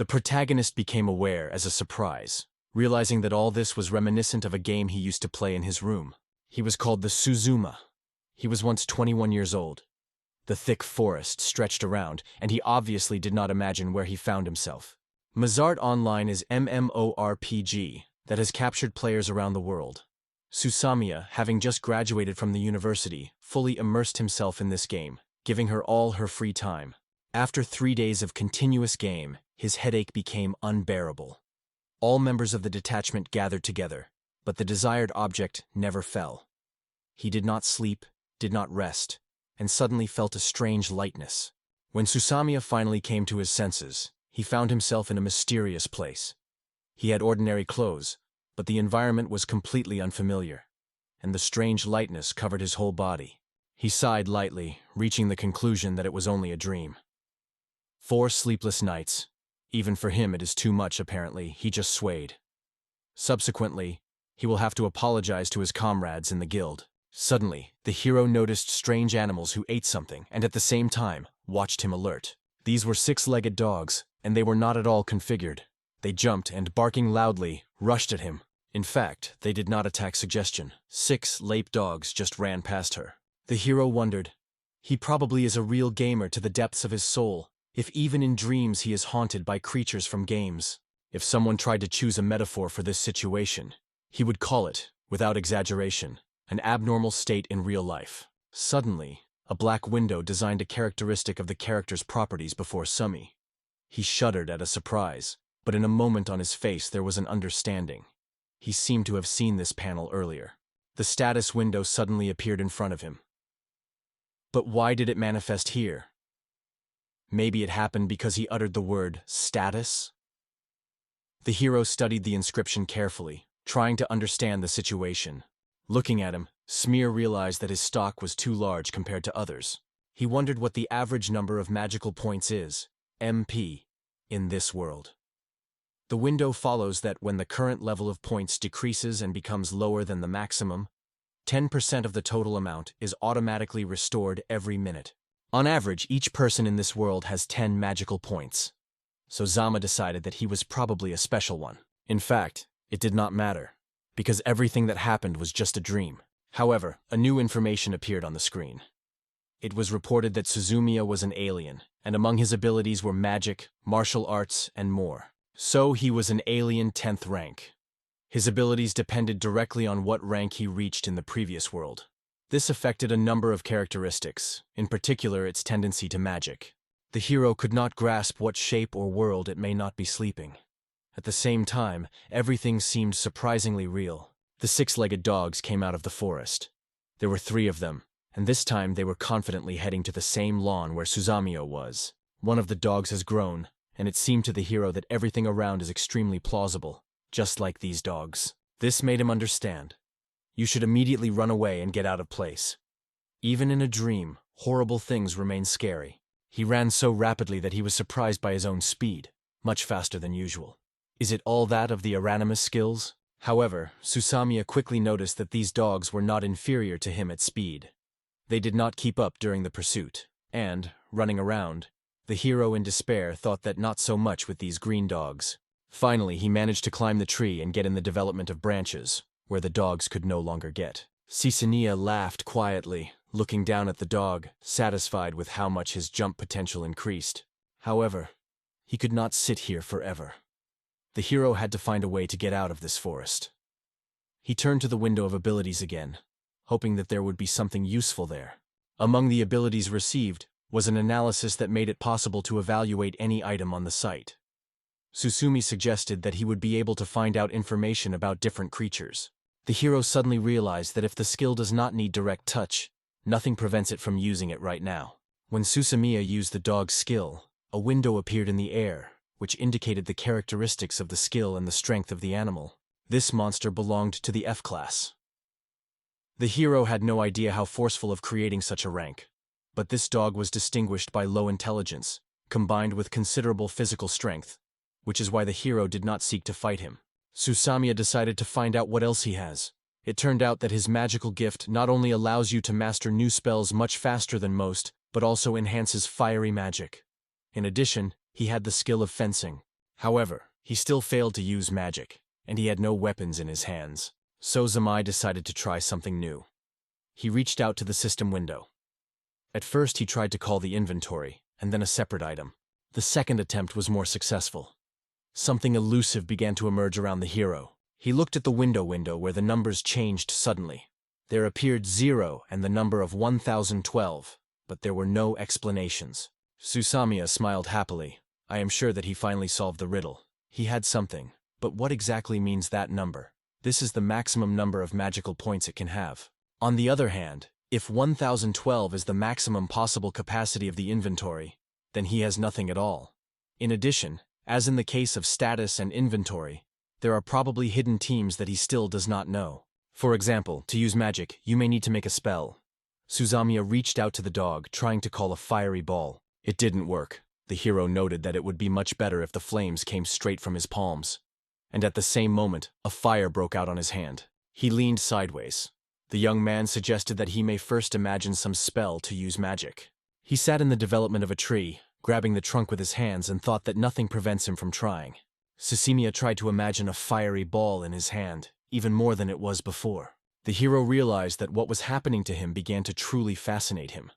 The protagonist became aware as a surprise, realizing that all this was reminiscent of a game he used to play in his room. He was called the Suzuma. He was once 21 years old. The thick forest stretched around, and he obviously did not imagine where he found himself. Mazart Online is MMORPG that has captured players around the world. Susumiya, having just graduated from the university, fully immersed himself in this game, giving her all her free time. After 3 days of continuous game, his headache became unbearable. All members of the detachment gathered together, but the desired object never fell. He did not sleep, did not rest, and suddenly felt a strange lightness. When Susumiya finally came to his senses, he found himself in a mysterious place. He had ordinary clothes, but the environment was completely unfamiliar, and the strange lightness covered his whole body. He sighed lightly, reaching the conclusion that it was only a dream. 4 sleepless nights. Even for him it is too much, apparently. He just swayed. Subsequently, he will have to apologize to his comrades in the guild. Suddenly, the hero noticed strange animals who ate something and at the same time watched him alert. These were 6-legged dogs, and they were not at all configured. They jumped and, barking loudly, rushed at him. In fact, they did not attack suggestion. 6 lape dogs just ran past her. The hero wondered. He probably is a real gamer to the depths of his soul, if even in dreams he is haunted by creatures from games. If someone tried to choose a metaphor for this situation, he would call it, without exaggeration, an abnormal state in real life. Suddenly, a black window designed a characteristic of the character's properties before Sumi. He shuddered at a surprise, but in a moment on his face there was an understanding. He seemed to have seen this panel earlier. The status window suddenly appeared in front of him. But why did it manifest here? Maybe it happened because he uttered the word status? The hero studied the inscription carefully, trying to understand the situation. Looking at him, Smear realized that his stock was too large compared to others. He wondered what the average number of magical points is, MP, in this world. The window follows that when the current level of points decreases and becomes lower than the maximum, 10% of the total amount is automatically restored every minute. On average, each person in this world has 10 magical points. So Zama decided that he was probably a special one. In fact, it did not matter, because everything that happened was just a dream. However, a new information appeared on the screen. It was reported that Suzumiya was an alien, and among his abilities were magic, martial arts, and more. So he was an alien 10th rank. His abilities depended directly on what rank he reached in the previous world. This affected a number of characteristics, in particular its tendency to magic. The hero could not grasp what shape or world it may not be sleeping. At the same time, everything seemed surprisingly real. The 6-legged dogs came out of the forest. There were 3 of them, and this time they were confidently heading to the same lawn where Suzumiya was. One of the dogs has grown, and it seemed to the hero that everything around is extremely plausible, just like these dogs. This made him understand. You should immediately run away and get out of place. Even in a dream, horrible things remain scary. He ran so rapidly that he was surprised by his own speed, much faster than usual. Is it all that of the Aranimus skills? However, Susumiya quickly noticed that these dogs were not inferior to him at speed. They did not keep up during the pursuit, and, running around, the hero in despair thought that not so much with these green dogs. Finally, he managed to climb the tree and get in the development of branches, where the dogs could no longer get. Susumiya laughed quietly, looking down at the dog, satisfied with how much his jump potential increased. However, he could not sit here forever. The hero had to find a way to get out of this forest. He turned to the window of abilities again, hoping that there would be something useful there. Among the abilities received was an analysis that made it possible to evaluate any item on the site. Susumi suggested that he would be able to find out information about different creatures. The hero suddenly realized that if the skill does not need direct touch, nothing prevents it from using it right now. When Susumiya used the dog's skill, a window appeared in the air, which indicated the characteristics of the skill and the strength of the animal. This monster belonged to the F class. The hero had no idea how forceful of creating such a rank, but this dog was distinguished by low intelligence, combined with considerable physical strength, which is why the hero did not seek to fight him. Susumiya decided to find out what else he has. It turned out that his magical gift not only allows you to master new spells much faster than most, but also enhances fiery magic. In addition, he had the skill of fencing. However, he still failed to use magic, and he had no weapons in his hands. So Zamai decided to try something new. He reached out to the system window. At first he tried to call the inventory, and then a separate item. The second attempt was more successful. Something elusive began to emerge around the hero. He looked at the window where the numbers changed suddenly. There appeared 0 and the number of 1012, but there were no explanations. Susumiya smiled happily. I am sure that he finally solved the riddle. He had something, but what exactly means that number? This is the maximum number of magical points it can have. On the other hand, if 1012 is the maximum possible capacity of the inventory, then he has nothing at all. In addition, as in the case of status and inventory, there are probably hidden teams that he still does not know. For example, to use magic, you may need to make a spell. Susumiya reached out to the dog, trying to call a fiery ball. It didn't work. The hero noted that it would be much better if the flames came straight from his palms. And at the same moment, a fire broke out on his hand. He leaned sideways. The young man suggested that he may first imagine some spell to use magic. He sat in the development of a tree, grabbing the trunk with his hands, and thought that nothing prevents him from trying. Susumiya tried to imagine a fiery ball in his hand, even more than it was before. The hero realized that what was happening to him began to truly fascinate him.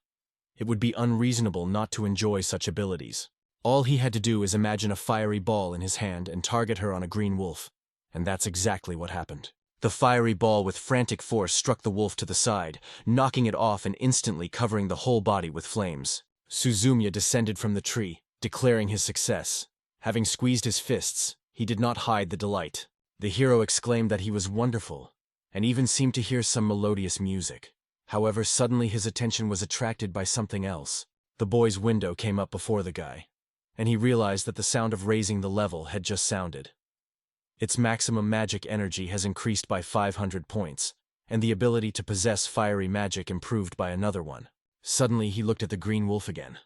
It would be unreasonable not to enjoy such abilities. All he had to do is imagine a fiery ball in his hand and target her on a green wolf. And that's exactly what happened. The fiery ball with frantic force struck the wolf to the side, knocking it off and instantly covering the whole body with flames. Susumiya descended from the tree, declaring his success. Having squeezed his fists, he did not hide the delight. The hero exclaimed that he was wonderful, and even seemed to hear some melodious music. However, suddenly his attention was attracted by something else. The boy's window came up before the guy, and he realized that the sound of raising the level had just sounded. Its maximum magic energy has increased by 500 points, and the ability to possess fiery magic improved by another one. Suddenly he looked at the green wolf again.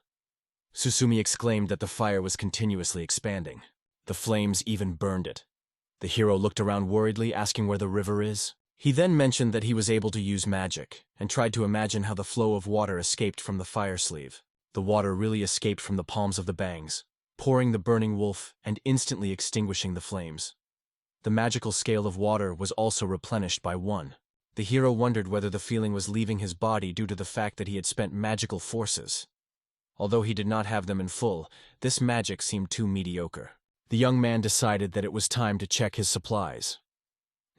Susumiya exclaimed that the fire was continuously expanding. The flames even burned it. The hero looked around worriedly, asking where the river is. He then mentioned that he was able to use magic, and tried to imagine how the flow of water escaped from the fire sleeve. The water really escaped from the palms of the bangs, pouring the burning wolf and instantly extinguishing the flames. The magical scale of water was also replenished by 1. The hero wondered whether the feeling was leaving his body due to the fact that he had spent magical forces. Although he did not have them in full, this magic seemed too mediocre. The young man decided that it was time to check his supplies.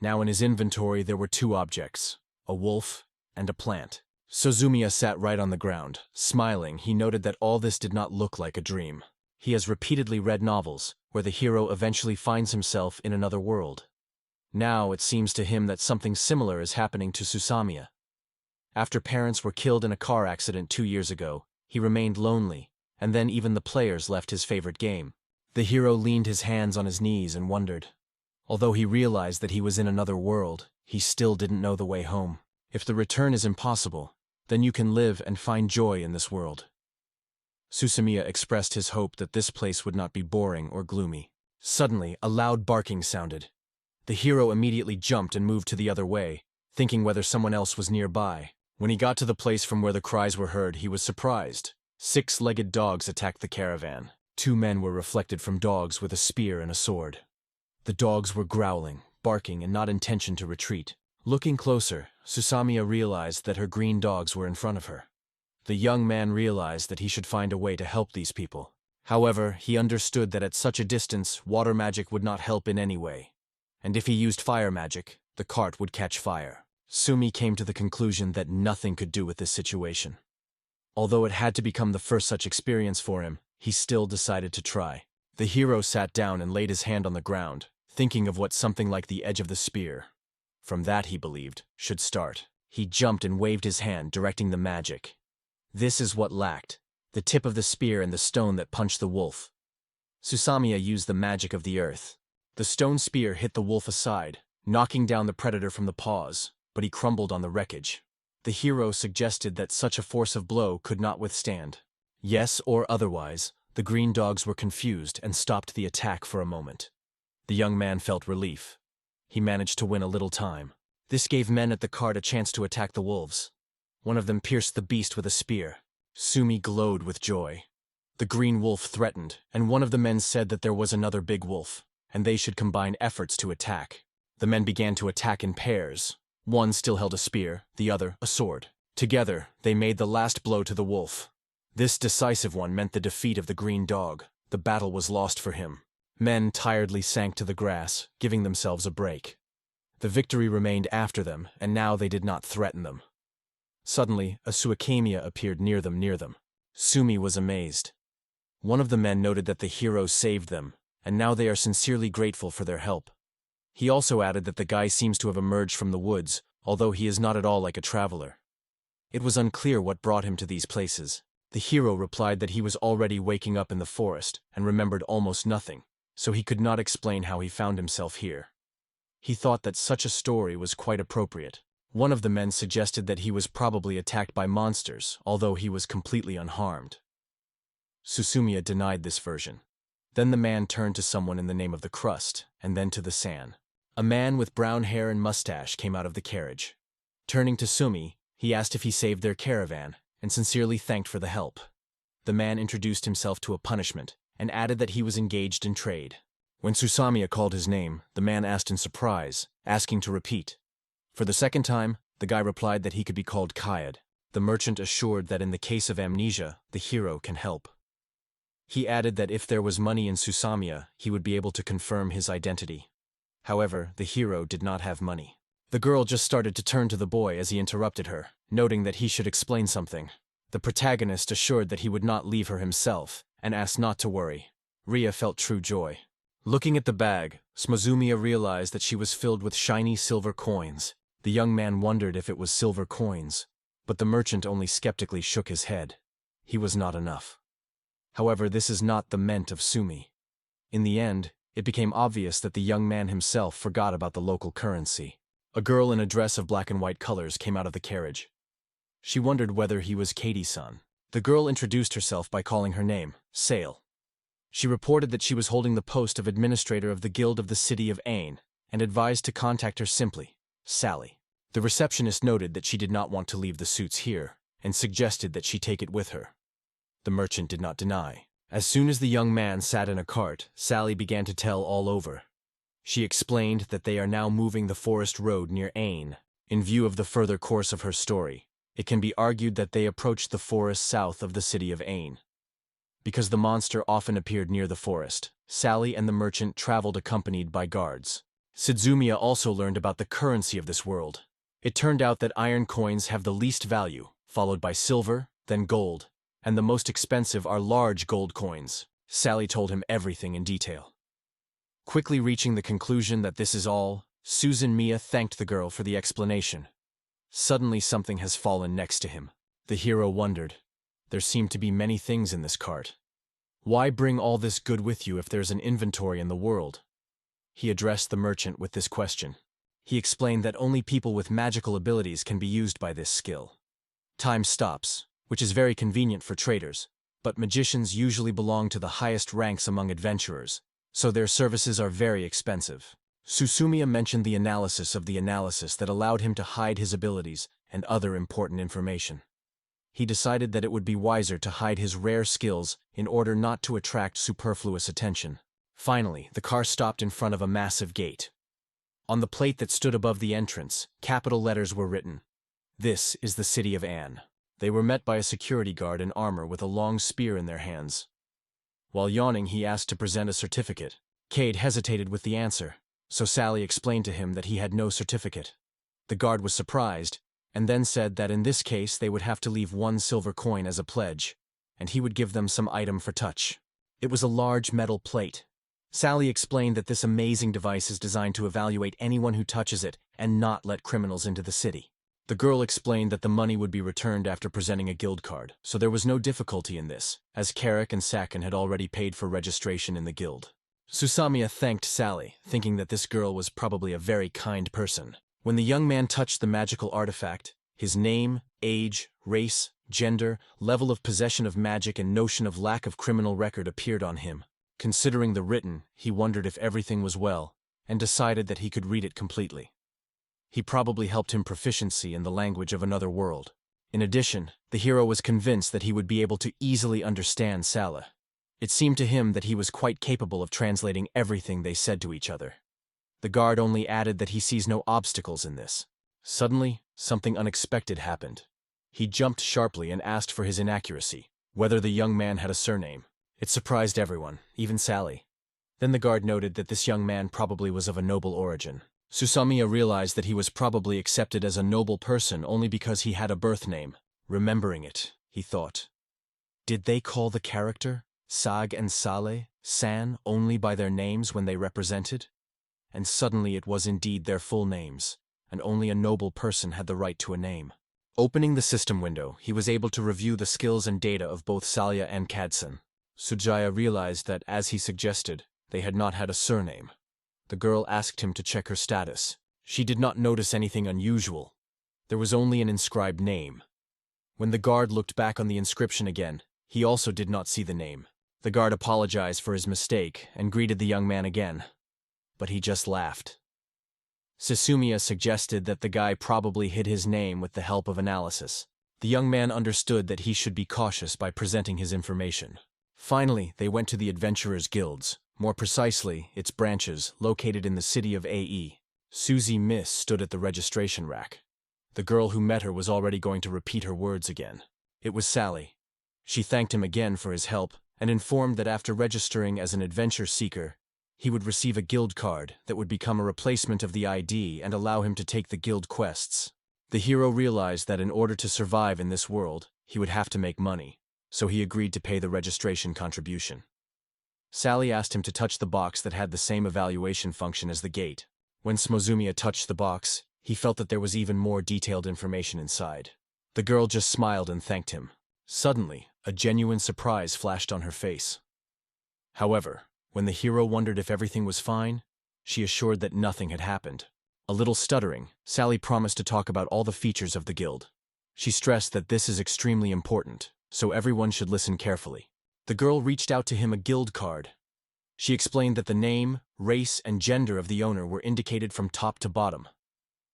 Now in his inventory there were 2 objects, a wolf and a plant. Susumiya sat right on the ground. Smiling, he noted that all this did not look like a dream. He has repeatedly read novels, where the hero eventually finds himself in another world. Now it seems to him that something similar is happening to Susumiya. After parents were killed in a car accident 2 years ago, he remained lonely, and then even the players left his favorite game. The hero leaned his hands on his knees and wondered. Although he realized that he was in another world, he still didn't know the way home. If the return is impossible, then you can live and find joy in this world. Susumiya expressed his hope that this place would not be boring or gloomy. Suddenly, a loud barking sounded. The hero immediately jumped and moved to the other way, thinking whether someone else was nearby. When he got to the place from where the cries were heard, he was surprised. 6-legged dogs attacked the caravan. 2 men were reflected from dogs with a spear and a sword. The dogs were growling, barking, and not intention to retreat. Looking closer, Susumiya realized that her green dogs were in front of her. The young man realized that he should find a way to help these people. However, he understood that at such a distance, water magic would not help in any way. And if he used fire magic, the cart would catch fire. Sumi came to the conclusion that nothing could do with this situation. Although it had to become the first such experience for him, he still decided to try. The hero sat down and laid his hand on the ground, thinking of what something like the edge of the spear, from that he believed, should start. He jumped and waved his hand, directing the magic. This is what lacked: the tip of the spear and the stone that punched the wolf. Susumiya used the magic of the earth. The stone spear hit the wolf aside, knocking down the predator from the paws, but he crumbled on the wreckage. The hero suggested that such a force of blow could not withstand. Yes or otherwise, the green dogs were confused and stopped the attack for a moment. The young man felt relief. He managed to win a little time. This gave men at the cart a chance to attack the wolves. One of them pierced the beast with a spear. Sumi glowed with joy. The green wolf threatened, and one of the men said that there was another big wolf, and they should combine efforts to attack. The men began to attack in pairs. One still held a spear, the other a sword. Together, they made the last blow to the wolf. This decisive one meant the defeat of the green dog. The battle was lost for him. Men tiredly sank to the grass, giving themselves a break. The victory remained after them, and now they did not threaten them. Suddenly, a suakamia appeared near them. Sumi was amazed. One of the men noted that the hero saved them, and now they are sincerely grateful for their help. He also added that the guy seems to have emerged from the woods, although he is not at all like a traveler. It was unclear what brought him to these places. The hero replied that he was already waking up in the forest and remembered almost nothing, so he could not explain how he found himself here. He thought that such a story was quite appropriate. One of the men suggested that he was probably attacked by monsters, although he was completely unharmed. Susumiya denied this version. Then the man turned to someone in the name of the crust, and then to the San. A man with brown hair and mustache came out of the carriage. Turning to Sumi, he asked if he saved their caravan, and sincerely thanked for the help. The man introduced himself to a punishment, and added that he was engaged in trade. When Susumiya called his name, the man asked in surprise, asking to repeat. For the second time, the guy replied that he could be called Kayad. The merchant assured that in the case of amnesia, the hero can help. He added that if there was money in Susumiya, he would be able to confirm his identity. However, the hero did not have money. The girl just started to turn to the boy as he interrupted her, noting that he should explain something. The protagonist assured that he would not leave her himself, and asked not to worry. Ria felt true joy. Looking at the bag, Susumiya realized that she was filled with shiny silver coins. The young man wondered if it was silver coins, but the merchant only skeptically shook his head. He was not enough. However, this is not the ment of Sumi. In the end, it became obvious that the young man himself forgot about the local currency. A girl in a dress of black and white colors came out of the carriage. She wondered whether he was Katie-san. The girl introduced herself by calling her name, Sale. She reported that she was holding the post of administrator of the Guild of the City of Ain, and advised to contact her simply, Sally. The receptionist noted that she did not want to leave the suits here, and suggested that she take it with her. The merchant did not deny. As soon as the young man sat in a cart, Sally began to tell all over. She explained that they are now moving the forest road near Ain. In view of the further course of her story, it can be argued that they approached the forest south of the city of Ain. Because the monster often appeared near the forest, Sally and the merchant traveled accompanied by guards. Susumiya also learned about the currency of this world. It turned out that iron coins have the least value, followed by silver, then gold, and the most expensive are large gold coins. Sally told him everything in detail. Quickly reaching the conclusion that this is all, Susumiya thanked the girl for the explanation. Suddenly something has fallen next to him. The hero wondered. There seem to be many things in this cart. Why bring all this good with you if there's an inventory in the world? He addressed the merchant with this question. He explained that only people with magical abilities can be used by this skill. Time stops, which is very convenient for traders, but magicians usually belong to the highest ranks among adventurers, so their services are very expensive. Susumiya mentioned the analysis of the analysis that allowed him to hide his abilities and other important information. He decided that it would be wiser to hide his rare skills in order not to attract superfluous attention. Finally, the car stopped in front of a massive gate. On the plate that stood above the entrance, capital letters were written. This is the city of Anne. They were met by a security guard in armor with a long spear in their hands. While yawning, he asked to present a certificate. Cade hesitated with the answer, so Sally explained to him that he had no certificate. The guard was surprised, and then said that in this case they would have to leave 1 silver coin as a pledge, and he would give them some item for touch. It was a large metal plate. Sally explained that this amazing device is designed to evaluate anyone who touches it and not let criminals into the city. The girl explained that the money would be returned after presenting a guild card, so there was no difficulty in this, as Carrick and Sakin had already paid for registration in the guild. Susumiya thanked Sally, thinking that this girl was probably a very kind person. When the young man touched the magical artifact, his name, age, race, gender, level of possession of magic and notion of lack of criminal record appeared on him. Considering the written, he wondered if everything was well, and decided that he could read it completely. He probably helped him proficiency in the language of another world. In addition, the hero was convinced that he would be able to easily understand Sala. It seemed to him that he was quite capable of translating everything they said to each other. The guard only added that he sees no obstacles in this. Suddenly, something unexpected happened. He jumped sharply and asked for his inaccuracy, whether the young man had a surname. It surprised everyone, even Sally. Then the guard noted that this young man probably was of a noble origin. Susumiya realized that he was probably accepted as a noble person only because he had a birth name. Remembering it, he thought. Did they call the character, Sag and Sale, San, only by their names when they represented? And suddenly it was indeed their full names, and only a noble person had the right to a name. Opening the system window, he was able to review the skills and data of both Salya and Kadson. Sujaya realized that, as he suggested, they had not had a surname. The girl asked him to check her status. She did not notice anything unusual. There was only an inscribed name. When the guard looked back on the inscription again, he also did not see the name. The guard apologized for his mistake and greeted the young man again. But he just laughed. Susumiya suggested that the guy probably hid his name with the help of analysis. The young man understood that he should be cautious by presenting his information. Finally, they went to the Adventurers Guilds, more precisely, its branches, located in the city of AE. Susie Miss stood at the registration rack. The girl who met her was already going to repeat her words again. It was Sally. She thanked him again for his help and informed that after registering as an adventure seeker, he would receive a guild card that would become a replacement of the ID and allow him to take the guild quests. The hero realized that in order to survive in this world, he would have to make money, so he agreed to pay the registration contribution. Sally asked him to touch the box that had the same evaluation function as the gate. When Smozumiya touched the box, he felt that there was even more detailed information inside. The girl just smiled and thanked him. Suddenly, a genuine surprise flashed on her face. However, when the hero wondered if everything was fine, she assured that nothing had happened. A little stuttering, Sally promised to talk about all the features of the guild. She stressed that this is extremely important, so everyone should listen carefully. The girl reached out to him a guild card. She explained that the name, race, and gender of the owner were indicated from top to bottom.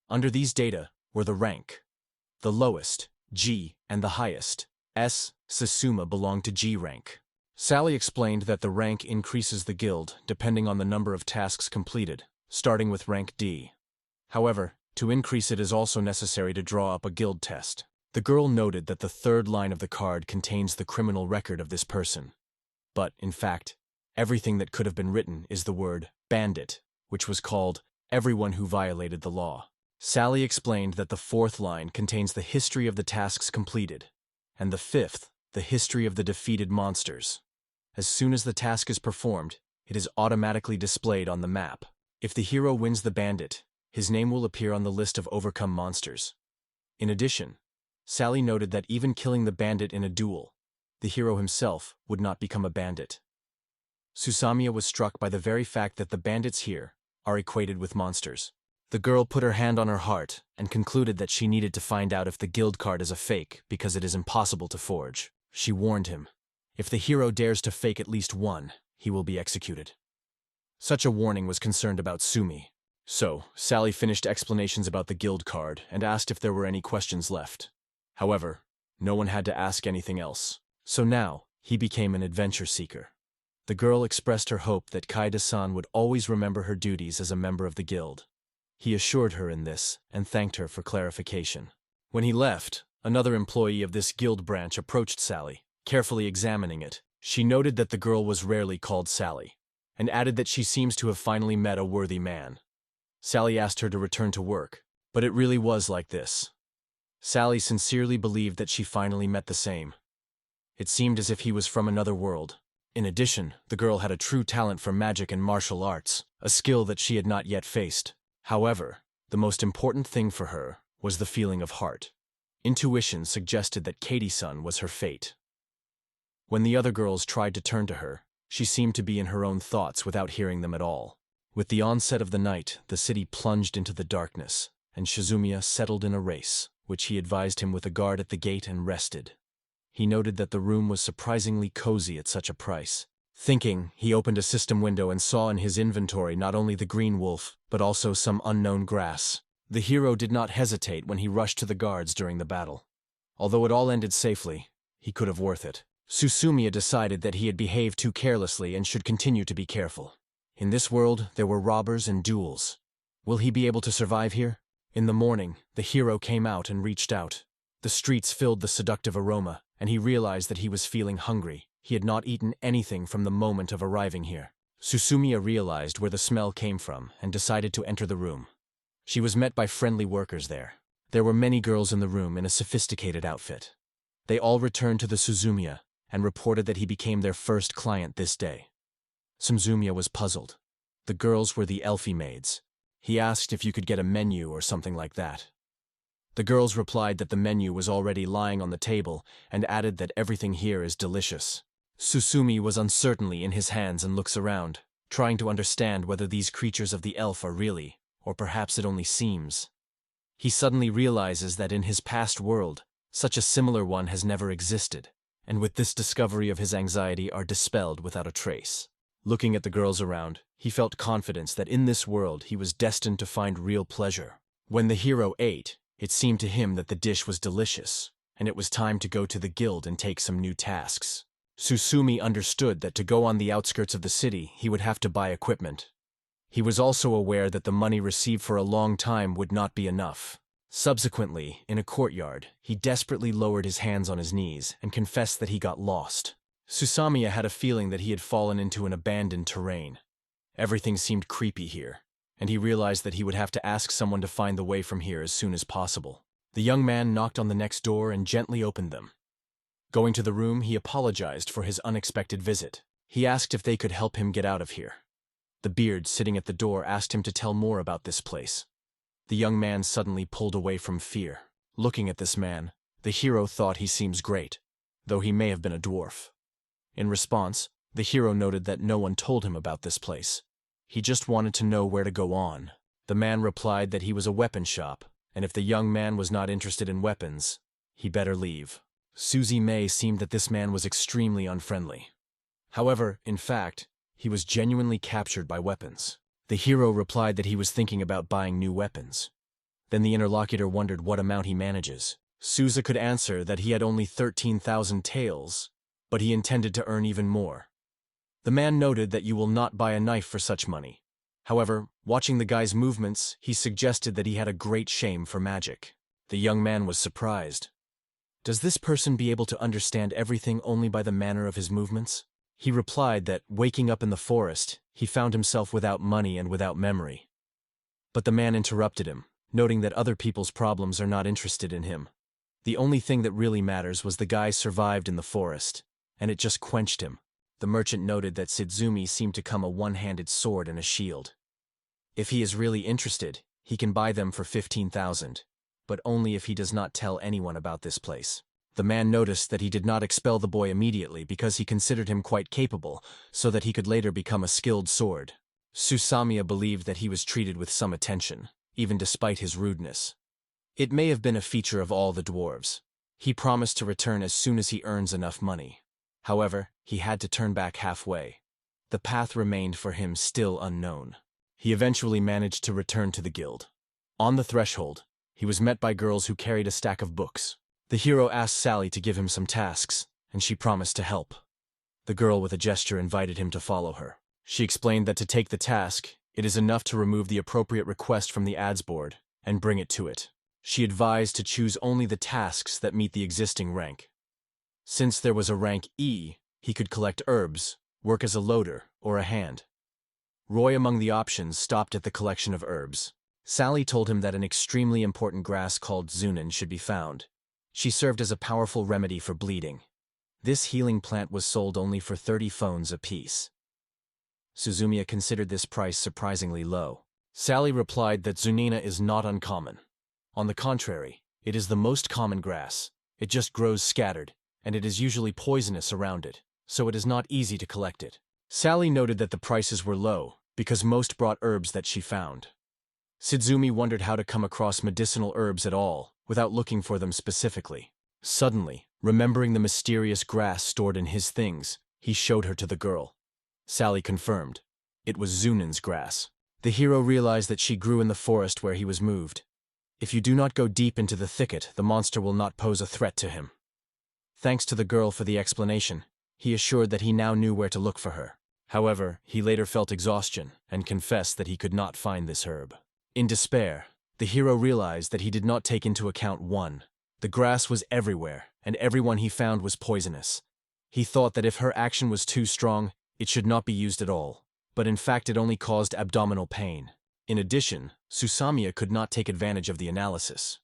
Under these data were the rank. The lowest, G, and the highest, S, Susuma, belonged to G rank. Sally explained that the rank increases the guild depending on the number of tasks completed, starting with rank D. However, to increase it is also necessary to draw up a guild test. The girl noted that the third line of the card contains the criminal record of this person. But, in fact, everything that could have been written is the word bandit, which was called everyone who violated the law. Sally explained that the fourth line contains the history of the tasks completed, and the fifth, the history of the defeated monsters. As soon as the task is performed, it is automatically displayed on the map. If the hero wins the bandit, his name will appear on the list of overcome monsters. In addition, Sally noted that even killing the bandit in a duel, the hero himself would not become a bandit. Susumiya was struck by the very fact that the bandits here are equated with monsters. The girl put her hand on her heart and concluded that she needed to find out if the guild card is a fake because it is impossible to forge. She warned him, if the hero dares to fake at least one, he will be executed. Such a warning was concerned about Sumi. So, Sally finished explanations about the guild card and asked if there were any questions left. However, no one had to ask anything else. So now, he became an adventure seeker. The girl expressed her hope that Kaida-san would always remember her duties as a member of the guild. He assured her in this and thanked her for clarification. When he left, another employee of this guild branch approached Sally, carefully examining it. She noted that the girl was rarely called Sally, and added that she seems to have finally met a worthy man. Sally asked her to return to work, but it really was like this. Sally sincerely believed that she finally met the same. It seemed as if he was from another world. In addition, the girl had a true talent for magic and martial arts, a skill that she had not yet faced. However, the most important thing for her was the feeling of heart. Intuition suggested that Katie-san was her fate. When the other girls tried to turn to her, she seemed to be in her own thoughts without hearing them at all. With the onset of the night, the city plunged into the darkness, and Shizumiya settled in a race, which he advised him with a guard at the gate and rested. He noted that the room was surprisingly cozy at such a price. Thinking, he opened a system window and saw in his inventory not only the green wolf, but also some unknown grass. The hero did not hesitate when he rushed to the guards during the battle. Although it all ended safely, he could have worth it. Susumiya decided that he had behaved too carelessly and should continue to be careful. In this world, there were robbers and duels. Will he be able to survive here? In the morning, the hero came out and reached out. The streets filled the seductive aroma, and he realized that he was feeling hungry. He had not eaten anything from the moment of arriving here. Susumiya realized where the smell came from and decided to enter the room. She was met by friendly workers there. There were many girls in the room in a sophisticated outfit. They all returned to the Suzumiya and reported that he became their first client this day. Suzumiya was puzzled. The girls were the elfie maids. He asked if you could get a menu or something like that. The girls replied that the menu was already lying on the table and added that everything here is delicious. Susumi was uncertainly in his hands and looks around, trying to understand whether these creatures of the elf are really, or perhaps it only seems. He suddenly realizes that in his past world, such a similar one has never existed, and with this discovery of his anxiety are dispelled without a trace. Looking at the girls around, he felt confidence that in this world he was destined to find real pleasure. When the hero ate, it seemed to him that the dish was delicious, and it was time to go to the guild and take some new tasks. Susumi understood that to go on the outskirts of the city, he would have to buy equipment. He was also aware that the money received for a long time would not be enough. Subsequently, in a courtyard, he desperately lowered his hands on his knees and confessed that he got lost. Susamiya had a feeling that he had fallen into an abandoned terrain. Everything seemed creepy here, and he realized that he would have to ask someone to find the way from here as soon as possible. The young man knocked on the next door and gently opened them. Going to the room, he apologized for his unexpected visit. He asked if they could help him get out of here. The beard sitting at the door asked him to tell more about this place. The young man suddenly pulled away from fear. Looking at this man, the hero thought he seems great, though he may have been a dwarf. In response, the hero noted that no one told him about this place. He just wanted to know where to go on. The man replied that he was a weapon shop, and if the young man was not interested in weapons, he better leave. Suzy May seemed that this man was extremely unfriendly. However, in fact, he was genuinely captured by weapons. The hero replied that he was thinking about buying new weapons. Then the interlocutor wondered what amount he manages. Souza could answer that he had only 13,000 taels, but he intended to earn even more. The man noted that you will not buy a knife for such money. However, watching the guy's movements, he suggested that he had a great shame for magic. The young man was surprised. Does this person be able to understand everything only by the manner of his movements? He replied that, waking up in the forest, he found himself without money and without memory. But the man interrupted him, noting that other people's problems are not interested in him. The only thing that really matters was the guy survived in the forest, and it just quenched him. The merchant noted that Sudzumi seemed to come a one-handed sword and a shield. If he is really interested, he can buy them for 15,000, but only if he does not tell anyone about this place. The man noticed that he did not expel the boy immediately because he considered him quite capable, so that he could later become a skilled sword. Susamiya believed that he was treated with some attention, even despite his rudeness. It may have been a feature of all the dwarves. He promised to return as soon as he earns enough money. However, he had to turn back halfway. The path remained for him still unknown. He eventually managed to return to the guild. On the threshold, he was met by girls who carried a stack of books. The hero asked Sally to give him some tasks, and she promised to help. The girl with a gesture invited him to follow her. She explained that to take the task, it is enough to remove the appropriate request from the ads board and bring it to it. She advised to choose only the tasks that meet the existing rank. Since there was a rank E, he could collect herbs, work as a loader, or a hand. Roy among the options stopped at the collection of herbs. Sally told him that an extremely important grass called Zunin should be found. She served as a powerful remedy for bleeding. This healing plant was sold only for 30 phones apiece. Suzumiya considered this price surprisingly low. Sally replied that Zunina is not uncommon. On the contrary, it is the most common grass. It just grows scattered, and it is usually poisonous around it, so it is not easy to collect it. Sally noted that the prices were low, because most brought herbs that she found. Sudzumi wondered how to come across medicinal herbs at all, without looking for them specifically. Suddenly, remembering the mysterious grass stored in his things, he showed her to the girl. Sally confirmed. It was Zunin's grass. The hero realized that she grew in the forest where he was moved. If you do not go deep into the thicket, the monster will not pose a threat to him. Thanks to the girl for the explanation, he assured that he now knew where to look for her. However, he later felt exhaustion and confessed that he could not find this herb. In despair, the hero realized that he did not take into account 1. The grass was everywhere, and everyone he found was poisonous. He thought that if her action was too strong, it should not be used at all, but in fact it only caused abdominal pain. In addition, Suzumiya could not take advantage of the analysis.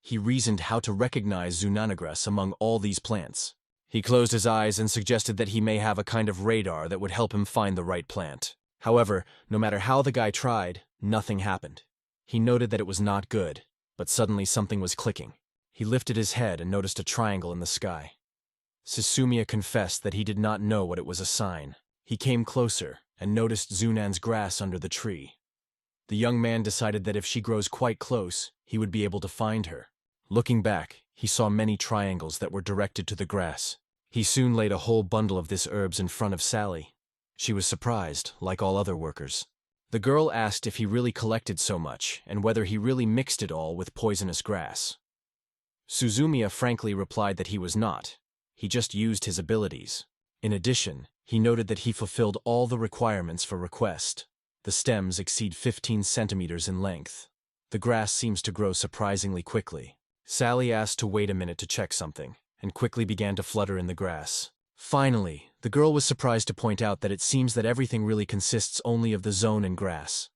He reasoned how to recognize Zunanagras among all these plants. He closed his eyes and suggested that he may have a kind of radar that would help him find the right plant. However, no matter how the guy tried, nothing happened. He noted that it was not good, but suddenly something was clicking. He lifted his head and noticed a triangle in the sky. Suzumiya confessed that he did not know what it was a sign. He came closer and noticed Zunan's grass under the tree. The young man decided that if she grows quite close, he would be able to find her. Looking back, he saw many triangles that were directed to the grass. He soon laid a whole bundle of this herbs in front of Sally. She was surprised, like all other workers. The girl asked if he really collected so much, and whether he really mixed it all with poisonous grass. Suzumiya frankly replied that he was not. He just used his abilities. In addition, he noted that he fulfilled all the requirements for request. The stems exceed 15 centimeters in length. The grass seems to grow surprisingly quickly. Sally asked to wait a minute to check something, and quickly began to flutter in the grass. Finally, the girl was surprised to point out that it seems that everything really consists only of the zone and grass.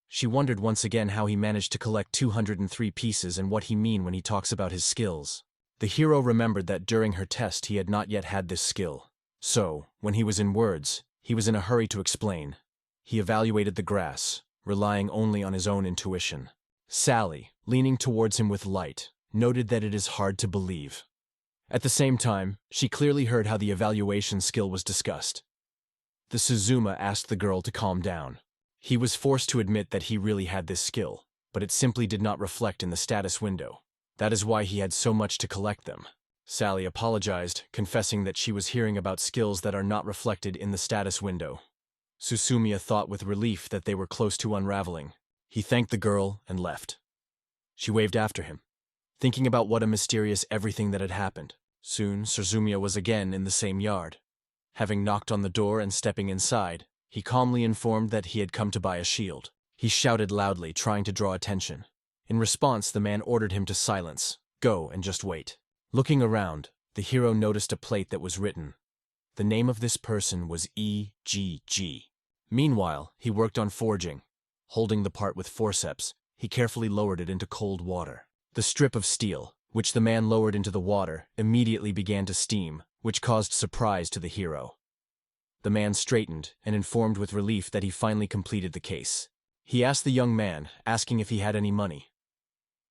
She wondered once again how he managed to collect 203 pieces and what he meant when he talks about his skills. The hero remembered that during her test he had not yet had this skill. So, when he was in words, he was in a hurry to explain. He evaluated the grass, relying only on his own intuition. Sally, leaning towards him with light, noted that it is hard to believe. At the same time, she clearly heard how the evaluation skill was discussed. The Suzuma asked the girl to calm down. He was forced to admit that he really had this skill, but it simply did not reflect in the status window. That is why he had so much to collect them. Sally apologized, confessing that she was hearing about skills that are not reflected in the status window. Suzumiya thought with relief that they were close to unraveling. He thanked the girl and left. She waved after him, thinking about what a mysterious everything that had happened. Soon, Suzumiya was again in the same yard. Having knocked on the door and stepping inside, he calmly informed that he had come to buy a shield. He shouted loudly, trying to draw attention. In response, the man ordered him to silence. Go and just wait. Looking around, the hero noticed a plate that was written. The name of this person was E.G.G. Meanwhile, he worked on forging. Holding the part with forceps, he carefully lowered it into cold water. The strip of steel, which the man lowered into the water, immediately began to steam, which caused surprise to the hero. The man straightened and informed with relief that he finally completed the case. He asked the young man, asking if he had any money.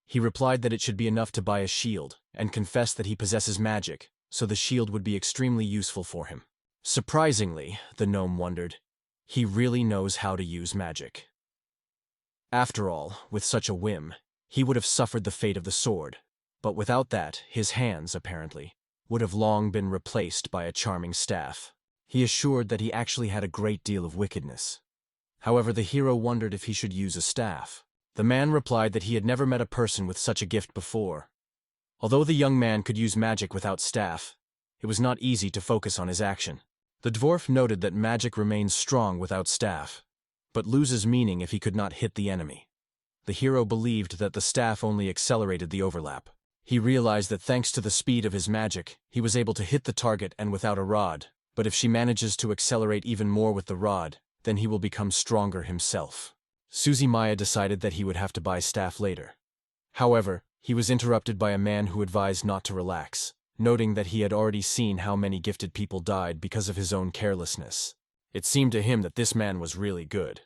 He replied that it should be enough to buy a shield, and confessed that he possesses magic, so the shield would be extremely useful for him. Surprisingly, the gnome wondered, he really knows how to use magic. After all, with such a whim, he would have suffered the fate of the sword, but without that, his hands, apparently, would have long been replaced by a charming staff. He assured that he actually had a great deal of wickedness. However, the hero wondered if he should use a staff. The man replied that he had never met a person with such a gift before. Although the young man could use magic without staff, it was not easy to focus on his action. The dwarf noted that magic remains strong without staff, but loses meaning if he could not hit the enemy. The hero believed that the staff only accelerated the overlap. He realized that thanks to the speed of his magic, he was able to hit the target and without a rod, but if she manages to accelerate even more with the rod, then he will become stronger himself. Suzumiya decided that he would have to buy staff later. However, he was interrupted by a man who advised not to relax, noting that he had already seen how many gifted people died because of his own carelessness. It seemed to him that this man was really good.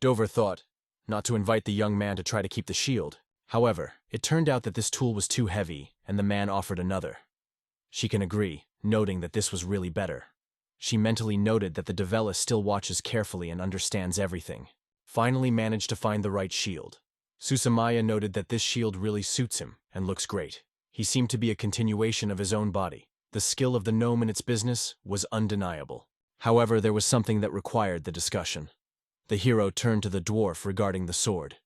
Dover thought not to invite the young man to try to keep the shield. However, it turned out that this tool was too heavy, and the man offered another. She can agree, noting that this was really better. She mentally noted that the Devella still watches carefully and understands everything. Finally managed to find the right shield. Suzumiya noted that this shield really suits him and looks great. He seemed to be a continuation of his own body. The skill of the gnome in its business was undeniable. However, there was something that required the discussion. The hero turned to the dwarf regarding the sword.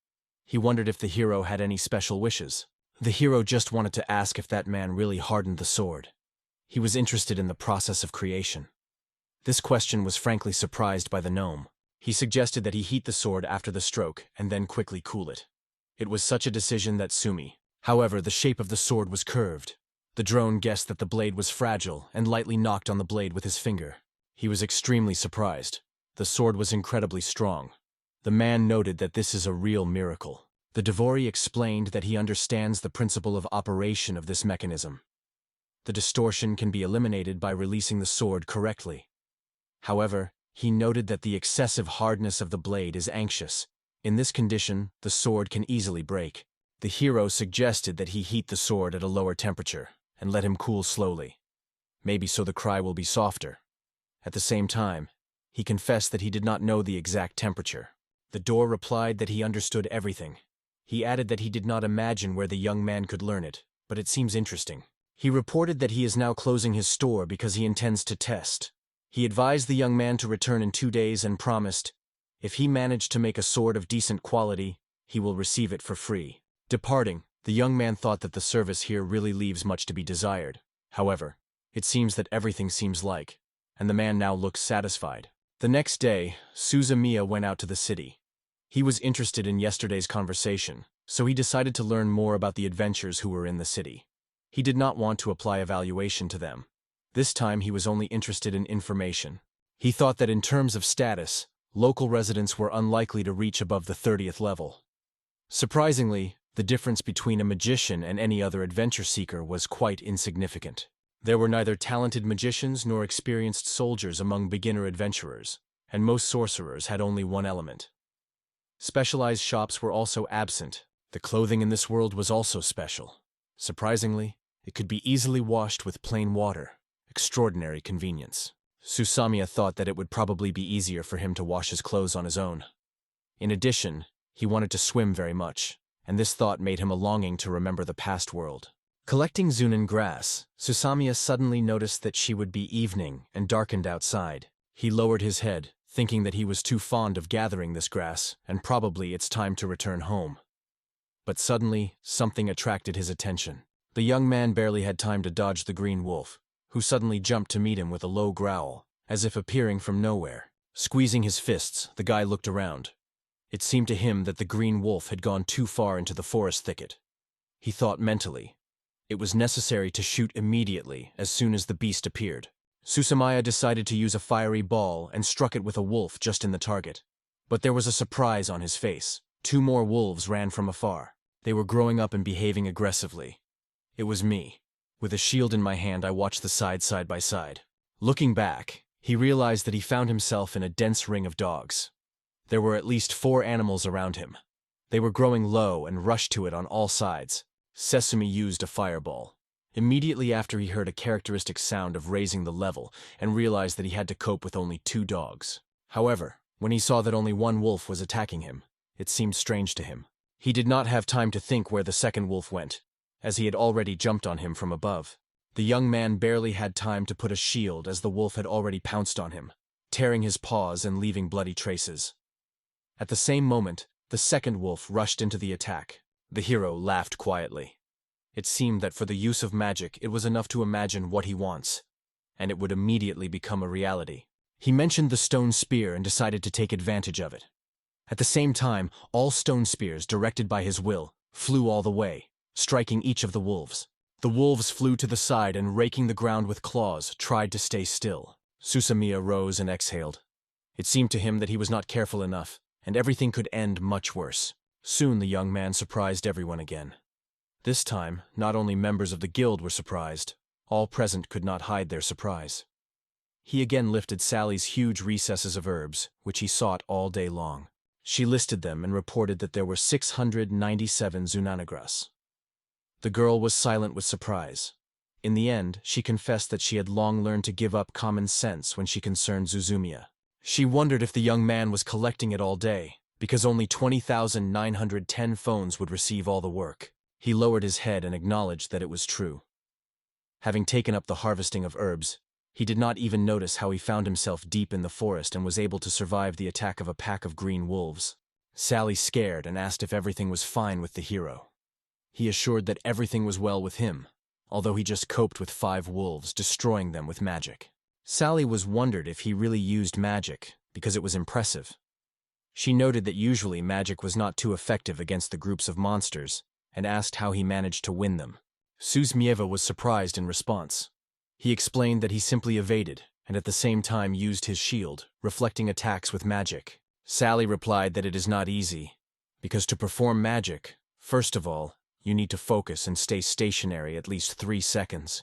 He wondered if the hero had any special wishes. The hero just wanted to ask if that man really hardened the sword. He was interested in the process of creation. This question was frankly surprised by the gnome. He suggested that he heat the sword after the stroke and then quickly cool it. It was such a decision that Sumi. However, the shape of the sword was curved. The drone guessed that the blade was fragile and lightly knocked on the blade with his finger. He was extremely surprised. The sword was incredibly strong. The man noted that this is a real miracle. The Devori explained that he understands the principle of operation of this mechanism. The distortion can be eliminated by releasing the sword correctly. However, he noted that the excessive hardness of the blade is anxious. In this condition, the sword can easily break. The hero suggested that he heat the sword at a lower temperature and let him cool slowly. Maybe so the cry will be softer. At the same time, he confessed that he did not know the exact temperature. The door replied that he understood everything. He added that he did not imagine where the young man could learn it, but it seems interesting. He reported that he is now closing his store because he intends to test. He advised the young man to return in 2 days and promised, if he managed to make a sword of decent quality, he will receive it for free. Departing, the young man thought that the service here really leaves much to be desired. However, it seems that everything seems like, and the man now looks satisfied. The next day, Suzumiya went out to the city. He was interested in yesterday's conversation, so he decided to learn more about the adventurers who were in the city. He did not want to apply evaluation to them. This time he was only interested in information. He thought that in terms of status, local residents were unlikely to reach above the 30th level. Surprisingly, the difference between a magician and any other adventure seeker was quite insignificant. There were neither talented magicians nor experienced soldiers among beginner adventurers, and most sorcerers had only one element. Specialized shops were also absent. The clothing in this world was also special. Surprisingly, it could be easily washed with plain water. Extraordinary convenience. Suzumiya thought that it would probably be easier for him to wash his clothes on his own. In addition, he wanted to swim very much, and this thought made him a longing to remember the past world. Collecting Zunin grass, Suzumiya suddenly noticed that she would be evening and darkened outside. He lowered his head, thinking that he was too fond of gathering this grass, and probably it's time to return home. But suddenly, something attracted his attention. The young man barely had time to dodge the green wolf, who suddenly jumped to meet him with a low growl, as if appearing from nowhere. Squeezing his fists, the guy looked around. It seemed to him that the green wolf had gone too far into the forest thicket. He thought mentally. It was necessary to shoot immediately as soon as the beast appeared. Suzumiya decided to use a fiery ball and struck it with a wolf just in the target. But there was a surprise on his face. 2 more wolves ran from afar. They were growing up and behaving aggressively. It was me. With a shield in my hand, I watched the side by side. Looking back, he realized that he found himself in a dense ring of dogs. There were at least 4 animals around him. They were growing low and rushed to it on all sides. Sesame used a fireball. Immediately after, he heard a characteristic sound of raising the level and realized that he had to cope with only 2 dogs. However, when he saw that only 1 wolf was attacking him, it seemed strange to him. He did not have time to think where the second wolf went, as he had already jumped on him from above. The young man barely had time to put a shield as the wolf had already pounced on him, tearing his paws and leaving bloody traces. At the same moment, the second wolf rushed into the attack. The hero laughed quietly. It seemed that for the use of magic, it was enough to imagine what he wants, and it would immediately become a reality. He mentioned the stone spear and decided to take advantage of it. At the same time, all stone spears, directed by his will, flew all the way, striking each of the wolves. The wolves flew to the side and, raking the ground with claws, tried to stay still. Suzumiya rose and exhaled. It seemed to him that he was not careful enough, and everything could end much worse. Soon the young man surprised everyone again. This time, not only members of the guild were surprised, all present could not hide their surprise. He again lifted Sally's huge recesses of herbs, which he sought all day long. She listed them and reported that there were 697 zunanagras. The girl was silent with surprise. In the end, she confessed that she had long learned to give up common sense when she concerned Suzumiya. She wondered if the young man was collecting it all day, because only 20,910 phones would receive all the work. He lowered his head and acknowledged that it was true. Having taken up the harvesting of herbs, he did not even notice how he found himself deep in the forest and was able to survive the attack of a pack of green wolves. Sally scared and asked if everything was fine with the hero. He assured that everything was well with him, although he just coped with 5 wolves, destroying them with magic. Sally wondered if he really used magic, because it was impressive. She noted that usually magic was not too effective against the groups of monsters, and asked how he managed to win them. Suzmieva was surprised in response. He explained that he simply evaded, and at the same time used his shield, reflecting attacks with magic. Sally replied that it is not easy, because to perform magic, first of all, you need to focus and stay stationary at least 3 seconds.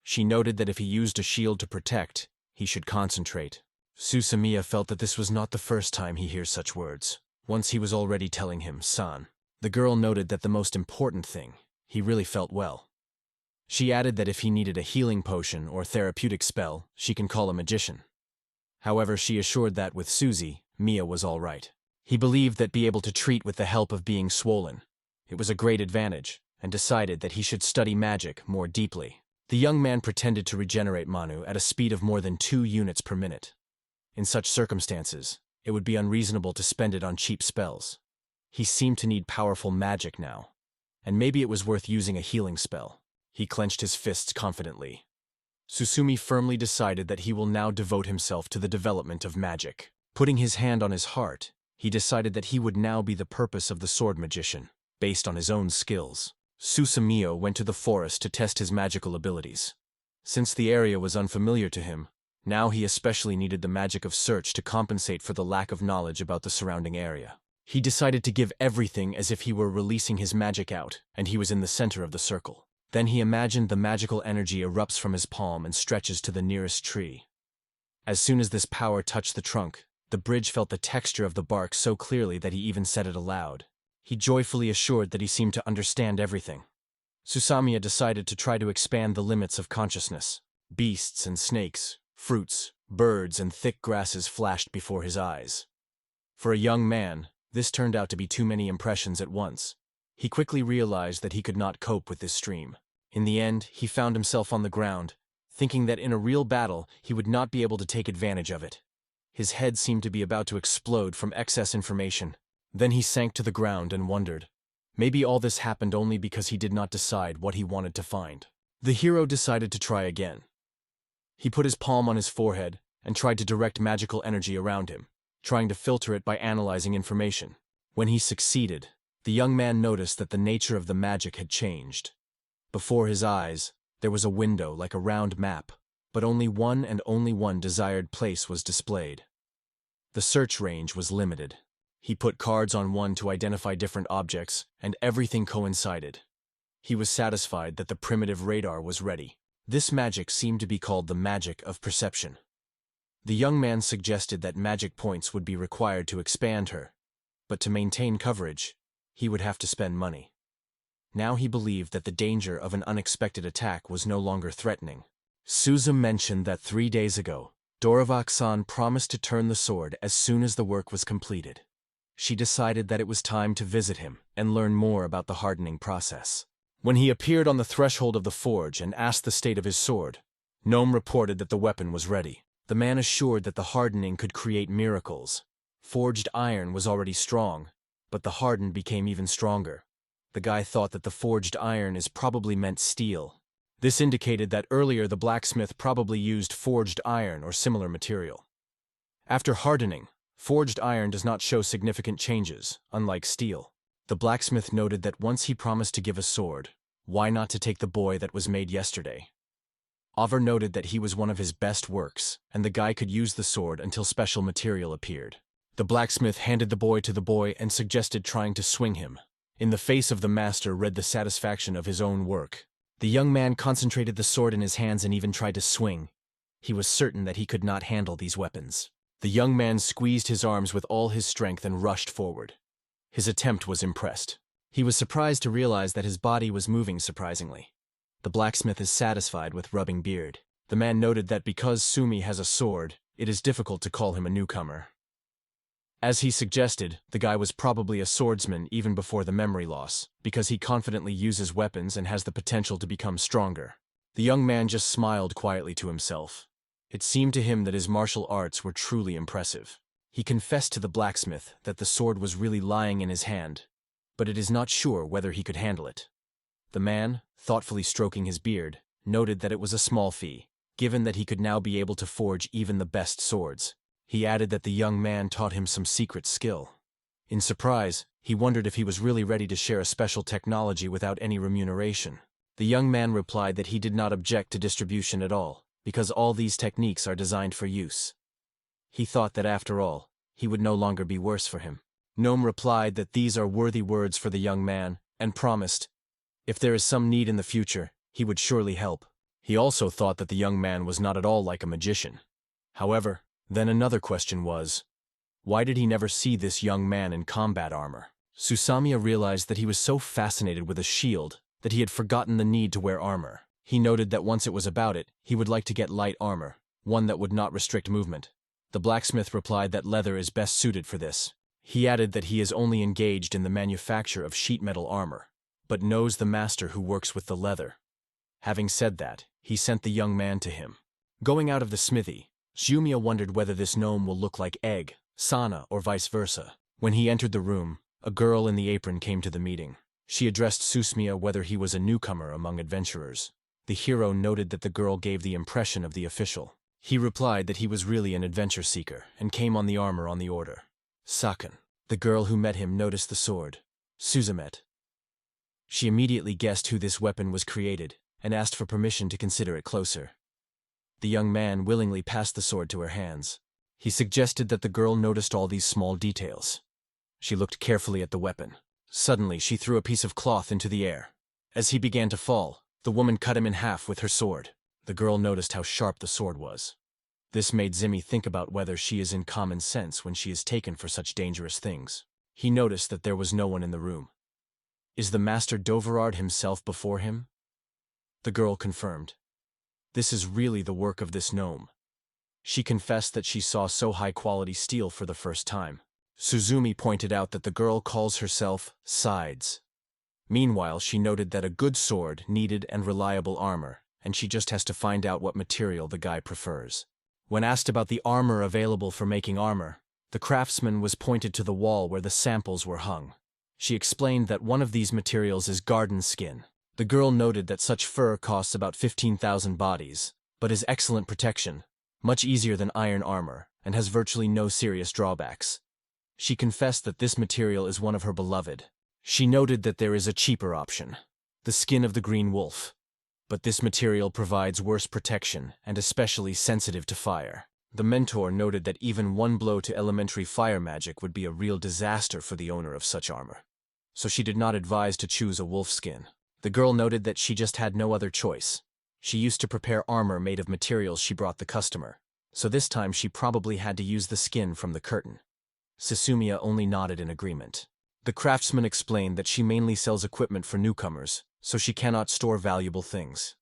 She noted that if he used a shield to protect, he should concentrate. Susumiya felt that this was not the first time he hears such words. Once he was already telling him, "San." The girl noted that the most important thing, he really felt well. She added that if he needed a healing potion or therapeutic spell, she can call a magician. However, she assured that with Suzy, Mia was all right. He believed that be able to treat with the help of being swollen. It was a great advantage, and decided that he should study magic more deeply. The young man pretended to regenerate Manu at a speed of more than 2 units per minute. In such circumstances, it would be unreasonable to spend it on cheap spells. He seemed to need powerful magic now, and maybe it was worth using a healing spell. He clenched his fists confidently. Susumi firmly decided that he will now devote himself to the development of magic. Putting his hand on his heart, he decided that he would now be the purpose of the sword magician, based on his own skills. Susumiya went to the forest to test his magical abilities. Since the area was unfamiliar to him, now he especially needed the magic of search to compensate for the lack of knowledge about the surrounding area. He decided to give everything as if he were releasing his magic out, and he was in the center of the circle. Then he imagined the magical energy erupts from his palm and stretches to the nearest tree. As soon as this power touched the trunk, the bridge felt the texture of the bark so clearly that he even said it aloud. He joyfully assured that he seemed to understand everything. Susamiya decided to try to expand the limits of consciousness. Beasts and snakes, fruits, birds, and thick grasses flashed before his eyes. For a young man, this turned out to be too many impressions at once. He quickly realized that he could not cope with this stream. In the end, he found himself on the ground, thinking that in a real battle he would not be able to take advantage of it. His head seemed to be about to explode from excess information. Then he sank to the ground and wondered. Maybe all this happened only because he did not decide what he wanted to find. The hero decided to try again. He put his palm on his forehead and tried to direct magical energy around him, trying to filter it by analyzing information. When he succeeded, the young man noticed that the nature of the magic had changed. Before his eyes, there was a window like a round map, but only one and only one desired place was displayed. The search range was limited. He put cards on one to identify different objects, and everything coincided. He was satisfied that the primitive radar was ready. This magic seemed to be called the magic of perception. The young man suggested that magic points would be required to expand her, but to maintain coverage, he would have to spend money. Now he believed that the danger of an unexpected attack was no longer threatening. Suzu mentioned that 3 days ago, Doravak-san promised to turn the sword as soon as the work was completed. She decided that it was time to visit him and learn more about the hardening process. When he appeared on the threshold of the forge and asked the state of his sword, Gnome reported that the weapon was ready. The man assured that the hardening could create miracles. Forged iron was already strong, but the hardened became even stronger. The guy thought that the forged iron is probably meant steel. This indicated that earlier the blacksmith probably used forged iron or similar material. After hardening, forged iron does not show significant changes, unlike steel. The blacksmith noted that once he promised to give a sword, why not to take the boy that was made yesterday? Over noted that he was one of his best works, and the guy could use the sword until special material appeared. The blacksmith handed the boy to the boy and suggested trying to swing him. In the face of the master read the satisfaction of his own work. The young man concentrated the sword in his hands and even tried to swing. He was certain that he could not handle these weapons. The young man squeezed his arms with all his strength and rushed forward. His attempt was impressed. He was surprised to realize that his body was moving surprisingly. The blacksmith is satisfied with rubbing beard. The man noted that because Sumi has a sword, it is difficult to call him a newcomer. As he suggested, the guy was probably a swordsman even before the memory loss, because he confidently uses weapons and has the potential to become stronger. The young man just smiled quietly to himself. It seemed to him that his martial arts were truly impressive. He confessed to the blacksmith that the sword was really lying in his hand, but it is not sure whether he could handle it. The man, thoughtfully stroking his beard, noted that it was a small fee, given that he could now be able to forge even the best swords. He added that the young man taught him some secret skill. In surprise, he wondered if he was really ready to share a special technology without any remuneration. The young man replied that he did not object to distribution at all, because all these techniques are designed for use. He thought that after all, he would no longer be worse for him. Gnome replied that these are worthy words for the young man, and promised, if there is some need in the future, he would surely help. He also thought that the young man was not at all like a magician. However, then another question was, why did he never see this young man in combat armor? Susumiya realized that he was so fascinated with a shield that he had forgotten the need to wear armor. He noted that once it was about it, he would like to get light armor, one that would not restrict movement. The blacksmith replied that leather is best suited for this. He added that he is only engaged in the manufacture of sheet metal armor, but knows the master who works with the leather. Having said that, he sent the young man to him. Going out of the smithy, Susumiya wondered whether this gnome will look like Egg, Sana, or vice versa. When he entered the room, a girl in the apron came to the meeting. She addressed Susumiya whether he was a newcomer among adventurers. The hero noted that the girl gave the impression of the official. He replied that he was really an adventure seeker and came on the armor on the order. Saken, the girl who met him, noticed the sword. Suzumet. She immediately guessed who this weapon was created and asked for permission to consider it closer. The young man willingly passed the sword to her hands. He suggested that the girl noticed all these small details. She looked carefully at the weapon. Suddenly, she threw a piece of cloth into the air. As he began to fall, the woman cut him in half with her sword. The girl noticed how sharp the sword was. This made Zimi think about whether she is in common sense when she is taken for such dangerous things. He noticed that there was no one in the room. Is the master Doverard himself before him? The girl confirmed. This is really the work of this gnome. She confessed that she saw so high-quality steel for the first time. Suzumi pointed out that the girl calls herself Sides. Meanwhile, she noted that a good sword needed and reliable armor, and she just has to find out what material the guy prefers. When asked about the armor available for making armor, the craftsman was pointed to the wall where the samples were hung. She explained that one of these materials is garden skin. The girl noted that such fur costs about 15,000 bodies, but is excellent protection, much easier than iron armor, and has virtually no serious drawbacks. She confessed that this material is one of her beloved. She noted that there is a cheaper option, the skin of the green wolf. But this material provides worse protection and especially sensitive to fire. The mentor noted that even one blow to elementary fire magic would be a real disaster for the owner of such armor. So she did not advise to choose a wolf skin. The girl noted that she just had no other choice. She used to prepare armor made of materials she brought the customer, so this time she probably had to use the skin from the curtain. Susumiya only nodded in agreement. The craftsman explained that she mainly sells equipment for newcomers, so she cannot store valuable things.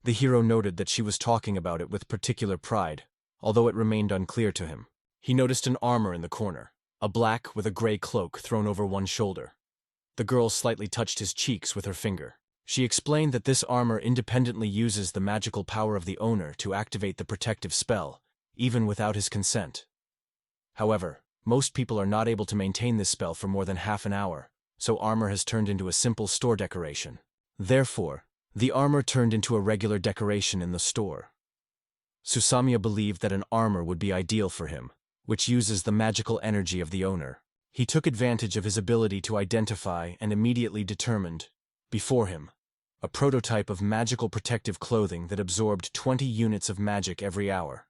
The hero noted that she was talking about it with particular pride, although it remained unclear to him. He noticed an armor in the corner, a black with a gray cloak thrown over one shoulder. The girl slightly touched his cheeks with her finger. She explained that this armor independently uses the magical power of the owner to activate the protective spell, even without his consent. However, most people are not able to maintain this spell for more than half an hour, so armor has turned into a simple store decoration. Therefore, the armor turned into a regular decoration in the store. Susumiya believed that an armor would be ideal for him, which uses the magical energy of the owner. He took advantage of his ability to identify and immediately determined, before him, a prototype of magical protective clothing that absorbed 20 units of magic every hour.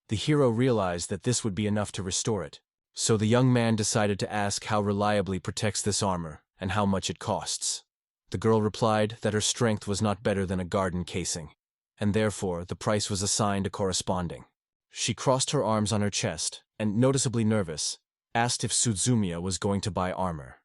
The hero realized that this would be enough to restore it, so the young man decided to ask how reliably protects this armor and how much it costs. The girl replied that her strength was not better than a garden casing, and therefore the price was assigned a corresponding. She crossed her arms on her chest and, noticeably nervous, asked if Suzumiya was going to buy armor.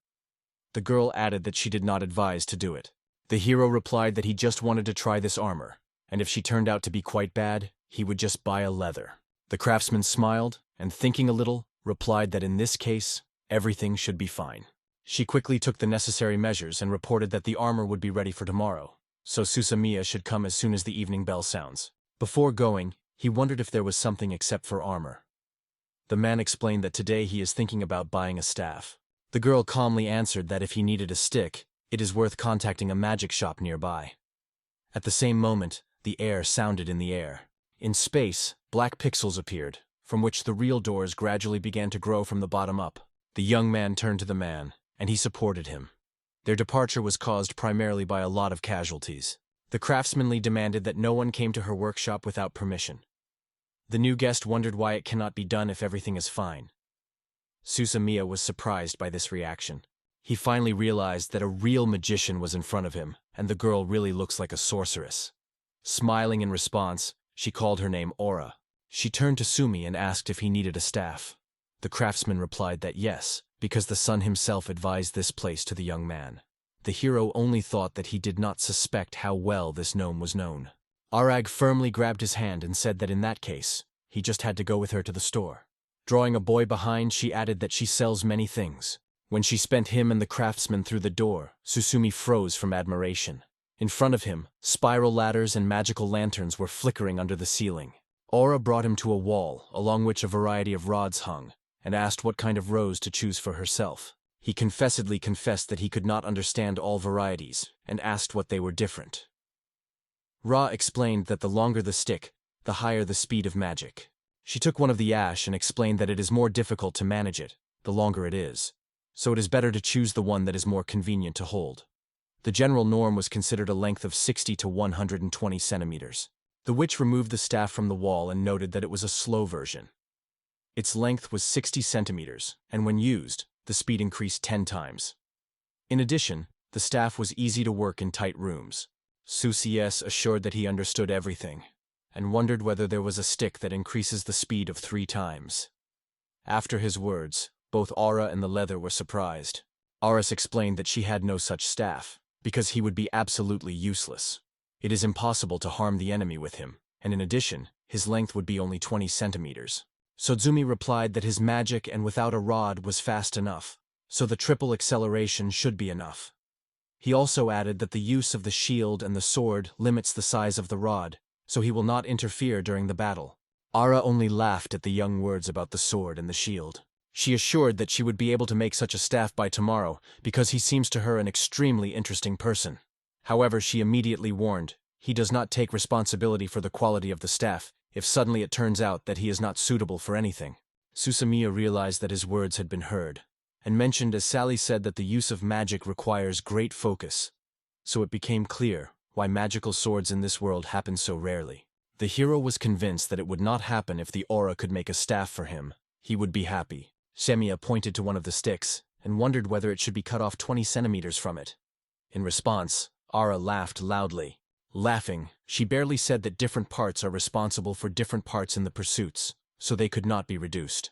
The girl added that she did not advise to do it. The hero replied that he just wanted to try this armor, and if she turned out to be quite bad, he would just buy a leather. The craftsman smiled, and thinking a little, replied that in this case, everything should be fine. She quickly took the necessary measures and reported that the armor would be ready for tomorrow, so Susumiya should come as soon as the evening bell sounds. Before going, he wondered if there was something except for armor. The man explained that today he is thinking about buying a staff. The girl calmly answered that if he needed a stick, it is worth contacting a magic shop nearby. At the same moment, the air sounded in the air. In space, black pixels appeared, from which the real doors gradually began to grow from the bottom up. The young man turned to the man, and he supported him. Their departure was caused primarily by a lot of casualties. The craftsmanly demanded that no one came to her workshop without permission. The new guest wondered why it cannot be done if everything is fine. Susumiya was surprised by this reaction. He finally realized that a real magician was in front of him, and the girl really looks like a sorceress. Smiling in response, she called her name Aura. She turned to Sumi and asked if he needed a staff. The craftsman replied that yes, because the sun himself advised this place to the young man. The hero only thought that he did not suspect how well this gnome was known. Arag firmly grabbed his hand and said that in that case, he just had to go with her to the store. Drawing a boy behind, she added that she sells many things. When she spent him and the craftsman through the door, Susumi froze from admiration. In front of him, spiral ladders and magical lanterns were flickering under the ceiling. Aura brought him to a wall, along which a variety of rods hung, and asked what kind of rose to choose for herself. He confessedly confessed that he could not understand all varieties, and asked what they were different. Ra explained that the longer the stick, the higher the speed of magic. She took one of the ash and explained that it is more difficult to manage it, the longer it is. So it is better to choose the one that is more convenient to hold. The general norm was considered a length of 60 to 120 centimeters. The witch removed the staff from the wall and noted that it was a slow version. Its length was 60 centimeters, and when used, the speed increased 10 times. In addition, the staff was easy to work in tight rooms. Susies assured that he understood everything, and wondered whether there was a stick that increases the speed of 3 times. After his words, both Aura and the leather were surprised. Aris explained that she had no such staff, because he would be absolutely useless. It is impossible to harm the enemy with him, and in addition, his length would be only 20 centimeters. Sozumi replied that his magic and without a rod was fast enough, so the triple acceleration should be enough. He also added that the use of the shield and the sword limits the size of the rod, so he will not interfere during the battle. Ara only laughed at the young words about the sword and the shield. She assured that she would be able to make such a staff by tomorrow because he seems to her an extremely interesting person. However, she immediately warned, he does not take responsibility for the quality of the staff if suddenly it turns out that he is not suitable for anything. Susumiya realized that his words had been heard, and mentioned as Sally said that the use of magic requires great focus. So it became clear why magical swords in this world happen so rarely. The hero was convinced that it would not happen if the aura could make a staff for him. He would be happy. Shemiya pointed to one of the sticks and wondered whether it should be cut off 20 centimeters from it. In response, Ara laughed loudly. Laughing, she barely said that different parts are responsible for different parts in the pursuits, so they could not be reduced.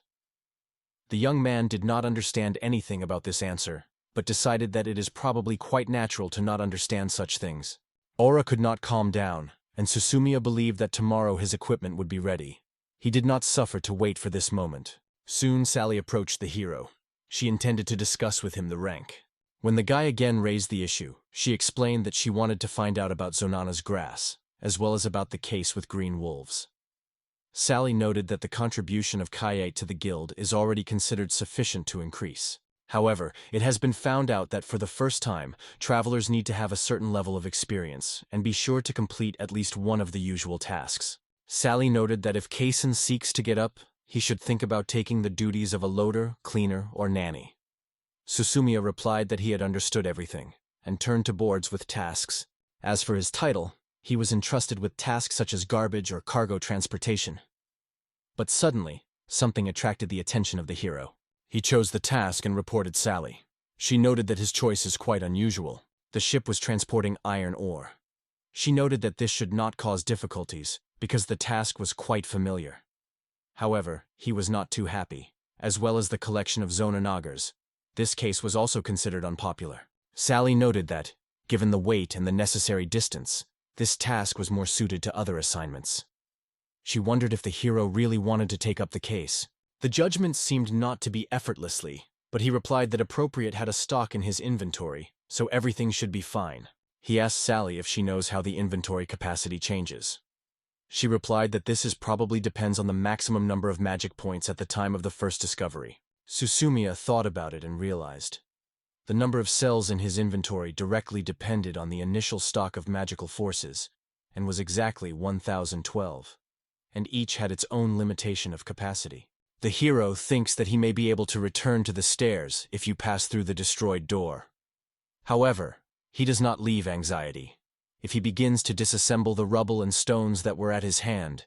The young man did not understand anything about this answer, but decided that it is probably quite natural to not understand such things. Aura could not calm down, and Susumiya believed that tomorrow his equipment would be ready. He did not suffer to wait for this moment. Soon Sally approached the hero. She intended to discuss with him the rank. When the guy again raised the issue, she explained that she wanted to find out about Zonana's grass, as well as about the case with green wolves. Sally noted that the contribution of Kayate to the guild is already considered sufficient to increase. However, it has been found out that for the first time, travelers need to have a certain level of experience and be sure to complete at least one of the usual tasks. Sally noted that if Kaysen seeks to get up, he should think about taking the duties of a loader, cleaner, or nanny. Susumiya replied that he had understood everything, and turned to boards with tasks. As for his title, he was entrusted with tasks such as garbage or cargo transportation. But suddenly, something attracted the attention of the hero. He chose the task and reported Sally. She noted that his choice is quite unusual. The ship was transporting iron ore. She noted that this should not cause difficulties, because the task was quite familiar. However, he was not too happy. As well as the collection of Zonanagars, this case was also considered unpopular. Sally noted that, given the weight and the necessary distance, this task was more suited to other assignments. She wondered if the hero really wanted to take up the case. The judgment seemed not to be effortlessly, but he replied that Appropriate had a stock in his inventory, so everything should be fine. He asked Sally if she knows how the inventory capacity changes. She replied that this probably depends on the maximum number of magic points at the time of the first discovery. Susumiya thought about it and realized the number of cells in his inventory directly depended on the initial stock of magical forces, and was exactly 1012, and each had its own limitation of capacity. The hero thinks that he may be able to return to the stairs if you pass through the destroyed door. However, he does not leave anxiety. If he begins to disassemble the rubble and stones that were at his hand,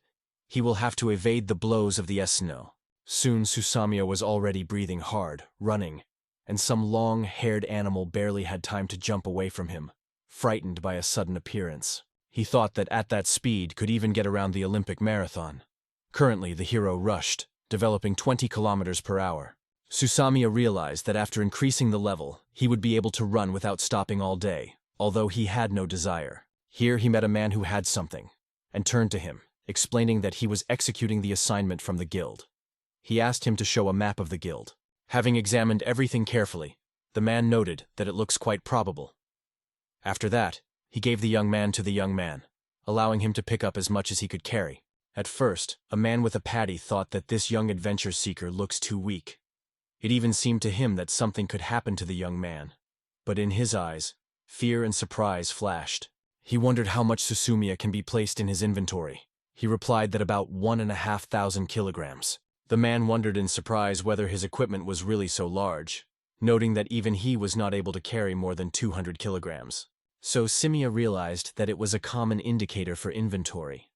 he will have to evade the blows of the Esno. Soon Susumiya was already breathing hard, running, and some long-haired animal barely had time to jump away from him, frightened by a sudden appearance. He thought that at that speed could even get around the Olympic marathon. Currently, the hero rushed, developing 20 kilometers per hour. Susumiya realized that after increasing the level, he would be able to run without stopping all day, although he had no desire. Here he met a man who had something, and turned to him, explaining that he was executing the assignment from the guild. He asked him to show a map of the guild. Having examined everything carefully, the man noted that it looks quite probable. After that, he gave the young man to the young man, allowing him to pick up as much as he could carry. At first, a man with a paddy thought that this young adventure seeker looks too weak. It even seemed to him that something could happen to the young man. But in his eyes, fear and surprise flashed. He wondered how much Susumiya can be placed in his inventory. He replied that about 1,500 kilograms. The man wondered in surprise whether his equipment was really so large, noting that even he was not able to carry more than 200 kilograms. So Susumiya realized that it was a common indicator for inventory.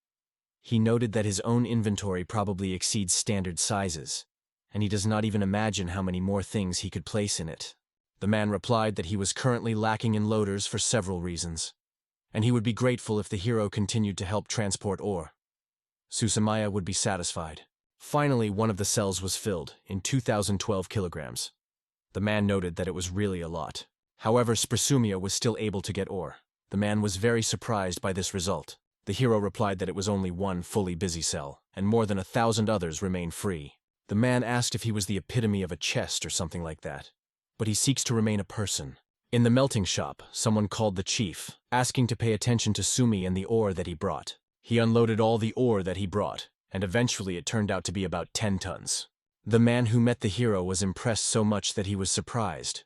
He noted that his own inventory probably exceeds standard sizes, and he does not even imagine how many more things he could place in it. The man replied that he was currently lacking in loaders for several reasons, and he would be grateful if the hero continued to help transport ore. Susumiya would be satisfied. Finally, one of the cells was filled, in 2,012 kilograms. The man noted that it was really a lot. However, Susumiya was still able to get ore. The man was very surprised by this result. The hero replied that it was only one fully busy cell, and more than 1,000 others remain free. The man asked if he was the epitome of a chest or something like that. But he seeks to remain a person. In the melting shop, someone called the chief, asking to pay attention to Sumi and the ore that he brought. He unloaded all the ore that he brought, and eventually it turned out to be about 10 tons. The man who met the hero was impressed so much that he was surprised.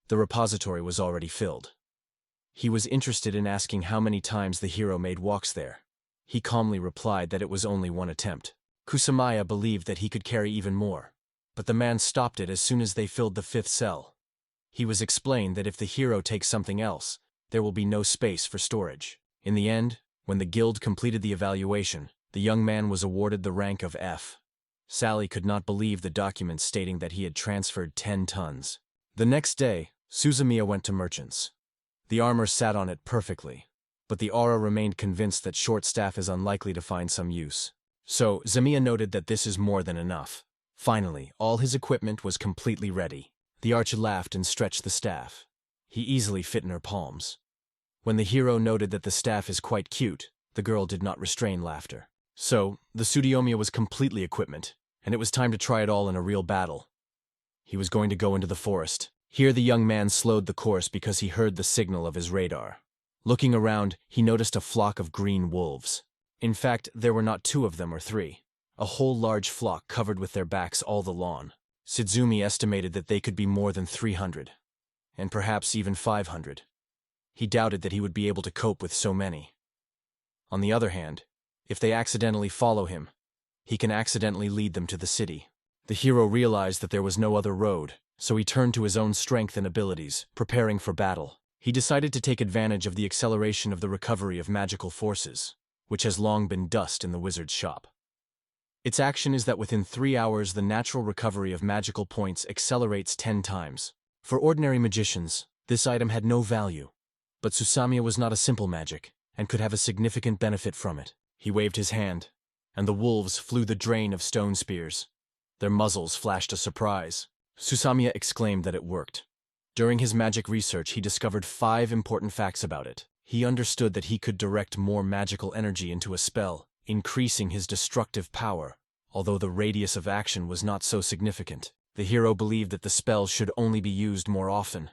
The repository was already filled. He was interested in asking how many times the hero made walks there. He calmly replied that it was only one attempt. Susumiya believed that he could carry even more, but the man stopped it as soon as they filled the 5th cell. He was explained that if the hero takes something else, there will be no space for storage. In the end, when the guild completed the evaluation, the young man was awarded the rank of F. Sally could not believe the documents stating that he had transferred 10 tons. The next day, Susumiya went to merchants. The armor sat on it perfectly, but the aura remained convinced that short staff is unlikely to find some use. So, Susumiya noted that this is more than enough. Finally, all his equipment was completely ready. The archer laughed and stretched the staff. He easily fit in her palms. When the hero noted that the staff is quite cute, the girl did not restrain laughter. So, the Tsutomiya was completely equipment, and it was time to try it all in a real battle. He was going to go into the forest. Here the young man slowed the course because he heard the signal of his radar. Looking around, he noticed a flock of green wolves. In fact, there were not 2 of them or 3. A whole large flock covered with their backs all the lawn. Suzume estimated that they could be more than 300, and perhaps even 500. He doubted that he would be able to cope with so many. On the other hand, if they accidentally follow him, he can accidentally lead them to the city. The hero realized that there was no other road, so he turned to his own strength and abilities, preparing for battle. He decided to take advantage of the acceleration of the recovery of magical forces, which has long been dust in the wizard's shop. Its action is that within 3 hours the natural recovery of magical points accelerates 10 times. For ordinary magicians, this item had no value, but Susumiya was not a simple magic, and could have a significant benefit from it. He waved his hand, and the wolves flew the drain of stone spears. Their muzzles flashed a surprise. Susumiya exclaimed that it worked. During his magic research, he discovered 5 important facts about it. He understood that he could direct more magical energy into a spell, increasing his destructive power, although the radius of action was not so significant. The hero believed that the spell should only be used more often.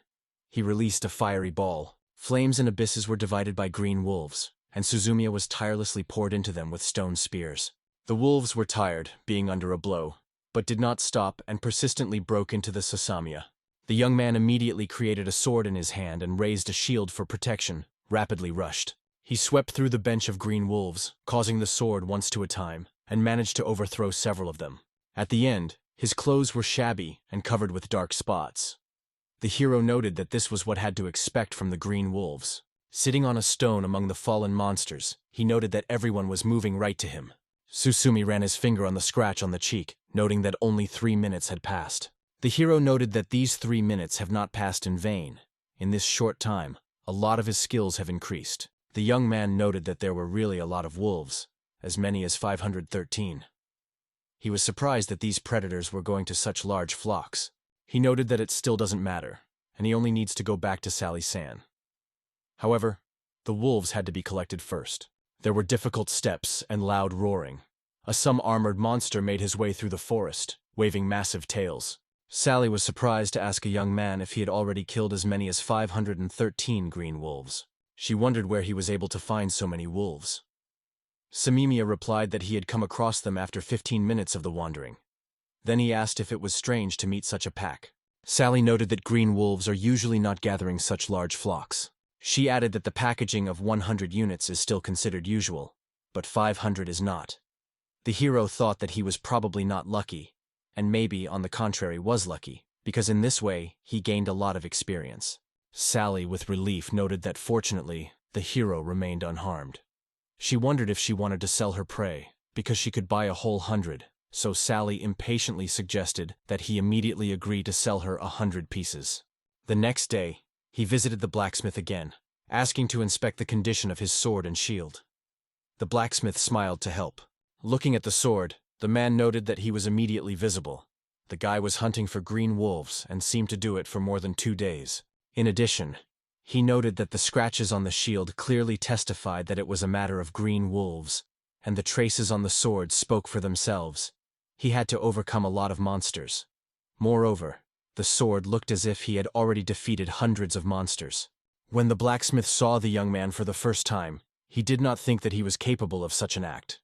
He released a fiery ball. Flames and abysses were divided by green wolves. and Suzumiya was tirelessly poured into them with stone spears. The wolves were tired, being under a blow, but did not stop and persistently broke into the Suzumiya. The young man immediately created a sword in his hand and raised a shield for protection, rapidly rushed. He swept through the bench of green wolves, causing the sword once to a time, and managed to overthrow several of them. At the end, his clothes were shabby and covered with dark spots. The hero noted that this was what had to expect from the green wolves. Sitting on a stone among the fallen monsters, he noted that everyone was moving right to him. Susumi ran his finger on the scratch on the cheek, noting that only 3 minutes had passed. The hero noted that these 3 minutes have not passed in vain. In this short time, a lot of his skills have increased. The young man noted that there were really a lot of wolves, as many as 513. He was surprised that these predators were going to such large flocks. He noted that it still doesn't matter, and he only needs to go back to Sally-san. However, the wolves had to be collected first. There were difficult steps and loud roaring. Some armored monster made his way through the forest, waving massive tails. Sally was surprised to ask a young man if he had already killed as many as 513 green wolves. She wondered where he was able to find so many wolves. Suzumiya replied that he had come across them after 15 minutes of the wandering. Then he asked if it was strange to meet such a pack. Sally noted that green wolves are usually not gathering such large flocks. She added that the packaging of 100 units is still considered usual, but 500 is not. The hero thought that he was probably not lucky, and maybe, on the contrary, was lucky, because in this way, he gained a lot of experience. Sally, with relief, noted that fortunately, the hero remained unharmed. She wondered if she wanted to sell her prey, because she could buy a whole 100, so Sally impatiently suggested that he immediately agree to sell her 100 pieces. The next day, he visited the blacksmith again, asking to inspect the condition of his sword and shield. The blacksmith smiled to help. Looking at the sword, the man noted that he was immediately visible. The guy was hunting for green wolves and seemed to do it for more than 2 days. In addition, he noted that the scratches on the shield clearly testified that it was a matter of green wolves, and the traces on the sword spoke for themselves. He had to overcome a lot of monsters. Moreover, the sword looked as if he had already defeated hundreds of monsters. When the blacksmith saw the young man for the first time, he did not think that he was capable of such an act.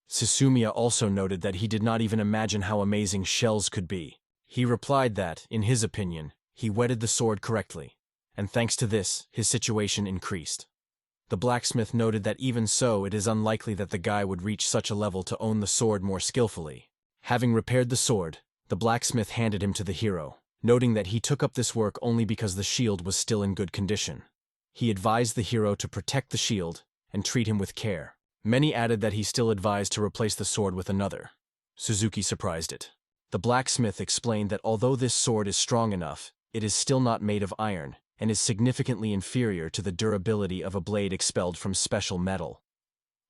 Suzumiya also noted that he did not even imagine how amazing shells could be. He replied that, in his opinion, he whetted the sword correctly, and thanks to this, his situation increased. The blacksmith noted that even so, it is unlikely that the guy would reach such a level to own the sword more skillfully. Having repaired the sword, the blacksmith handed him to the hero, noting that he took up this work only because the shield was still in good condition. He advised the hero to protect the shield and treat him with care. Many added that he still advised to replace the sword with another. Suzuki surprised it. The blacksmith explained that although this sword is strong enough, it is still not made of iron, and is significantly inferior to the durability of a blade expelled from special metal.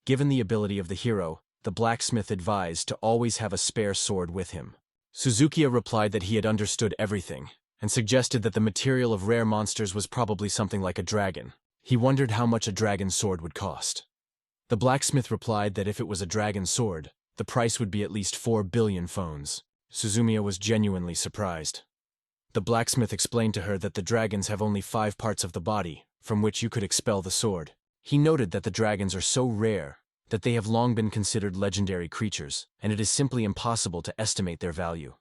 Given the ability of the hero, the blacksmith advised to always have a spare sword with him. Suzuki replied that he had understood everything, and suggested that the material of rare monsters was probably something like a dragon. He wondered how much a dragon sword would cost. The blacksmith replied that if it was a dragon sword, the price would be at least 4 billion phones. Suzumiya was genuinely surprised. The blacksmith explained to her that the dragons have only 5 parts of the body, from which you could expel the sword. He noted that the dragons are so rare that they have long been considered legendary creatures, and it is simply impossible to estimate their value.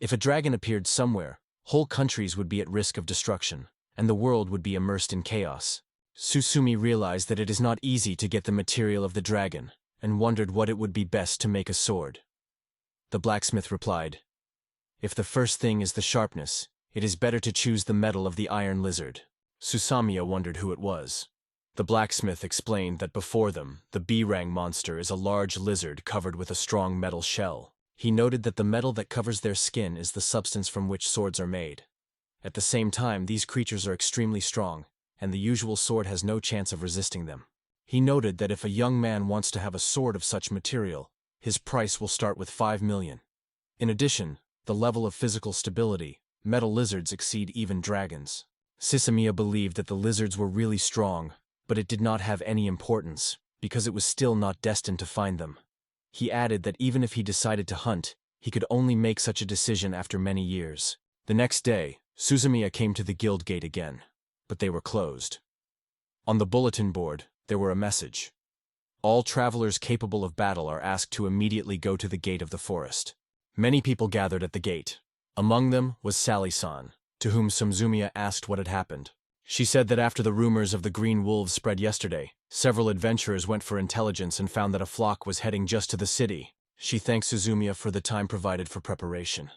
If a dragon appeared somewhere, whole countries would be at risk of destruction, and the world would be immersed in chaos. Suzumiya realized that it is not easy to get the material of the dragon, and wondered what it would be best to make a sword. The blacksmith replied, "If the first thing is the sharpness, it is better to choose the metal of the iron lizard." Suzumiya wondered who it was. The blacksmith explained that before them, the B-Rang monster is a large lizard covered with a strong metal shell. He noted that the metal that covers their skin is the substance from which swords are made. At the same time, these creatures are extremely strong, and the usual sword has no chance of resisting them. He noted that if a young man wants to have a sword of such material, his price will start with 5 million. In addition, the level of physical stability, metal lizards exceed even dragons. Suzumiya believed that the lizards were really strong, but it did not have any importance, because it was still not destined to find them. He added that even if he decided to hunt, he could only make such a decision after many years. The next day, Suzumiya came to the guild gate again, but they were closed. On the bulletin board, there were a message. All travelers capable of battle are asked to immediately go to the gate of the forest. Many people gathered at the gate. Among them was Sally-san, to whom Suzumiya asked what had happened. She said that after the rumors of the green wolves spread yesterday, several adventurers went for intelligence and found that a flock was heading just to the city. She thanked Suzumiya for the time provided for preparation.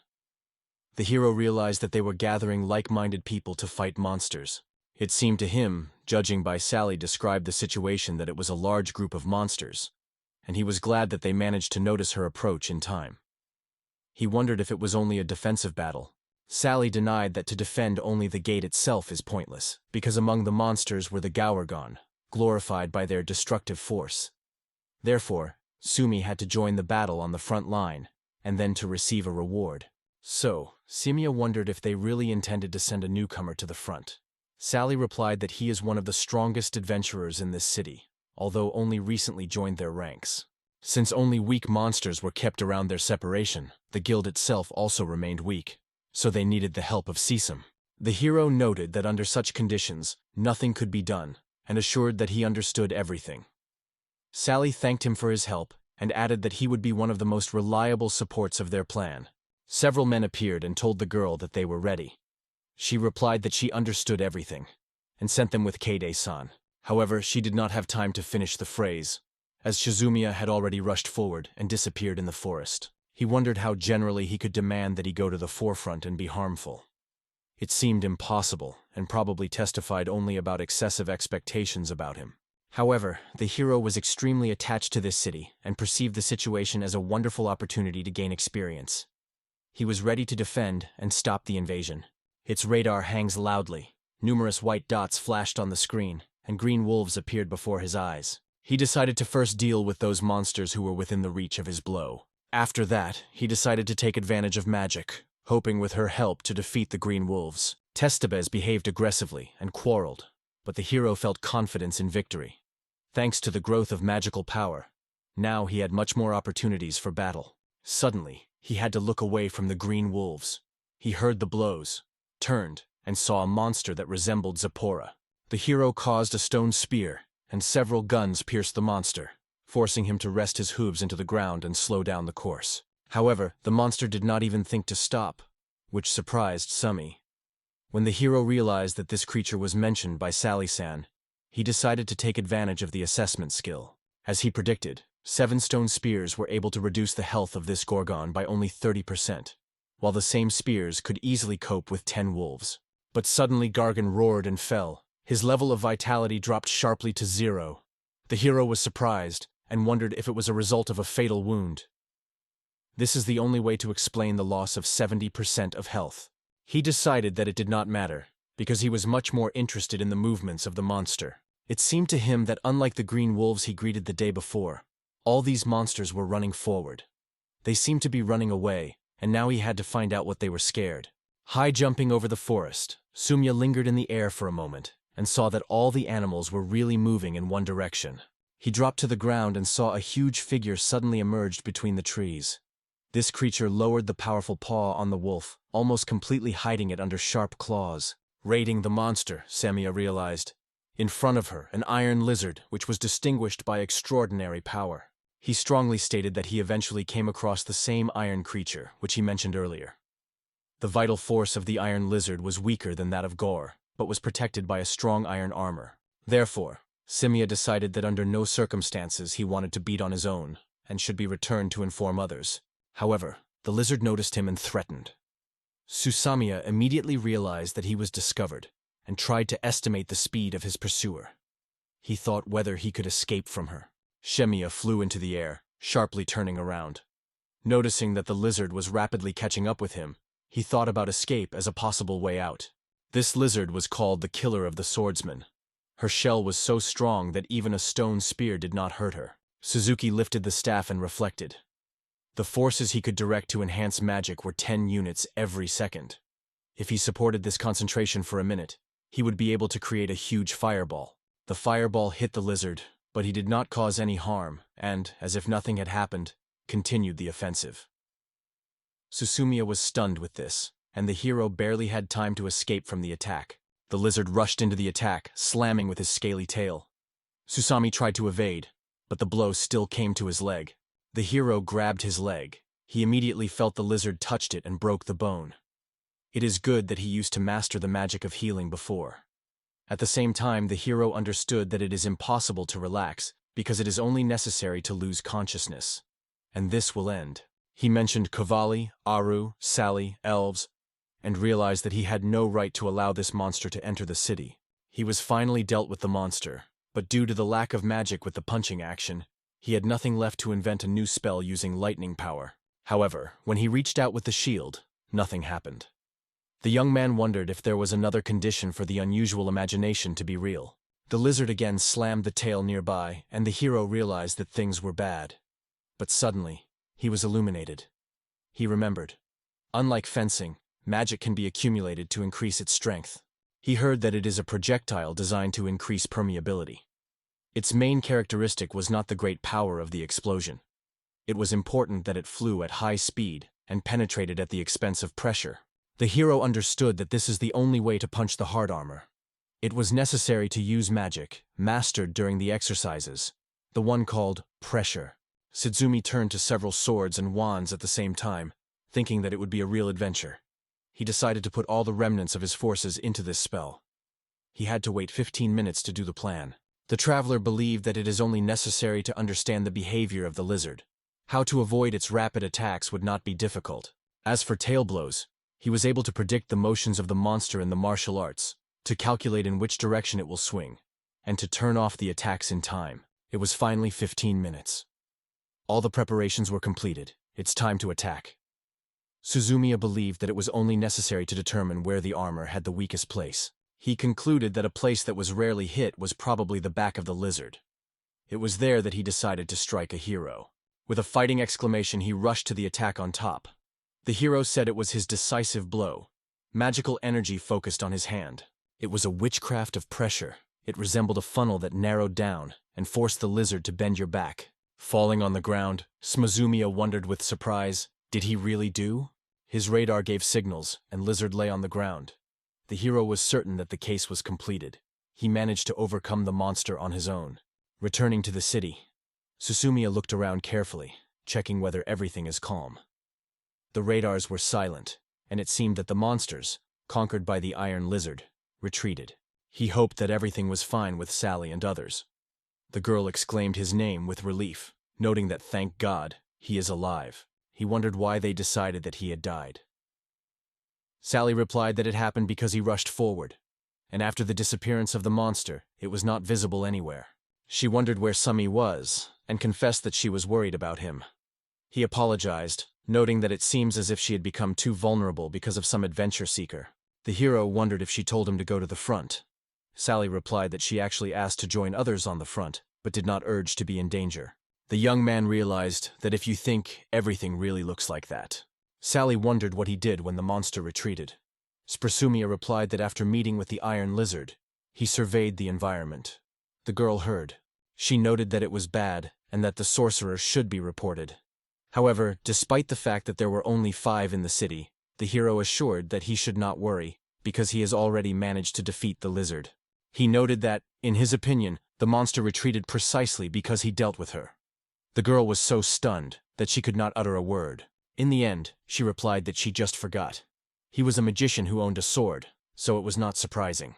The hero realized that they were gathering like-minded people to fight monsters. It seemed to him, judging by Sally described the situation, that it was a large group of monsters, and he was glad that they managed to notice her approach in time. He wondered if it was only a defensive battle. Sally denied that to defend only the gate itself is pointless, because among the monsters were the Gaurgon, glorified by their destructive force. Therefore, Sumi had to join the battle on the front line, and then to receive a reward. So, Suzumiya wondered if they really intended to send a newcomer to the front. Sally replied that he is one of the strongest adventurers in this city, although only recently joined their ranks. Since only weak monsters were kept around their separation, the guild itself also remained weak, so they needed the help of Sesam. The hero noted that under such conditions, nothing could be done, and assured that he understood everything. Sally thanked him for his help, and added that he would be one of the most reliable supports of their plan. Several men appeared and told the girl that they were ready. She replied that she understood everything, and sent them with Kade-san. However, she did not have time to finish the phrase, as Suzumiya had already rushed forward and disappeared in the forest. He wondered how generally he could demand that he go to the forefront and be harmful. It seemed impossible, and probably testified only about excessive expectations about him. However, the hero was extremely attached to this city and perceived the situation as a wonderful opportunity to gain experience. He was ready to defend and stop the invasion. Its radar hangs loudly, numerous white dots flashed on the screen, and green wolves appeared before his eyes. He decided to first deal with those monsters who were within the reach of his blow. After that, he decided to take advantage of magic, hoping with her help to defeat the green wolves. Testabes behaved aggressively and quarreled, but the hero felt confidence in victory. Thanks to the growth of magical power, now he had much more opportunities for battle. Suddenly, he had to look away from the green wolves. He heard the blows, turned, and saw a monster that resembled Zipporah. The hero caused a stone spear, and several guns pierced the monster, forcing him to rest his hooves into the ground and slow down the course. However, the monster did not even think to stop, which surprised Sumi. When the hero realized that this creature was mentioned by Sally-san, he decided to take advantage of the assessment skill. As he predicted, 7 stone spears were able to reduce the health of this Gorgon by only 30%, while the same spears could easily cope with 10 wolves. But suddenly Gargan roared and fell. His level of vitality dropped sharply to 0. The hero was surprised and wondered if it was a result of a fatal wound. This is the only way to explain the loss of 70% of health. He decided that it did not matter, because he was much more interested in the movements of the monster. It seemed to him that unlike the green wolves he greeted the day before, all these monsters were running forward. They seemed to be running away, and now he had to find out what they were scared. High jumping over the forest, Suzumiya lingered in the air for a moment, and saw that all the animals were really moving in one direction. He dropped to the ground and saw a huge figure suddenly emerged between the trees. This creature lowered the powerful paw on the wolf, almost completely hiding it under sharp claws. Raiding the monster, Suzumiya realized. In front of her, an iron lizard, which was distinguished by extraordinary power. He strongly stated that he eventually came across the same iron creature, which he mentioned earlier. The vital force of the iron lizard was weaker than that of Gore, but was protected by a strong iron armor. Therefore, Suzumiya decided that under no circumstances he wanted to beat on his own, and should be returned to inform others. However, the lizard noticed him and threatened. Suzumiya immediately realized that he was discovered, and tried to estimate the speed of his pursuer. He thought whether he could escape from her. Suzumiya flew into the air, sharply turning around. Noticing that the lizard was rapidly catching up with him, he thought about escape as a possible way out. This lizard was called the killer of the swordsman. Her shell was so strong that even a stone spear did not hurt her. Suzuki lifted the staff and reflected. The forces he could direct to enhance magic were 10 units every second. If he supported this concentration for a minute, he would be able to create a huge fireball. The fireball hit the lizard, but he did not cause any harm, and, as if nothing had happened, continued the offensive. Suzumiya was stunned with this, and the hero barely had time to escape from the attack. The lizard rushed into the attack, slamming with his scaly tail. Susami tried to evade, but the blow still came to his leg. The hero grabbed his leg. He immediately felt the lizard touched it and broke the bone. It is good that he used to master the magic of healing before. At the same time, the hero understood that it is impossible to relax because it is only necessary to lose consciousness. And this will end. He mentioned Cavalli, Aru, Sally, elves, and realized that he had no right to allow this monster to enter the city. He was finally dealt with the monster, but due to the lack of magic with the punching action, he had nothing left to invent a new spell using lightning power. However, when he reached out with the shield, nothing happened. The young man wondered if there was another condition for the unusual imagination to be real. The lizard again slammed the tail nearby, and the hero realized that things were bad. But suddenly, he was illuminated. He remembered. Unlike fencing, magic can be accumulated to increase its strength. He heard that it is a projectile designed to increase permeability. Its main characteristic was not the great power of the explosion. It was important that it flew at high speed and penetrated at the expense of pressure. The hero understood that this is the only way to punch the hard armor. It was necessary to use magic, mastered during the exercises, the one called pressure. Suzume turned to several swords and wands at the same time, thinking that it would be a real adventure. He decided to put all the remnants of his forces into this spell. He had to wait 15 minutes to do the plan. The traveler believed that it is only necessary to understand the behavior of the lizard. How to avoid its rapid attacks would not be difficult. As for tail blows, he was able to predict the motions of the monster in the martial arts, to calculate in which direction it will swing, and to turn off the attacks in time. It was finally 15 minutes. All the preparations were completed. It's time to attack. Suzumiya believed that it was only necessary to determine where the armor had the weakest place. He concluded that a place that was rarely hit was probably the back of the lizard. It was there that he decided to strike a hero. With a fighting exclamation, he rushed to the attack on top. The hero said it was his decisive blow. Magical energy focused on his hand. It was a witchcraft of pressure. It resembled a funnel that narrowed down and forced the lizard to bend your back. Falling on the ground, Suzumiya wondered with surprise, did he really do? His radar gave signals, and lizard lay on the ground. The hero was certain that the case was completed. He managed to overcome the monster on his own. Returning to the city, Suzumiya looked around carefully, checking whether everything is calm. The radars were silent, and it seemed that the monsters, conquered by the iron lizard, retreated. He hoped that everything was fine with Sally and others. The girl exclaimed his name with relief, noting that thank God, he is alive. He wondered why they decided that he had died. Sally replied that it happened because he rushed forward, and after the disappearance of the monster, it was not visible anywhere. She wondered where Sumi was, and confessed that she was worried about him. He apologized, noting that it seems as if she had become too vulnerable because of some adventure seeker. The hero wondered if she told him to go to the front. Sally replied that she actually asked to join others on the front, but did not urge to be in danger. The young man realized that if you think, everything really looks like that. Sally wondered what he did when the monster retreated. Suzumiya replied that after meeting with the iron lizard, he surveyed the environment. The girl heard. She noted that it was bad and that the sorcerer should be reported. However, despite the fact that there were only 5 in the city, the hero assured that he should not worry, because he has already managed to defeat the lizard. He noted that, in his opinion, the monster retreated precisely because he dealt with her. The girl was so stunned that she could not utter a word. In the end, she replied that she just forgot. He was a magician who owned a sword, so it was not surprising.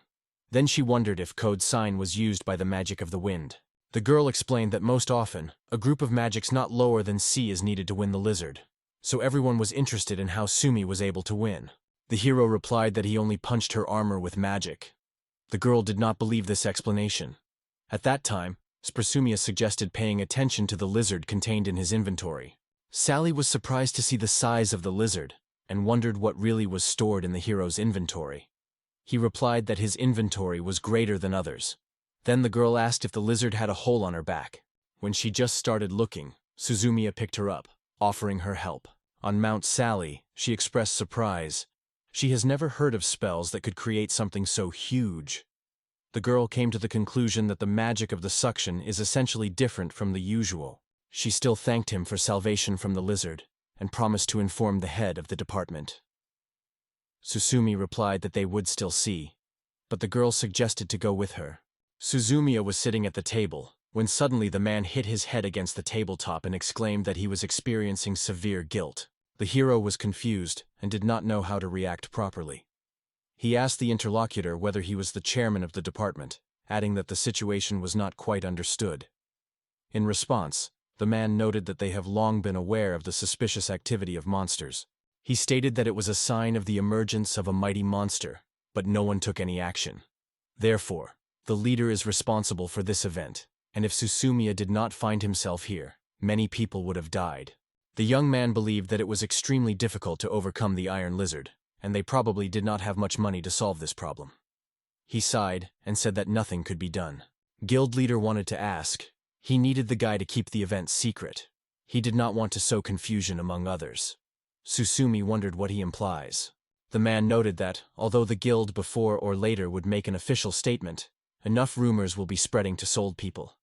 Then she wondered if code sign was used by the magic of the wind. The girl explained that most often, a group of magics not lower than C is needed to win the lizard. So everyone was interested in how Sumi was able to win. The hero replied that he only punched her armor with magic. The girl did not believe this explanation. At that time, Suzumiya suggested paying attention to the lizard contained in his inventory. Sally was surprised to see the size of the lizard, and wondered what really was stored in the hero's inventory. He replied that his inventory was greater than others. Then the girl asked if the lizard had a hole on her back. When she just started looking, Suzumiya picked her up, offering her help. On Mount Sally, she expressed surprise. She has never heard of spells that could create something so huge. The girl came to the conclusion that the magic of the suction is essentially different from the usual. She still thanked him for salvation from the lizard, and promised to inform the head of the department. Susumi replied that they would still see, but the girl suggested to go with her. Suzumiya was sitting at the table, when suddenly the man hit his head against the tabletop and exclaimed that he was experiencing severe guilt. The hero was confused and did not know how to react properly. He asked the interlocutor whether he was the chairman of the department, adding that the situation was not quite understood. In response, the man noted that they have long been aware of the suspicious activity of monsters. He stated that it was a sign of the emergence of a mighty monster, but no one took any action. Therefore, the leader is responsible for this event, and if Suzumiya did not find himself here, many people would have died. The young man believed that it was extremely difficult to overcome the Iron Lizard, and they probably did not have much money to solve this problem. He sighed and said that nothing could be done. Guild leader wanted to ask. He needed the guy to keep the event secret. He did not want to sow confusion among others. Susumi wondered what he implies. The man noted that, although the guild before or later would make an official statement, enough rumors will be spreading to sold people.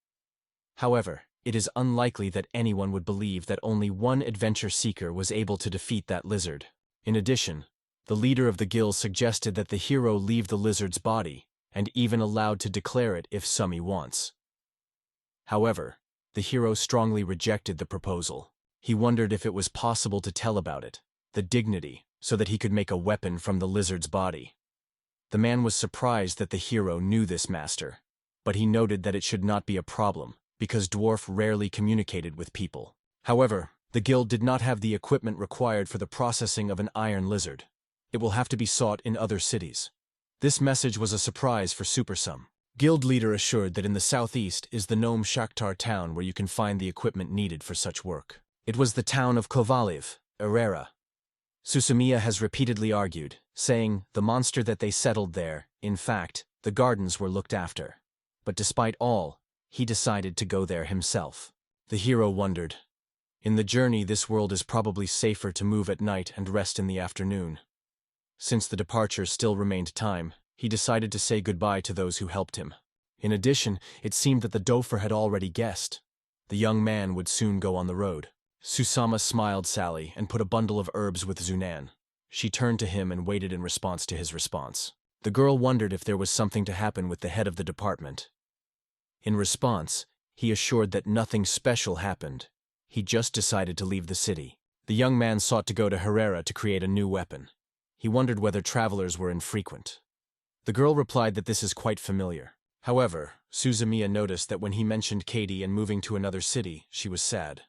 However, it is unlikely that anyone would believe that only one adventure seeker was able to defeat that lizard. In addition, the leader of the guild suggested that the hero leave the lizard's body, and even allowed to declare it if Sumi wants. However, the hero strongly rejected the proposal. He wondered if it was possible to tell about it, the dignity, so that he could make a weapon from the lizard's body. The man was surprised that the hero knew this master, but he noted that it should not be a problem, because dwarf rarely communicated with people. However, the guild did not have the equipment required for the processing of an iron lizard. It will have to be sought in other cities. This message was a surprise for Supersum. Guild leader assured that in the southeast is the Gnome Shakhtar town where you can find the equipment needed for such work. It was the town of Kovaliv, Erera. Suzumiya has repeatedly argued, saying the monster that they settled there, in fact, the gardens were looked after. But despite all, he decided to go there himself. The hero wondered. In the journey, this world is probably safer to move at night and rest in the afternoon. Since the departure still remained time, he decided to say goodbye to those who helped him. In addition, it seemed that the Doffer had already guessed. The young man would soon go on the road. Susama smiled Sally and put a bundle of herbs with Zunan. She turned to him and waited in response to his response. The girl wondered if there was something to happen with the head of the department. In response, he assured that nothing special happened. He just decided to leave the city. The young man sought to go to Herrera to create a new weapon. He wondered whether travelers were infrequent. The girl replied that this is quite familiar. However, Suzumiya noticed that when he mentioned Katie and moving to another city, she was sad.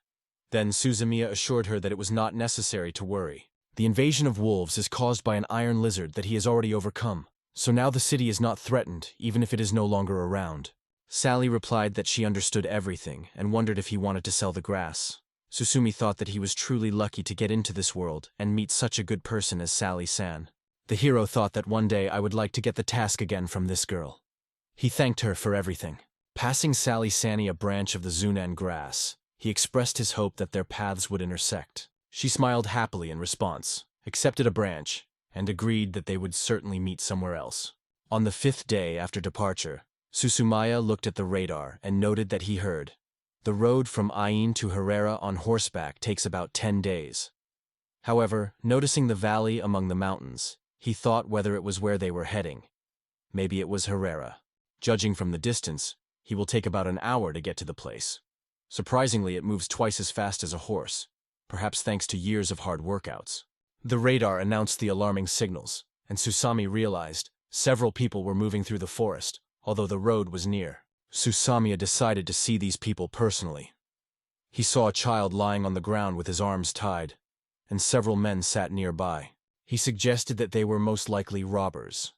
Then Suzumiya assured her that it was not necessary to worry. The invasion of wolves is caused by an iron lizard that he has already overcome, so now the city is not threatened, even if it is no longer around. Sally replied that she understood everything and wondered if he wanted to sell the grass. Susumi thought that he was truly lucky to get into this world and meet such a good person as Sally-san. The hero thought that one day I would like to get the task again from this girl. He thanked her for everything. Passing Sally-san a branch of the Zunan grass, he expressed his hope that their paths would intersect. She smiled happily in response, accepted a branch, and agreed that they would certainly meet somewhere else. On the 5th day after departure, Susumaya looked at the radar and noted that he heard. The road from Ain to Herrera on horseback takes about 10 days. However, noticing the valley among the mountains, he thought whether it was where they were heading. Maybe it was Herrera. Judging from the distance, he will take about an hour to get to the place. Surprisingly, it moves twice as fast as a horse, perhaps thanks to years of hard workouts. The radar announced the alarming signals, and Susami realized several people were moving through the forest, although the road was near. Susamiya decided to see these people personally. He saw a child lying on the ground with his arms tied, and several men sat nearby. He suggested that they were most likely robbers.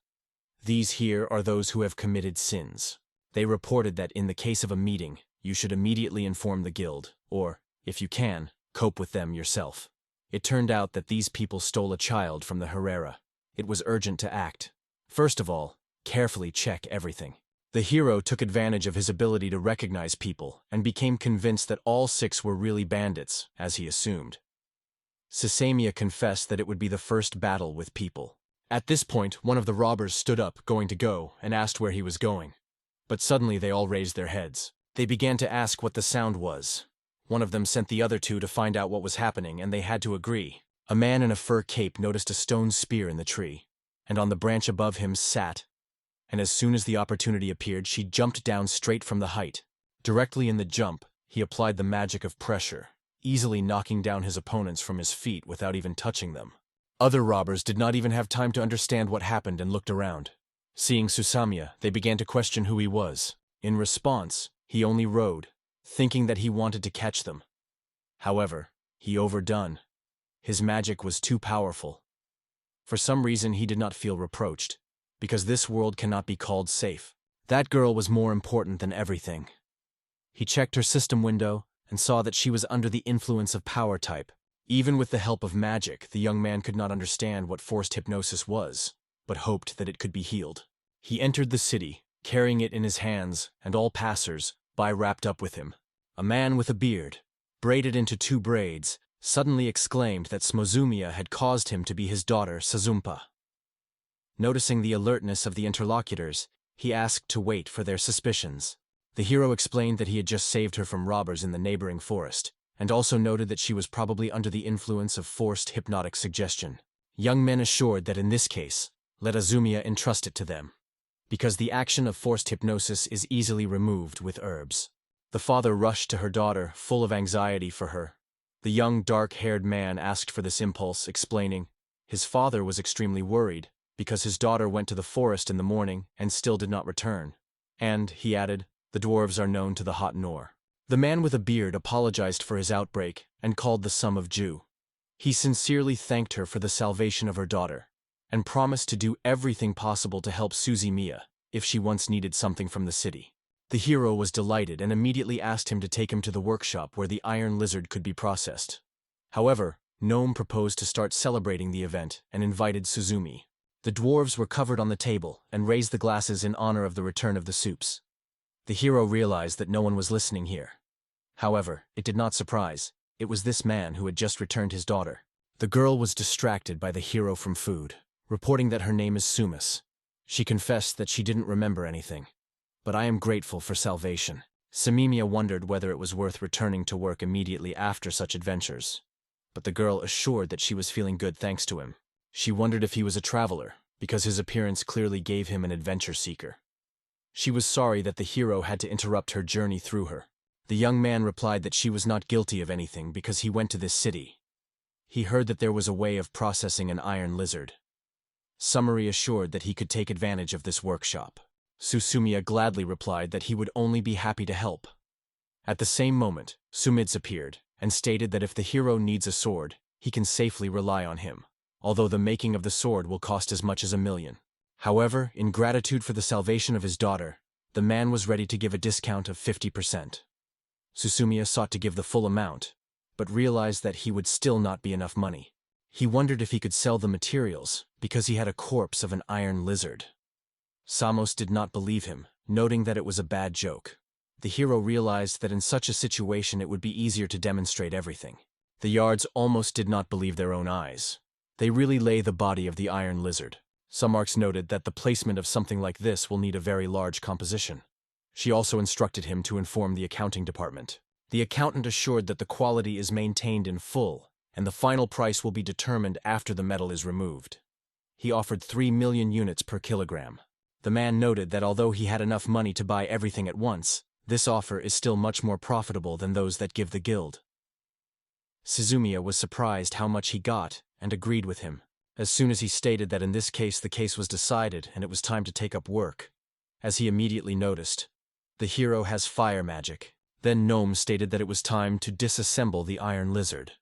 These here are those who have committed sins. They reported that in the case of a meeting, you should immediately inform the guild, or, if you can, cope with them yourself. It turned out that these people stole a child from the Herrera. It was urgent to act. First of all, carefully check everything. The hero took advantage of his ability to recognize people and became convinced that all 6 were really bandits, as he assumed. Susamia confessed that it would be the first battle with people. At this point, one of the robbers stood up, going to go, and asked where he was going. But suddenly they all raised their heads. They began to ask what the sound was. One of them sent the other 2 to find out what was happening, and they had to agree. A man in a fur cape noticed a stone spear in the tree, and on the branch above him sat and as soon as the opportunity appeared, she jumped down straight from the height. Directly in the jump, he applied the magic of pressure, easily knocking down his opponents from his feet without even touching them. Other robbers did not even have time to understand what happened and looked around. Seeing Suzumiya, they began to question who he was. In response, he only rode, thinking that he wanted to catch them. However, he overdone. His magic was too powerful. For some reason, he did not feel reproached, because this world cannot be called safe. That girl was more important than everything. He checked her system window and saw that she was under the influence of power type. Even with the help of magic, the young man could not understand what forced hypnosis was, but hoped that it could be healed. He entered the city, carrying it in his hands, and all passers-by wrapped up with him. A man with a beard, braided into 2 braids, suddenly exclaimed that Suzumiya had caused him to be his daughter Sazumpa. Noticing the alertness of the interlocutors, he asked to wait for their suspicions. The hero explained that he had just saved her from robbers in the neighboring forest, and also noted that she was probably under the influence of forced hypnotic suggestion. Young men assured that in this case, let Azumiya entrust it to them, because the action of forced hypnosis is easily removed with herbs. The father rushed to her daughter, full of anxiety for her. The young, dark-haired man asked for this impulse, explaining, his father was extremely worried, because his daughter went to the forest in the morning and still did not return. And, he added, the dwarves are known to the hot Nor. The man with a beard apologized for his outbreak and called the sum of Jew. He sincerely thanked her for the salvation of her daughter, and promised to do everything possible to help Suzumiya if she once needed something from the city. The hero was delighted and immediately asked him to take him to the workshop where the iron lizard could be processed. However, Gnome proposed to start celebrating the event and invited Suzumi. The dwarves were covered on the table and raised the glasses in honor of the return of the soups. The hero realized that no one was listening here. However, it did not surprise. It was this man who had just returned his daughter. The girl was distracted by the hero from food, reporting that her name is Sumis. She confessed that she didn't remember anything. But I am grateful for salvation. Samimia wondered whether it was worth returning to work immediately after such adventures. But the girl assured that she was feeling good thanks to him. She wondered if he was a traveler, because his appearance clearly gave him an adventure seeker. She was sorry that the hero had to interrupt her journey through her. The young man replied that she was not guilty of anything because he went to this city. He heard that there was a way of processing an iron lizard. Summary assured that he could take advantage of this workshop. Suzumiya gladly replied that he would only be happy to help. At the same moment, Sumids appeared and stated that if the hero needs a sword, he can safely rely on him, although the making of the sword will cost as much as 1 million. However, in gratitude for the salvation of his daughter, the man was ready to give a discount of 50%. Suzumiya sought to give the full amount, but realized that he would still not be enough money. He wondered if he could sell the materials, because he had a corpse of an iron lizard. Samos did not believe him, noting that it was a bad joke. The hero realized that in such a situation it would be easier to demonstrate everything. The yards almost did not believe their own eyes. They really lay the body of the iron lizard. Sumarks noted that the placement of something like this will need a very large composition. She also instructed him to inform the accounting department. The accountant assured that the quality is maintained in full, and the final price will be determined after the metal is removed. He offered 3 million units per kilogram. The man noted that although he had enough money to buy everything at once, this offer is still much more profitable than those that give the guild. Suzumiya was surprised how much he got and agreed with him, as soon as he stated that in this case the case was decided and it was time to take up work. As he immediately noticed, the hero has fire magic. Then Gnome stated that it was time to disassemble the iron lizard.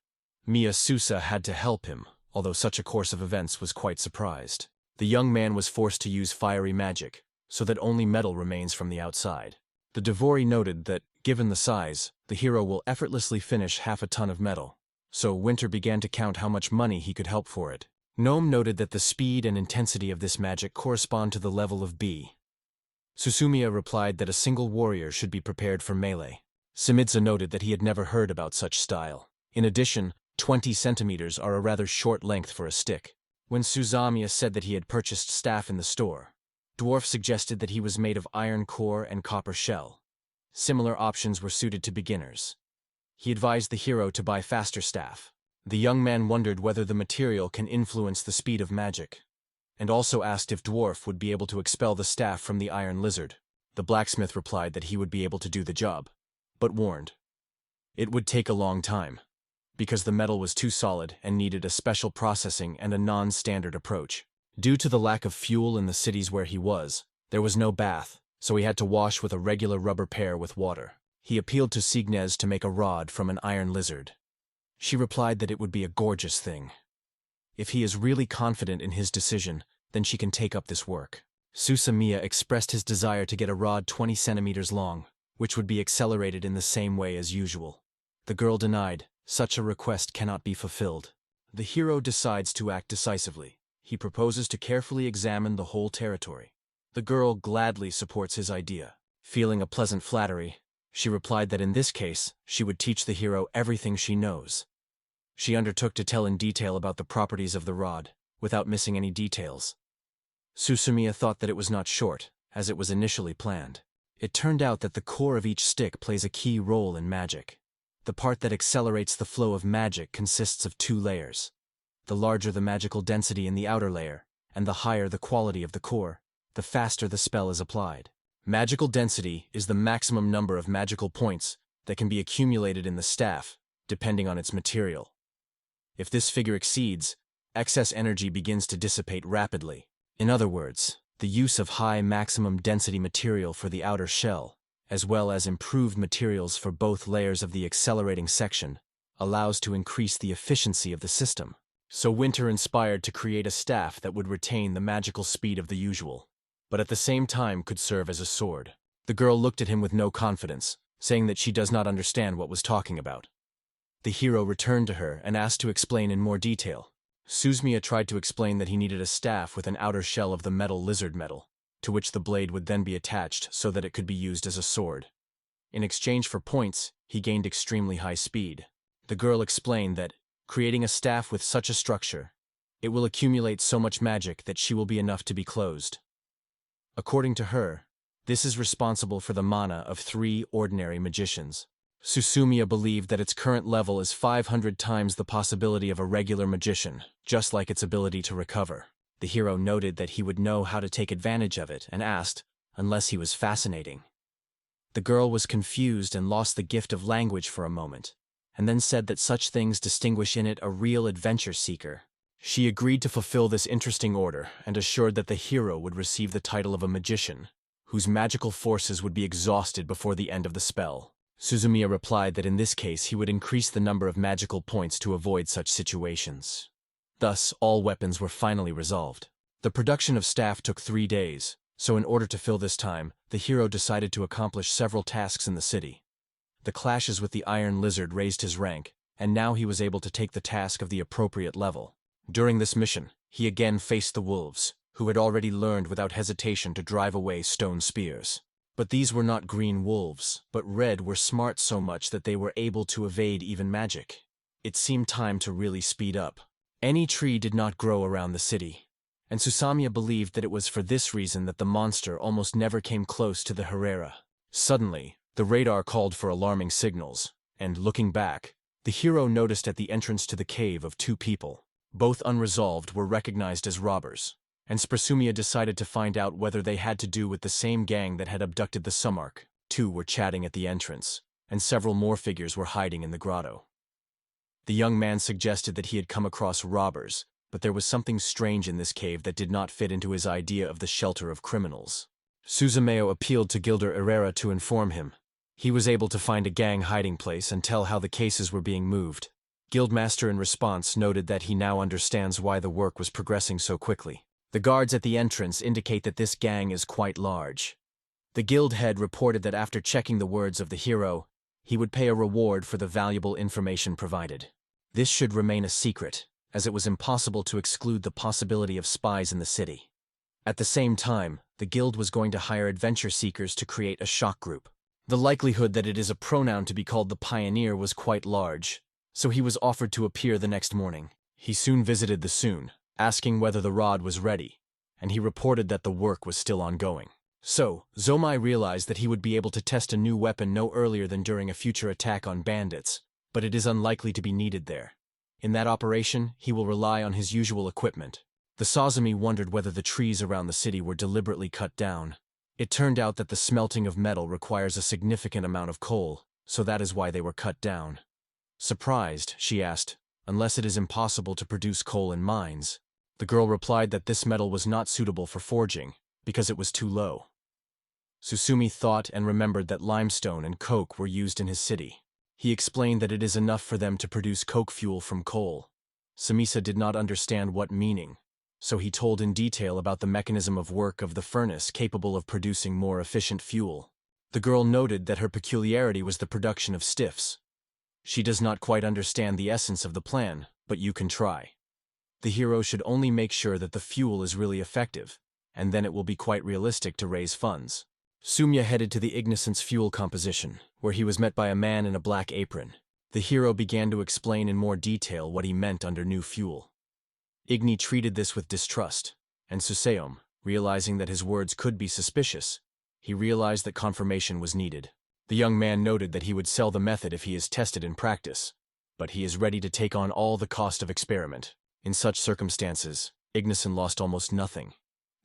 Miyasusa had to help him, although such a course of events was quite surprised. The young man was forced to use fiery magic, so that only metal remains from the outside. The Devori noted that, given the size, the hero will effortlessly finish 1/2 ton of metal. So Winter began to count how much money he could help for it. Gnome noted that the speed and intensity of this magic correspond to the level of B. Suzumiya replied that a single warrior should be prepared for melee. Simidza noted that he had never heard about such style. In addition, 20 centimeters are a rather short length for a stick. When Suzumiya said that he had purchased staff in the store, Dwarf suggested that he was made of iron core and copper shell. Similar options were suited to beginners. He advised the hero to buy faster staff. The young man wondered whether the material can influence the speed of magic. and also asked if Dwarf would be able to expel the staff from the iron lizard. The blacksmith replied that he would be able to do the job, but warned it would take a long time, because the metal was too solid and needed a special processing and a non-standard approach. Due to the lack of fuel in the cities where he was, there was no bath, so he had to wash with a regular rubber pair with water. He appealed to Signes to make a rod from an iron lizard. She replied that it would be a gorgeous thing. If he is really confident in his decision, then she can take up this work. Susumiya expressed his desire to get a rod 20 centimeters long, which would be accelerated in the same way as usual. The girl denied, such a request cannot be fulfilled. The hero decides to act decisively. He proposes to carefully examine the whole territory. The girl gladly supports his idea. Feeling a pleasant flattery, she replied that in this case, she would teach the hero everything she knows. She undertook to tell in detail about the properties of the rod, without missing any details. Susumiya thought that it was not short, as it was initially planned. It turned out that the core of each stick plays a key role in magic. The part that accelerates the flow of magic consists of 2 layers. The larger the magical density in the outer layer, and the higher the quality of the core, the faster the spell is applied. Magical density is the maximum number of magical points that can be accumulated in the staff, depending on its material. If this figure exceeds, excess energy begins to dissipate rapidly. In other words, the use of high maximum density material for the outer shell, as well as improved materials for both layers of the accelerating section, allows to increase the efficiency of the system. So Winter inspired to create a staff that would retain the magical speed of the usual, but at the same time could serve as a sword. The girl looked at him with no confidence, saying that she does not understand what was talking about. The hero returned to her and asked to explain in more detail. Susumiya tried to explain that he needed a staff with an outer shell of the metal lizard metal, to which the blade would then be attached so that it could be used as a sword. In exchange for points, he gained extremely high speed. The girl explained that, creating a staff with such a structure, it will accumulate so much magic that she will be enough to be closed. According to her, this is responsible for the mana of 3 ordinary magicians. Susumiya believed that its current level is 500 times the possibility of a regular magician, just like its ability to recover. The hero noted that he would know how to take advantage of it and asked, unless he was fascinating. The girl was confused and lost the gift of language for a moment, and then said that such things distinguish in it a real adventure seeker. She agreed to fulfill this interesting order and assured that the hero would receive the title of a magician, whose magical forces would be exhausted before the end of the spell. Susumiya replied that in this case he would increase the number of magical points to avoid such situations. Thus, all weapons were finally resolved. The production of staff took 3 days, so in order to fill this time, the hero decided to accomplish several tasks in the city. The clashes with the iron lizard raised his rank, and now he was able to take the task of the appropriate level. During this mission, he again faced the wolves, who had already learned without hesitation to drive away stone spears. But these were not green wolves, but red were smart so much that they were able to evade even magic. It seemed time to really speed up. Any tree did not grow around the city, and Susumiya believed that it was for this reason that the monster almost never came close to the Herrera. Suddenly, the radar called for alarming signals, and looking back, the hero noticed at the entrance to the cave of 2 people. Both unresolved were recognized as robbers, and Susumiya decided to find out whether they had to do with the same gang that had abducted the Sumark. 2 were chatting at the entrance, and several more figures were hiding in the grotto. The young man suggested that he had come across robbers, but there was something strange in this cave that did not fit into his idea of the shelter of criminals. Suzumayo appealed to Gilder Herrera to inform him. He was able to find a gang hiding place and tell how the cases were being moved. Guildmaster in response noted that he now understands why the work was progressing so quickly. The guards at the entrance indicate that this gang is quite large. The guild head reported that after checking the words of the hero, he would pay a reward for the valuable information provided. This should remain a secret, as it was impossible to exclude the possibility of spies in the city. At the same time, the guild was going to hire adventure seekers to create a shock group. The likelihood that it is a pronoun to be called the pioneer was quite large, so he was offered to appear the next morning. He soon visited the Soon, asking whether the rod was ready, and he reported that the work was still ongoing. So, Zomai realized that he would be able to test a new weapon no earlier than during a future attack on bandits, but it is unlikely to be needed there. In that operation, he will rely on his usual equipment, The Sazumi wondered whether the trees around the city were deliberately cut down. It turned out that the smelting of metal requires a significant amount of coal, so that is why they were cut down. Surprised, she asked, "Unless it is impossible to produce coal in mines?" The girl replied that this metal was not suitable for forging, because it was too low. Susumi thought and remembered that limestone and coke were used in his city. He explained that it is enough for them to produce coke fuel from coal. Sumisa did not understand what meaning, so he told in detail about the mechanism of work of the furnace capable of producing more efficient fuel. The girl noted that her peculiarity was the production of stiffs. She does not quite understand the essence of the plan, but you can try. The hero should only make sure that the fuel is really effective, and then it will be quite realistic to raise funds. Sumya headed to the Ignisance fuel composition, where he was met by a man in a black apron. The hero began to explain in more detail what he meant under new fuel. Igni treated this with distrust, and Suseom, realizing that his words could be suspicious, he realized that confirmation was needed. The young man noted that he would sell the method if he is tested in practice, but he is ready to take on all the cost of experiment. In such circumstances, Ignisan lost almost nothing.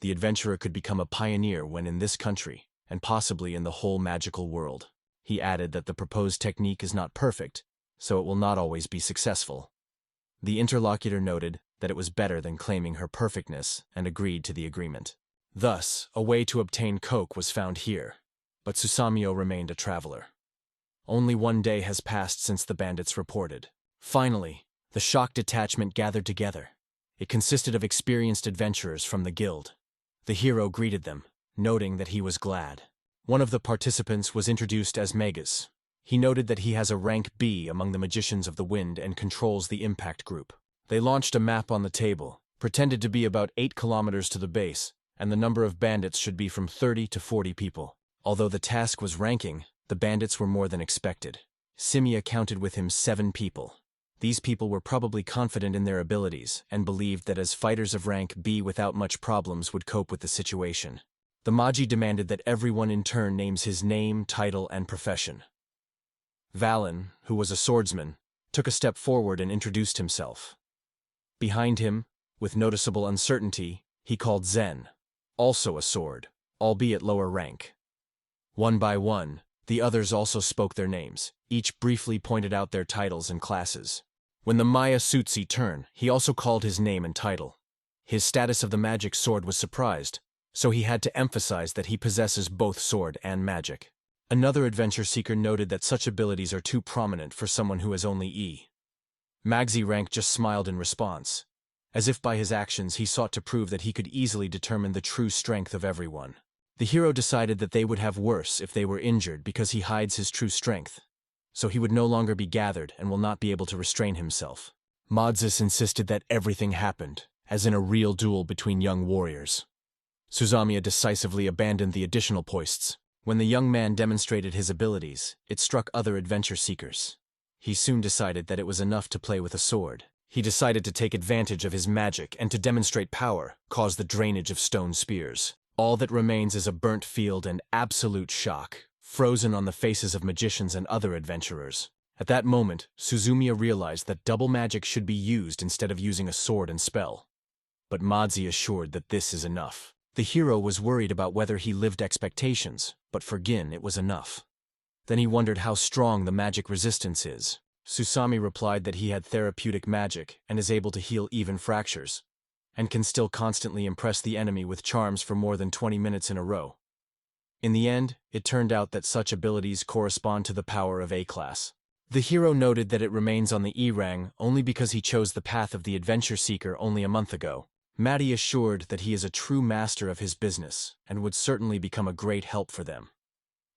The adventurer could become a pioneer when in this country, and possibly in the whole magical world. He added that the proposed technique is not perfect, so it will not always be successful. The interlocutor noted that it was better than claiming her perfectness and agreed to the agreement. Thus, a way to obtain coke was found here, but Susamio remained a traveler. Only 1 day has passed since the bandits reported. Finally, the shock detachment gathered together. It consisted of experienced adventurers from the guild. The hero greeted them, noting that he was glad. One of the participants was introduced as Magus. He noted that he has a rank B among the magicians of the wind and controls the impact group. They launched a map on the table, pretended to be about 8 kilometers to the base, and the number of bandits should be from 30 to 40 people. Although the task was ranking, the bandits were more than expected. Simia counted with him 7 people. These people were probably confident in their abilities and believed that as fighters of rank B without much problems would cope with the situation. The Magi demanded that everyone in turn names his name, title, and profession. Valen, who was a swordsman, took a step forward and introduced himself. Behind him, with noticeable uncertainty, he called Zen, also a sword, albeit lower rank. One by one, the others also spoke their names. Each briefly pointed out their titles and classes. When the Maya Sutsi turned, he also called his name and title. His status of the magic sword was surprised, so he had to emphasize that he possesses both sword and magic. Another adventure seeker noted that such abilities are too prominent for someone who has only E. Magzi Rank just smiled in response. As if by his actions he sought to prove that he could easily determine the true strength of everyone. The hero decided that they would have worse if they were injured because he hides his true strength. So he would no longer be gathered and will not be able to restrain himself. Modzis insisted that everything happened, as in a real duel between young warriors. Suzumiya decisively abandoned the additional poists. When the young man demonstrated his abilities, it struck other adventure seekers. He soon decided that it was enough to play with a sword. He decided to take advantage of his magic and to demonstrate power, cause the drainage of stone spears. All that remains is a burnt field and absolute shock, frozen on the faces of magicians and other adventurers. At that moment, Suzumiya realized that double magic should be used instead of using a sword and spell. But Madzi assured that this is enough. The hero was worried about whether he lived expectations, but for Gin it was enough. Then he wondered how strong the magic resistance is. Susami replied that he had therapeutic magic and is able to heal even fractures, and can still constantly impress the enemy with charms for more than 20 minutes in a row. In the end, it turned out that such abilities correspond to the power of A-class. The hero noted that it remains on the E-rang only because he chose the path of the adventure seeker only a month ago. Maddie assured that he is a true master of his business and would certainly become a great help for them.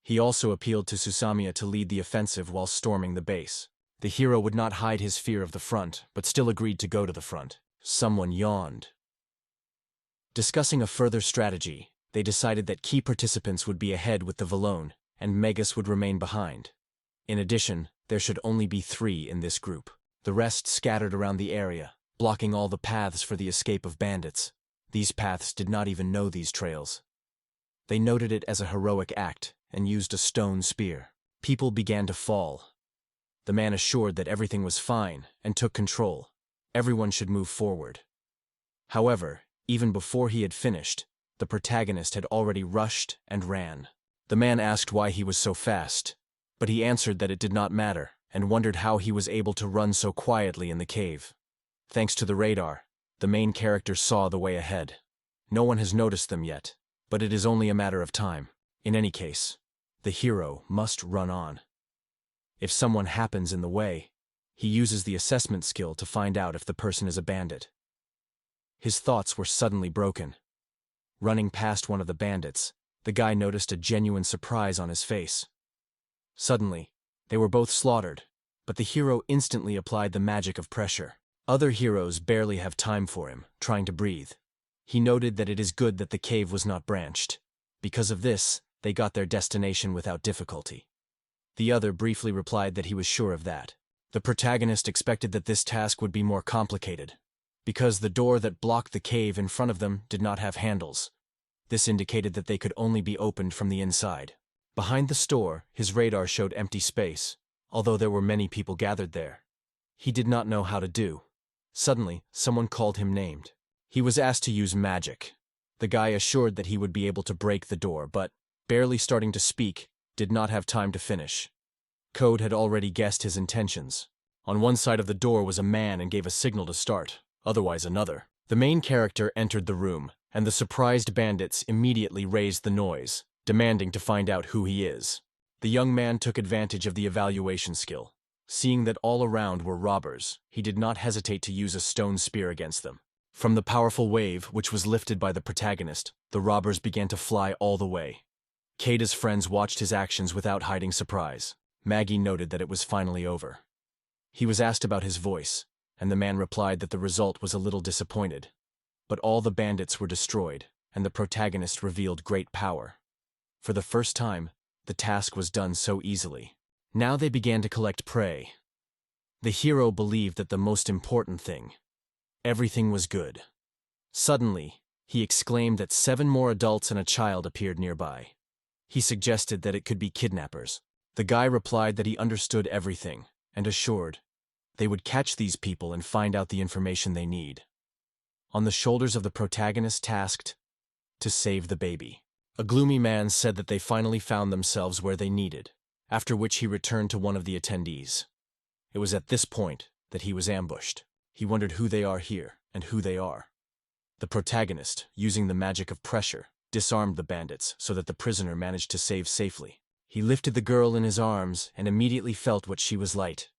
He also appealed to Susamiya to lead the offensive while storming the base. The hero would not hide his fear of the front, but still agreed to go to the front. Someone yawned. Discussing a further strategy, they decided that key participants would be ahead with the Valone, and Megas would remain behind. In addition, there should only be 3 in this group. The rest scattered around the area, blocking all the paths for the escape of bandits. These paths did not even know these trails. They noted it as a heroic act and used a stone spear. People began to fall. The man assured that everything was fine and took control. Everyone should move forward. However, Even before he had finished, the protagonist had already rushed and ran. The man asked why he was so fast, but he answered that it did not matter and wondered how he was able to run so quietly in the cave. Thanks to the radar, the main character saw the way ahead. No one has noticed them yet, but it is only a matter of time. In any case, the hero must run on. If someone happens in the way, he uses the assessment skill to find out if the person is a bandit. His thoughts were suddenly broken. Running past one of the bandits, the guy noticed a genuine surprise on his face. Suddenly, they were both slaughtered, but the hero instantly applied the magic of pressure. Other heroes barely have time for him, trying to breathe. He noted that it is good that the cave was not branched. Because of this, they got their destination without difficulty. The other briefly replied that he was sure of that. The protagonist expected that this task would be more complicated, because the door that blocked the cave in front of them did not have handles. This indicated that they could only be opened from the inside. Behind the store, his radar showed empty space, although there were many people gathered there. He did not know how to do. Suddenly, someone called him named. He was asked to use magic. The guy assured that he would be able to break the door, but, barely starting to speak, did not have time to finish. Code had already guessed his intentions. On one side of the door was a man and gave a signal to start, otherwise another. The main character entered the room, and the surprised bandits immediately raised the noise, demanding to find out who he is. The young man took advantage of the evaluation skill. Seeing that all around were robbers, he did not hesitate to use a stone spear against them. From the powerful wave, which was lifted by the protagonist, the robbers began to fly all the way. Kata's friends watched his actions without hiding surprise. Maggie noted that it was finally over. He was asked about his voice, and the man replied that the result was a little disappointed. But all the bandits were destroyed, and the protagonist revealed great power. For the first time, the task was done so easily. Now they began to collect prey. The hero believed that the most important thing, everything was good. Suddenly, he exclaimed that 7 more adults and a child appeared nearby. He suggested that it could be kidnappers. The guy replied that he understood everything, and assured they would catch these people and find out the information they need. On the shoulders of the protagonist tasked to save the baby. A gloomy man said that they finally found themselves where they needed, after which he returned to one of the attendees. It was at this point that he was ambushed. He wondered who they are here and who they are. The protagonist, using the magic of pressure, disarmed the bandits so that the prisoner managed to save safely. He lifted the girl in his arms and immediately felt what she was like.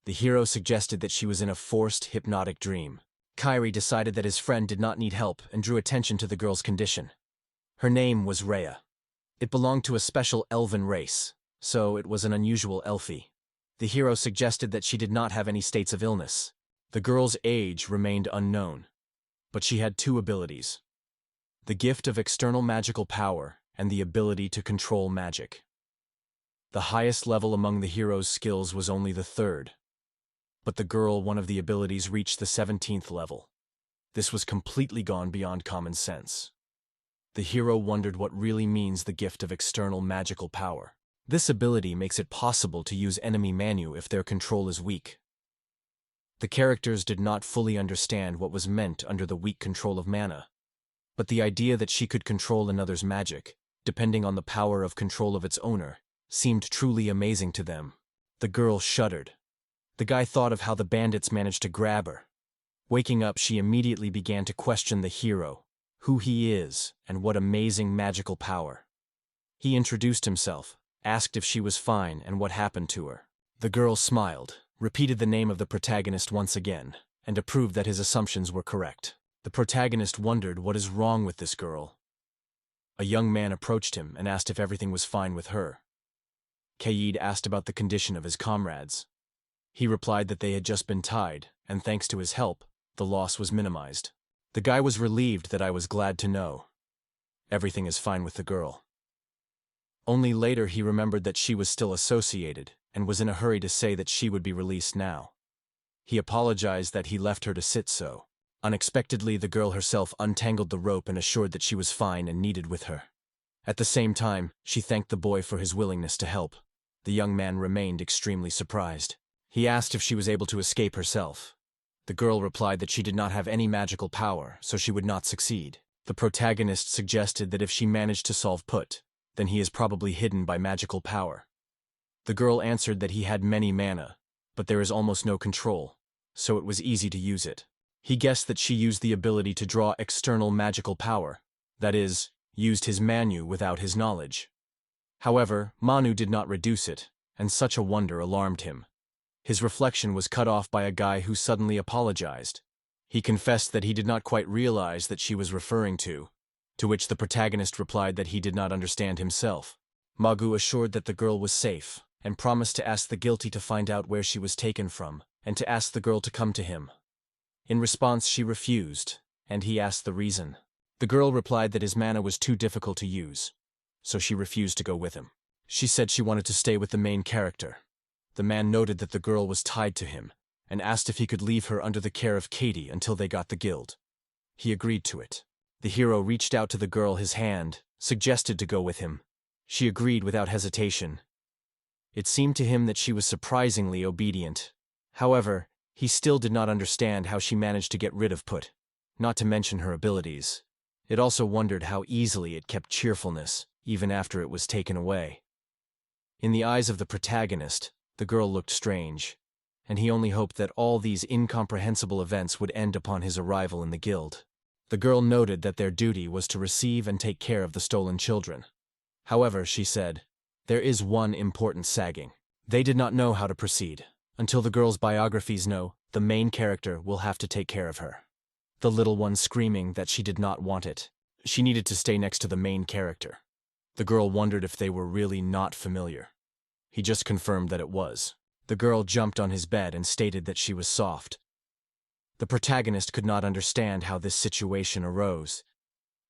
The hero suggested that she was in a forced hypnotic dream. Kairi decided that his friend did not need help and drew attention to the girl's condition. Her name was Rhea. It belonged to a special elven race, so it was an unusual elfie. The hero suggested that she did not have any states of illness. The girl's age remained unknown, but she had 2 abilities: the gift of external magical power and the ability to control magic. The highest level among the hero's skills was only the 3rd, but the girl, one of the abilities, reached the 17th level. This was completely gone beyond common sense. The hero wondered what really means the gift of external magical power. This ability makes it possible to use enemy manu if their control is weak. The characters did not fully understand what was meant under the weak control of mana, but the idea that she could control another's magic, depending on the power of control of its owner, seemed truly amazing to them. The girl shuddered. The guy thought of how the bandits managed to grab her. Waking up, she immediately began to question the hero, who he is, and what amazing magical power. He introduced himself, asked if she was fine and what happened to her. The girl smiled, repeated the name of the protagonist once again, and approved that his assumptions were correct. The protagonist wondered what is wrong with this girl. A young man approached him and asked if everything was fine with her. Kaid asked about the condition of his comrades. He replied that they had just been tied, and thanks to his help, the loss was minimized. The guy was relieved that I was glad to know. Everything is fine with the girl. Only later he remembered that she was still associated, and was in a hurry to say that she would be released now. He apologized that he left her to sit so. Unexpectedly, the girl herself untangled the rope and assured that she was fine and needed with her. At the same time, she thanked the boy for his willingness to help. The young man remained extremely surprised. He asked if she was able to escape herself. The girl replied that she did not have any magical power, so she would not succeed. The protagonist suggested that if she managed to solve Put, then he is probably hidden by magical power. The girl answered that he had many mana, but there is almost no control, so it was easy to use it. He guessed that she used the ability to draw external magical power, that is, used his Manu without his knowledge. However, Manu did not reduce it, and such a wonder alarmed him. His reflection was cut off by a guy who suddenly apologized. He confessed that he did not quite realize that she was referring to which the protagonist replied that he did not understand himself. Magu assured that the girl was safe, and promised to ask the guilty to find out where she was taken from, and to ask the girl to come to him. In response, she refused, and he asked the reason. The girl replied that his mana was too difficult to use, so she refused to go with him. She said she wanted to stay with the main character. The man noted that the girl was tied to him, and asked if he could leave her under the care of Katie until they got the guild. He agreed to it. The hero reached out to the girl his hand, suggested to go with him. She agreed without hesitation. It seemed to him that she was surprisingly obedient. However, he still did not understand how she managed to get rid of Put, not to mention her abilities. It also wondered how easily it kept cheerfulness, even after it was taken away. In the eyes of the protagonist, the girl looked strange, and he only hoped that all these incomprehensible events would end upon his arrival in the guild. The girl noted that their duty was to receive and take care of the stolen children. However, she said, there is one important sagging. They did not know how to proceed. Until the girl's biographies know, the main character will have to take care of her. The little one screaming that she did not want it. She needed to stay next to the main character. The girl wondered if they were really not familiar. He just confirmed that it was. The girl jumped on his bed and stated that she was soft. The protagonist could not understand how this situation arose.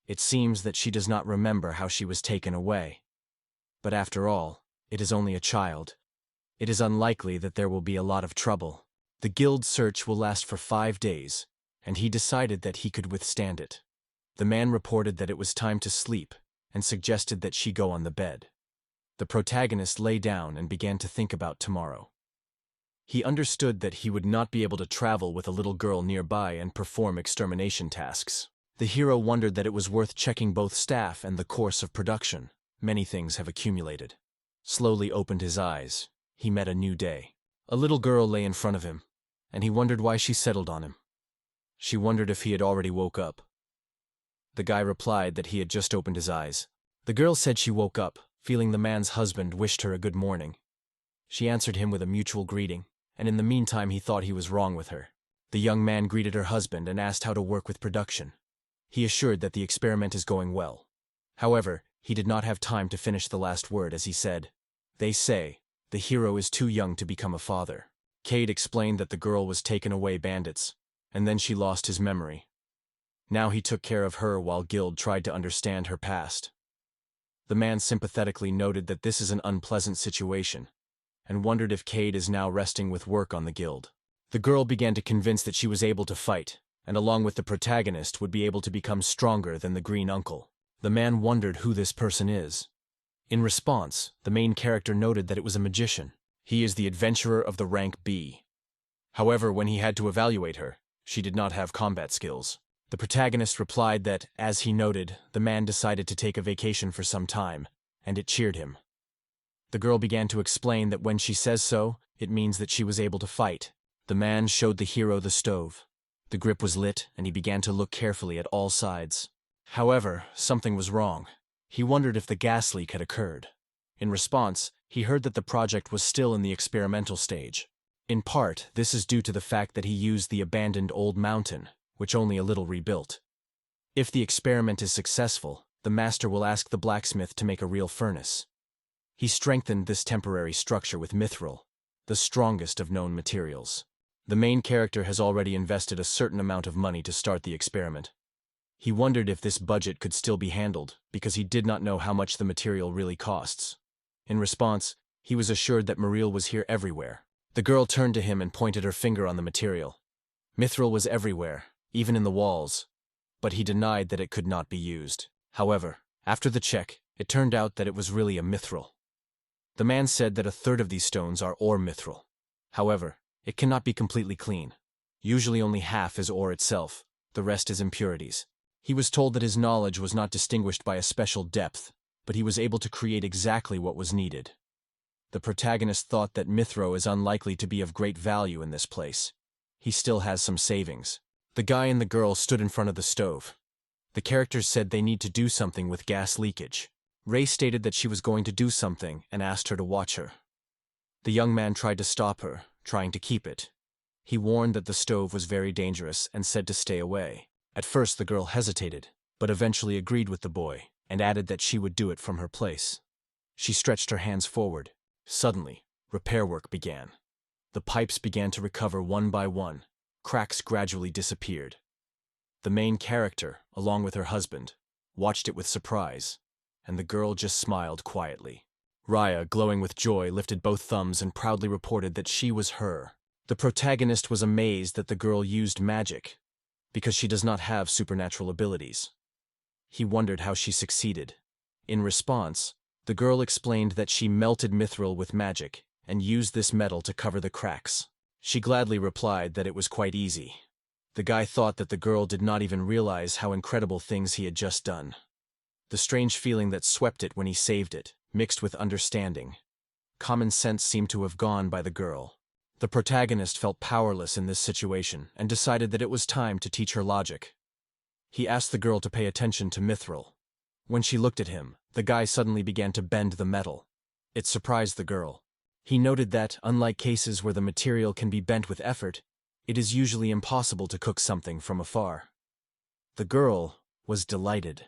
It seems that she does not remember how she was taken away. But after all, it is only a child. It is unlikely that there will be a lot of trouble. The guild search will last for 5 days, and he decided that he could withstand it. The man reported that it was time to sleep, and suggested that she go on the bed. The protagonist lay down and began to think about tomorrow. He understood that he would not be able to travel with a little girl nearby and perform extermination tasks. The hero wondered that it was worth checking both staff and the course of production. Many things have accumulated. Slowly opened his eyes. He met a new day. A little girl lay in front of him, and he wondered why she settled on him. She wondered if he had already woke up. The guy replied that he had just opened his eyes. The girl said she woke up, feeling the man's husband wished her a good morning. She answered him with a mutual greeting, and in the meantime he thought he was wrong with her. The young man greeted her husband and asked how to work with production. He assured that the experiment is going well. However, he did not have time to finish the last word as he said, "They say, the hero is too young to become a father." Cade explained that the girl was taken away bandits, and then she lost his memory. Now he took care of her while Guild tried to understand her past. The man sympathetically noted that this is an unpleasant situation, and wondered if Cade is now resting with work on the guild. The girl began to convince that she was able to fight, and along with the protagonist would be able to become stronger than the green uncle. The man wondered who this person is. In response, the main character noted that it was a magician. He is the adventurer of the rank B. However, when he had to evaluate her, she did not have combat skills. The protagonist replied that, as he noted, the man decided to take a vacation for some time, and it cheered him. The girl began to explain that when she says so, it means that she was able to fight. The man showed the hero the stove. The grip was lit, and he began to look carefully at all sides. However, something was wrong. He wondered if the gas leak had occurred. In response, he heard that the project was still in the experimental stage. In part, this is due to the fact that he used the abandoned old mountain, which only a little rebuilt. If the experiment is successful, the master will ask the blacksmith to make a real furnace. He strengthened this temporary structure with mithril, the strongest of known materials. The main character has already invested a certain amount of money to start the experiment. He wondered if this budget could still be handled, because he did not know how much the material really costs. In response, he was assured that Muriel was here everywhere. The girl turned to him and pointed her finger on the material. Mithril was everywhere, even in the walls, but he denied that it could not be used. However, after the check, it turned out that it was really a mithril. The man said that a third of these stones are ore mithril. However, it cannot be completely clean. Usually only half is ore itself, the rest is impurities. He was told that his knowledge was not distinguished by a special depth, but he was able to create exactly what was needed. The protagonist thought that mithril is unlikely to be of great value in this place. He still has some savings. The guy and the girl stood in front of the stove. The characters said they need to do something with gas leakage. Ray stated that she was going to do something and asked her to watch her. The young man tried to stop her, trying to keep it. He warned that the stove was very dangerous and said to stay away. At first the girl hesitated, but eventually agreed with the boy and added that she would do it from her place. She stretched her hands forward. Suddenly, repair work began. The pipes began to recover one by one. Cracks gradually disappeared. The main character, along with her husband, watched it with surprise, and the girl just smiled quietly. Raya, glowing with joy, lifted both thumbs and proudly reported that she was her. The protagonist was amazed that the girl used magic, because she does not have supernatural abilities. He wondered how she succeeded. In response, the girl explained that she melted mithril with magic and used this metal to cover the cracks. She gladly replied that it was quite easy. The guy thought that the girl did not even realize how incredible things he had just done. The strange feeling that swept it when he saved it, mixed with understanding. Common sense seemed to have gone by the girl. The protagonist felt powerless in this situation and decided that it was time to teach her logic. He asked the girl to pay attention to mithril. When she looked at him, the guy suddenly began to bend the metal. It surprised the girl. He noted that, unlike cases where the material can be bent with effort, it is usually impossible to cook something from afar. The girl was delighted.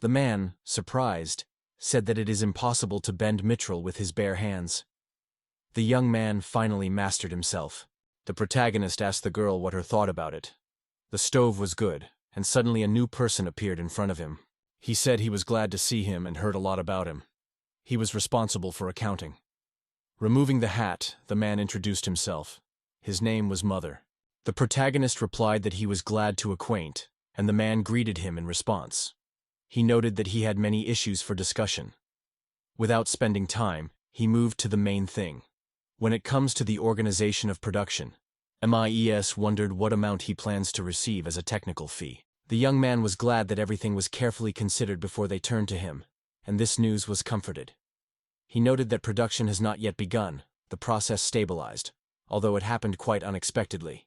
The man, surprised, said that it is impossible to bend mithril with his bare hands. The young man finally mastered himself. The protagonist asked the girl what her thought about it. The stove was good, and suddenly a new person appeared in front of him. He said he was glad to see him and heard a lot about him. He was responsible for accounting. Removing the hat, the man introduced himself. His name was Mother. The protagonist replied that he was glad to acquaint, and the man greeted him in response. He noted that he had many issues for discussion. Without spending time, he moved to the main thing. When it comes to the organization of production, MIES wondered what amount he plans to receive as a technical fee. The young man was glad that everything was carefully considered before they turned to him, and this news was comforted. He noted that production has not yet begun, the process stabilized, although it happened quite unexpectedly.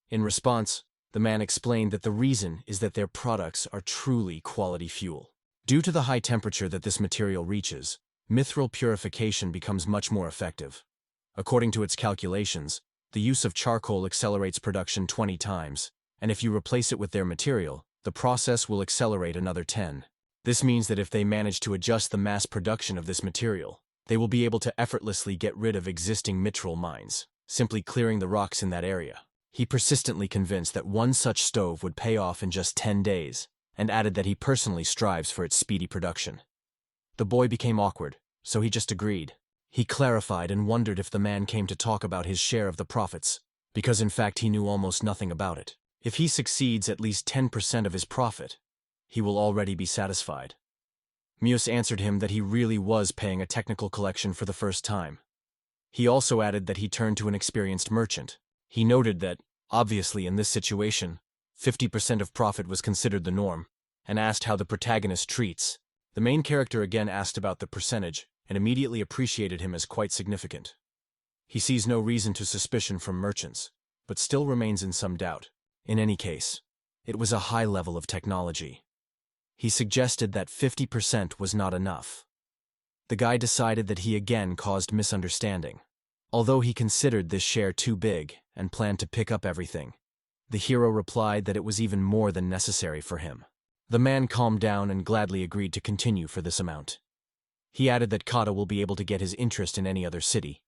In response, the man explained that the reason is that their products are truly quality fuel. Due to the high temperature that this material reaches, mithril purification becomes much more effective. According to its calculations, the use of charcoal accelerates production 20 times, and if you replace it with their material, the process will accelerate another 10. This means that if they manage to adjust the mass production of this material, they will be able to effortlessly get rid of existing mithril mines, simply clearing the rocks in that area. He persistently convinced that one such stove would pay off in just 10 days, and added that he personally strives for its speedy production. The boy became awkward, so he just agreed. He clarified and wondered if the man came to talk about his share of the profits, because in fact he knew almost nothing about it. If he succeeds at least 10% of his profit, he will already be satisfied. Muse answered him that he really was paying a technical collection for the first time. He also added that he turned to an experienced merchant. He noted that, obviously in this situation, 50% of profit was considered the norm, and asked how the protagonist treats. The main character again asked about the percentage, and immediately appreciated him as quite significant. He sees no reason to suspicion from merchants, but still remains in some doubt. In any case, it was a high level of technology. He suggested that 50% was not enough. The guy decided that he again caused misunderstanding. Although he considered this share too big and planned to pick up everything, the hero replied that it was even more than necessary for him. The man calmed down and gladly agreed to continue for this amount. He added that Kata will be able to get his interest in any other city.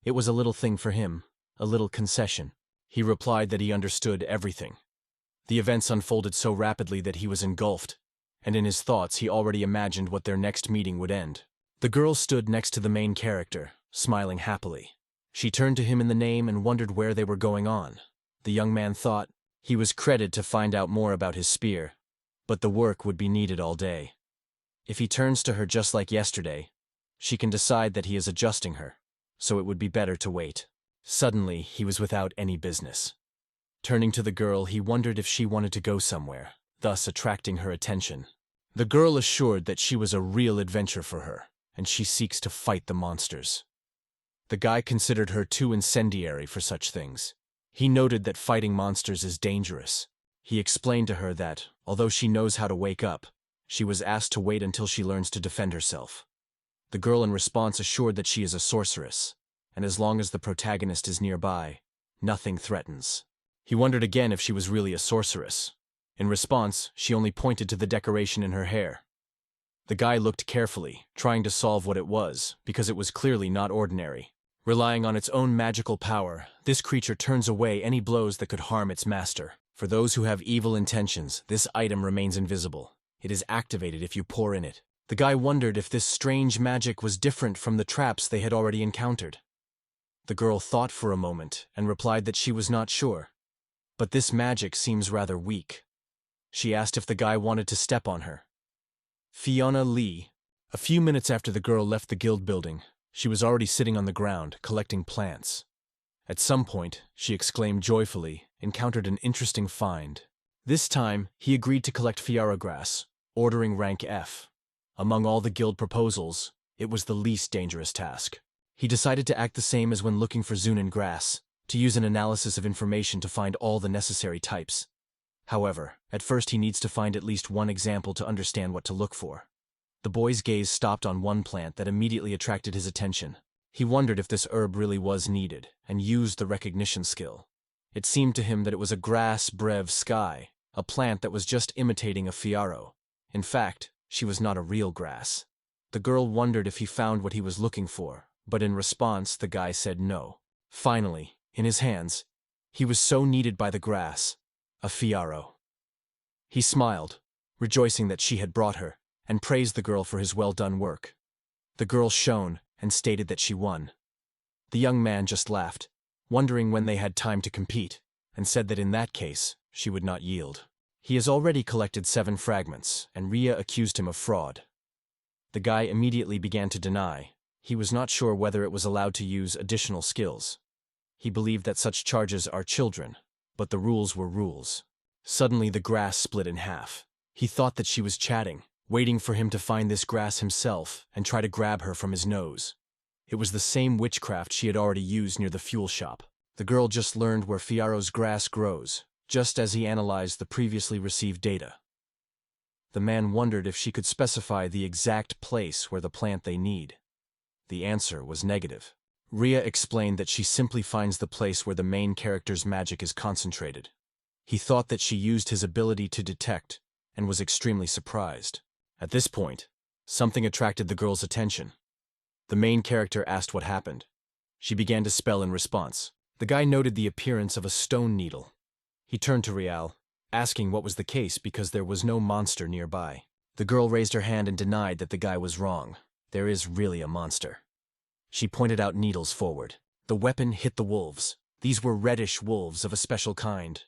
It was a little thing for him, a little concession. He replied that he understood everything. The events unfolded so rapidly that he was engulfed, and in his thoughts he already imagined what their next meeting would end. The girl stood next to the main character, smiling happily. She turned to him in the name and wondered where they were going on. The young man thought he was credited to find out more about his spear, but the work would be needed all day. If he turns to her just like yesterday, she can decide that he is adjusting her, so it would be better to wait. Suddenly, he was without any business. Turning to the girl, he wondered if she wanted to go somewhere, thus attracting her attention. The girl assured that she was a real adventure for her, and she seeks to fight the monsters. The guy considered her too incendiary for such things. He noted that fighting monsters is dangerous. He explained to her that, although she knows how to wake up, she was asked to wait until she learns to defend herself. The girl in response assured that she is a sorceress, and as long as the protagonist is nearby, nothing threatens. He wondered again if she was really a sorceress. In response, she only pointed to the decoration in her hair. The guy looked carefully, trying to solve what it was, because it was clearly not ordinary. Relying on its own magical power, this creature turns away any blows that could harm its master. For those who have evil intentions, this item remains invisible. It is activated if you pour in it. The guy wondered if this strange magic was different from the traps they had already encountered. The girl thought for a moment and replied that she was not sure. But this magic seems rather weak. She asked if the guy wanted to step on her. Fiona Lee. A few minutes after the girl left the guild building, she was already sitting on the ground, collecting plants. At some point, she exclaimed joyfully, encountered an interesting find. This time, he agreed to collect Fiara grass, ordering rank F. Among all the guild proposals, it was the least dangerous task. He decided to act the same as when looking for Zunin grass, to use an analysis of information to find all the necessary types. However, at first he needs to find at least one example to understand what to look for. The boy's gaze stopped on one plant that immediately attracted his attention. He wondered if this herb really was needed, and used the recognition skill. It seemed to him that it was a grass brev sky, a plant that was just imitating a fiaro. In fact, she was not a real grass. The girl wondered if he found what he was looking for, but in response the guy said no. Finally, in his hands, he was so needed by the grass, a fiaro. He smiled, rejoicing that she had brought her, and praised the girl for his well-done work. The girl shone and stated that she won. The young man just laughed, wondering when they had time to compete, and said that in that case, she would not yield. He has already collected 7 fragments, and Ria accused him of fraud. The guy immediately began to deny. He was not sure whether it was allowed to use additional skills. He believed that such charges are children, but the rules were rules. Suddenly the grass split in half. He thought that she was chatting, waiting for him to find this grass himself and try to grab her from his nose. It was the same witchcraft she had already used near the fuel shop. The girl just learned where Fiaro's grass grows, just as he analyzed the previously received data. The man wondered if she could specify the exact place where the plant they need. The answer was negative. Ria explained that she simply finds the place where the main character's magic is concentrated. He thought that she used his ability to detect and was extremely surprised. At this point, something attracted the girl's attention. The main character asked what happened. She began to spell in response. The guy noted the appearance of a stone needle. He turned to Rial, asking what was the case because there was no monster nearby. The girl raised her hand and denied that the guy was wrong. There is really a monster. She pointed out needles forward. The weapon hit the wolves. These were reddish wolves of a special kind.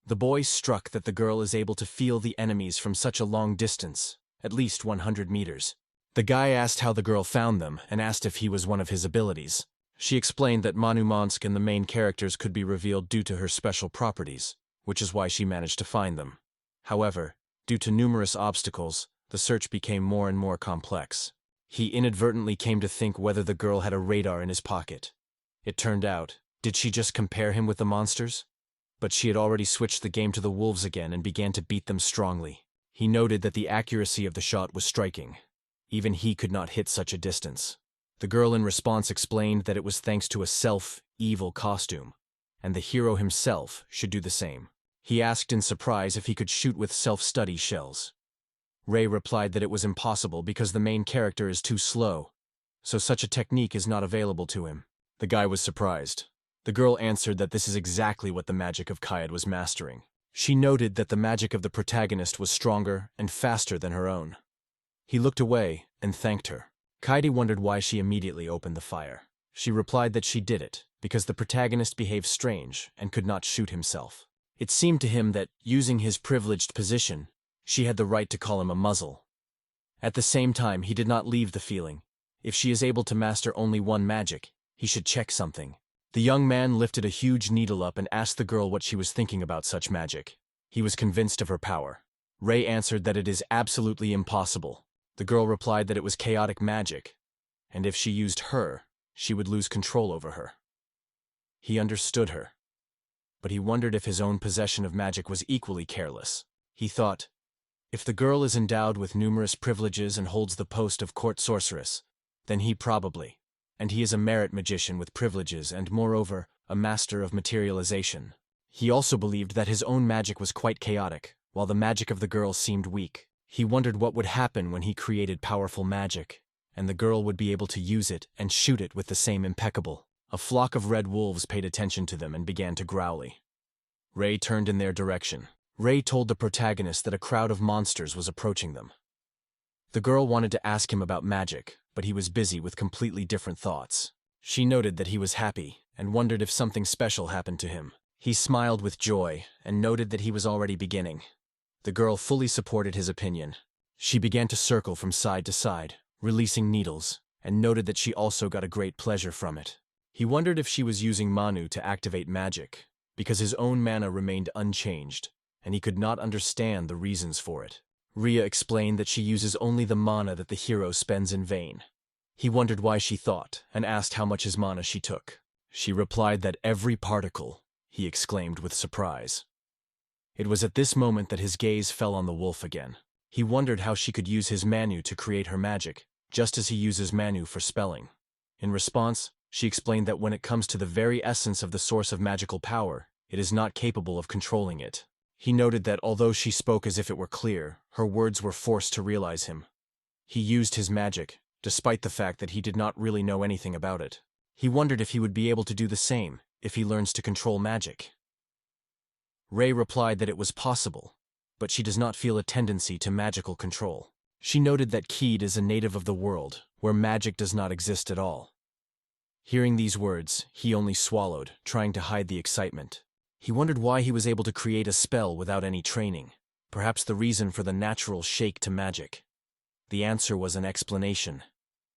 The boy struck that the girl is able to feel the enemies from such a long distance, at least 100 meters. The guy asked how the girl found them and asked if he was one of his abilities. She explained that Manumansk and the main characters could be revealed due to her special properties, which is why she managed to find them. However, due to numerous obstacles, the search became more and more complex. He inadvertently came to think whether the girl had a radar in his pocket. It turned out, did she just compare him with the monsters? But she had already switched the game to the wolves again and began to beat them strongly. He noted that the accuracy of the shot was striking. Even he could not hit such a distance. The girl in response explained that it was thanks to a self-evil costume, and the hero himself should do the same. He asked in surprise if he could shoot with self-study shells. Ray replied that it was impossible because the main character is too slow, so such a technique is not available to him. The guy was surprised. The girl answered that this is exactly what the magic of Kayad was mastering. She noted that the magic of the protagonist was stronger and faster than her own. He looked away and thanked her. Kaidi wondered why she immediately opened the fire. She replied that she did it because the protagonist behaved strange and could not shoot himself. It seemed to him that, using his privileged position, she had the right to call him a muzzle. At the same time, he did not leave the feeling. If she is able to master only one magic, he should check something. The young man lifted a huge needle up and asked the girl what she was thinking about such magic. He was convinced of her power. Ray answered that it is absolutely impossible. The girl replied that it was chaotic magic, and if she used her, she would lose control over her. He understood her, but he wondered if his own possession of magic was equally careless. He thought, if the girl is endowed with numerous privileges and holds the post of court sorceress, then he probably, and he is a merit magician with privileges and, moreover, a master of materialization. He also believed that his own magic was quite chaotic, while the magic of the girl seemed weak. He wondered what would happen when he created powerful magic, and the girl would be able to use it and shoot it with the same impeccable. A flock of red wolves paid attention to them and began to growly. Ray turned in their direction. Ray told the protagonist that a crowd of monsters was approaching them. The girl wanted to ask him about magic, but he was busy with completely different thoughts. She noted that he was happy and wondered if something special happened to him. He smiled with joy and noted that he was already beginning. The girl fully supported his opinion. She began to circle from side to side, releasing needles, and noted that she also got a great pleasure from it. He wondered if she was using Manu to activate magic, because his own mana remained unchanged, and he could not understand the reasons for it. Ria explained that she uses only the mana that the hero spends in vain. He wondered why she thought, and asked how much his mana she took. She replied that every particle, he exclaimed with surprise. It was at this moment that his gaze fell on the wolf again. He wondered how she could use his Manu to create her magic, just as he uses Manu for spelling. In response, she explained that when it comes to the very essence of the source of magical power, it is not capable of controlling it. He noted that although she spoke as if it were clear, her words were forced to realize him. He used his magic, despite the fact that he did not really know anything about it. He wondered if he would be able to do the same if he learns to control magic. Ray replied that it was possible, but she does not feel a tendency to magical control. She noted that Keed is a native of the world, where magic does not exist at all. Hearing these words, he only swallowed, trying to hide the excitement. He wondered why he was able to create a spell without any training. Perhaps the reason for the natural shake to magic. The answer was an explanation.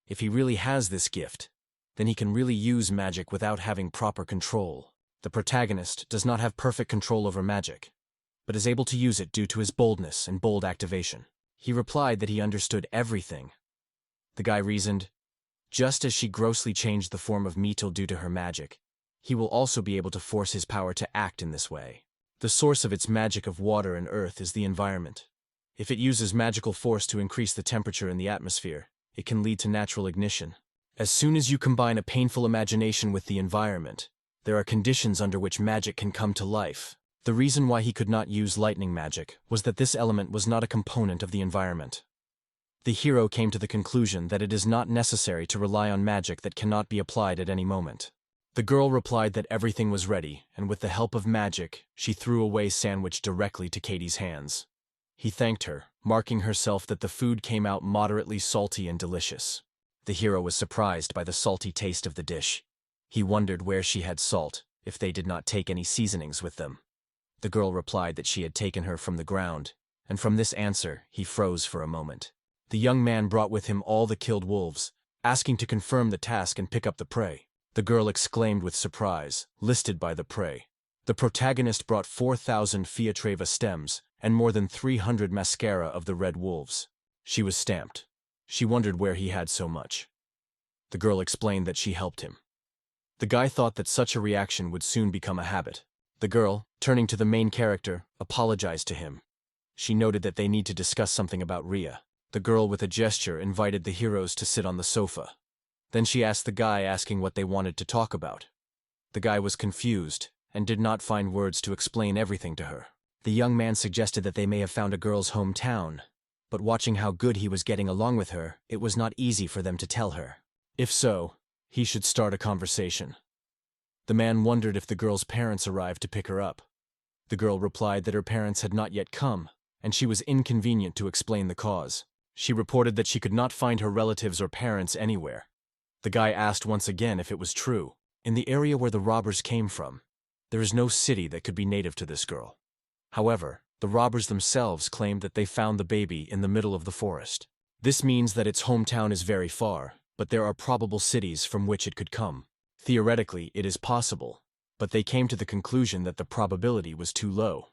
If he really has this gift, then he can really use magic without having proper control. The protagonist does not have perfect control over magic, but is able to use it due to his boldness and bold activation. He replied that he understood everything. The guy reasoned, just as she grossly changed the form of Mito due to her magic, he will also be able to force his power to act in this way. The source of its magic of water and earth is the environment. If it uses magical force to increase the temperature in the atmosphere, it can lead to natural ignition. As soon as you combine a painful imagination with the environment, there are conditions under which magic can come to life. The reason why he could not use lightning magic was that this element was not a component of the environment. The hero came to the conclusion that it is not necessary to rely on magic that cannot be applied at any moment. The girl replied that everything was ready, and with the help of magic, she threw away sandwich directly to Katie's hands. He thanked her, marking herself that the food came out moderately salty and delicious. The hero was surprised by the salty taste of the dish. He wondered where she had salt, if they did not take any seasonings with them. The girl replied that she had taken her from the ground, and from this answer, he froze for a moment. The young man brought with him all the killed wolves, asking to confirm the task and pick up the prey. The girl exclaimed with surprise, listed by the prey. The protagonist brought 4,000 Fiatreva stems and more than 300 mascara of the red wolves. She was stamped. She wondered where he had so much. The girl explained that she helped him. The guy thought that such a reaction would soon become a habit. The girl, turning to the main character, apologized to him. She noted that they need to discuss something about Ria. The girl with a gesture invited the heroes to sit on the sofa. Then she asked the guy asking what they wanted to talk about. The guy was confused and did not find words to explain everything to her. The young man suggested that they may have found a girl's hometown, but watching how good he was getting along with her, it was not easy for them to tell her. If so, he should start a conversation. The man wondered if the girl's parents arrived to pick her up. The girl replied that her parents had not yet come, and she was inconvenient to explain the cause. She reported that she could not find her relatives or parents anywhere. The guy asked once again if it was true. In the area where the robbers came from, there is no city that could be native to this girl. However, the robbers themselves claimed that they found the baby in the middle of the forest. This means that its hometown is very far, but there are probable cities from which it could come. Theoretically, it is possible, but they came to the conclusion that the probability was too low.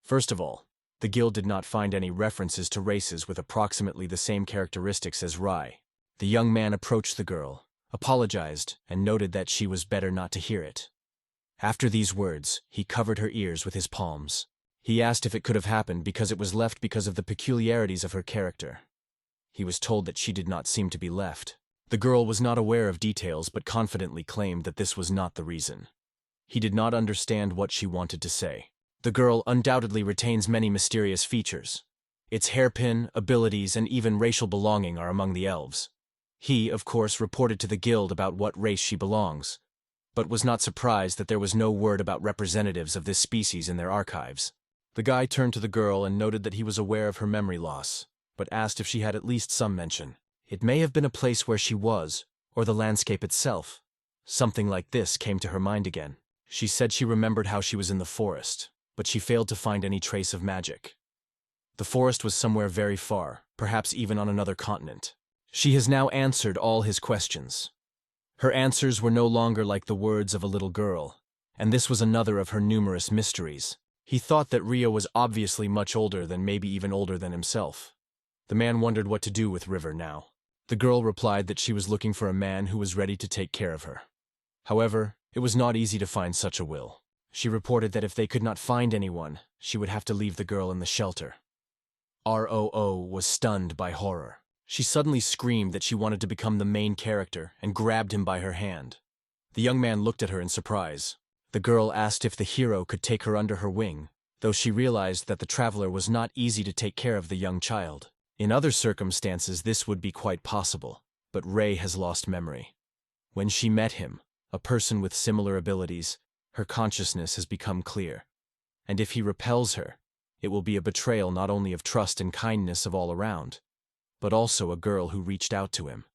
First of all, the guild did not find any references to races with approximately the same characteristics as Rai. The young man approached the girl, apologized, and noted that she was better not to hear it. After these words, he covered her ears with his palms. He asked if it could have happened because it was left because of the peculiarities of her character. He was told that she did not seem to be left. The girl was not aware of details but confidently claimed that this was not the reason. He did not understand what she wanted to say. The girl undoubtedly retains many mysterious features. Its hairpin, abilities, and even racial belonging are among the elves. He, of course, reported to the guild about what race she belongs, but was not surprised that there was no word about representatives of this species in their archives. The guy turned to the girl and noted that he was aware of her memory loss, but asked if she had at least some mention. It may have been a place where she was, or the landscape itself. Something like this came to her mind again. She said she remembered how she was in the forest, but she failed to find any trace of magic. The forest was somewhere very far, perhaps even on another continent. She has now answered all his questions. Her answers were no longer like the words of a little girl, and this was another of her numerous mysteries. He thought that Ria was obviously much older than maybe even older than himself. The man wondered what to do with River now. The girl replied that she was looking for a man who was ready to take care of her. However, it was not easy to find such a will. She reported that if they could not find anyone, she would have to leave the girl in the shelter. ROO was stunned by horror. She suddenly screamed that she wanted to become the main character and grabbed him by her hand. The young man looked at her in surprise. The girl asked if the hero could take her under her wing, though she realized that the traveler was not easy to take care of the young child. In other circumstances, this would be quite possible, but Ray has lost memory. When she met him, a person with similar abilities, her consciousness has become clear. And if he repels her, it will be a betrayal not only of trust and kindness of all around, but also a girl who reached out to him.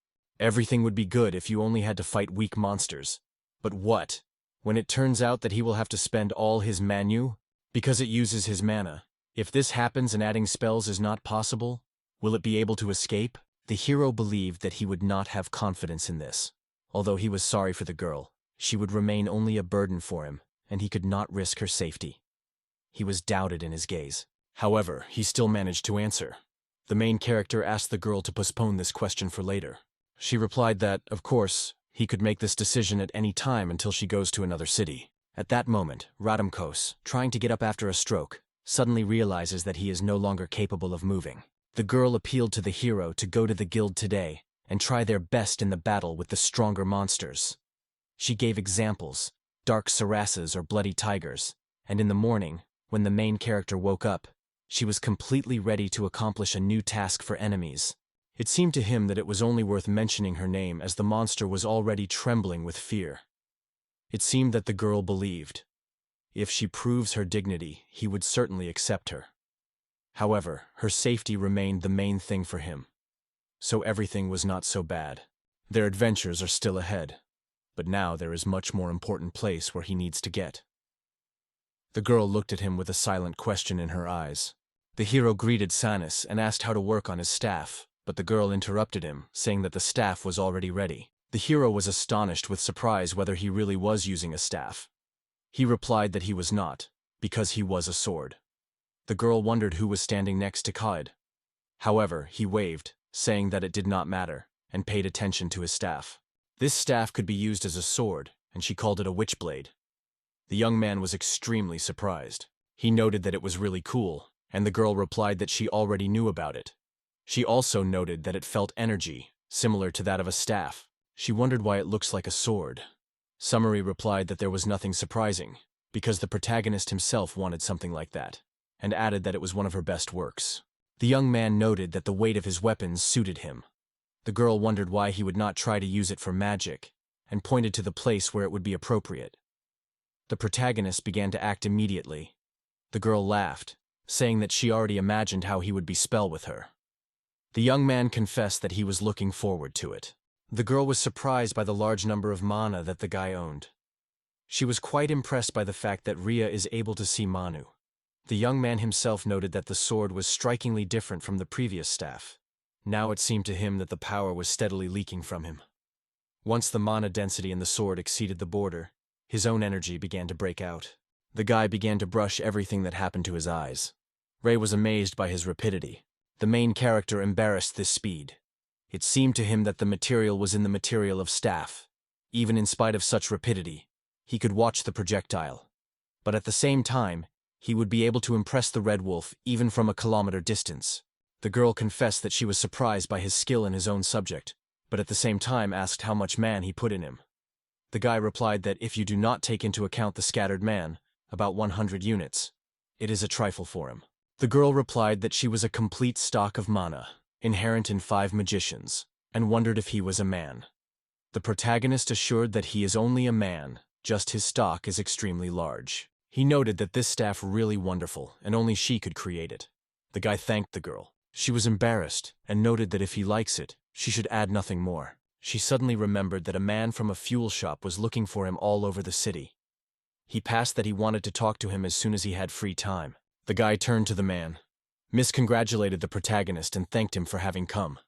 Everything would be good if you only had to fight weak monsters. But what? When it turns out that he will have to spend all his manu, because it uses his mana. If this happens and adding spells is not possible, will it be able to escape? The hero believed that he would not have confidence in this. Although he was sorry for the girl, she would remain only a burden for him, and he could not risk her safety. He was doubted in his gaze. However, he still managed to answer. The main character asked the girl to postpone this question for later. She replied that, of course, he could make this decision at any time until she goes to another city. At that moment, Radamkos, trying to get up after a stroke, suddenly realizes that he is no longer capable of moving. The girl appealed to the hero to go to the guild today and try their best in the battle with the stronger monsters. She gave examples, dark sarasses or bloody tigers, and in the morning, when the main character woke up, she was completely ready to accomplish a new task for enemies. It seemed to him that it was only worth mentioning her name as the monster was already trembling with fear. It seemed that the girl believed. If she proves her dignity, he would certainly accept her. However, her safety remained the main thing for him. So everything was not so bad. Their adventures are still ahead, but now there is much more important place where he needs to get. The girl looked at him with a silent question in her eyes. The hero greeted Sanis and asked how to work on his staff, but the girl interrupted him, saying that the staff was already ready. The hero was astonished with surprise whether he really was using a staff. He replied that he was not, because he was a sword. The girl wondered who was standing next to Kaid. However, he waved, saying that it did not matter, and paid attention to his staff. This staff could be used as a sword, and she called it a witchblade. The young man was extremely surprised. He noted that it was really cool, and the girl replied that she already knew about it. She also noted that it felt energy, similar to that of a staff. She wondered why it looks like a sword. Summary replied that there was nothing surprising, because the protagonist himself wanted something like that, and added that it was one of her best works. The young man noted that the weight of his weapons suited him. The girl wondered why he would not try to use it for magic, and pointed to the place where it would be appropriate. The protagonist began to act immediately. The girl laughed, saying that she already imagined how he would be spell with her. The young man confessed that he was looking forward to it. The girl was surprised by the large number of mana that the guy owned. She was quite impressed by the fact that Ria is able to see Manu. The young man himself noted that the sword was strikingly different from the previous staff. Now it seemed to him that the power was steadily leaking from him. Once the mana density in the sword exceeded the border, his own energy began to break out. The guy began to brush everything that happened to his eyes. Ray was amazed by his rapidity. The main character embarrassed this speed. It seemed to him that the material was in the material of staff. Even in spite of such rapidity, he could watch the projectile. But at the same time, he would be able to impress the Red Wolf even from a kilometer distance. The girl confessed that she was surprised by his skill in his own subject, but at the same time asked how much man he put in him. The guy replied that if you do not take into account the scattered man, about 100 units, it is a trifle for him. The girl replied that she was a complete stock of mana, inherent in 5 magicians, and wondered if he was a man. The protagonist assured that he is only a man, just his stock is extremely large. He noted that this staff really wonderful, and only she could create it. The guy thanked the girl. She was embarrassed, and noted that if he likes it, she should add nothing more. She suddenly remembered that a man from a fuel shop was looking for him all over the city. He passed that he wanted to talk to him as soon as he had free time. The guy turned to the man, miscongratulated the protagonist and thanked him for having come.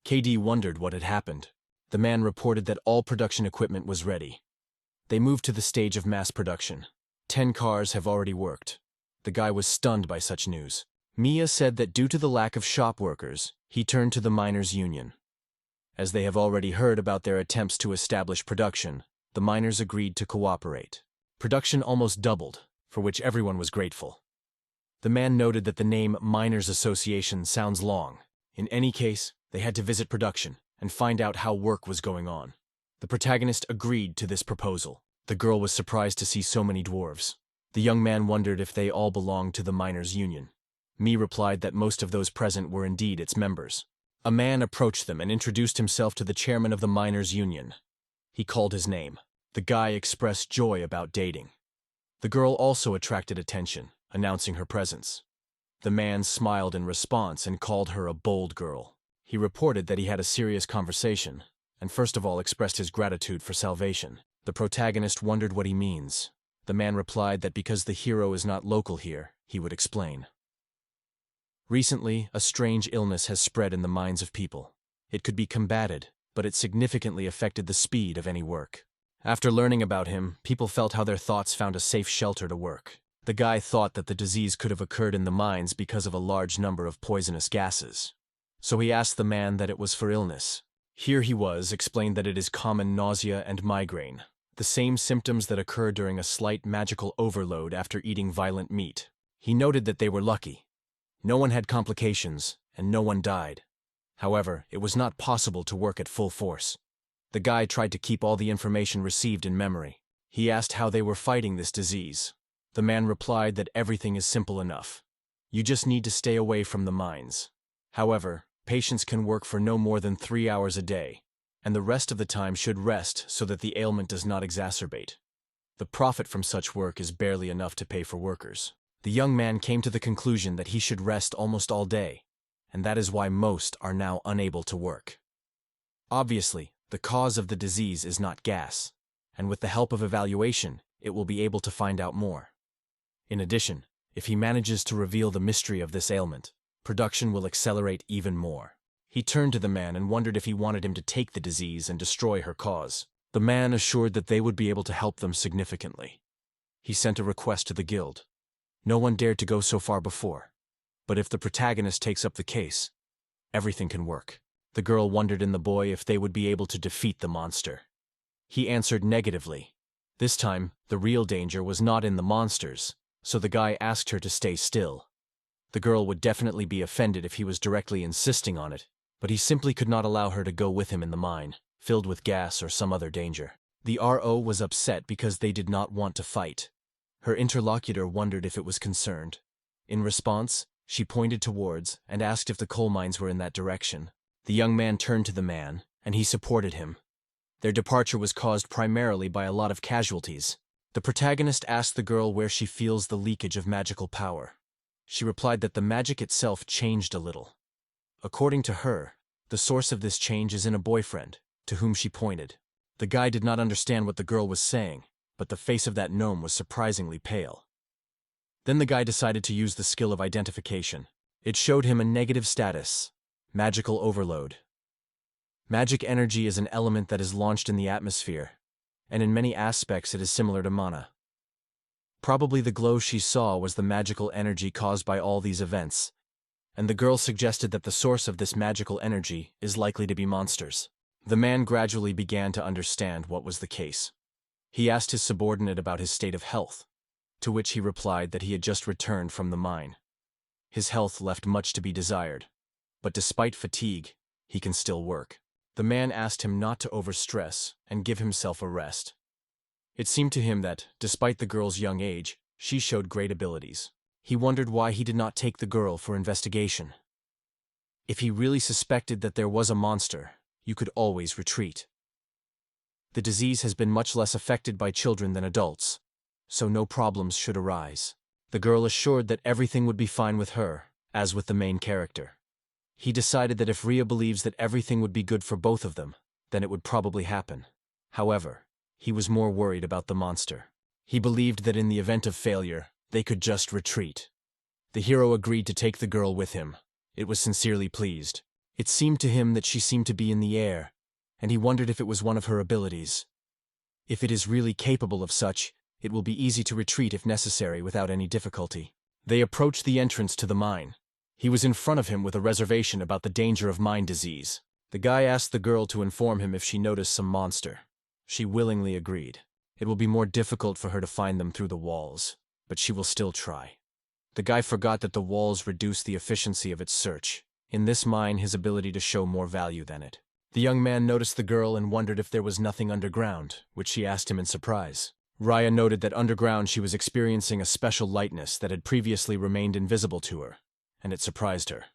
KD wondered what had happened. The man reported that all production equipment was ready. They moved to the stage of mass production. 10 cars have already worked. The guy was stunned by such news. Mia said that due to the lack of shop workers, he turned to the miners' union. As they have already heard about their attempts to establish production, the miners agreed to cooperate. Production almost doubled, for which everyone was grateful. The man noted that the name Miners Association sounds long. In any case, they had to visit production and find out how work was going on. The protagonist agreed to this proposal. The girl was surprised to see so many dwarves. The young man wondered if they all belonged to the miners' union. Mi replied that most of those present were indeed its members. A man approached them and introduced himself to the chairman of the miners' union. He called his name. The guy expressed joy about dating. The girl also attracted attention, announcing her presence. The man smiled in response and called her a bold girl. He reported that he had a serious conversation, and first of all expressed his gratitude for salvation. The protagonist wondered what he means. The man replied that because the hero is not local here, he would explain. Recently, a strange illness has spread in the minds of people. It could be combated, but it significantly affected the speed of any work. After learning about him, people felt how their thoughts found a safe shelter to work. The guy thought that the disease could have occurred in the mines because of a large number of poisonous gases. So he asked the man that it was for illness. Here he was, explained that it is common nausea and migraine, the same symptoms that occur during a slight magical overload after eating violent meat. He noted that they were lucky. No one had complications, and no one died. However, it was not possible to work at full force. The guy tried to keep all the information received in memory. He asked how they were fighting this disease. The man replied that everything is simple enough. You just need to stay away from the mines. However, patients can work for no more than 3 hours a day, and the rest of the time should rest so that the ailment does not exacerbate. The profit from such work is barely enough to pay for workers. The young man came to the conclusion that he should rest almost all day, and that is why most are now unable to work. Obviously, the cause of the disease is not gas, and with the help of evaluation, it will be able to find out more. In addition, if he manages to reveal the mystery of this ailment, production will accelerate even more. He turned to the man and wondered if he wanted him to take the disease and destroy her cause. The man assured that they would be able to help them significantly. He sent a request to the guild. No one dared to go so far before. But if the protagonist takes up the case, everything can work. The girl wondered in the boy if they would be able to defeat the monster. He answered negatively. This time, the real danger was not in the monsters, so the guy asked her to stay still. The girl would definitely be offended if he was directly insisting on it, but he simply could not allow her to go with him in the mine, filled with gas or some other danger. The RO was upset because they did not want to fight. Her interlocutor wondered if it was concerned. In response, she pointed towards and asked if the coal mines were in that direction. The young man turned to the man, and he supported him. Their departure was caused primarily by a lot of casualties. The protagonist asked the girl where she feels the leakage of magical power. She replied that the magic itself changed a little. According to her, the source of this change is in a boyfriend, to whom she pointed. The guy did not understand what the girl was saying, but the face of that gnome was surprisingly pale. Then the guy decided to use the skill of identification. It showed him a negative status, magical overload. Magic energy is an element that is launched in the atmosphere, and in many aspects it is similar to mana. Probably the glow she saw was the magical energy caused by all these events, and the girl suggested that the source of this magical energy is likely to be monsters. The man gradually began to understand what was the case. He asked his subordinate about his state of health, to which he replied that he had just returned from the mine. His health left much to be desired, but despite fatigue, he can still work. The man asked him not to overstress and give himself a rest. It seemed to him that, despite the girl's young age, she showed great abilities. He wondered why he did not take the girl for investigation. If he really suspected that there was a monster, you could always retreat. The disease has been much less affected by children than adults, so no problems should arise. The girl assured that everything would be fine with her, as with the main character. He decided that if Ria believes that everything would be good for both of them, then it would probably happen. However, he was more worried about the monster. He believed that in the event of failure, they could just retreat. The hero agreed to take the girl with him. It was sincerely pleased. It seemed to him that she seemed to be in the air, and he wondered if it was one of her abilities. If it is really capable of such, it will be easy to retreat if necessary without any difficulty. They approached the entrance to the mine. He was in front of him with a reservation about the danger of mine disease. The guy asked the girl to inform him if she noticed some monster. She willingly agreed. It will be more difficult for her to find them through the walls, but she will still try. The guy forgot that the walls reduce the efficiency of its search. In this mine, his ability to show more value than it. The young man noticed the girl and wondered if there was nothing underground, which she asked him in surprise. Raya noted that underground she was experiencing a special lightness that had previously remained invisible to her, and it surprised her.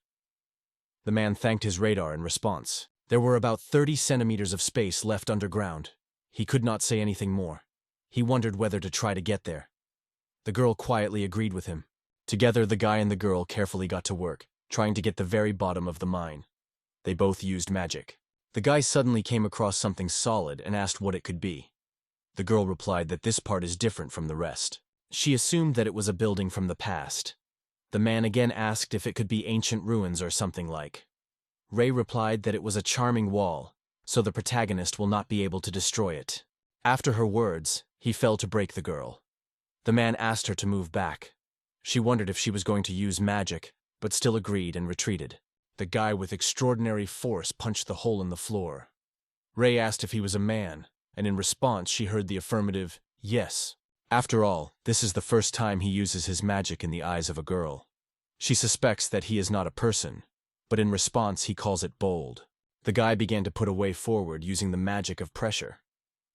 The man thanked his radar in response. There were about 30 centimeters of space left underground. He could not say anything more. He wondered whether to try to get there. The girl quietly agreed with him. Together, the guy and the girl carefully got to work, trying to get the very bottom of the mine. They both used magic. The guy suddenly came across something solid and asked what it could be. The girl replied that this part is different from the rest. She assumed that it was a building from the past. The man again asked if it could be ancient ruins or something like. Ray replied that it was a charming wall, so the protagonist will not be able to destroy it. After her words, he fell to break the girl. The man asked her to move back. She wondered if she was going to use magic, but still agreed and retreated. The guy with extraordinary force punched the hole in the floor. Ray asked if he was a man, and in response she heard the affirmative, yes. After all, this is the first time he uses his magic in the eyes of a girl. She suspects that he is not a person, but in response he calls it bold. The guy began to put a way forward using the magic of pressure.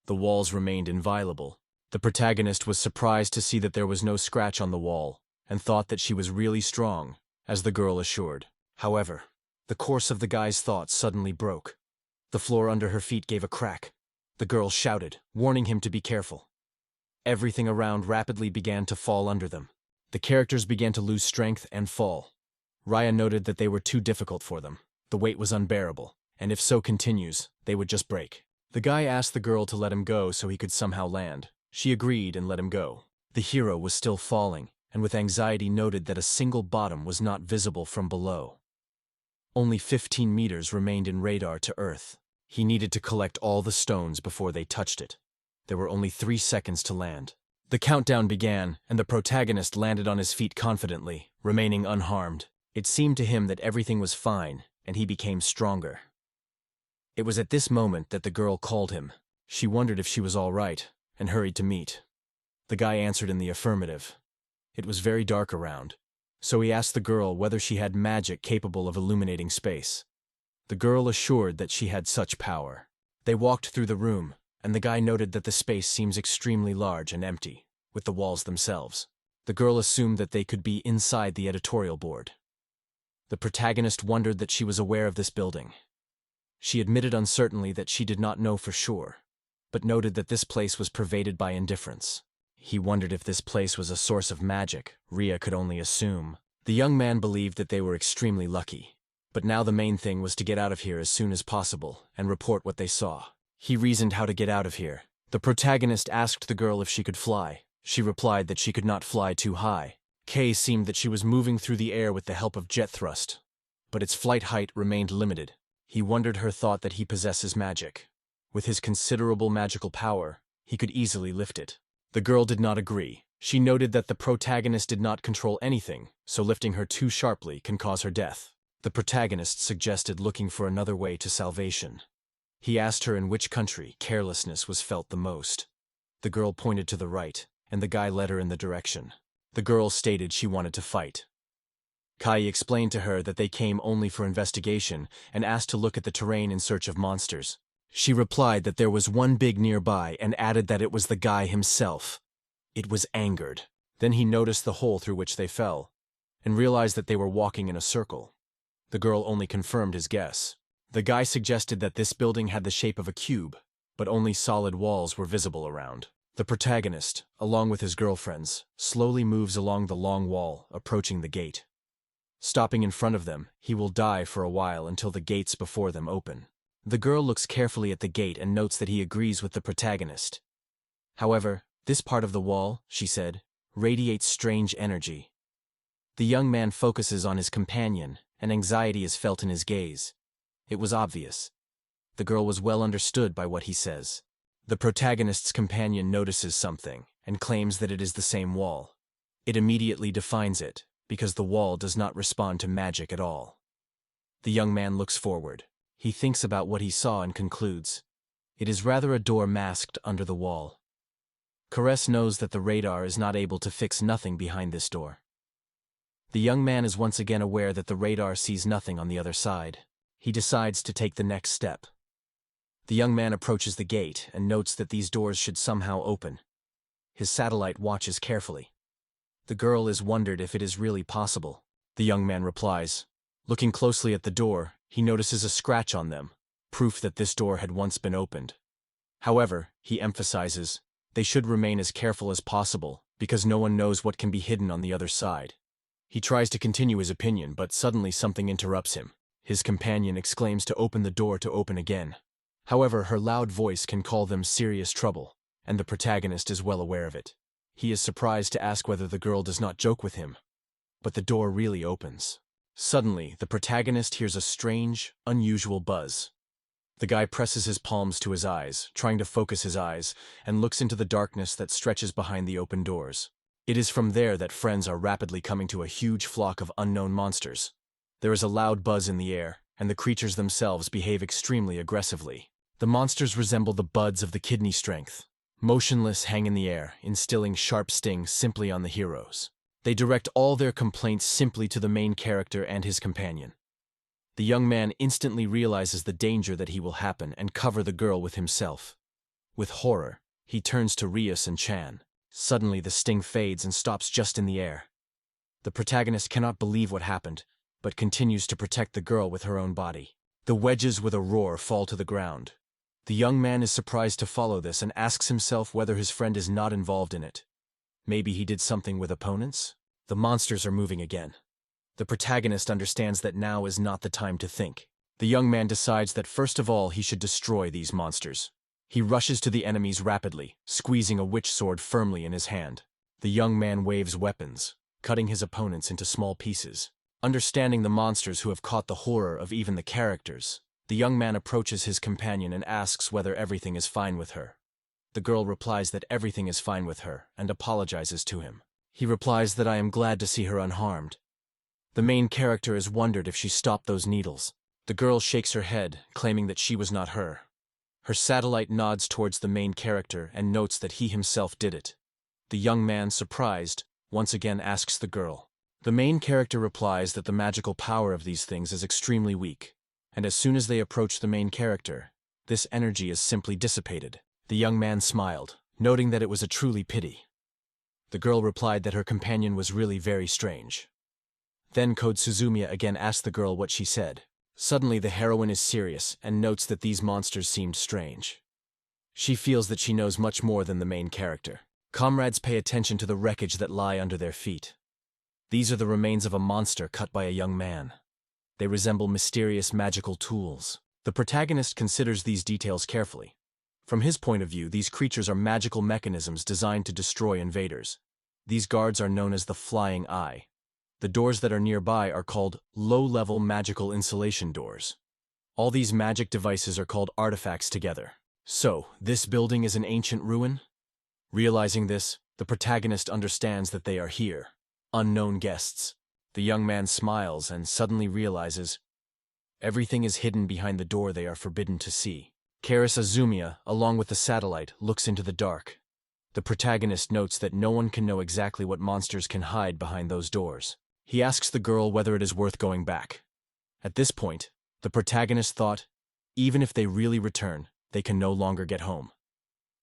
The walls remained inviolable. The protagonist was surprised to see that there was no scratch on the wall, and thought that she was really strong, as the girl assured. However, the course of the guy's thoughts suddenly broke. The floor under her feet gave a crack. The girl shouted, warning him to be careful. Everything around rapidly began to fall under them. The characters began to lose strength and fall. Raya noted that they were too difficult for them. The weight was unbearable, and if so continues, they would just break. The guy asked the girl to let him go so he could somehow land. She agreed and let him go. The hero was still falling, and with anxiety noted that a single bottom was not visible from below. Only 15 meters remained in radar to Earth. He needed to collect all the stones before they touched it. There were only 3 seconds to land. The countdown began, and the protagonist landed on his feet confidently, remaining unharmed. It seemed to him that everything was fine, and he became stronger. It was at this moment that the girl called him. She wondered if she was all right, and hurried to meet. The guy answered in the affirmative. It was very dark around, so he asked the girl whether she had magic capable of illuminating space. The girl assured that she had such power. They walked through the room, and the guy noted that the space seems extremely large and empty, with the walls themselves. The girl assumed that they could be inside the editorial board. The protagonist wondered that she was aware of this building. She admitted uncertainly that she did not know for sure, but noted that this place was pervaded by indifference. He wondered if this place was a source of magic. Ria could only assume. The young man believed that they were extremely lucky, but now the main thing was to get out of here as soon as possible and report what they saw. He reasoned how to get out of here. The protagonist asked the girl if she could fly. She replied that she could not fly too high. Kay seemed that she was moving through the air with the help of jet thrust, but its flight height remained limited. He wondered her thought that he possesses magic. With his considerable magical power, he could easily lift it. The girl did not agree. She noted that the protagonist did not control anything, so lifting her too sharply can cause her death. The protagonist suggested looking for another way to salvation. He asked her in which country carelessness was felt the most. The girl pointed to the right, and the guy led her in the direction. The girl stated she wanted to fight. Kai explained to her that they came only for investigation and asked to look at the terrain in search of monsters. She replied that there was one big nearby and added that it was the guy himself. It was angered. Then he noticed the hole through which they fell, and realized that they were walking in a circle. The girl only confirmed his guess. The guy suggested that this building had the shape of a cube, but only solid walls were visible around. The protagonist, along with his girlfriends, slowly moves along the long wall, approaching the gate. Stopping in front of them, he will die for a while until the gates before them open. The girl looks carefully at the gate and notes that he agrees with the protagonist. However, this part of the wall, she said, radiates strange energy. The young man focuses on his companion, and anxiety is felt in his gaze. It was obvious. The girl was well understood by what he says. The protagonist's companion notices something, and claims that it is the same wall. It immediately defines it, because the wall does not respond to magic at all. The young man looks forward. He thinks about what he saw and concludes. It is rather a door masked under the wall. Caress knows that the radar is not able to fix nothing behind this door. The young man is once again aware that the radar sees nothing on the other side. He decides to take the next step. The young man approaches the gate and notes that these doors should somehow open. His satellite watches carefully. The girl is wondered if it is really possible. The young man replies. Looking closely at the door, he notices a scratch on them, proof that this door had once been opened. However, he emphasizes, they should remain as careful as possible, because no one knows what can be hidden on the other side. He tries to continue his opinion, but suddenly something interrupts him. His companion exclaims to open the door to open again. However, her loud voice can call them serious trouble, and the protagonist is well aware of it. He is surprised to ask whether the girl does not joke with him. But the door really opens. Suddenly, the protagonist hears a strange, unusual buzz. The guy presses his palms to his eyes, trying to focus his eyes, and looks into the darkness that stretches behind the open doors. It is from there that friends are rapidly coming to a huge flock of unknown monsters. There is a loud buzz in the air, and the creatures themselves behave extremely aggressively. The monsters resemble the buds of the kidney strength. Motionless, hang in the air, instilling sharp stings simply on the heroes. They direct all their complaints simply to the main character and his companion. The young man instantly realizes the danger that he will happen and cover the girl with himself. With horror, he turns to Rias and Chan. Suddenly the sting fades and stops just in the air. The protagonist cannot believe what happened, but continues to protect the girl with her own body. The wedges with a roar fall to the ground. The young man is surprised to follow this and asks himself whether his friend is not involved in it. Maybe he did something with opponents? The monsters are moving again. The protagonist understands that now is not the time to think. The young man decides that first of all he should destroy these monsters. He rushes to the enemies rapidly, squeezing a witch sword firmly in his hand. The young man waves weapons, cutting his opponents into small pieces. Understanding the monsters who have caught the horror of even the characters, the young man approaches his companion and asks whether everything is fine with her. The girl replies that everything is fine with her and apologizes to him. He replies that I am glad to see her unharmed. The main character is wondered if she stopped those needles. The girl shakes her head, claiming that she was not her. Her satellite nods towards the main character and notes that he himself did it. The young man, surprised, once again asks the girl. The main character replies that the magical power of these things is extremely weak, and as soon as they approach the main character, this energy is simply dissipated. The young man smiled, noting that it was a truly pity. The girl replied that her companion was really very strange. Then Code Suzumiya again asked the girl what she said. Suddenly the heroine is serious and notes that these monsters seemed strange. She feels that she knows much more than the main character. Comrades pay attention to the wreckage that lie under their feet. These are the remains of a monster cut by a young man. They resemble mysterious magical tools. The protagonist considers these details carefully. From his point of view, these creatures are magical mechanisms designed to destroy invaders. These guards are known as the Flying Eye. The doors that are nearby are called low-level magical insulation doors. All these magic devices are called artifacts together. So, this building is an ancient ruin? Realizing this, the protagonist understands that they are here. Unknown guests. The young man smiles and suddenly realizes everything is hidden behind the door they are forbidden to see. Karis Azumiya, along with the satellite, looks into the dark. The protagonist notes that no one can know exactly what monsters can hide behind those doors. He asks the girl whether it is worth going back. At this point, the protagonist thought, even if they really return, they can no longer get home.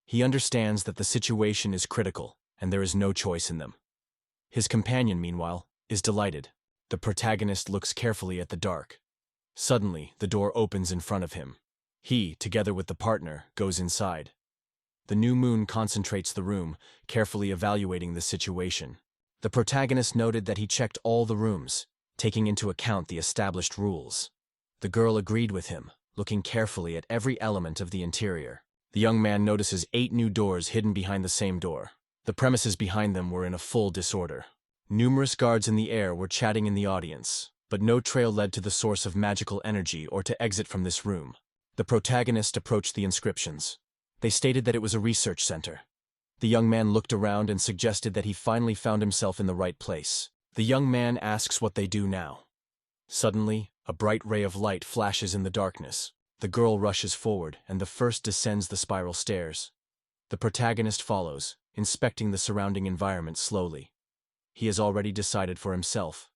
He understands that the situation is critical, and there is no choice in them. His companion, meanwhile, is delighted. The protagonist looks carefully at the dark. Suddenly, the door opens in front of him. He, together with the partner, goes inside. The new moon concentrates the room, carefully evaluating the situation. The protagonist noted that he checked all the rooms, taking into account the established rules. The girl agreed with him, looking carefully at every element of the interior. The young man notices 8 new doors hidden behind the same door. The premises behind them were in a full disorder. Numerous guards in the air were chatting in the audience, but no trail led to the source of magical energy or to exit from this room. The protagonist approached the inscriptions. They stated that it was a research center. The young man looked around and suggested that he finally found himself in the right place. The young man asks what they do now. Suddenly, a bright ray of light flashes in the darkness. The girl rushes forward, and the first descends the spiral stairs. The protagonist follows, inspecting the surrounding environment slowly. He has already decided for himself.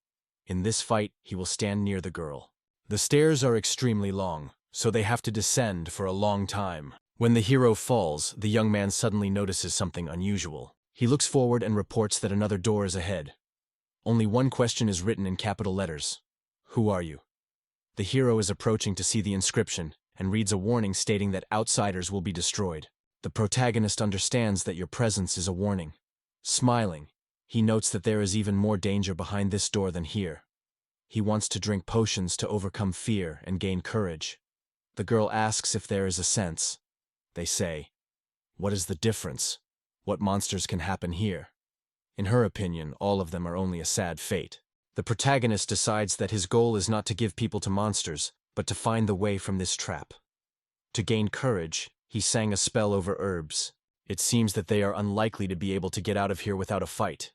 In this fight, he will stand near the girl. The stairs are extremely long, so they have to descend for a long time. When the hero falls, the young man suddenly notices something unusual. He looks forward and reports that another door is ahead. Only one question is written in capital letters. Who are you? The hero is approaching to see the inscription and reads a warning stating that outsiders will be destroyed. The protagonist understands that your presence is a warning. Smiling, he notes that there is even more danger behind this door than here. He wants to drink potions to overcome fear and gain courage. The girl asks if there is a sense. They say, "What is the difference? What monsters can happen here?" In her opinion, all of them are only a sad fate. The protagonist decides that his goal is not to give people to monsters, but to find the way from this trap. To gain courage, he sang a spell over herbs. It seems that they are unlikely to be able to get out of here without a fight.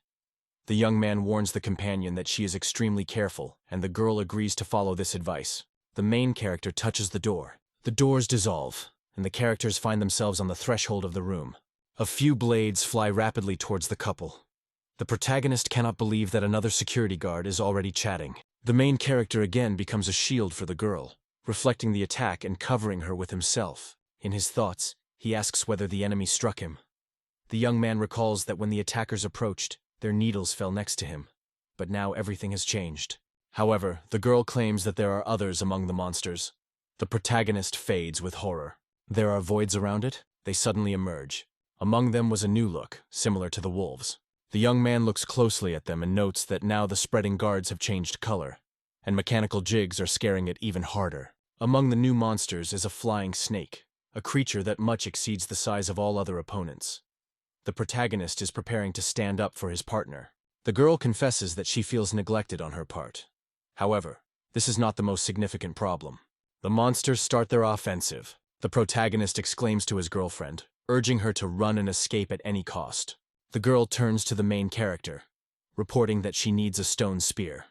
The young man warns the companion that she is extremely careful, and the girl agrees to follow this advice. The main character touches the door. The doors dissolve, and the characters find themselves on the threshold of the room. A few blades fly rapidly towards the couple. The protagonist cannot believe that another security guard is already chatting. The main character again becomes a shield for the girl, reflecting the attack and covering her with himself. In his thoughts, he asks whether the enemy struck him. The young man recalls that when the attackers approached, their needles fell next to him. But now everything has changed. However, the girl claims that there are others among the monsters. The protagonist fades with horror. There are voids around it. They suddenly emerge. Among them was a new look, similar to the wolves. The young man looks closely at them and notes that now the spreading guards have changed color, and mechanical jigs are scaring it even harder. Among the new monsters is a flying snake, a creature that much exceeds the size of all other opponents. The protagonist is preparing to stand up for his partner. The girl confesses that she feels neglected on her part. However, this is not the most significant problem. The monsters start their offensive. The protagonist exclaims to his girlfriend, urging her to run and escape at any cost. The girl turns to the main character, reporting that she needs a stone spear.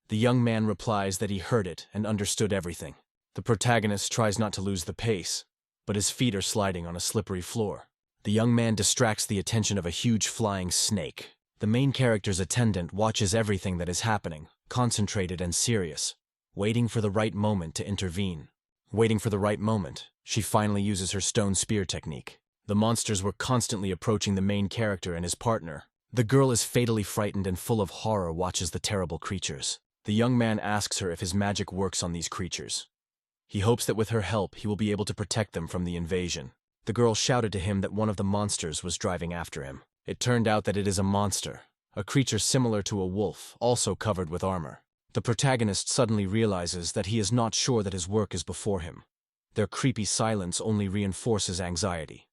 The young man replies that he heard it and understood everything. The protagonist tries not to lose the pace, but his feet are sliding on a slippery floor. The young man distracts the attention of a huge flying snake. The main character's attendant watches everything that is happening, concentrated and serious, waiting for the right moment to intervene. Waiting for the right moment, she finally uses her stone spear technique. The monsters were constantly approaching the main character and his partner. The girl is fatally frightened and full of horror watches the terrible creatures. The young man asks her if his magic works on these creatures. He hopes that with her help he will be able to protect them from the invasion. The girl shouted to him that one of the monsters was driving after him. It turned out that it is a monster, a creature similar to a wolf, also covered with armor. The protagonist suddenly realizes that he is not sure that his work is before him. Their creepy silence only reinforces anxiety.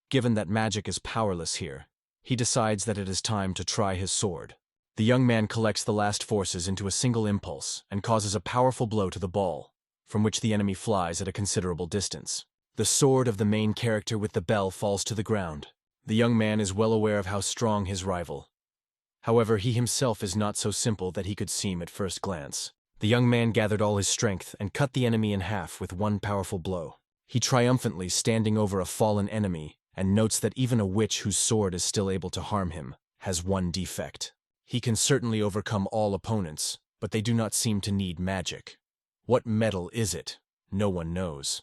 Given that magic is powerless here, he decides that it is time to try his sword. The young man collects the last forces into a single impulse and causes a powerful blow to the ball. from which the enemy flies at a considerable distance. The sword of the main character with the bell falls to the ground. The young man is well aware of how strong his rival. However, he himself is not so simple that he could seem at first glance. The young man gathered all his strength and cut the enemy in half with one powerful blow. He triumphantly standing over a fallen enemy and notes that even a witch whose sword is still able to harm him has one defect. He can certainly overcome all opponents, but they do not seem to need magic. What metal is it? No one knows.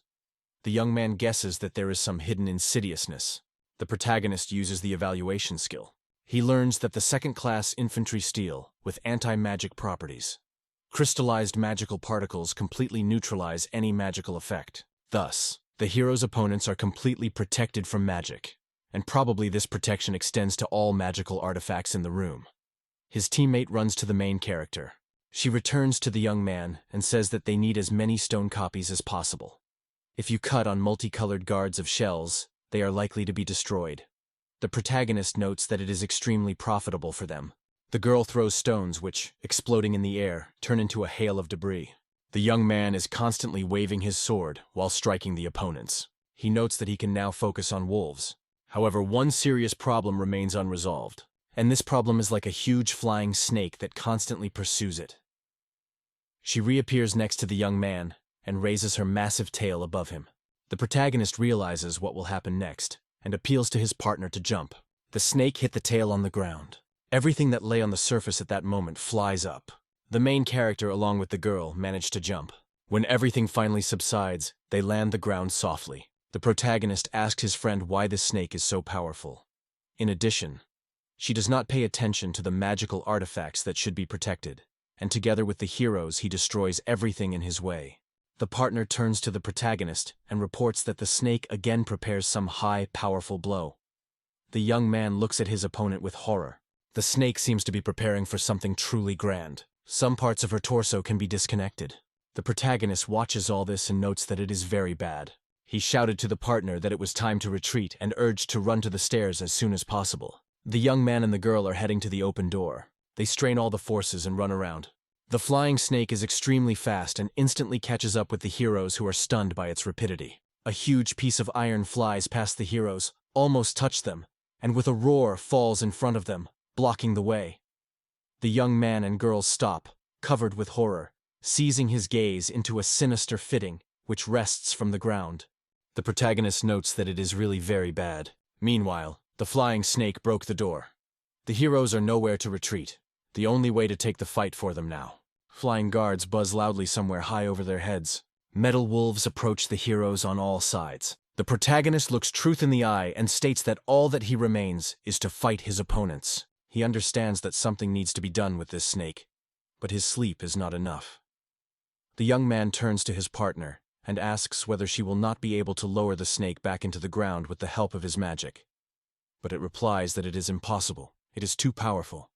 The young man guesses that there is some hidden insidiousness. The protagonist uses the evaluation skill. He learns that the second-class infantry steel with anti-magic properties. Crystallized magical particles completely neutralize any magical effect. Thus, the hero's opponents are completely protected from magic, and probably this protection extends to all magical artifacts in the room. His teammate runs to the main character. She returns to the young man and says that they need as many stone copies as possible. If you cut on multicolored guards of shells, they are likely to be destroyed. The protagonist notes that it is extremely profitable for them. The girl throws stones which, exploding in the air, turn into a hail of debris. The young man is constantly waving his sword while striking the opponents. He notes that he can now focus on wolves. However, one serious problem remains unresolved, and this problem is like a huge flying snake that constantly pursues it. She reappears next to the young man and raises her massive tail above him. The protagonist realizes what will happen next and appeals to his partner to jump. The snake hit the tail on the ground. Everything that lay on the surface at that moment flies up. The main character, along with the girl, manage to jump. When everything finally subsides, they land the ground softly. The protagonist asks his friend why this snake is so powerful. In addition, she does not pay attention to the magical artifacts that should be protected, and together with the heroes he destroys everything in his way. The partner turns to the protagonist and reports that the snake again prepares some high, powerful blow. The young man looks at his opponent with horror. The snake seems to be preparing for something truly grand. Some parts of her torso can be disconnected. The protagonist watches all this and notes that it is very bad. He shouted to the partner that it was time to retreat and urged to run to the stairs as soon as possible. The young man and the girl are heading to the open door. They strain all the forces and run around. The flying snake is extremely fast and instantly catches up with the heroes who are stunned by its rapidity. A huge piece of iron flies past the heroes, almost touches them, and with a roar falls in front of them, blocking the way. The young man and girl stop, covered with horror, seizing his gaze into a sinister fitting which rests from the ground. The protagonist notes that it is really very bad. Meanwhile, the flying snake broke the door. The heroes are nowhere to retreat. The only way to take the fight for them now. Flying guards buzz loudly somewhere high over their heads. Metal wolves approach the heroes on all sides. The protagonist looks truth in the eye and states that all that he remains is to fight his opponents. He understands that something needs to be done with this snake, but his sleep is not enough. The young man turns to his partner and asks whether she will not be able to lower the snake back into the ground with the help of his magic. But it replies that it is impossible. It is too powerful.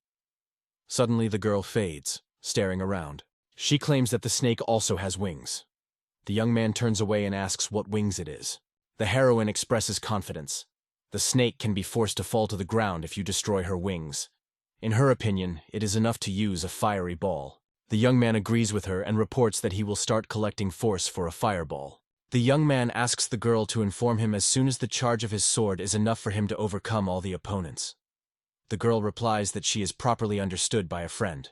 Suddenly the girl fades, staring around. She claims that the snake also has wings. The young man turns away and asks what wings it is. The heroine expresses confidence. The snake can be forced to fall to the ground if you destroy her wings. In her opinion, it is enough to use a fiery ball. The young man agrees with her and reports that he will start collecting force for a fireball. The young man asks the girl to inform him as soon as the charge of his sword is enough for him to overcome all the opponents. The girl replies that she is properly understood by a friend.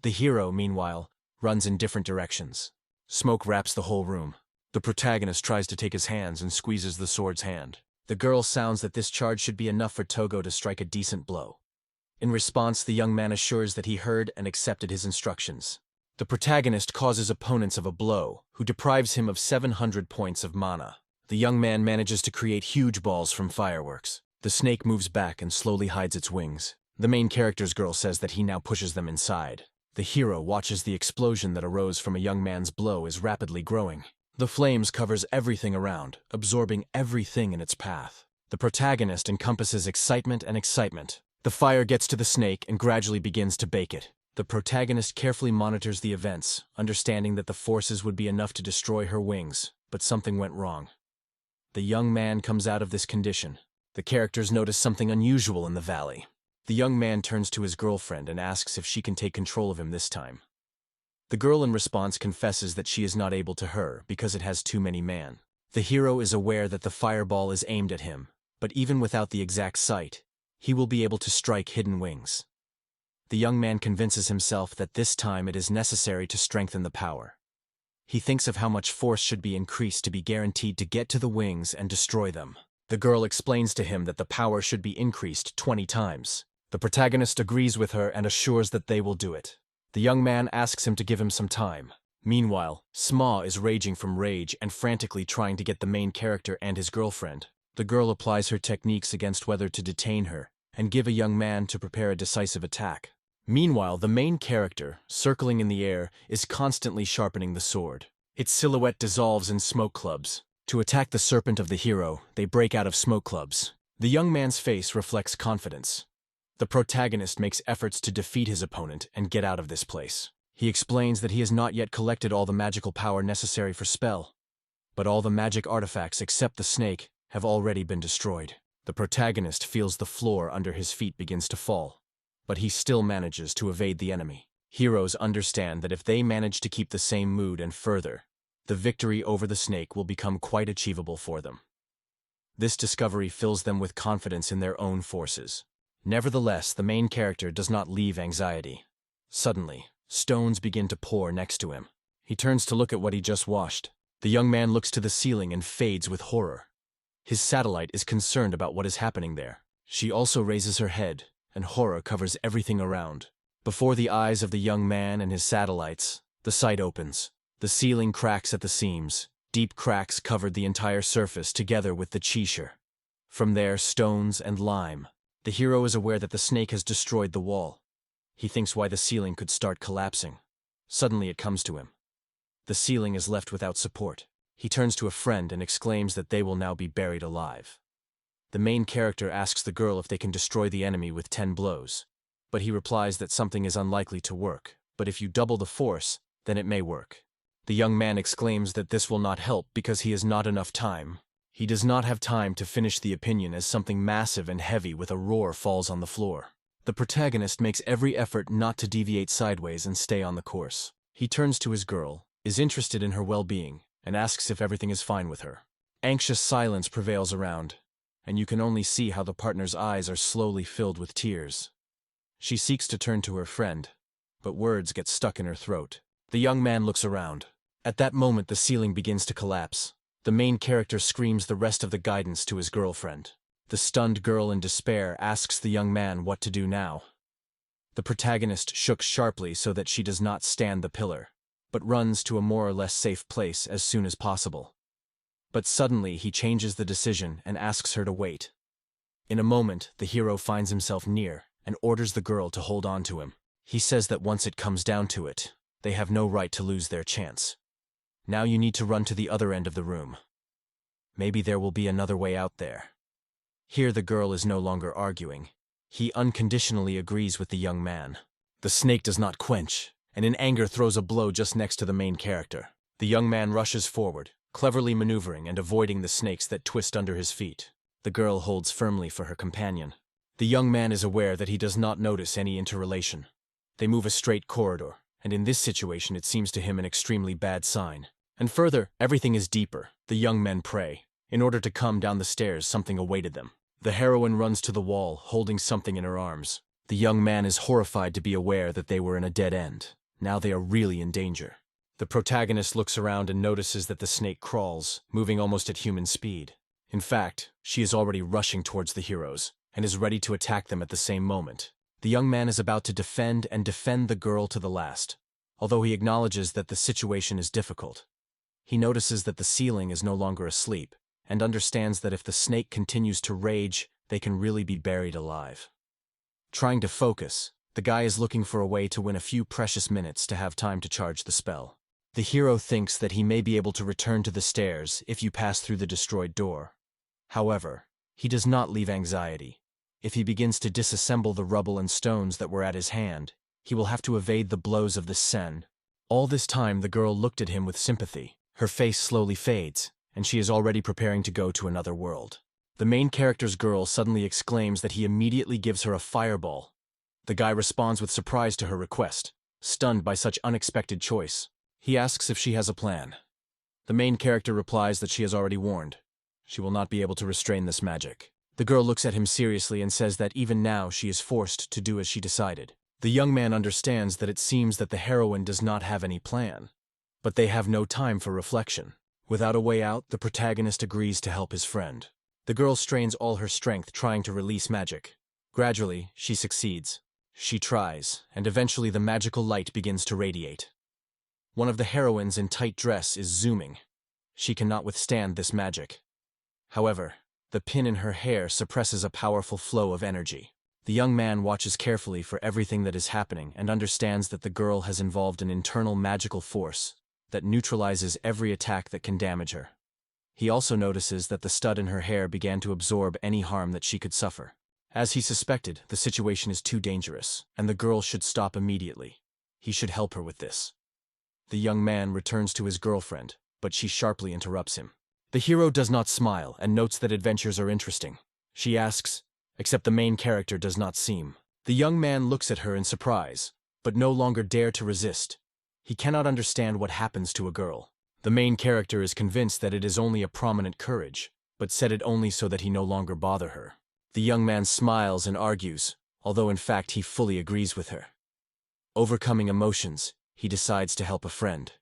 The hero, meanwhile, runs in different directions. Smoke wraps the whole room. The protagonist tries to take his hands and squeezes the sword's hand. The girl sounds that this charge should be enough for Togo to strike a decent blow. In response, the young man assures that he heard and accepted his instructions. The protagonist causes opponents of a blow, who deprives him of 700 points of mana. The young man manages to create huge balls from fireworks. The snake moves back and slowly hides its wings. The main character's girl says that he now pushes them inside. The hero watches the explosion that arose from a young man's blow is rapidly growing. The flames covers everything around, absorbing everything in its path. The protagonist encompasses excitement and excitement. The fire gets to the snake and gradually begins to bake it. The protagonist carefully monitors the events, understanding that the forces would be enough to destroy her wings, but something went wrong. The young man comes out of this condition. The characters notice something unusual in the valley. The young man turns to his girlfriend and asks if she can take control of him this time. The girl in response confesses that she is not able to her because it has too many man. The hero is aware that the fireball is aimed at him, but even without the exact sight, he will be able to strike hidden wings. The young man convinces himself that this time it is necessary to strengthen the power. He thinks of how much force should be increased to be guaranteed to get to the wings and destroy them. The girl explains to him that the power should be increased 20 times. The protagonist agrees with her and assures that they will do it. The young man asks him to give him some time. Meanwhile, Sma is raging from rage and frantically trying to get the main character and his girlfriend. The girl applies her techniques against whether to detain her and give a young man to prepare a decisive attack. Meanwhile, the main character, circling in the air, is constantly sharpening the sword. Its silhouette dissolves in smoke clubs. To attack the serpent of the hero, they break out of smoke clubs. The young man's face reflects confidence. The protagonist makes efforts to defeat his opponent and get out of this place. He explains that he has not yet collected all the magical power necessary for spell, but all the magic artifacts except the snake have already been destroyed. The protagonist feels the floor under his feet begins to fall, but he still manages to evade the enemy. Heroes understand that if they manage to keep the same mood and further, the victory over the snake will become quite achievable for them. This discovery fills them with confidence in their own forces. Nevertheless, the main character does not leave anxiety. Suddenly, stones begin to pour next to him. He turns to look at what he just washed. The young man looks to the ceiling and fades with horror. His satellite is concerned about what is happening there. She also raises her head, and horror covers everything around. Before the eyes of the young man and his satellites, the sight opens. The ceiling cracks at the seams. Deep cracks covered the entire surface together with the chisher. From there, stones and lime. The hero is aware that the snake has destroyed the wall. He thinks why the ceiling could start collapsing. Suddenly it comes to him. The ceiling is left without support. He turns to a friend and exclaims that they will now be buried alive. The main character asks the girl if they can destroy the enemy with 10 blows. But he replies that something is unlikely to work, but if you double the force, then it may work. The young man exclaims that this will not help because he has not enough time. He does not have time to finish the opinion as something massive and heavy with a roar falls on the floor. The protagonist makes every effort not to deviate sideways and stay on the course. He turns to his girl, is interested in her well-being, and asks if everything is fine with her. Anxious silence prevails around, and you can only see how the partner's eyes are slowly filled with tears. She seeks to turn to her friend, but words get stuck in her throat. The young man looks around. At that moment, the ceiling begins to collapse. The main character screams the rest of the guidance to his girlfriend. The stunned girl in despair asks the young man what to do now. The protagonist shooks sharply so that she does not stand the pillar, but runs to a more or less safe place as soon as possible. But suddenly he changes the decision and asks her to wait. In a moment, the hero finds himself near and orders the girl to hold on to him. He says that once it comes down to it, they have no right to lose their chance. Now you need to run to the other end of the room. Maybe there will be another way out there. Here the girl is no longer arguing. He unconditionally agrees with the young man. The snake does not quench, and in anger throws a blow just next to the main character. The young man rushes forward, cleverly maneuvering and avoiding the snakes that twist under his feet. The girl holds firmly for her companion. The young man is aware that he does not notice any interrelation. They move a straight corridor, and in this situation it seems to him an extremely bad sign. And further, everything is deeper. The young men pray. In order to come down the stairs, something awaited them. The heroine runs to the wall, holding something in her arms. The young man is horrified to be aware that they were in a dead end. Now they are really in danger. The protagonist looks around and notices that the snake crawls, moving almost at human speed. In fact, she is already rushing towards the heroes, and is ready to attack them at the same moment. The young man is about to defend the girl to the last, although he acknowledges that the situation is difficult. He notices that the ceiling is no longer asleep, and understands that if the snake continues to rage, they can really be buried alive. Trying to focus, the guy is looking for a way to win a few precious minutes to have time to charge the spell. The hero thinks that he may be able to return to the stairs if you pass through the destroyed door. However, he does not leave anxiety. If he begins to disassemble the rubble and stones that were at his hand, he will have to evade the blows of the Sen. All this time the girl looked at him with sympathy. Her face slowly fades, and she is already preparing to go to another world. The main character's girl suddenly exclaims that he immediately gives her a fireball. The guy responds with surprise to her request. stunned by such unexpected choice. He asks if she has a plan. The main character replies that she has already warned. She will not be able to restrain this magic. The girl looks at him seriously and says that even now she is forced to do as she decided. The young man understands that it seems that the heroine does not have any plan. But they have no time for reflection. Without a way out, the protagonist agrees to help his friend. The girl strains all her strength trying to release magic. Gradually, she succeeds. She tries, and eventually the magical light begins to radiate. One of the heroines in tight dress is zooming. She cannot withstand this magic. However, the pin in her hair suppresses a powerful flow of energy. The young man watches carefully for everything that is happening and understands that the girl has involved an internal magical force that neutralizes every attack that can damage her. He also notices that the stud in her hair began to absorb any harm that she could suffer. As he suspected, the situation is too dangerous, and the girl should stop immediately. He should help her with this. The young man returns to his girlfriend, but she sharply interrupts him. The hero does not smile and notes that adventures are interesting. She asks, except the main character does not seem. The young man looks at her in surprise, but no longer dare to resist. He cannot understand what happens to a girl. The main character is convinced that it is only a prominent courage, but said it only so that he no longer bother her. The young man smiles and argues, although in fact he fully agrees with her. Overcoming emotions, he decides to help a friend.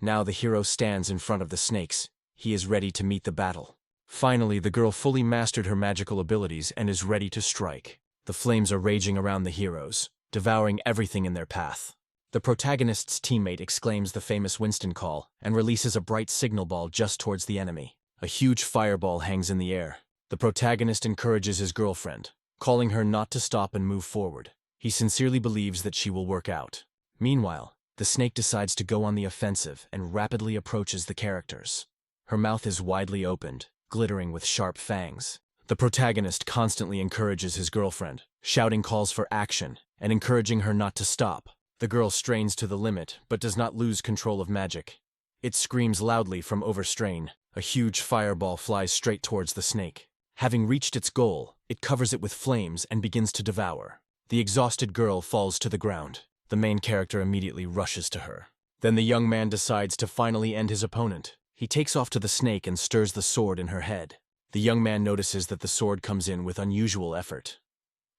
Now the hero stands in front of the snakes. He is ready to meet the battle. Finally, the girl fully mastered her magical abilities and is ready to strike. The flames are raging around the heroes, devouring everything in their path. The protagonist's teammate exclaims the famous Winston call and releases a bright signal ball just towards the enemy. A huge fireball hangs in the air. The protagonist encourages his girlfriend, calling her not to stop and move forward. He sincerely believes that she will work out. Meanwhile, the snake decides to go on the offensive and rapidly approaches the characters. Her mouth is widely opened, glittering with sharp fangs. The protagonist constantly encourages his girlfriend, shouting calls for action and encouraging her not to stop. The girl strains to the limit, but does not lose control of magic. It screams loudly from overstrain. A huge fireball flies straight towards the snake. Having reached its goal, it covers it with flames and begins to devour. The exhausted girl falls to the ground. The main character immediately rushes to her. Then the young man decides to finally end his opponent. He takes off to the snake and stirs the sword in her head. The young man notices that the sword comes in with unusual effort.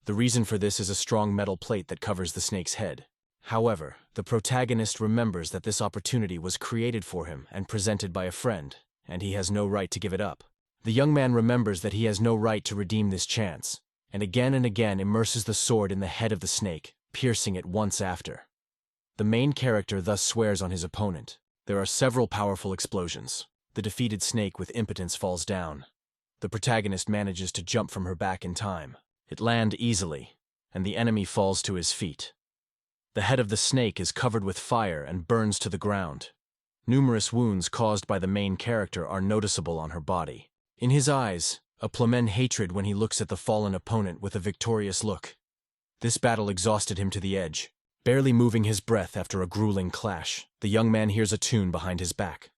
The reason for this is a strong metal plate that covers the snake's head. However, the protagonist remembers that this opportunity was created for him and presented by a friend, and he has no right to give it up. The young man remembers that he has no right to redeem this chance, and again immerses the sword in the head of the snake, piercing it once after. The main character thus swears on his opponent. There are several powerful explosions. The defeated snake with impotence falls down. The protagonist manages to jump from her back in time. It lands easily, and the enemy falls to his feet. The head of the snake is covered with fire and burns to the ground. Numerous wounds caused by the main character are noticeable on her body. In his eyes, a plummen hatred when he looks at the fallen opponent with a victorious look. This battle exhausted him to the edge. Barely moving his breath after a grueling clash, the young man hears a tune behind his back.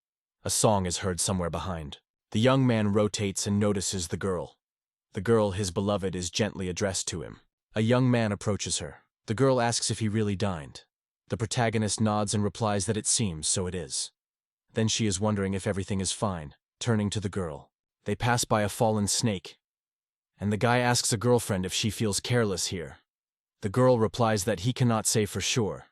A song is heard somewhere behind. The young man rotates and notices the girl. The girl, his beloved, is gently addressed to him. A young man approaches her. The girl asks if he really dined. The protagonist nods and replies that it seems so it is. Then she is wondering if everything is fine, turning to the girl. They pass by a fallen snake, and the guy asks a girlfriend if she feels careless here. The girl replies that he cannot say for sure.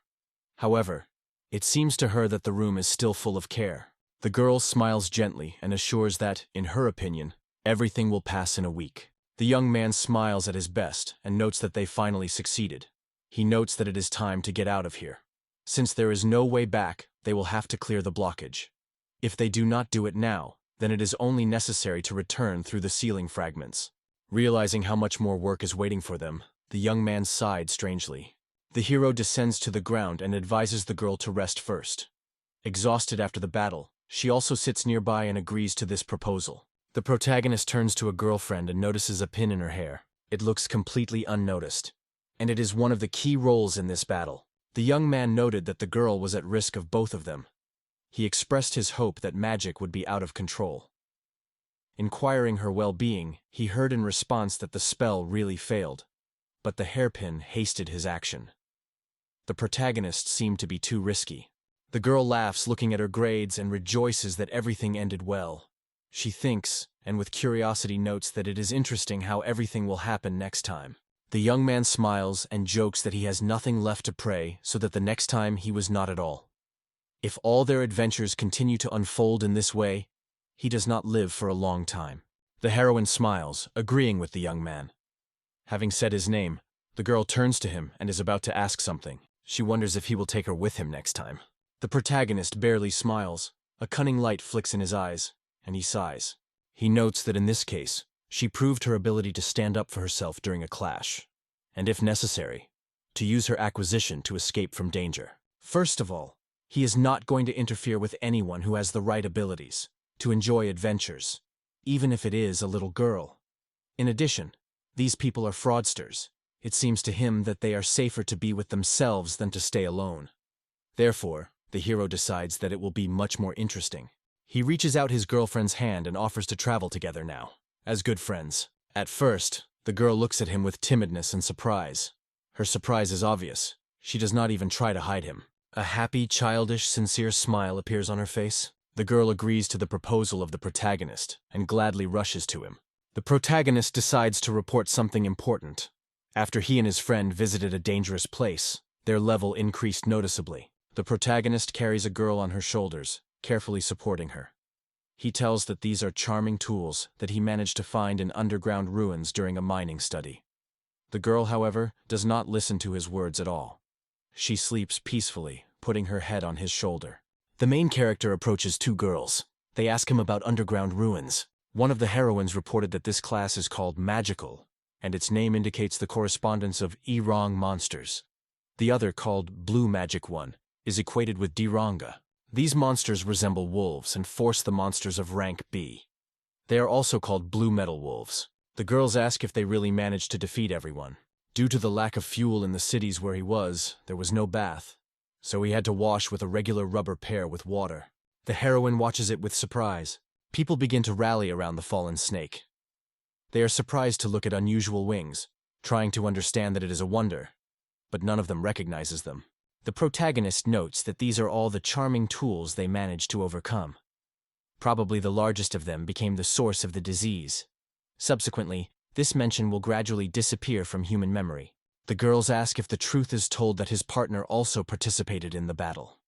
However, it seems to her that the room is still full of care. The girl smiles gently and assures that, in her opinion, everything will pass in a week. The young man smiles at his best and notes that they finally succeeded. He notes that it is time to get out of here. Since there is no way back, they will have to clear the blockage. If they do not do it now, then it is only necessary to return through the ceiling fragments. Realizing how much more work is waiting for them, the young man sighed strangely. The hero descends to the ground and advises the girl to rest first. Exhausted after the battle, she also sits nearby and agrees to this proposal. The protagonist turns to a girlfriend and notices a pin in her hair. It looks completely unnoticed, and it is one of the key roles in this battle. The young man noted that the girl was at risk of both of them. He expressed his hope that magic would be out of control. Inquiring her well-being, he heard in response that the spell really failed, but the hairpin hasted his action. The protagonist seemed to be too risky. The girl laughs, looking at her grades, and rejoices that everything ended well. She thinks, and with curiosity notes that it is interesting how everything will happen next time. The young man smiles and jokes that he has nothing left to pray, so that the next time he was not at all. If all their adventures continue to unfold in this way, he does not live for a long time. The heroine smiles, agreeing with the young man. Having said his name, the girl turns to him and is about to ask something. She wonders if he will take her with him next time. The protagonist barely smiles. A cunning light flicks in his eyes, and he sighs. He notes that in this case, she proved her ability to stand up for herself during a clash, and if necessary, to use her acquisition to escape from danger. First of all, he is not going to interfere with anyone who has the right abilities to enjoy adventures, even if it is a little girl. In addition, these people are fraudsters. It seems to him that they are safer to be with themselves than to stay alone. Therefore, the hero decides that it will be much more interesting. He reaches out his girlfriend's hand and offers to travel together now, as good friends. At first, the girl looks at him with timidness and surprise. Her surprise is obvious. She does not even try to hide him. A happy, childish, sincere smile appears on her face. The girl agrees to the proposal of the protagonist and gladly rushes to him. The protagonist decides to report something important. After he and his friend visited a dangerous place, their level increased noticeably. The protagonist carries a girl on her shoulders, carefully supporting her. He tells that these are charming tools that he managed to find in underground ruins during a mining study. The girl, however, does not listen to his words at all. She sleeps peacefully, putting her head on his shoulder. The main character approaches two girls. They ask him about underground ruins. One of the heroines reported that this class is called magical, and its name indicates the correspondence of Irong monsters. The other, called Blue Magic One, is equated with Diranga. These monsters resemble wolves and force the monsters of rank B. They are also called blue metal wolves. The girls ask if they really managed to defeat everyone. Due to the lack of fuel in the cities where he was, there was no bath, so he had to wash with a regular rubber pair with water. The heroine watches it with surprise. People begin to rally around the fallen snake. They are surprised to look at unusual wings, trying to understand that it is a wonder, but none of them recognizes them. The protagonist notes that these are all the charming tools they managed to overcome. Probably the largest of them became the source of the disease. Subsequently, this mention will gradually disappear from human memory. The girls ask if the truth is told that his partner also participated in the battle.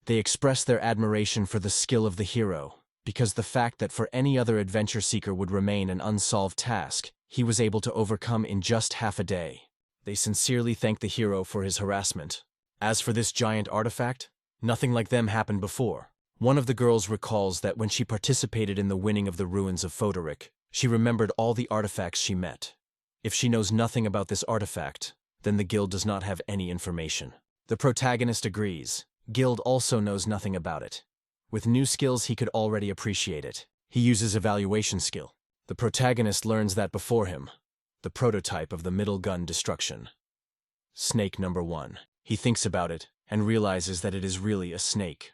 They express their admiration for the skill of the hero, because the fact that for any other adventure seeker would remain an unsolved task, he was able to overcome in just half a day. They sincerely thank the hero for his harassment. As for this giant artifact, nothing like them happened before. One of the girls recalls that when she participated in the winning of the ruins of Foderic, she remembered all the artifacts she met. If she knows nothing about this artifact, then the guild does not have any information. The protagonist agrees. Guild also knows nothing about it. With new skills, he could already appreciate it. He uses evaluation skill. The protagonist learns that before him, the prototype of the middle gun destruction. Snake number 1. He thinks about it and realizes that it is really a snake.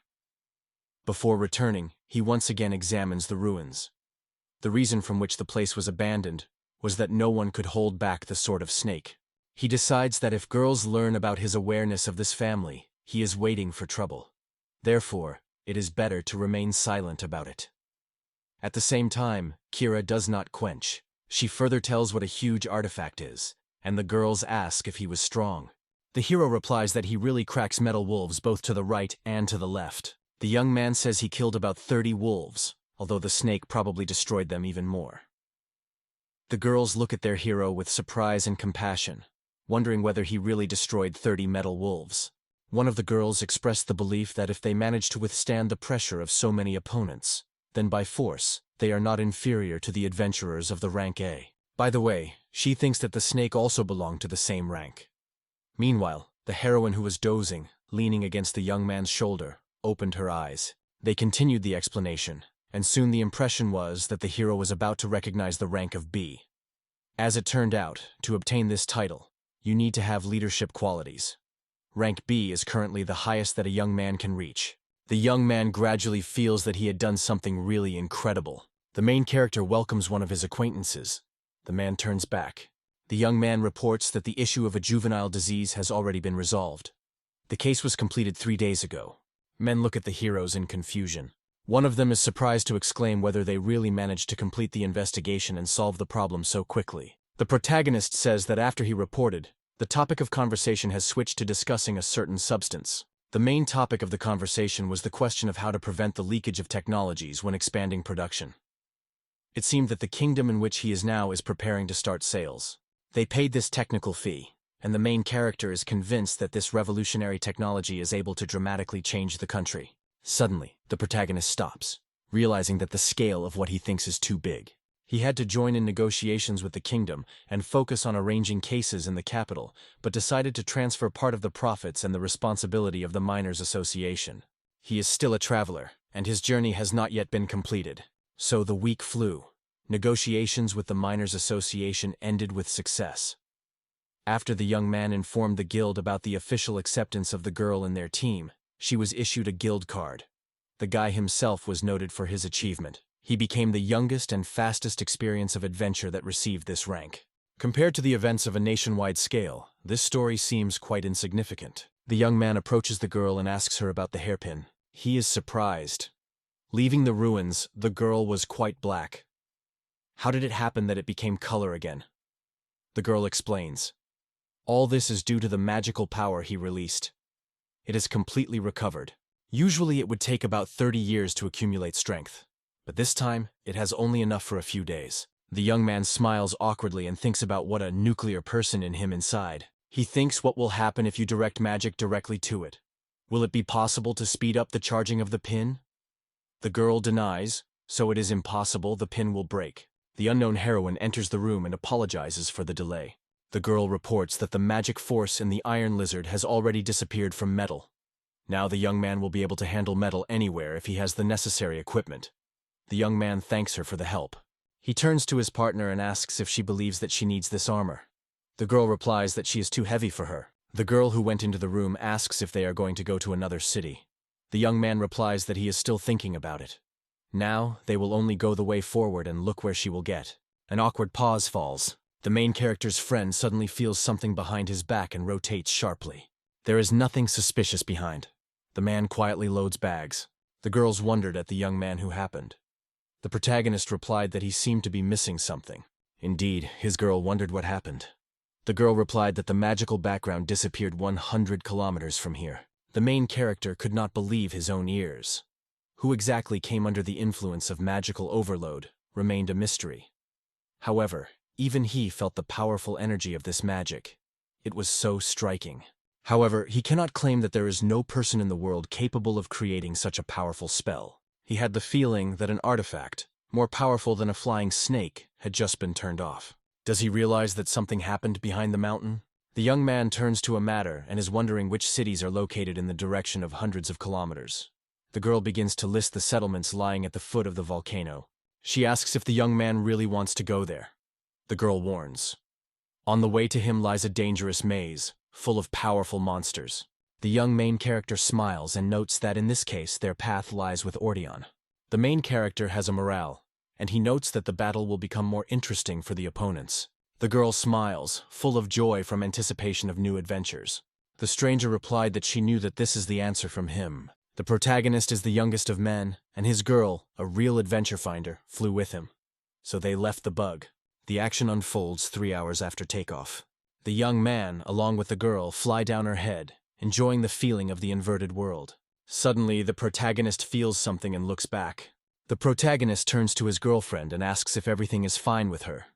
Before returning, he once again examines the ruins. The reason from which the place was abandoned was that no one could hold back the sword of snake. He decides that if girls learn about his awareness of this family, he is waiting for trouble. Therefore, it is better to remain silent about it. At the same time, Kira does not quench. She further tells what a huge artifact is, and the girls ask if he was strong. The hero replies that he really cracks metal wolves both to the right and to the left. The young man says he killed about 30 wolves, although the snake probably destroyed them even more. The girls look at their hero with surprise and compassion, wondering whether he really destroyed 30 metal wolves. One of the girls expressed the belief that if they manage to withstand the pressure of so many opponents, then by force, they are not inferior to the adventurers of the rank A. By the way, she thinks that the snake also belonged to the same rank. Meanwhile, the heroine, who was dozing, leaning against the young man's shoulder, opened her eyes. They continued the explanation, and soon the impression was that the hero was about to recognize the rank of B. As it turned out, to obtain this title, you need to have leadership qualities. Rank B is currently the highest that a young man can reach. The young man gradually feels that he had done something really incredible. The main character welcomes one of his acquaintances. The man turns back. The young man reports that the issue of a juvenile disease has already been resolved. The case was completed 3 days ago. Men look at the heroes in confusion. One of them is surprised to exclaim whether they really managed to complete the investigation and solve the problem so quickly. The protagonist says that after he reported, the topic of conversation has switched to discussing a certain substance. The main topic of the conversation was the question of how to prevent the leakage of technologies when expanding production. It seemed that the kingdom in which he is now is preparing to start sales. They paid this technical fee, and the main character is convinced that this revolutionary technology is able to dramatically change the country. Suddenly, the protagonist stops, realizing that the scale of what he thinks is too big. He had to join in negotiations with the kingdom and focus on arranging cases in the capital, but decided to transfer part of the profits and the responsibility of the Miners' Association. He is still a traveler, and his journey has not yet been completed. So the week flew. Negotiations with the Miners' Association ended with success. After the young man informed the guild about the official acceptance of the girl in their team, she was issued a guild card. The guy himself was noted for his achievement. He became the youngest and fastest experience of adventure that received this rank. Compared to the events of a nationwide scale, this story seems quite insignificant. The young man approaches the girl and asks her about the hairpin. He is surprised. Leaving the ruins, the girl was quite black. How did it happen that it became color again? The girl explains. All this is due to the magical power he released. It is completely recovered. Usually it would take about 30 years to accumulate strength. But this time, it has only enough for a few days. The young man smiles awkwardly and thinks about what a nuclear person in him inside. He thinks what will happen if you direct magic directly to it. Will it be possible to speed up the charging of the pin? The girl denies, so it is impossible, the pin will break. The unknown heroine enters the room and apologizes for the delay. The girl reports that the magic force in the iron lizard has already disappeared from metal. Now the young man will be able to handle metal anywhere if he has the necessary equipment. The young man thanks her for the help. He turns to his partner and asks if she believes that she needs this armor. The girl replies that she is too heavy for her. The girl who went into the room asks if they are going to go to another city. The young man replies that he is still thinking about it. Now, they will only go the way forward and look where she will get. An awkward pause falls. The main character's friend suddenly feels something behind his back and rotates sharply. There is nothing suspicious behind. The man quietly loads bags. The girls wondered at the young man who happened. The protagonist replied that he seemed to be missing something. Indeed, his girl wondered what happened. The girl replied that the magical background disappeared 100 kilometers from here. The main character could not believe his own ears. Who exactly came under the influence of magical overload remained a mystery. However, even he felt the powerful energy of this magic. It was so striking. However, he cannot claim that there is no person in the world capable of creating such a powerful spell. He had the feeling that an artifact, more powerful than a flying snake, had just been turned off. Does he realize that something happened behind the mountain? The young man turns to a matter and is wondering which cities are located in the direction of hundreds of kilometers. The girl begins to list the settlements lying at the foot of the volcano. She asks if the young man really wants to go there. The girl warns. On the way to him lies a dangerous maze, full of powerful monsters. The young main character smiles and notes that in this case their path lies with Ordeon. The main character has a morale, and he notes that the battle will become more interesting for the opponents. The girl smiles, full of joy from anticipation of new adventures. The stranger replied that she knew that this is the answer from him. The protagonist is the youngest of men, and his girl, a real adventure finder, flew with him. So they left the bug. The action unfolds 3 hours after takeoff. The young man, along with the girl, fly down her head, enjoying the feeling of the inverted world. Suddenly, the protagonist feels something and looks back. The protagonist turns to his girlfriend and asks if everything is fine with her.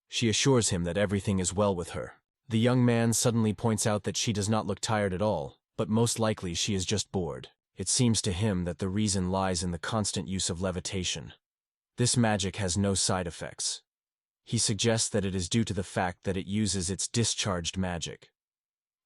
She assures him that everything is well with her. The young man suddenly points out that she does not look tired at all, but most likely she is just bored. It seems to him that the reason lies in the constant use of levitation. This magic has no side effects. He suggests that it is due to the fact that it uses its discharged magic.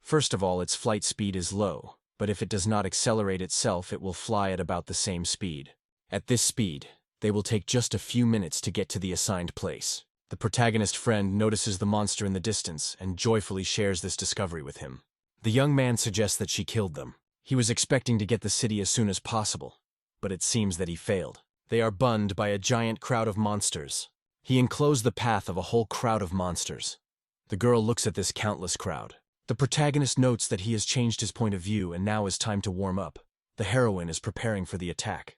First of all, its flight speed is low, but if it does not accelerate itself, it will fly at about the same speed. At this speed, they will take just a few minutes to get to the assigned place. The protagonist friend notices the monster in the distance and joyfully shares this discovery with him. The young man suggests that she killed them. He was expecting to get the city as soon as possible, but it seems that he failed. They are bunned by a giant crowd of monsters. He enclosed the path of a whole crowd of monsters. The girl looks at this countless crowd. The protagonist notes that he has changed his point of view and now is time to warm up. The heroine is preparing for the attack.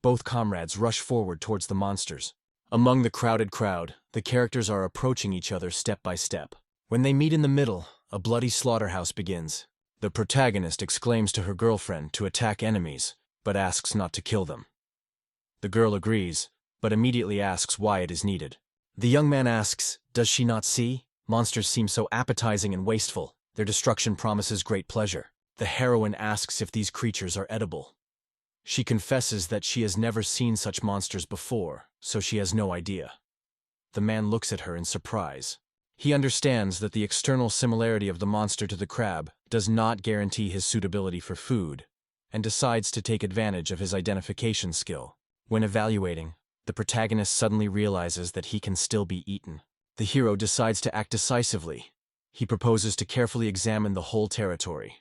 Both comrades rush forward towards the monsters. Among the crowded crowd, the characters are approaching each other step by step. When they meet in the middle, a bloody slaughterhouse begins. The protagonist exclaims to her girlfriend to attack enemies, but asks not to kill them. The girl agrees, but immediately asks why it is needed. The young man asks, does she not see? Monsters seem so appetizing and wasteful. Their destruction promises great pleasure. The heroine asks if these creatures are edible. She confesses that she has never seen such monsters before, so she has no idea. The man looks at her in surprise. He understands that the external similarity of the monster to the crab does not guarantee his suitability for food, and decides to take advantage of his identification skill. When evaluating, the protagonist suddenly realizes that he can still be eaten. The hero decides to act decisively. He proposes to carefully examine the whole territory.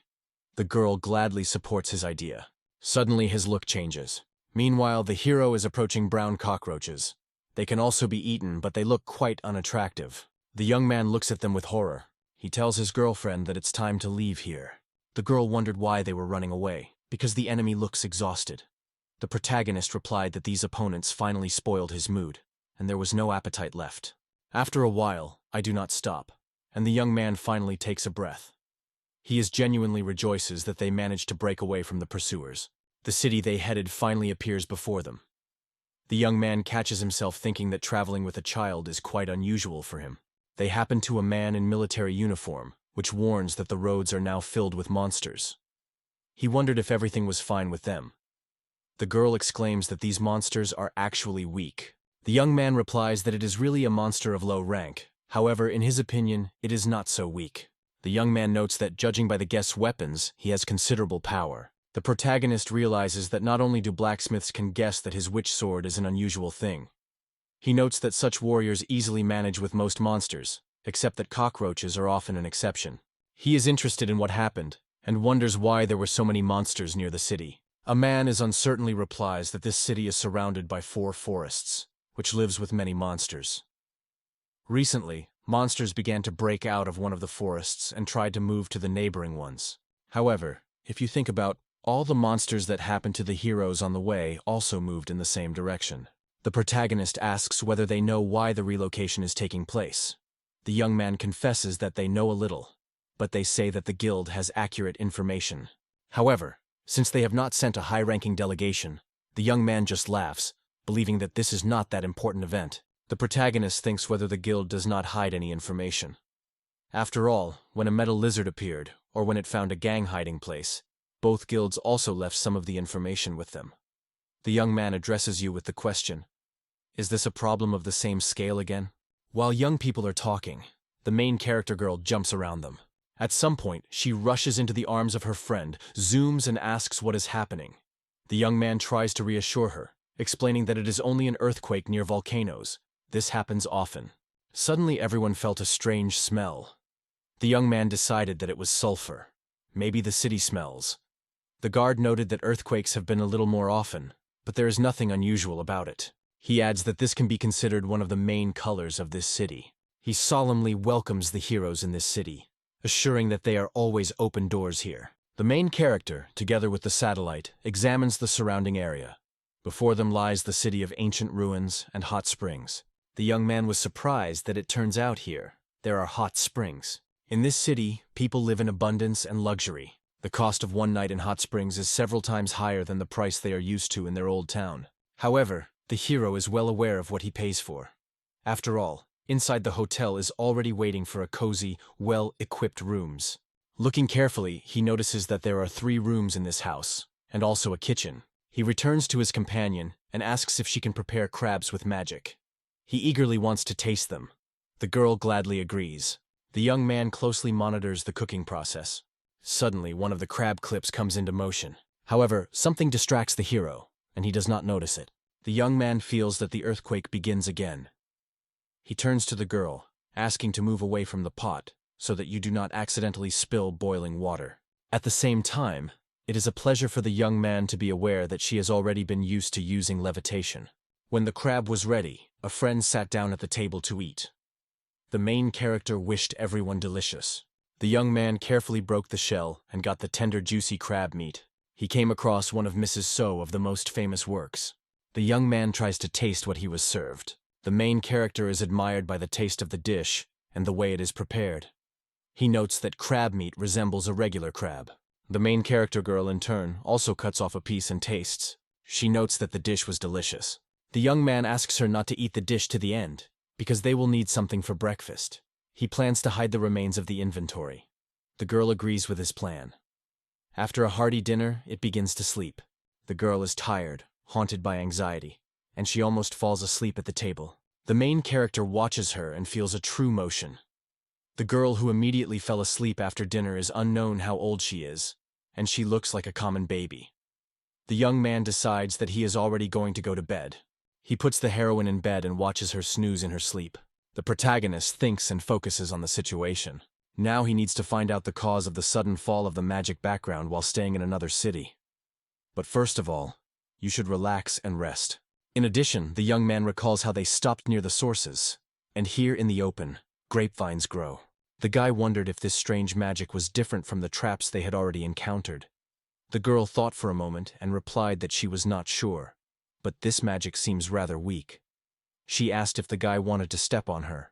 The girl gladly supports his idea. Suddenly his look changes. Meanwhile, the hero is approaching brown cockroaches. They can also be eaten, but they look quite unattractive. The young man looks at them with horror. He tells his girlfriend that it's time to leave here. The girl wondered why they were running away, because the enemy looks exhausted. The protagonist replied that these opponents finally spoiled his mood, and there was no appetite left. After a while, I do not stop, and the young man finally takes a breath. He genuinely rejoices that they managed to break away from the pursuers. The city they headed finally appears before them. The young man catches himself thinking that traveling with a child is quite unusual for him. They happen to a man in military uniform, which warns that the roads are now filled with monsters. He wondered if everything was fine with them. The girl exclaims that these monsters are actually weak. The young man replies that it is really a monster of low rank. However, in his opinion, it is not so weak. The young man notes that, judging by the guest's weapons, he has considerable power. The protagonist realizes that not only do blacksmiths can guess that his witch sword is an unusual thing. He notes that such warriors easily manage with most monsters, except that cockroaches are often an exception. He is interested in what happened, and wonders why there were so many monsters near the city. A man uncertainly replies that this city is surrounded by 4 forests, which lives with many monsters. Recently, monsters began to break out of one of the forests and tried to move to the neighboring ones. However, if you think about all the monsters that happened to the heroes on the way also moved in the same direction. The protagonist asks whether they know why the relocation is taking place. The young man confesses that they know a little, but they say that the guild has accurate information. However, since they have not sent a high-ranking delegation, the young man just laughs, believing that this is not that important event. The protagonist thinks whether the guild does not hide any information. After all, when a metal lizard appeared, or when it found a gang hiding place, both guilds also left some of the information with them. The young man addresses you with the question, is this a problem of the same scale again? While young people are talking, the main character girl jumps around them. At some point, she rushes into the arms of her friend, zooms and asks what is happening. The young man tries to reassure her, explaining that it is only an earthquake near volcanoes. This happens often. Suddenly everyone felt a strange smell. The young man decided that it was sulfur. Maybe the city smells. The guard noted that earthquakes have been a little more often, but there is nothing unusual about it. He adds that this can be considered one of the main colors of this city. He solemnly welcomes the heroes in this city, assuring that they are always open doors here. The main character, together with the satellite, examines the surrounding area. Before them lies the city of ancient ruins and hot springs. The young man was surprised that it turns out here there are hot springs. In this city, people live in abundance and luxury. The cost of one night in hot springs is several times higher than the price they are used to in their old town. However, the hero is well aware of what he pays for. After all, inside the hotel is already waiting for a cozy, well-equipped rooms. Looking carefully, he notices that there are 3 rooms in this house, and also a kitchen. He returns to his companion and asks if she can prepare crabs with magic. He eagerly wants to taste them. The girl gladly agrees. The young man closely monitors the cooking process. Suddenly, one of the crab clips comes into motion. However, something distracts the hero, and he does not notice it. The young man feels that the earthquake begins again. He turns to the girl, asking to move away from the pot, so that you do not accidentally spill boiling water. At the same time, it is a pleasure for the young man to be aware that she has already been used to using levitation. When the crab was ready, a friend sat down at the table to eat. The main character wished everyone delicious. The young man carefully broke the shell and got the tender, juicy crab meat. He came across one of Mrs. So of the most famous works. The young man tries to taste what he was served. The main character is admired by the taste of the dish and the way it is prepared. He notes that crab meat resembles a regular crab. The main character girl, in turn, also cuts off a piece and tastes. She notes that the dish was delicious. The young man asks her not to eat the dish to the end, because they will need something for breakfast. He plans to hide the remains of the inventory. The girl agrees with his plan. After a hearty dinner, it begins to sleep. The girl is tired, haunted by anxiety, and she almost falls asleep at the table. The main character watches her and feels a true emotion. The girl who immediately fell asleep after dinner is unknown how old she is, and she looks like a common baby. The young man decides that he is already going to go to bed. He puts the heroine in bed and watches her snooze in her sleep. The protagonist thinks and focuses on the situation. Now he needs to find out the cause of the sudden fall of the magic background while staying in another city. But first of all, you should relax and rest. In addition, the young man recalls how they stopped near the sources, and here in the open, grapevines grow. The guy wondered if this strange magic was different from the traps they had already encountered. The girl thought for a moment and replied that she was not sure, but this magic seems rather weak. She asked if the guy wanted to step on her.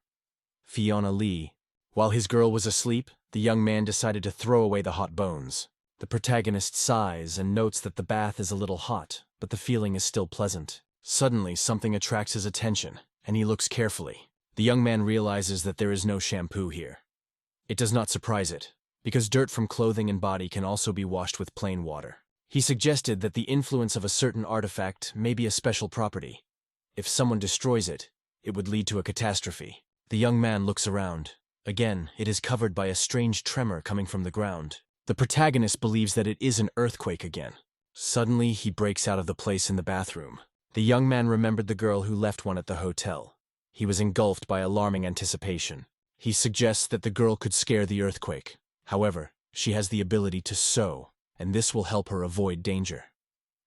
Fiona Lee. While his girl was asleep, the young man decided to throw away the hot bones. The protagonist sighs and notes that the bath is a little hot, but the feeling is still pleasant. Suddenly, something attracts his attention, and he looks carefully. The young man realizes that there is no shampoo here. It does not surprise it, because dirt from clothing and body can also be washed with plain water. He suggested that the influence of a certain artifact may be a special property. If someone destroys it, it would lead to a catastrophe. The young man looks around. Again, it is covered by a strange tremor coming from the ground. The protagonist believes that it is an earthquake again. Suddenly, he breaks out of the place in the bathroom. The young man remembered the girl who left one at the hotel. He was engulfed by alarming anticipation. He suggests that the girl could scare the earthquake. However, she has the ability to sow, and this will help her avoid danger.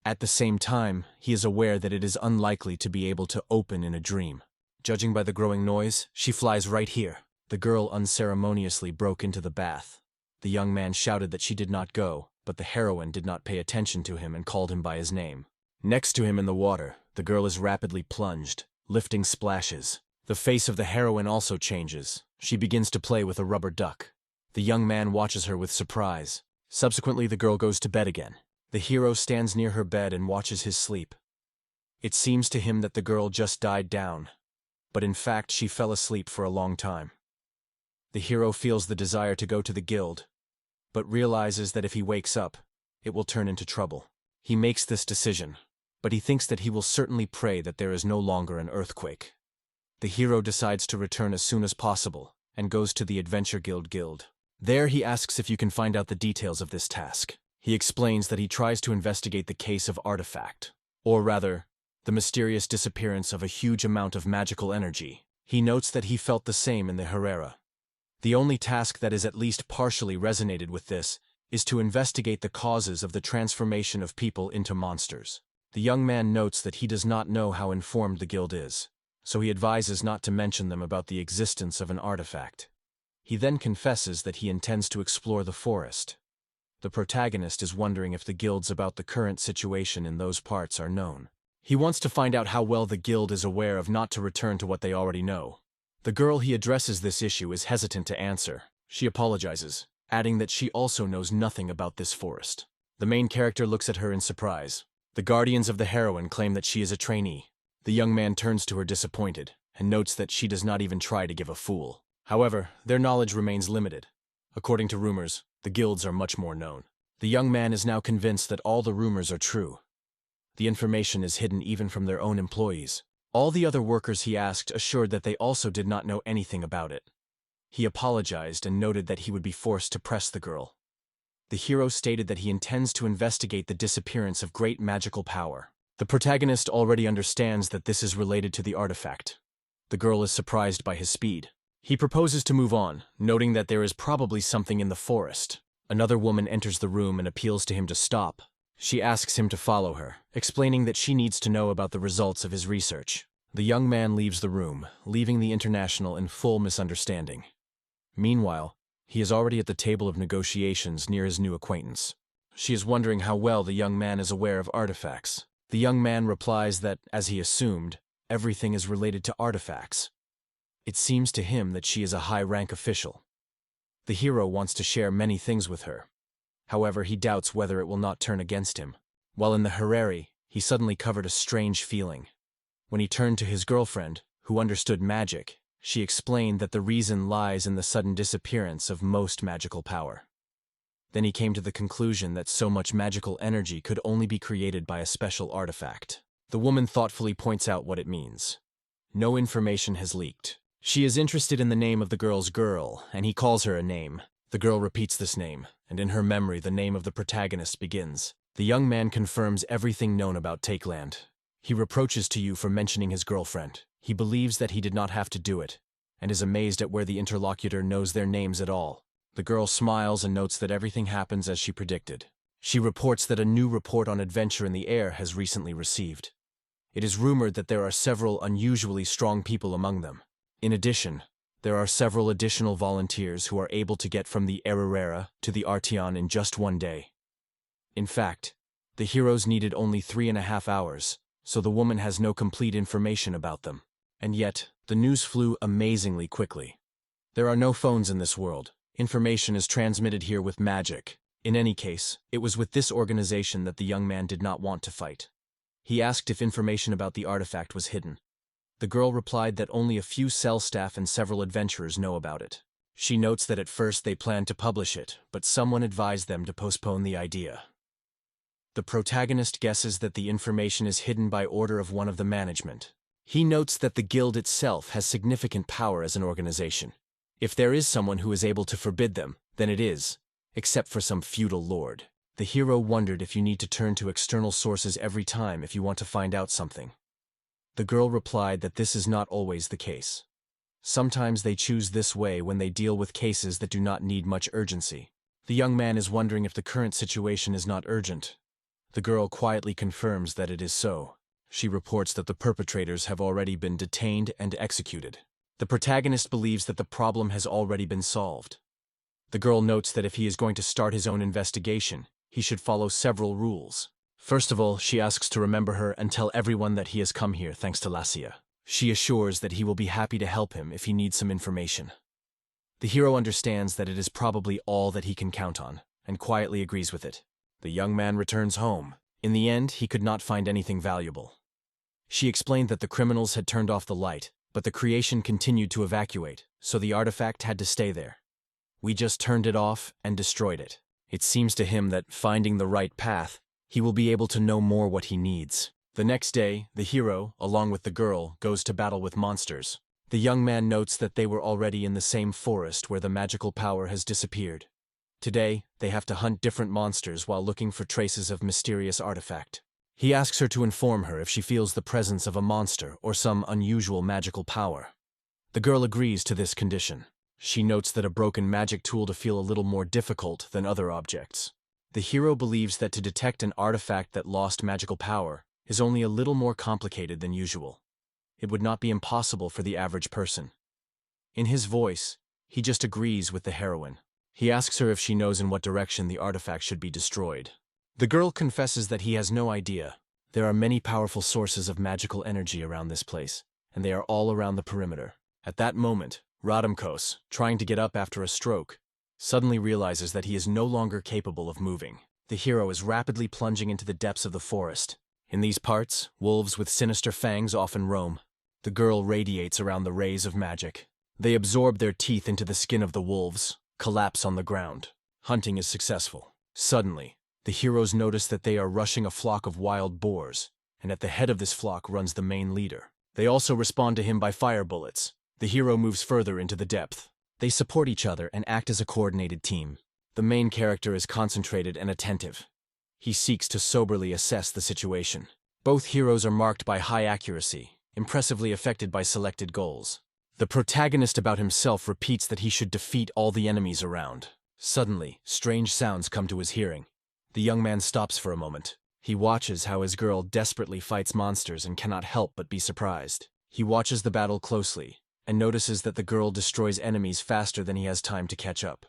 At the same time, he is aware that it is unlikely to be able to open in a dream. Judging by the growing noise, she flies right here. The girl unceremoniously broke into the bath. The young man shouted that she did not go, but the heroine did not pay attention to him and called him by his name. Next to him in the water, the girl is rapidly plunged, lifting splashes. The face of the heroine also changes. She begins to play with a rubber duck. The young man watches her with surprise. Subsequently, the girl goes to bed again. The hero stands near her bed and watches his sleep. It seems to him that the girl just died down, but in fact she fell asleep for a long time. The hero feels the desire to go to the guild, but realizes that if he wakes up, it will turn into trouble. He makes this decision, but he thinks that he will certainly pray that there is no longer an earthquake. The hero decides to return as soon as possible and goes to the Adventure Guild. There he asks if you can find out the details of this task. He explains that he tries to investigate the case of artifact, or rather, the mysterious disappearance of a huge amount of magical energy. He notes that he felt the same in the Herrera. The only task that is at least partially resonated with this is to investigate the causes of the transformation of people into monsters. The young man notes that he does not know how informed the guild is, so he advises not to mention them about the existence of an artifact. He then confesses that he intends to explore the forest. The protagonist is wondering if the guilds about the current situation in those parts are known. He wants to find out how well the guild is aware of not to return to what they already know. The girl he addresses this issue is hesitant to answer. She apologizes, adding that she also knows nothing about this forest. The main character looks at her in surprise. The guardians of the heroine claim that she is a trainee. The young man turns to her disappointed, and notes that she does not even try to give a fool. However, their knowledge remains limited. According to rumors, the guilds are much more known. The young man is now convinced that all the rumors are true. The information is hidden even from their own employees. All the other workers he asked assured that they also did not know anything about it. He apologized and noted that he would be forced to press the girl. The hero stated that he intends to investigate the disappearance of great magical power. The protagonist already understands that this is related to the artifact. The girl is surprised by his speed. He proposes to move on, noting that there is probably something in the forest. Another woman enters the room and appeals to him to stop. She asks him to follow her, explaining that she needs to know about the results of his research. The young man leaves the room, leaving the International in full misunderstanding. Meanwhile, He is already at the table of negotiations near his new acquaintance. She is wondering how well the young man is aware of artifacts. The young man replies that, as he assumed, everything is related to artifacts. It seems to him that she is a high-rank official. The hero wants to share many things with her. However, he doubts whether it will not turn against him. While in the harem, he suddenly covered a strange feeling. When he turned to his girlfriend, who understood magic, she explained that the reason lies in the sudden disappearance of most magical power. Then he came to the conclusion that so much magical energy could only be created by a special artifact. The woman thoughtfully points out what it means. No information has leaked. She is interested in the name of the girl's girl, and he calls her a name. The girl repeats this name, and in her memory the name of the protagonist begins. The young man confirms everything known about Takeland. He reproaches to you for mentioning his girlfriend. He believes that he did not have to do it, and is amazed at where the interlocutor knows their names at all. The girl smiles and notes that everything happens as she predicted. She reports that a new report on adventure in the air has recently received. It is rumored that there are several unusually strong people among them. In addition, there are several additional volunteers who are able to get from the Ererera to the Arteon in just one day. In fact, the heroes needed only 3.5 hours, so the woman has no complete information about them. And yet, the news flew amazingly quickly. There are no phones in this world. Information is transmitted here with magic. In any case, it was with this organization that the young man did not want to fight. He asked if information about the artifact was hidden. The girl replied that only a few cell staff and several adventurers know about it. She notes that at first they planned to publish it, but someone advised them to postpone the idea. The protagonist guesses that the information is hidden by order of one of the management. He notes that the guild itself has significant power as an organization. If there is someone who is able to forbid them, then it is, except for some feudal lord. The hero wondered if you need to turn to external sources every time if you want to find out something. The girl replied that this is not always the case. Sometimes they choose this way when they deal with cases that do not need much urgency. The young man is wondering if the current situation is not urgent. The girl quietly confirms that it is so. She reports that the perpetrators have already been detained and executed. The protagonist believes that the problem has already been solved. The girl notes that if he is going to start his own investigation, he should follow several rules. First of all, she asks to remember her and tell everyone that he has come here thanks to Lassia. She assures that he will be happy to help him if he needs some information. The hero understands that it is probably all that he can count on, and quietly agrees with it. The young man returns home. In the end, he could not find anything valuable. She explained that the criminals had turned off the light, but the creation continued to evacuate, so the artifact had to stay there. We just turned it off and destroyed it. It seems to him that, finding the right path, he will be able to know more what he needs. The next day, the hero, along with the girl, goes to battle with monsters. The young man notes that they were already in the same forest where the magical power has disappeared. Today, they have to hunt different monsters while looking for traces of mysterious artifact. He asks her to inform her if she feels the presence of a monster or some unusual magical power. The girl agrees to this condition. She notes that a broken magic tool to feel a little more difficult than other objects. The hero believes that to detect an artifact that lost magical power is only a little more complicated than usual. It would not be impossible for the average person. In his voice, he just agrees with the heroine. He asks her if she knows in what direction the artifact should be destroyed. The girl confesses that he has no idea. There are many powerful sources of magical energy around this place, and they are all around the perimeter. At that moment, Radamkos, trying to get up after a stroke, suddenly realizes that he is no longer capable of moving. The hero is rapidly plunging into the depths of the forest. In these parts, wolves with sinister fangs often roam. The girl radiates around the rays of magic. They absorb their teeth into the skin of the wolves, collapse on the ground. Hunting is successful. Suddenly, the heroes notice that they are rushing a flock of wild boars, and at the head of this flock runs the main leader. They also respond to him by fire bullets. The hero moves further into the depth. They support each other and act as a coordinated team. The main character is concentrated and attentive. He seeks to soberly assess the situation. Both heroes are marked by high accuracy, impressively affected by selected goals. The protagonist about himself repeats that he should defeat all the enemies around. Suddenly, strange sounds come to his hearing. The young man stops for a moment. He watches how his girl desperately fights monsters and cannot help but be surprised. He watches the battle closely and notices that the girl destroys enemies faster than he has time to catch up.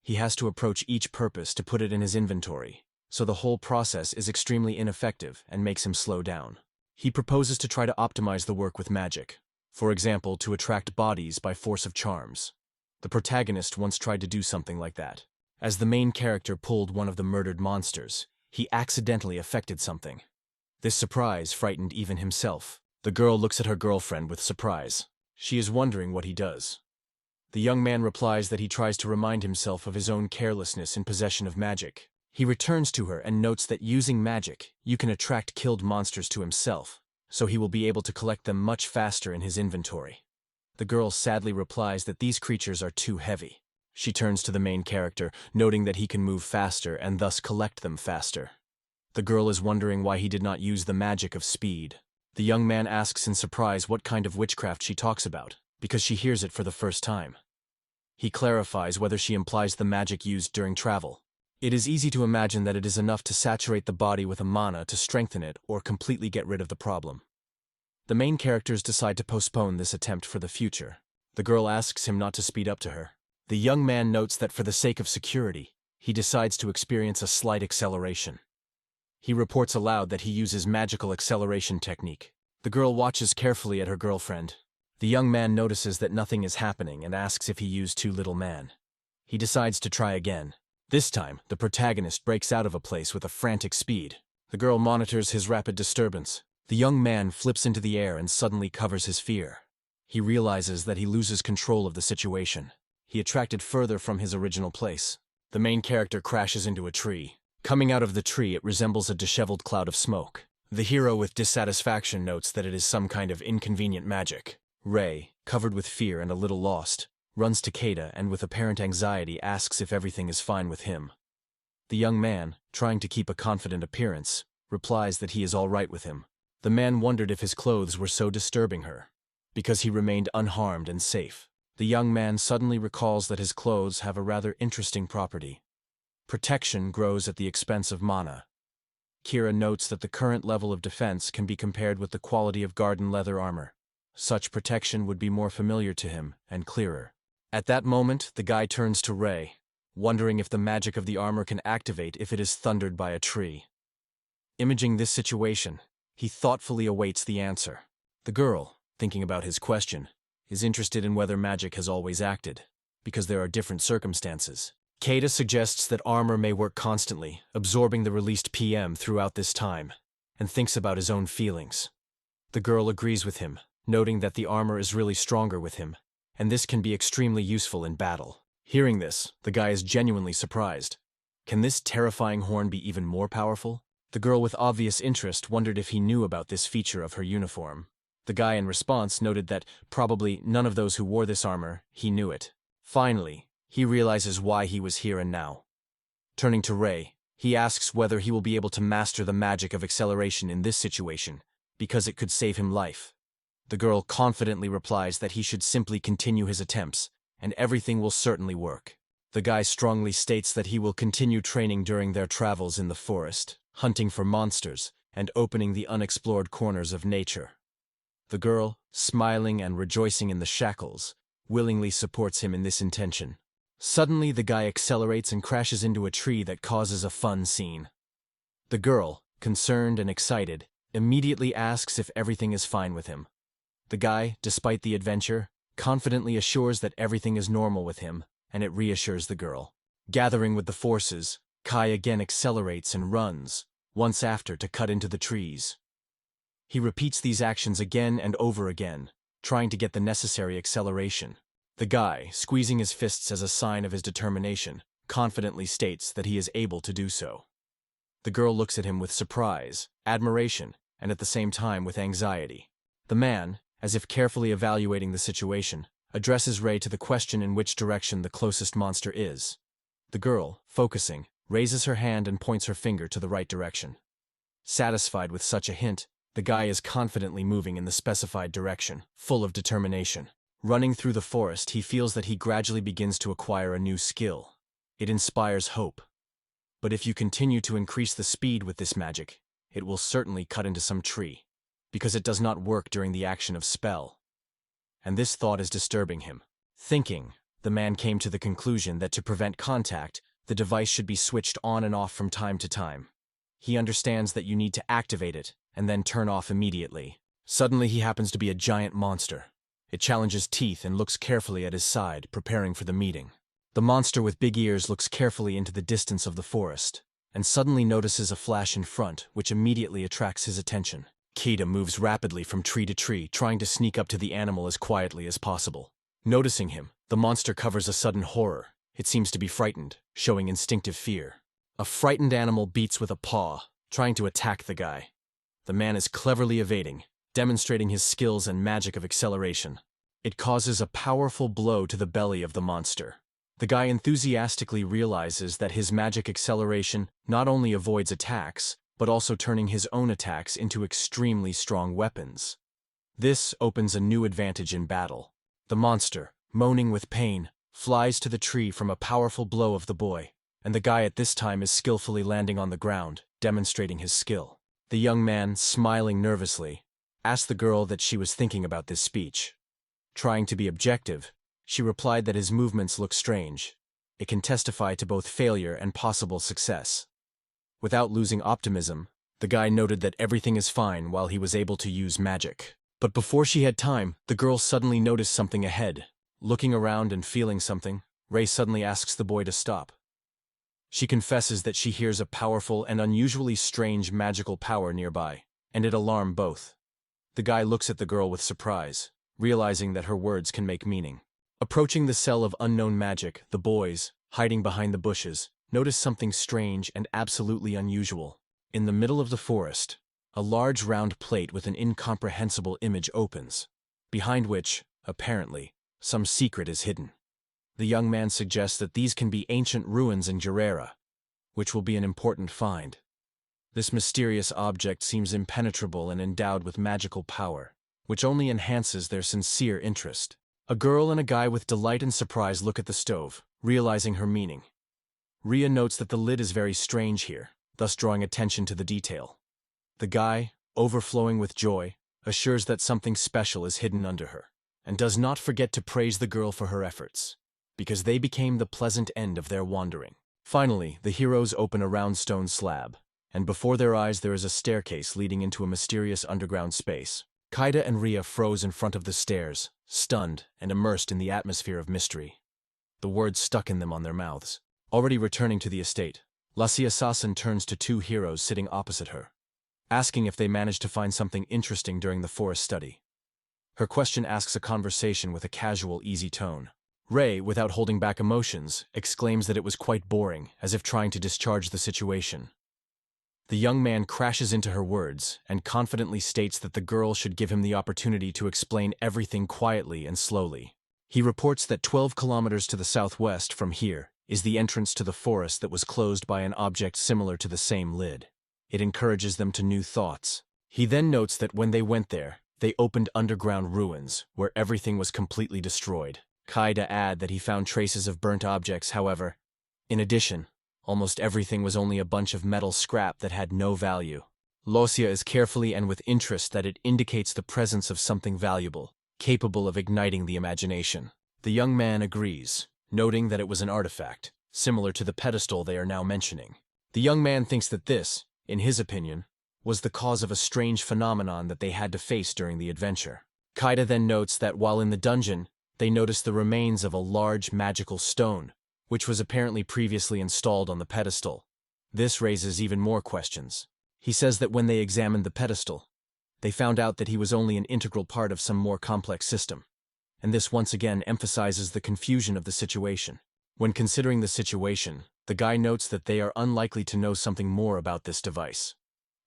He has to approach each purpose to put it in his inventory, so the whole process is extremely ineffective and makes him slow down. He proposes to try to optimize the work with magic, for example, to attract bodies by force of charms. The protagonist once tried to do something like that. As the main character pulled one of the murdered monsters, he accidentally affected something. This surprise frightened even himself. The girl looks at her girlfriend with surprise. She is wondering what he does. The young man replies that he tries to remind himself of his own carelessness in possession of magic. He returns to her and notes that using magic, you can attract killed monsters to himself, so he will be able to collect them much faster in his inventory. The girl sadly replies that these creatures are too heavy. She turns to the main character, noting that he can move faster and thus collect them faster. The girl is wondering why he did not use the magic of speed. The young man asks in surprise what kind of witchcraft she talks about, because she hears it for the first time. He clarifies whether she implies the magic used during travel. It is easy to imagine that it is enough to saturate the body with a mana to strengthen it or completely get rid of the problem. The main characters decide to postpone this attempt for the future. The girl asks him not to speed up to her. The young man notes that for the sake of security, he decides to experience a slight acceleration. He reports aloud that he uses magical acceleration technique. The girl watches carefully at her girlfriend. The young man notices that nothing is happening and asks if he used too little man. He decides to try again. This time, the protagonist breaks out of a place with a frantic speed. The girl monitors his rapid disturbance. The young man flips into the air and suddenly covers his fear. He realizes that he loses control of the situation. He attracted further from his original place. The main character crashes into a tree. Coming out of the tree, it resembles a disheveled cloud of smoke. The hero with dissatisfaction notes that it is some kind of inconvenient magic. Ray, covered with fear and a little lost, runs to Keita and with apparent anxiety asks if everything is fine with him. The young man, trying to keep a confident appearance, replies that he is all right with him. The man wondered if his clothes were so disturbing her, because he remained unharmed and safe. The young man suddenly recalls that his clothes have a rather interesting property. Protection grows at the expense of mana. Kira notes that the current level of defense can be compared with the quality of garden leather armor. Such protection would be more familiar to him and clearer. At that moment, the guy turns to Ray, wondering if the magic of the armor can activate if it is thundered by a tree. Imaging this situation, he thoughtfully awaits the answer. The girl, thinking about his question, is interested in whether magic has always acted, because there are different circumstances. Keita suggests that armor may work constantly, absorbing the released PM throughout this time, and thinks about his own feelings. The girl agrees with him, noting that the armor is really stronger with him, and this can be extremely useful in battle. Hearing this, the guy is genuinely surprised. Can this terrifying horn be even more powerful? The girl with obvious interest wondered if he knew about this feature of her uniform. The guy in response noted that probably none of those who wore this armor, he knew it. Finally, he realizes why he was here and now. Turning to Ray, he asks whether he will be able to master the magic of acceleration in this situation, because it could save him life. The girl confidently replies that he should simply continue his attempts, and everything will certainly work. The guy strongly states that he will continue training during their travels in the forest, hunting for monsters, and opening the unexplored corners of nature. The girl, smiling and rejoicing in the shackles, willingly supports him in this intention. Suddenly, the guy accelerates and crashes into a tree that causes a fun scene. The girl, concerned and excited, immediately asks if everything is fine with him. The guy, despite the adventure, confidently assures that everything is normal with him, and it reassures the girl. Gathering with the forces, Kai again accelerates and runs, once after to cut into the trees. He repeats these actions again and over again, trying to get the necessary acceleration. The guy, squeezing his fists as a sign of his determination, confidently states that he is able to do so. The girl looks at him with surprise, admiration, and at the same time with anxiety. The man, as if carefully evaluating the situation, addresses Ray to the question in which direction the closest monster is. The girl, focusing, raises her hand and points her finger to the right direction. Satisfied with such a hint, the guy is confidently moving in the specified direction, full of determination. Running through the forest, he feels that he gradually begins to acquire a new skill. It inspires hope. But if you continue to increase the speed with this magic, it will certainly cut into some tree, because it does not work during the action of spell. And this thought is disturbing him. Thinking, the the man came to the conclusion that to prevent contact, the device should be switched on and off from time to time. He understands that you need to activate it and then turn off immediately. Suddenly he happens to be a giant monster. It challenges teeth and looks carefully at his side, preparing for the meeting. The monster with big ears looks carefully into the distance of the forest, and suddenly notices a flash in front, which immediately attracts his attention. Kida moves rapidly from tree to tree, trying to sneak up to the animal as quietly as possible. Noticing him, the monster covers a sudden horror. It seems to be frightened, showing instinctive fear. A frightened animal beats with a paw, trying to attack the guy. The man is cleverly evading, demonstrating his skills and magic of acceleration. It causes a powerful blow to the belly of the monster. The guy enthusiastically realizes that his magic acceleration not only avoids attacks, but also turning his own attacks into extremely strong weapons. This opens a new advantage in battle. The monster, moaning with pain, flies to the tree from a powerful blow of the boy, and the guy at this time is skillfully landing on the ground, demonstrating his skill. The young man, smiling nervously, asked the girl that she was thinking about this speech. Trying to be objective, she replied that his movements look strange. It can testify to both failure and possible success. Without losing optimism, the guy noted that everything is fine while he was able to use magic. But before she had time, the girl suddenly noticed something ahead. Looking around and feeling something, Ray suddenly asks the boy to stop. She confesses that she hears a powerful and unusually strange magical power nearby, and it alarmed both. The guy looks at the girl with surprise, realizing that her words can make meaning. Approaching the cell of unknown magic, the boys, hiding behind the bushes, notice something strange and absolutely unusual. In the middle of the forest, a large round plate with an incomprehensible image opens, behind which, apparently, some secret is hidden. The young man suggests that these can be ancient ruins in Gerera, which will be an important find. This mysterious object seems impenetrable and endowed with magical power, which only enhances their sincere interest. A girl and a guy with delight and surprise look at the stove, realizing her meaning. Ria notes that the lid is very strange here, thus drawing attention to the detail. The guy, overflowing with joy, assures that something special is hidden under her, and does not forget to praise the girl for her efforts, because they became the pleasant end of their wandering. Finally, the heroes open a round stone slab, and before their eyes there is a staircase leading into a mysterious underground space. Kaida and Ria froze in front of the stairs, stunned and immersed in the atmosphere of mystery. The words stuck in them on their mouths. Already returning to the estate, Lassie-Assassin turns to two heroes sitting opposite her, asking if they managed to find something interesting during the forest study. Her question asks a conversation with a casual, easy tone. Ray, without holding back emotions, exclaims that it was quite boring, as if trying to discharge the situation. The young man crashes into her words and confidently states that the girl should give him the opportunity to explain everything quietly and slowly. He reports that 12 kilometers to the southwest from here is the entrance to the forest that was closed by an object similar to the same lid. It encourages them to new thoughts. He then notes that when they went there, they opened underground ruins, where everything was completely destroyed. Kaida adds that he found traces of burnt objects, however. In addition, almost everything was only a bunch of metal scrap that had no value. Losia is carefully and with interest that it indicates the presence of something valuable, capable of igniting the imagination. The young man agrees, noting that it was an artifact, similar to the pedestal they are now mentioning. The young man thinks that this, in his opinion, was the cause of a strange phenomenon that they had to face during the adventure. Kaida then notes that while in the dungeon, they noticed the remains of a large magical stone, which was apparently previously installed on the pedestal. This raises even more questions. He says that when they examined the pedestal, they found out that he was only an integral part of some more complex system, and this once again emphasizes the confusion of the situation. When considering the situation, the guy notes that they are unlikely to know something more about this device.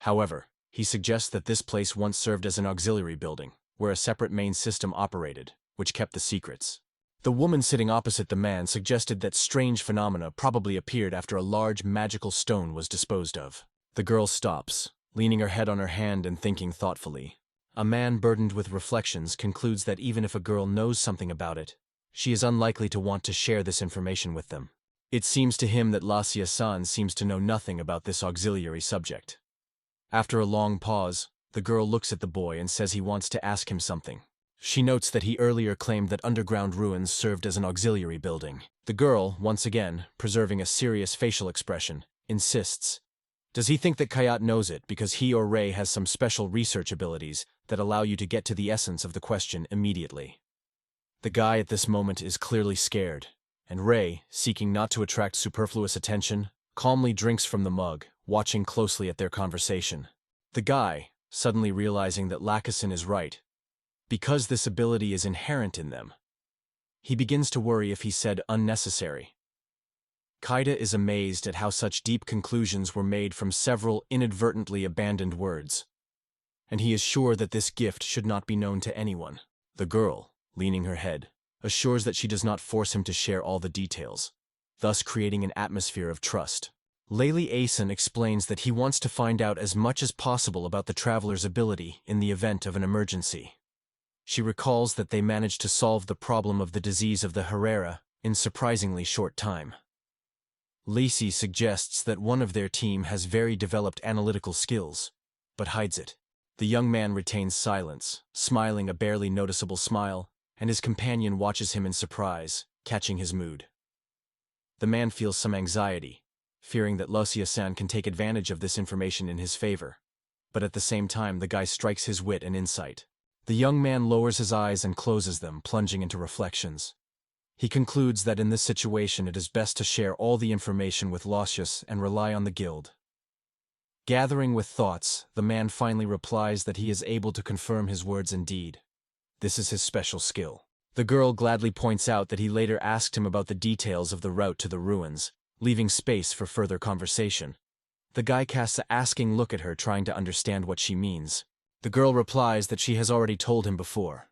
However, he suggests that this place once served as an auxiliary building, where a separate main system operated, which kept the secrets. The woman sitting opposite the man suggested that strange phenomena probably appeared after a large magical stone was disposed of. The girl stops, leaning her head on her hand and thinking thoughtfully. A man burdened with reflections concludes that even if a girl knows something about it, she is unlikely to want to share this information with them. It seems to him that Lassia-san seems to know nothing about this auxiliary subject. After a long pause, the girl looks at the boy and says he wants to ask him something. She notes that he earlier claimed that underground ruins served as an auxiliary building. The girl, once again, preserving a serious facial expression, insists. Does he think that Kayat knows it because he or Ray has some special research abilities that allow you to get to the essence of the question immediately? The guy at this moment is clearly scared, and Ray, seeking not to attract superfluous attention, calmly drinks from the mug, watching closely at their conversation. The guy, suddenly realizing that Lakasin is right, because this ability is inherent in them, he begins to worry if he said unnecessary. Kaida is amazed at how such deep conclusions were made from several inadvertently abandoned words, and he is sure that this gift should not be known to anyone. The girl, leaning her head, assures that she does not force him to share all the details, thus creating an atmosphere of trust. Layli Asen explains that he wants to find out as much as possible about the traveler's ability in the event of an emergency. She recalls that they managed to solve the problem of the disease of the Herrera in surprisingly short time. Lacey suggests that one of their team has very developed analytical skills, but hides it. The young man retains silence, smiling a barely noticeable smile, and his companion watches him in surprise, catching his mood. The man feels some anxiety, fearing that Lucia-san can take advantage of this information in his favor, but at the same time the guy strikes his wit and insight. The young man lowers his eyes and closes them, plunging into reflections. He concludes that in this situation it is best to share all the information with Lucius and rely on the guild. Gathering with thoughts, the man finally replies that he is able to confirm his words indeed. This is his special skill. The girl gladly points out that he later asked him about the details of the route to the ruins, leaving space for further conversation. The guy casts an asking look at her, trying to understand what she means. The girl replies that she has already told him before.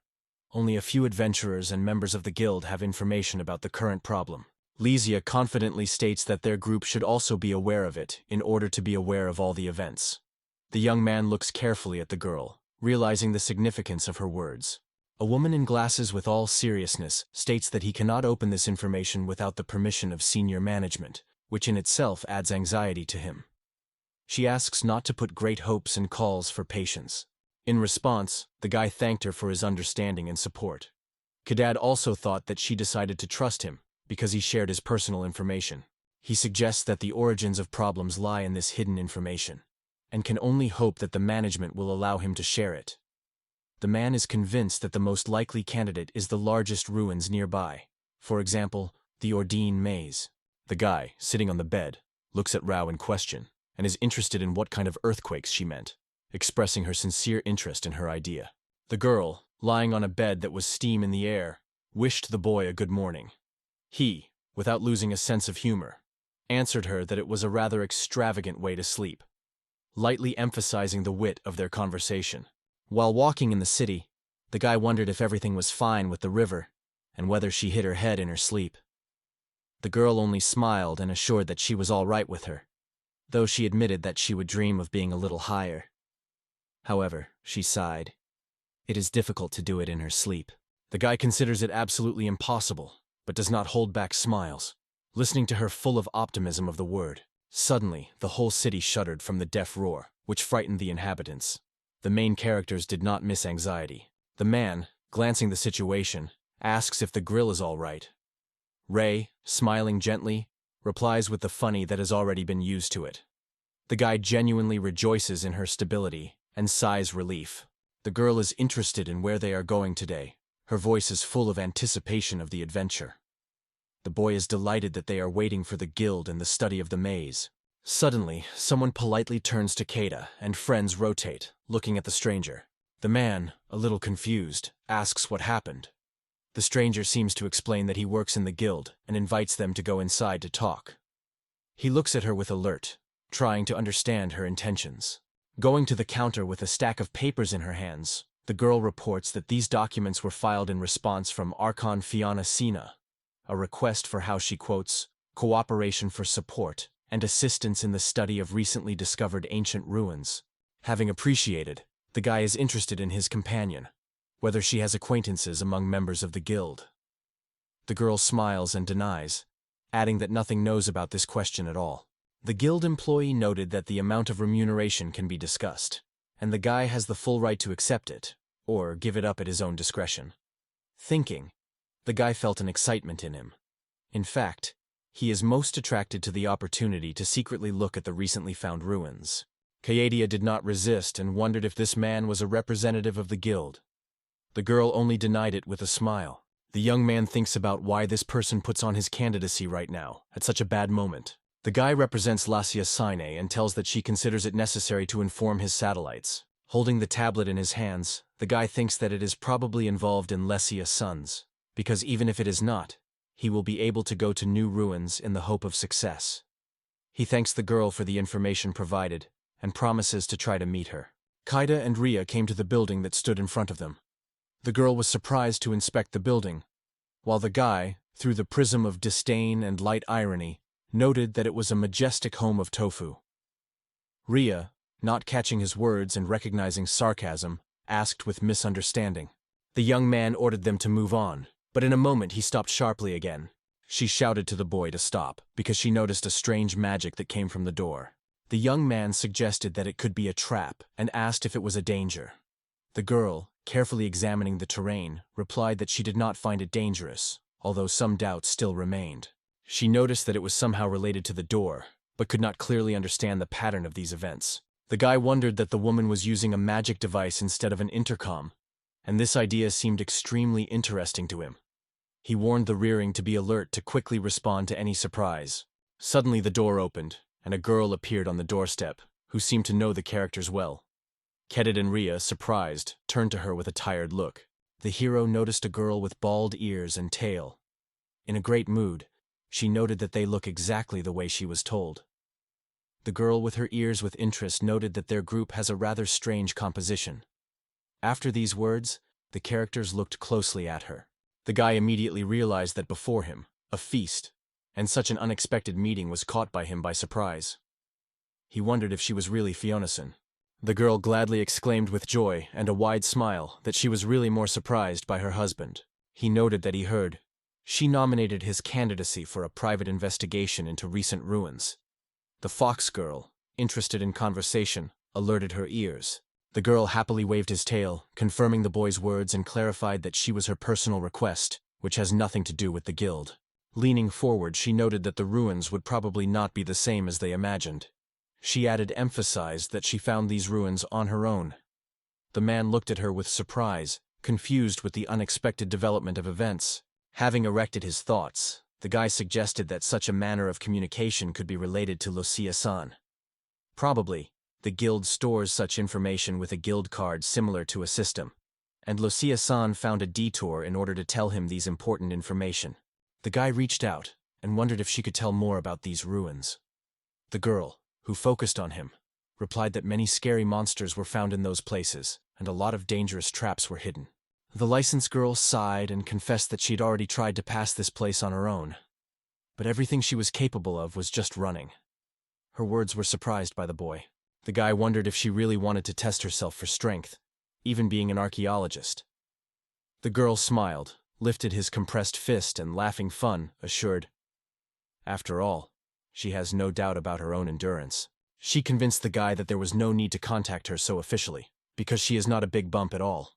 Only a few adventurers and members of the guild have information about the current problem. Lysia confidently states that their group should also be aware of it in order to be aware of all the events. The young man looks carefully at the girl, realizing the significance of her words. A woman in glasses, with all seriousness, states that he cannot open this information without the permission of senior management, which in itself adds anxiety to him. She asks not to put great hopes and calls for patience. In response, the guy thanked her for his understanding and support. Kadad also thought that she decided to trust him because he shared his personal information. He suggests that the origins of problems lie in this hidden information, and can only hope that the management will allow him to share it. The man is convinced that the most likely candidate is the largest ruins nearby, for example, the Ordine Maze. The guy, sitting on the bed, looks at Rao in question, and is interested in what kind of earthquakes she meant, expressing her sincere interest in her idea. The girl, lying on a bed that was steam in the air, wished the boy a good morning. He, without losing a sense of humor, answered her that it was a rather extravagant way to sleep, lightly emphasizing the wit of their conversation. While walking in the city, the guy wondered if everything was fine with the river, and whether she hit her head in her sleep. The girl only smiled and assured that she was all right with her, though she admitted that she would dream of being a little higher. However, she sighed. It is difficult to do it in her sleep. The guy considers it absolutely impossible, but does not hold back smiles, listening to her full of optimism of the word. Suddenly, the whole city shuddered from the deaf roar, which frightened the inhabitants. The main characters did not miss anxiety. The man, glancing the situation, asks if the grill is all right. Ray, smiling gently, replies with the funny that has already been used to it. The guy genuinely rejoices in her stability and sighs relief. The girl is interested in where they are going today. Her voice is full of anticipation of the adventure. The boy is delighted that they are waiting for the guild and the study of the maze. Suddenly, someone politely turns to Keita, and friends rotate, looking at the stranger. The man, a little confused, asks what happened. The stranger seems to explain that he works in the guild and invites them to go inside to talk. He looks at her with alert, trying to understand her intentions. Going to the counter with a stack of papers in her hands, the girl reports that these documents were filed in response from Archon Fiona Sina, a request for how she quotes, cooperation for support and assistance in the study of recently discovered ancient ruins. Having appreciated, the guy is interested in his companion, whether she has acquaintances among members of the guild. The girl smiles and denies, adding that nothing knows about this question at all. The guild employee noted that the amount of remuneration can be discussed, and the guy has the full right to accept it, or give it up at his own discretion. Thinking, the guy felt an excitement in him. In fact, he is most attracted to the opportunity to secretly look at the recently found ruins. Kaedia did not resist and wondered if this man was a representative of the guild. The girl only denied it with a smile. The young man thinks about why this person puts on his candidacy right now, at such a bad moment. The guy represents Lasia Sine and tells that she considers it necessary to inform his satellites. Holding the tablet in his hands, the guy thinks that it is probably involved in Lesia's sons, because even if it is not, he will be able to go to new ruins in the hope of success. He thanks the girl for the information provided, and promises to try to meet her. Kaida and Ria came to the building that stood in front of them. The girl was surprised to inspect the building, while the guy, through the prism of disdain and light irony, noted that it was a majestic home of tofu. Ria, not catching his words and recognizing sarcasm, asked with misunderstanding. The young man ordered them to move on, but in a moment he stopped sharply again. She shouted to the boy to stop, because she noticed a strange magic that came from the door. The young man suggested that it could be a trap and asked if it was a danger. The girl, carefully examining the terrain, replied that she did not find it dangerous, although some doubts still remained. She noticed that it was somehow related to the door, but could not clearly understand the pattern of these events. The guy wondered that the woman was using a magic device instead of an intercom, and this idea seemed extremely interesting to him. He warned the rearing to be alert to quickly respond to any surprise. Suddenly the door opened, and a girl appeared on the doorstep, who seemed to know the characters well. Kedid and Ria, surprised, turned to her with a tired look. The hero noticed a girl with bald ears and tail. In a great mood, she noted that they look exactly the way she was told. The girl with her ears with interest noted that their group has a rather strange composition. After these words, the characters looked closely at her. The guy immediately realized that before him, a feast, and such an unexpected meeting was caught by him by surprise. He wondered if she was really Fiona-san. The girl gladly exclaimed with joy and a wide smile that she was really more surprised by her husband. He noted that he heard. She nominated his candidacy for a private investigation into recent ruins. The fox girl, interested in conversation, alerted her ears. The girl happily waved his tail, confirming the boy's words and clarified that she was her personal request, which has nothing to do with the guild. Leaning forward, she noted that the ruins would probably not be the same as they imagined. She added emphasized that she found these ruins on her own. The man looked at her with surprise, confused with the unexpected development of events. Having erected his thoughts, the guy suggested that such a manner of communication could be related to Lucia-san. Probably, the guild stores such information with a guild card similar to a system, and Lucia-san found a detour in order to tell him these important information. The guy reached out and wondered if she could tell more about these ruins. The girl, who focused on him, replied that many scary monsters were found in those places, and a lot of dangerous traps were hidden. The licensed girl sighed and confessed that she'd already tried to pass this place on her own, but everything she was capable of was just running. Her words were surprised by the boy. The guy wondered if she really wanted to test herself for strength, even being an archaeologist. The girl smiled, lifted his compressed fist and laughing fun, assured. After all, she has no doubt about her own endurance. She convinced the guy that there was no need to contact her so officially, because she is not a big bump at all.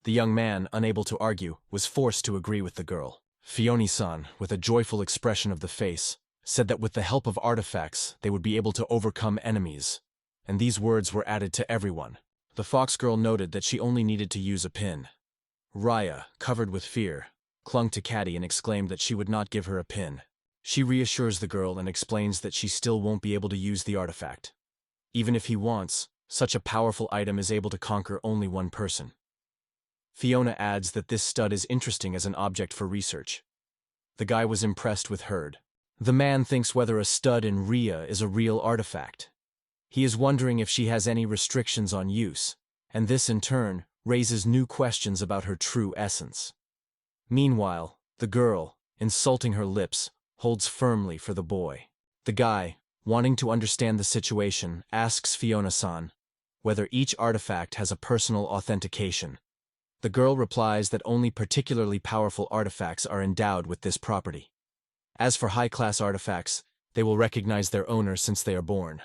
The young man, unable to argue, was forced to agree with the girl. Fiona-san, with a joyful expression of the face, said that with the help of artifacts, they would be able to overcome enemies, and these words were added to everyone. The fox girl noted that she only needed to use a pin. Raya, covered with fear, clung to Caddy and exclaimed that she would not give her a pin. She reassures the girl and explains that she still won't be able to use the artifact. Even if he wants, such a powerful item is able to conquer only one person. Fiona adds that this stud is interesting as an object for research. The guy was impressed with Herd. The man thinks whether a stud in Ria is a real artifact. He is wondering if she has any restrictions on use, and this in turn raises new questions about her true essence. Meanwhile, the girl, insulting her lips, holds firmly for the boy. The guy, wanting to understand the situation, asks Fiona-san whether each artifact has a personal authentication. The girl replies that only particularly powerful artifacts are endowed with this property. As for high-class artifacts, they will recognize their owner since they are born.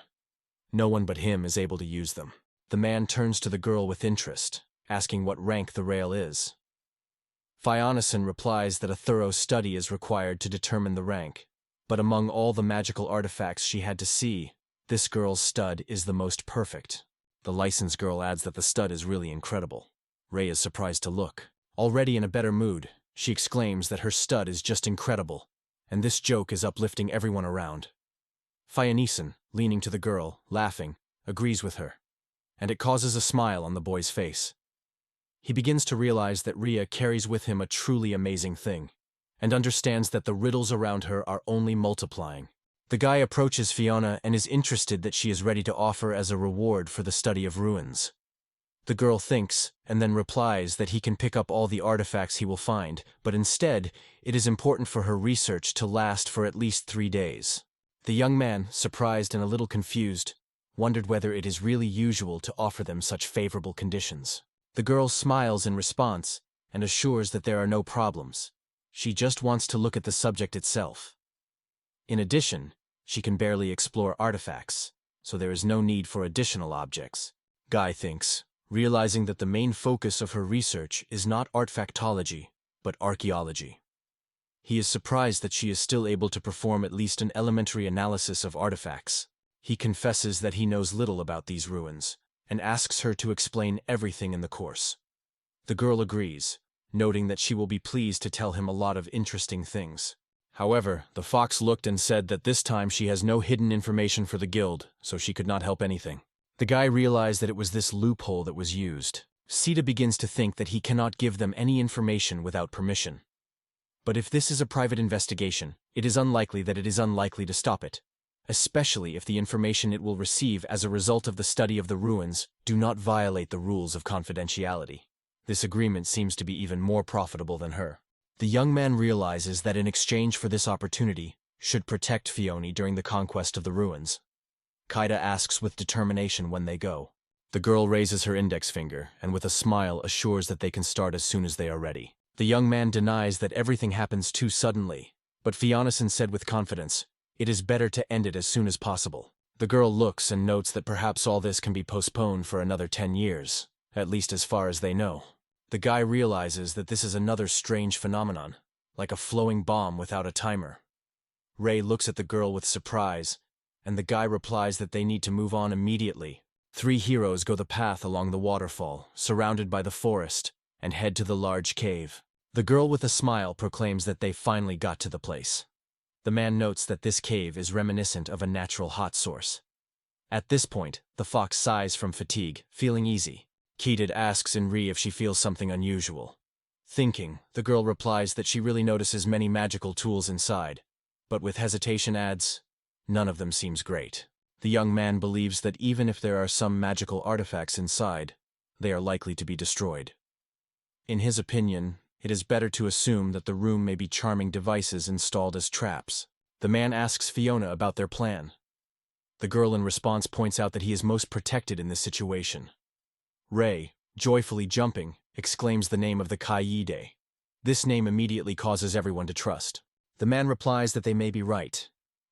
No one but him is able to use them. The man turns to the girl with interest, asking what rank the rail is. Fionison replies that a thorough study is required to determine the rank, but among all the magical artifacts she had to see, this girl's stud is the most perfect. The licensed girl adds that the stud is really incredible. Rei is surprised to look. Already in a better mood, she exclaims that her stud is just incredible, and this joke is uplifting everyone around. Fionison, leaning to the girl, laughing, agrees with her, and it causes a smile on the boy's face. He begins to realize that Ria carries with him a truly amazing thing, and understands that the riddles around her are only multiplying. The guy approaches Fiona and is interested that she is ready to offer as a reward for the study of ruins. The girl thinks, and then replies that he can pick up all the artifacts he will find, but instead, it is important for her research to last for at least 3 days. The young man, surprised and a little confused, wondered whether it is really usual to offer them such favorable conditions. The girl smiles in response and assures that there are no problems. She just wants to look at the subject itself. In addition, she can barely explore artifacts, so there is no need for additional objects. Guy thinks, realizing that the main focus of her research is not artifactology, but archaeology. He is surprised that she is still able to perform at least an elementary analysis of artifacts. He confesses that he knows little about these ruins, and asks her to explain everything in the course. The girl agrees, noting that she will be pleased to tell him a lot of interesting things. However, the fox looked and said that this time she has no hidden information for the guild, so she could not help anything. The guy realized that it was this loophole that was used. Sita begins to think that he cannot give them any information without permission. But if this is a private investigation, it is unlikely to stop it, especially if the information it will receive as a result of the study of the ruins do not violate the rules of confidentiality. This agreement seems to be even more profitable than her. The young man realizes that in exchange for this opportunity, should protect Fiona during the conquest of the ruins. Kaida asks with determination when they go. The girl raises her index finger and with a smile assures that they can start as soon as they are ready. The young man denies that everything happens too suddenly, but Fionison said with confidence, "It is better to end it as soon as possible." The girl looks and notes that perhaps all this can be postponed for another 10 years, at least as far as they know. The guy realizes that this is another strange phenomenon, like a flowing bomb without a timer. Rei looks at the girl with surprise, and the guy replies that they need to move on immediately. 3 heroes go the path along the waterfall, surrounded by the forest, and head to the large cave. The girl with a smile proclaims that they finally got to the place. The man notes that this cave is reminiscent of a natural hot source. At this point, the fox sighs from fatigue, feeling easy. Keated asks Inri if she feels something unusual. Thinking, the girl replies that she really notices many magical tools inside, but with hesitation adds, "None of them seems great." The young man believes that even if there are some magical artifacts inside, they are likely to be destroyed. In his opinion, it is better to assume that the room may be charming devices installed as traps. The man asks Fiona about their plan. The girl in response points out that he is most protected in this situation. Rei, joyfully jumping, exclaims the name of the Kaide. This name immediately causes everyone to trust. The man replies that they may be right.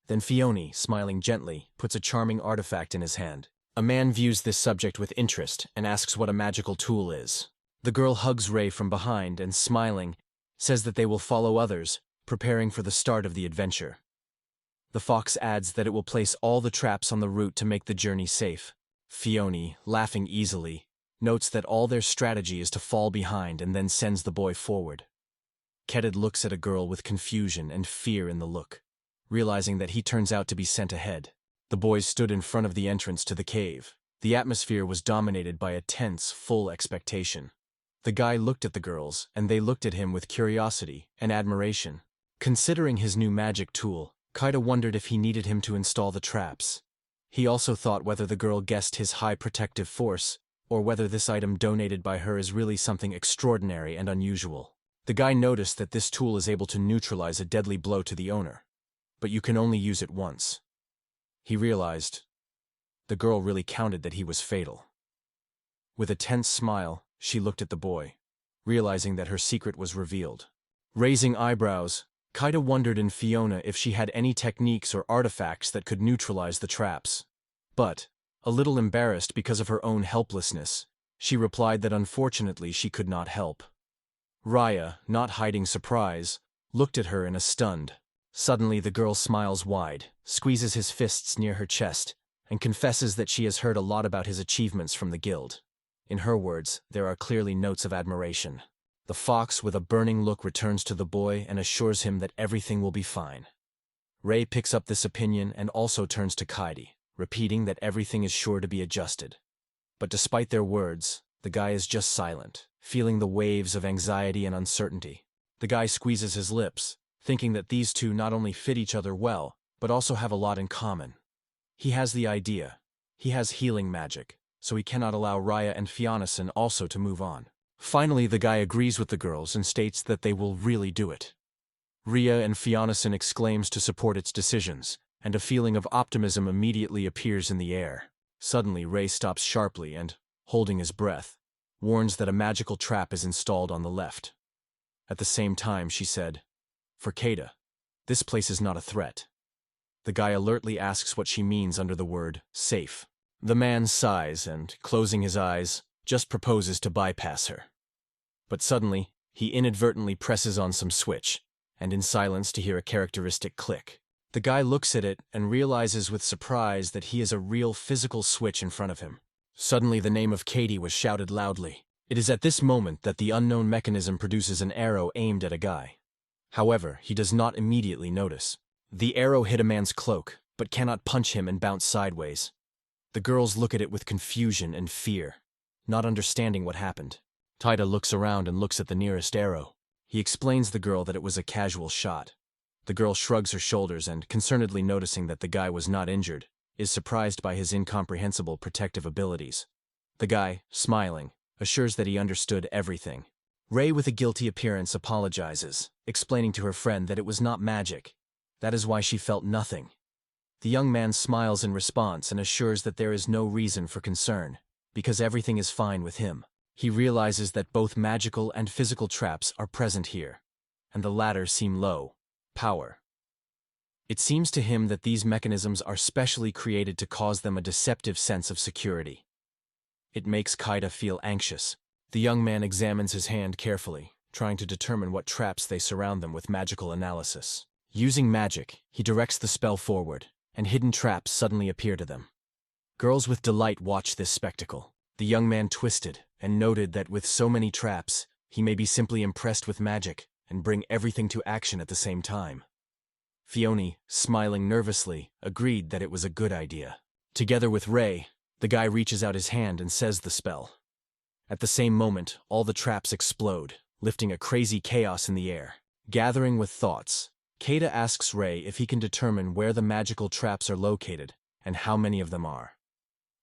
Then Fiona, smiling gently, puts a charming artifact in his hand. A man views this subject with interest and asks what a magical tool is. The girl hugs Rei from behind and, smiling, says that they will follow others, preparing for the start of the adventure. The fox adds that it will place all the traps on the route to make the journey safe. Fiona, laughing easily, notes that all their strategy is to fall behind and then sends the boy forward. Keted looks at a girl with confusion and fear in the look, realizing that he turns out to be sent ahead. The boys stood in front of the entrance to the cave. The atmosphere was dominated by a tense, full expectation. The guy looked at the girls, and they looked at him with curiosity and admiration. Considering his new magic tool, Kaida wondered if he needed him to install the traps. He also thought whether the girl guessed his high protective force, or whether this item donated by her is really something extraordinary and unusual. The guy noticed that this tool is able to neutralize a deadly blow to the owner, but you can only use it once. He realized the girl really counted that he was fatal. With a tense smile, she looked at the boy, realizing that her secret was revealed. Raising eyebrows, Kaida wondered in Fiona if she had any techniques or artifacts that could neutralize the traps. But, a little embarrassed because of her own helplessness, She replied that unfortunately she could not help. Raya, not hiding surprise, looked at her in a stunned. Suddenly the girl smiles wide, squeezes his fists near her chest, and confesses that she has heard a lot about his achievements from the guild. In her words, there are clearly notes of admiration. The fox with a burning look returns to the boy and assures him that everything will be fine. Ray picks up this opinion and also turns to Kaidi, repeating that everything is sure to be adjusted. But despite their words, the guy is just silent, feeling the waves of anxiety and uncertainty. The guy squeezes his lips, thinking that these two not only fit each other well, but also have a lot in common. He has the idea. He has healing magic, so he cannot allow Raya and Fionnuson also to move on. Finally, the guy agrees with the girls and states that they will really do it. Rhea and Fionnuson exclaims to support its decisions, and a feeling of optimism immediately appears in the air. Suddenly, Ray stops sharply and, holding his breath, warns that a magical trap is installed on the left. At the same time, she said, "For Keita, this place is not a threat." The guy alertly asks what she means under the word safe. The man sighs and, closing his eyes, just proposes to bypass her. But suddenly, he inadvertently presses on some switch, and in silence to hear a characteristic click. The guy looks at it and realizes with surprise that he has a real physical switch in front of him. Suddenly the name of Katie was shouted loudly. It is at this moment that the unknown mechanism produces an arrow aimed at a guy. However, he does not immediately notice. The arrow hit a man's cloak, but cannot punch him and bounce sideways. The girls look at it with confusion and fear, not understanding what happened. Taida looks around and looks at the nearest arrow. He explains the girl that it was a casual shot. The girl shrugs her shoulders and, concernedly noticing that the guy was not injured, is surprised by his incomprehensible protective abilities. The guy, smiling, assures that he understood everything. Ray, with a guilty appearance, apologizes, explaining to her friend that it was not magic. That is why she felt nothing. The young man smiles in response and assures that there is no reason for concern, because everything is fine with him. He realizes that both magical and physical traps are present here, and the latter seem low power. It seems to him that these mechanisms are specially created to cause them a deceptive sense of security. It makes Kaida feel anxious. The young man examines his hand carefully, trying to determine what traps they surround them with magical analysis. Using magic, he directs the spell forward, and hidden traps suddenly appear to them. Girls with delight watch this spectacle. The young man twisted and noted that with so many traps, he may be simply impressed with magic and bring everything to action at the same time. Fiona, smiling nervously, agreed that it was a good idea. Together with Ray, the guy reaches out his hand and says the spell. At the same moment, all the traps explode, lifting a crazy chaos in the air. Gathering with thoughts, Keita asks Ray if he can determine where the magical traps are located and how many of them are.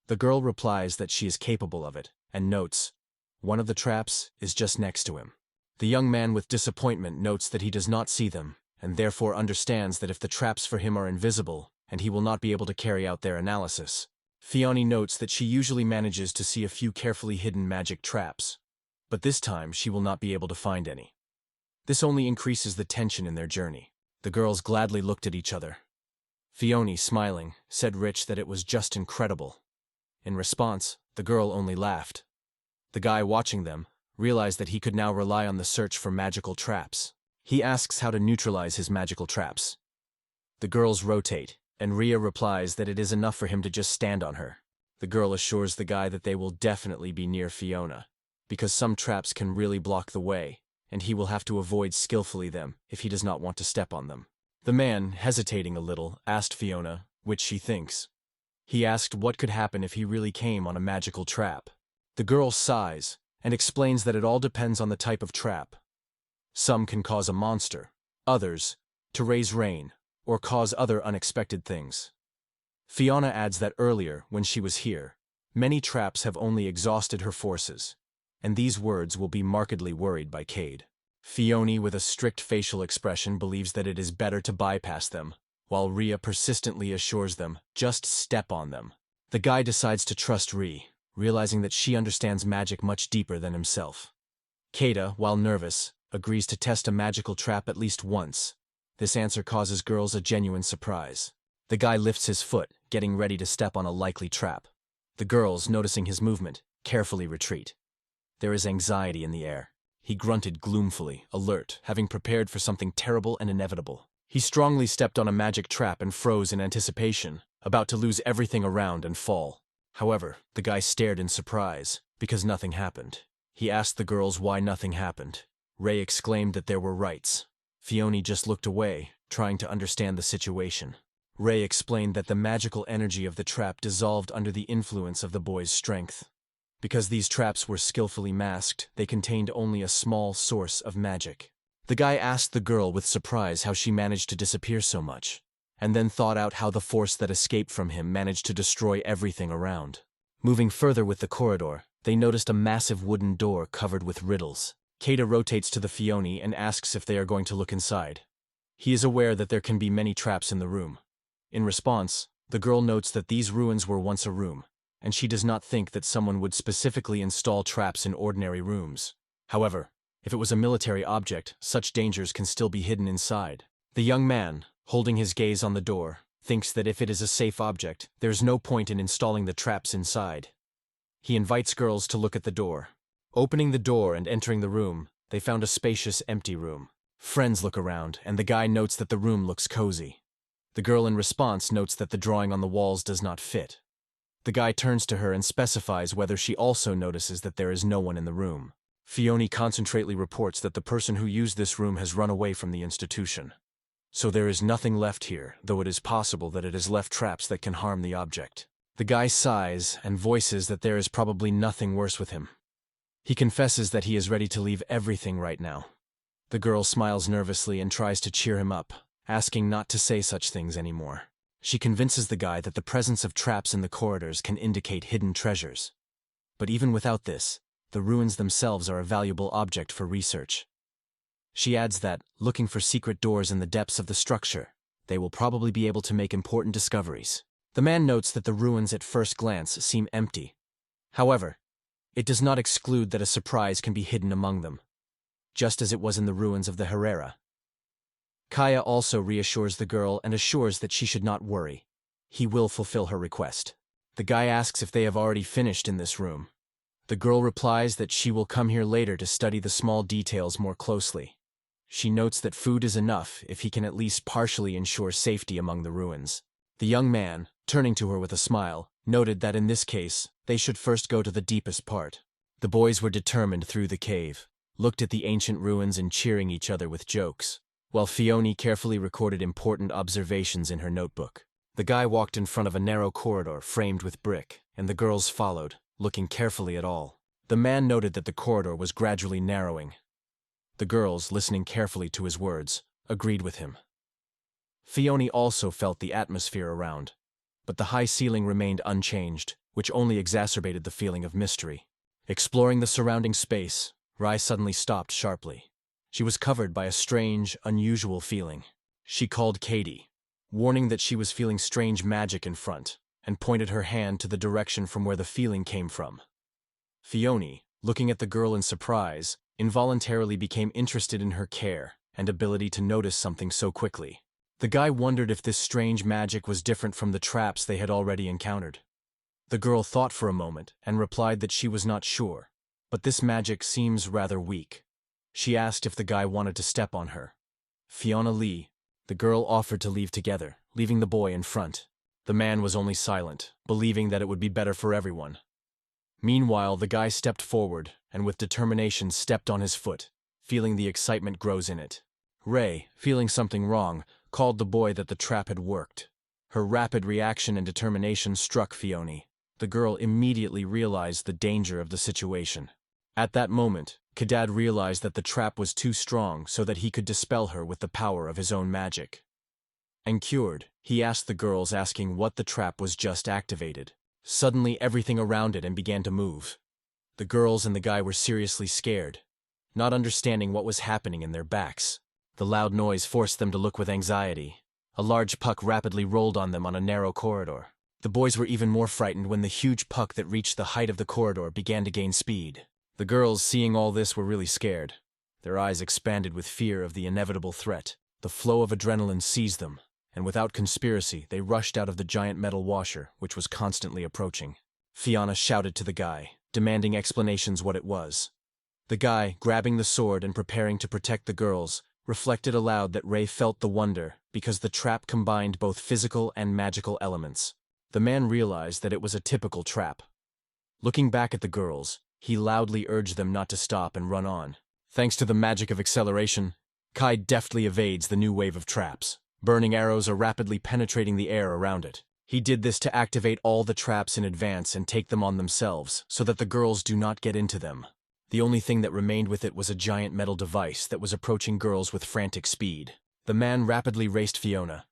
The girl replies that she is capable of it, and notes, one of the traps is just next to him. The young man with disappointment notes that he does not see them, and therefore understands that if the traps for him are invisible, and he will not be able to carry out their analysis. Fiona notes that she usually manages to see a few carefully hidden magic traps, but this time she will not be able to find any. This only increases the tension in their journey. The girls gladly looked at each other. Fiona, smiling, said Rich that it was just incredible. In response, the girl only laughed. The guy watching them realized that he could now rely on the search for magical traps. He asks how to neutralize his magical traps. The girls rotate, and Rhea replies that it is enough for him to just stand on her. The girl assures the guy that they will definitely be near Fiona, because some traps can really block the way, and he will have to avoid skillfully them if he does not want to step on them. The man, hesitating a little, asked Fiona which she thinks. He asked what could happen if he really came on a magical trap. The girl sighs and explains that it all depends on the type of trap. Some can cause a monster, others to raise rain, or cause other unexpected things. Fiona adds that earlier, when she was here, many traps have only exhausted her forces, and these words will be markedly worried by Cade. Fiona, with a strict facial expression, believes that it is better to bypass them, while Rhea persistently assures them, just step on them. The guy decides to trust Rhea, realizing that she understands magic much deeper than himself. Keita, while nervous, agrees to test a magical trap at least once. This answer causes girls a genuine surprise. The guy lifts his foot, getting ready to step on a likely trap. The girls, noticing his movement, carefully retreat. There is anxiety in the air. He grunted gloomfully, alert, having prepared for something terrible and inevitable. He strongly stepped on a magic trap and froze in anticipation, about to lose everything around and fall. However, the guy stared in surprise, because nothing happened. He asked the girls why nothing happened. Ray exclaimed that there were rights. Fiona just looked away, trying to understand the situation. Ray explained that the magical energy of the trap dissolved under the influence of the boy's strength. Because these traps were skillfully masked, they contained only a small source of magic. The guy asked the girl with surprise how she managed to disappear so much, and then thought out how the force that escaped from him managed to destroy everything around. Moving further with the corridor, they noticed a massive wooden door covered with riddles. Keita rotates to the Fiona and asks if they are going to look inside. He is aware that there can be many traps in the room. In response, the girl notes that these ruins were once a room, and she does not think that someone would specifically install traps in ordinary rooms. However, if it was a military object, such dangers can still be hidden inside. The young man, holding his gaze on the door, thinks that if it is a safe object, there is no point in installing the traps inside. He invites girls to look at the door. Opening the door and entering the room, they found a spacious, empty room. Friends look around, and the guy notes that the room looks cozy. The girl in response notes that the drawing on the walls does not fit. The guy turns to her and specifies whether she also notices that there is no one in the room. Fiona concentrately reports that the person who used this room has run away from the institution. So there is nothing left here, though it is possible that it has left traps that can harm the object. The guy sighs and voices that there is probably nothing worse with him. He confesses that he is ready to leave everything right now. The girl smiles nervously and tries to cheer him up, asking not to say such things anymore. She convinces the guy that the presence of traps in the corridors can indicate hidden treasures. But even without this, the ruins themselves are a valuable object for research. She adds that, looking for secret doors in the depths of the structure, they will probably be able to make important discoveries. The man notes that the ruins at first glance seem empty. However, it does not exclude that a surprise can be hidden among them, just as it was in the ruins of the Herrera. Kaya also reassures the girl and assures that she should not worry. He will fulfill her request. The guy asks if they have already finished in this room. The girl replies that she will come here later to study the small details more closely. She notes that food is enough if he can at least partially ensure safety among the ruins. The young man, turning to her with a smile, noted that in this case, they should first go to the deepest part. The boys were determined through the cave, looked at the ancient ruins and cheering each other with jokes, while Fiona carefully recorded important observations in her notebook. The guy walked in front of a narrow corridor framed with brick, and the girls followed, looking carefully at all. The man noted that the corridor was gradually narrowing. The girls, listening carefully to his words, agreed with him. Fiona also felt the atmosphere around, but the high ceiling remained unchanged, which only exacerbated the feeling of mystery. Exploring the surrounding space, Rai suddenly stopped sharply. She was covered by a strange, unusual feeling. She called Katie, warning that she was feeling strange magic in front, and pointed her hand to the direction from where the feeling came from. Fiona, looking at the girl in surprise, involuntarily became interested in her care and ability to notice something so quickly. The guy wondered if this strange magic was different from the traps they had already encountered. The girl thought for a moment and replied that she was not sure, but this magic seems rather weak. She asked if the guy wanted to step on her. Fiona Lee, the girl offered to leave together, leaving the boy in front. The man was only silent, believing that it would be better for everyone. Meanwhile, the guy stepped forward and with determination stepped on his foot, feeling the excitement grows in it. Ray, feeling something wrong, called the boy that the trap had worked. Her rapid reaction and determination struck Fiona. The girl immediately realized the danger of the situation. At that moment, Kadad realized that the trap was too strong so that he could dispel her with the power of his own magic. And cured, he asked the girls, asking what the trap was just activated. Suddenly everything around it and began to move. The girls and the guy were seriously scared, not understanding what was happening in their backs. The loud noise forced them to look with anxiety. A large puck rapidly rolled on them on a narrow corridor. The boys were even more frightened when the huge puck that reached the height of the corridor began to gain speed. The girls, seeing all this, were really scared. Their eyes expanded with fear of the inevitable threat. The flow of adrenaline seized them, and without conspiracy, they rushed out of the giant metal washer, which was constantly approaching. Fiona shouted to the guy, demanding explanations what it was. The guy, grabbing the sword and preparing to protect the girls, reflected aloud that Ray felt the wonder because the trap combined both physical and magical elements. The man realized that it was a typical trap. Looking back at the girls, he loudly urged them not to stop and run on. Thanks to the magic of acceleration, Kai deftly evades the new wave of traps. Burning arrows are rapidly penetrating the air around it. He did this to activate all the traps in advance and take them on themselves so that the girls do not get into them. The only thing that remained with it was a giant metal device that was approaching girls with frantic speed. The man rapidly raced Fiona.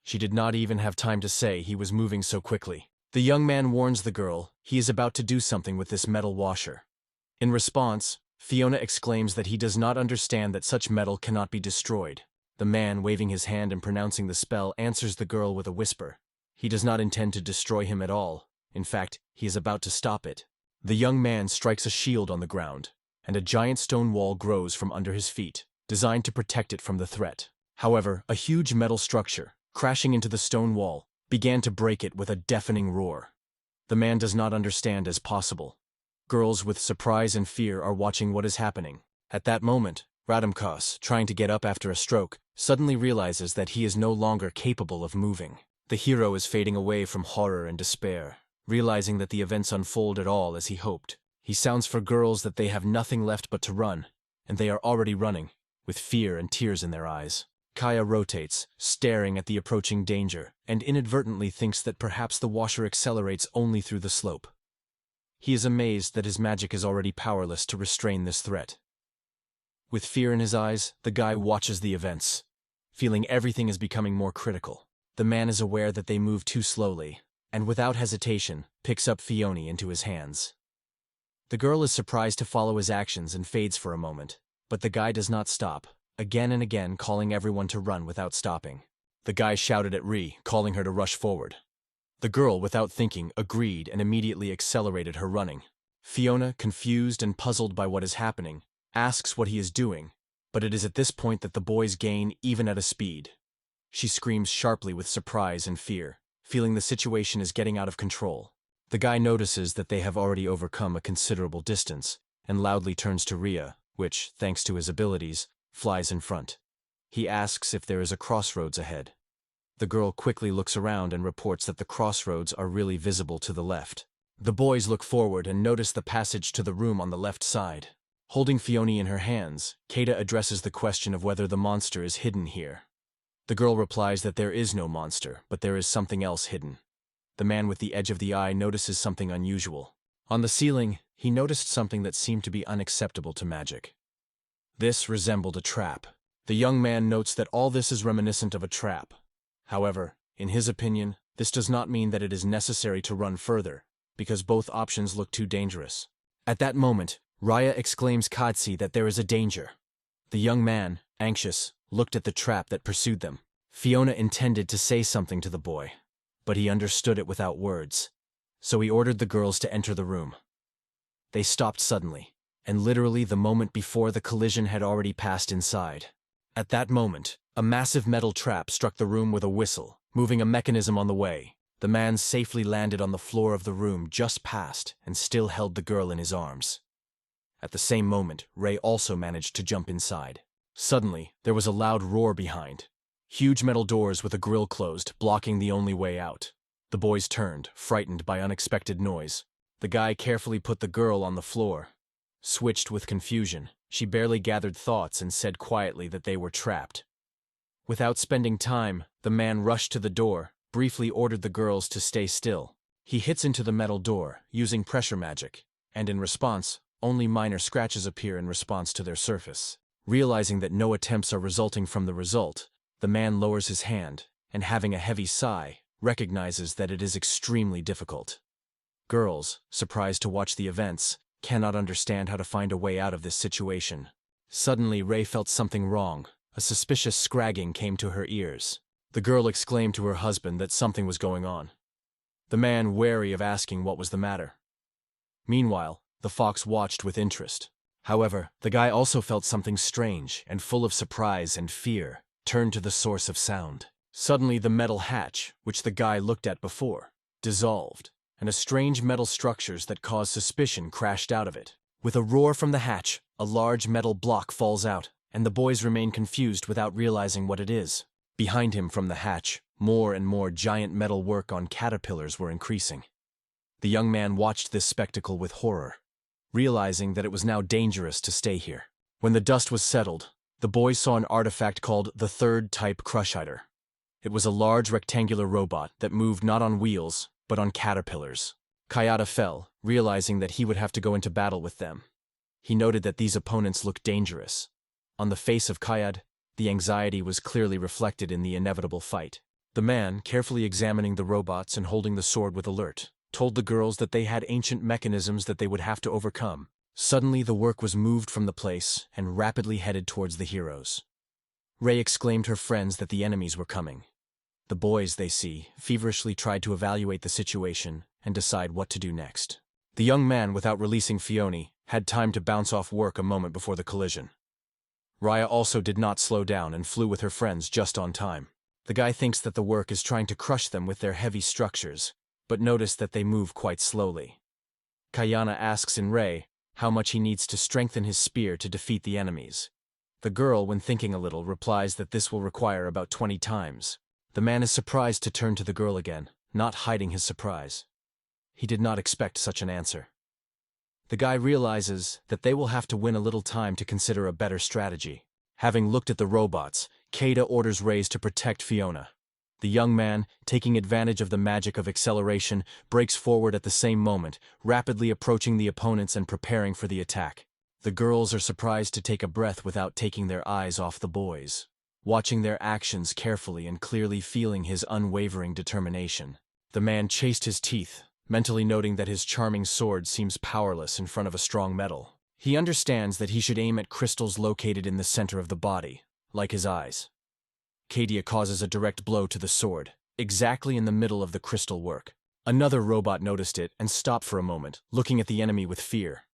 She did not even have time to say he was moving so quickly. The young man warns the girl he is about to do something with this metal washer. In response, Fiona exclaims that he does not understand that such metal cannot be destroyed. The man, waving his hand and pronouncing the spell, answers the girl with a whisper. He does not intend to destroy him at all. In fact, he is about to stop it. The young man strikes a shield on the ground, and a giant stone wall grows from under his feet, designed to protect it from the threat. However, a huge metal structure, crashing into the stone wall, began to break it with a deafening roar. The man does not understand as possible. Girls with surprise and fear are watching what is happening. At that moment, Radamkos, trying to get up after a stroke, suddenly realizes that he is no longer capable of moving. The hero is fading away from horror and despair. Realizing that the events unfold at all as he hoped, he sounds for girls that they have nothing left but to run, and they are already running, with fear and tears in their eyes. Kaya rotates, staring at the approaching danger, and inadvertently thinks that perhaps the washer accelerates only through the slope. He is amazed that his magic is already powerless to restrain this threat. With fear in his eyes, the guy watches the events, feeling everything is becoming more critical. The man is aware that they move too slowly, and without hesitation, picks up Fiona into his hands. The girl is surprised to follow his actions and fades for a moment, but the guy does not stop, again and again calling everyone to run without stopping. The guy shouted at Ri, calling her to rush forward. The girl, without thinking, agreed and immediately accelerated her running. Fiona, confused and puzzled by what is happening, asks what he is doing, but it is at this point that the boys gain even at a speed. She screams sharply with surprise and fear, feeling the situation is getting out of control. The guy notices that they have already overcome a considerable distance, and loudly turns to Ria, which, thanks to his abilities, flies in front. He asks if there is a crossroads ahead. The girl quickly looks around and reports that the crossroads are really visible to the left. The boys look forward and notice the passage to the room on the left side. Holding Fiona in her hands, Keita addresses the question of whether the monster is hidden here. The girl replies that there is no monster, but there is something else hidden. The man with the edge of the eye notices something unusual. On the ceiling, he noticed something that seemed to be unacceptable to magic. This resembled a trap. The young man notes that all this is reminiscent of a trap. However, in his opinion, this does not mean that it is necessary to run further, because both options look too dangerous. At that moment, Raya exclaims Katsi that there is a danger. The young man, anxious, looked at the trap that pursued them. Fiona intended to say something to the boy, but he understood it without words, so he ordered the girls to enter the room. They stopped suddenly, and literally the moment before the collision had already passed inside. At that moment, a massive metal trap struck the room with a whistle, moving a mechanism on the way. The man safely landed on the floor of the room just past and still held the girl in his arms. At the same moment, Ray also managed to jump inside. Suddenly, there was a loud roar behind. Huge metal doors with a grill closed, blocking the only way out. The boys turned, frightened by unexpected noise. The guy carefully put the girl on the floor. Switched with confusion, she barely gathered thoughts and said quietly that they were trapped. Without spending time, the man rushed to the door, briefly ordered the girls to stay still. He hits into the metal door, using pressure magic, and in response, only minor scratches appear in response to their surface. Realizing that no attempts are resulting from the result, the man lowers his hand, and having a heavy sigh, recognizes that it is extremely difficult. Girls, surprised to watch the events, cannot understand how to find a way out of this situation. Suddenly, Ray felt something wrong. A suspicious scragging came to her ears. The girl exclaimed to her husband that something was going on. The man, wary of asking what was the matter. Meanwhile, the fox watched with interest. However, the guy also felt something strange and full of surprise and fear, turned to the source of sound. Suddenly, the metal hatch, which the guy looked at before, dissolved, and a strange metal structures that caused suspicion crashed out of it. With a roar from the hatch, a large metal block falls out, and the boys remain confused without realizing what it is. Behind him from the hatch, more and more giant metal work on caterpillars were increasing. The young man watched this spectacle with horror, realizing that it was now dangerous to stay here. When the dust was settled, the boys saw an artifact called the Third Type Crush Hider. It was a large rectangular robot that moved not on wheels, but on caterpillars. Kayada fell, realizing that he would have to go into battle with them. He noted that these opponents looked dangerous. On the face of Kayad, the anxiety was clearly reflected in the inevitable fight. The man, carefully examining the robots and holding the sword with alert, told the girls that they had ancient mechanisms that they would have to overcome. Suddenly, the work was moved from the place and rapidly headed towards the heroes. Rei exclaimed her friends that the enemies were coming. The boys, they see, feverishly tried to evaluate the situation and decide what to do next. The young man, without releasing Fiona, had time to bounce off work a moment before the collision. Raya also did not slow down and flew with her friends just on time. The guy thinks that the work is trying to crush them with their heavy structures, but noticed that they move quite slowly. Kayana asks in Rei how much he needs to strengthen his spear to defeat the enemies. The girl, when thinking a little, replies that this will require about 20 times. The man is surprised to turn to the girl again, not hiding his surprise. He did not expect such an answer. The guy realizes that they will have to win a little time to consider a better strategy. Having looked at the robots, Keita orders Rei to protect Fiona. The young man, taking advantage of the magic of acceleration, breaks forward at the same moment, rapidly approaching the opponents and preparing for the attack. The girls are surprised to take a breath without taking their eyes off the boys, watching their actions carefully and clearly feeling his unwavering determination. The man chased his teeth, mentally noting that his charming sword seems powerless in front of a strong metal. He understands that he should aim at crystals located in the center of the body, like his eyes. Kadia causes a direct blow to the sword, exactly in the middle of the crystal work. Another robot noticed it and stopped for a moment, looking at the enemy with fear.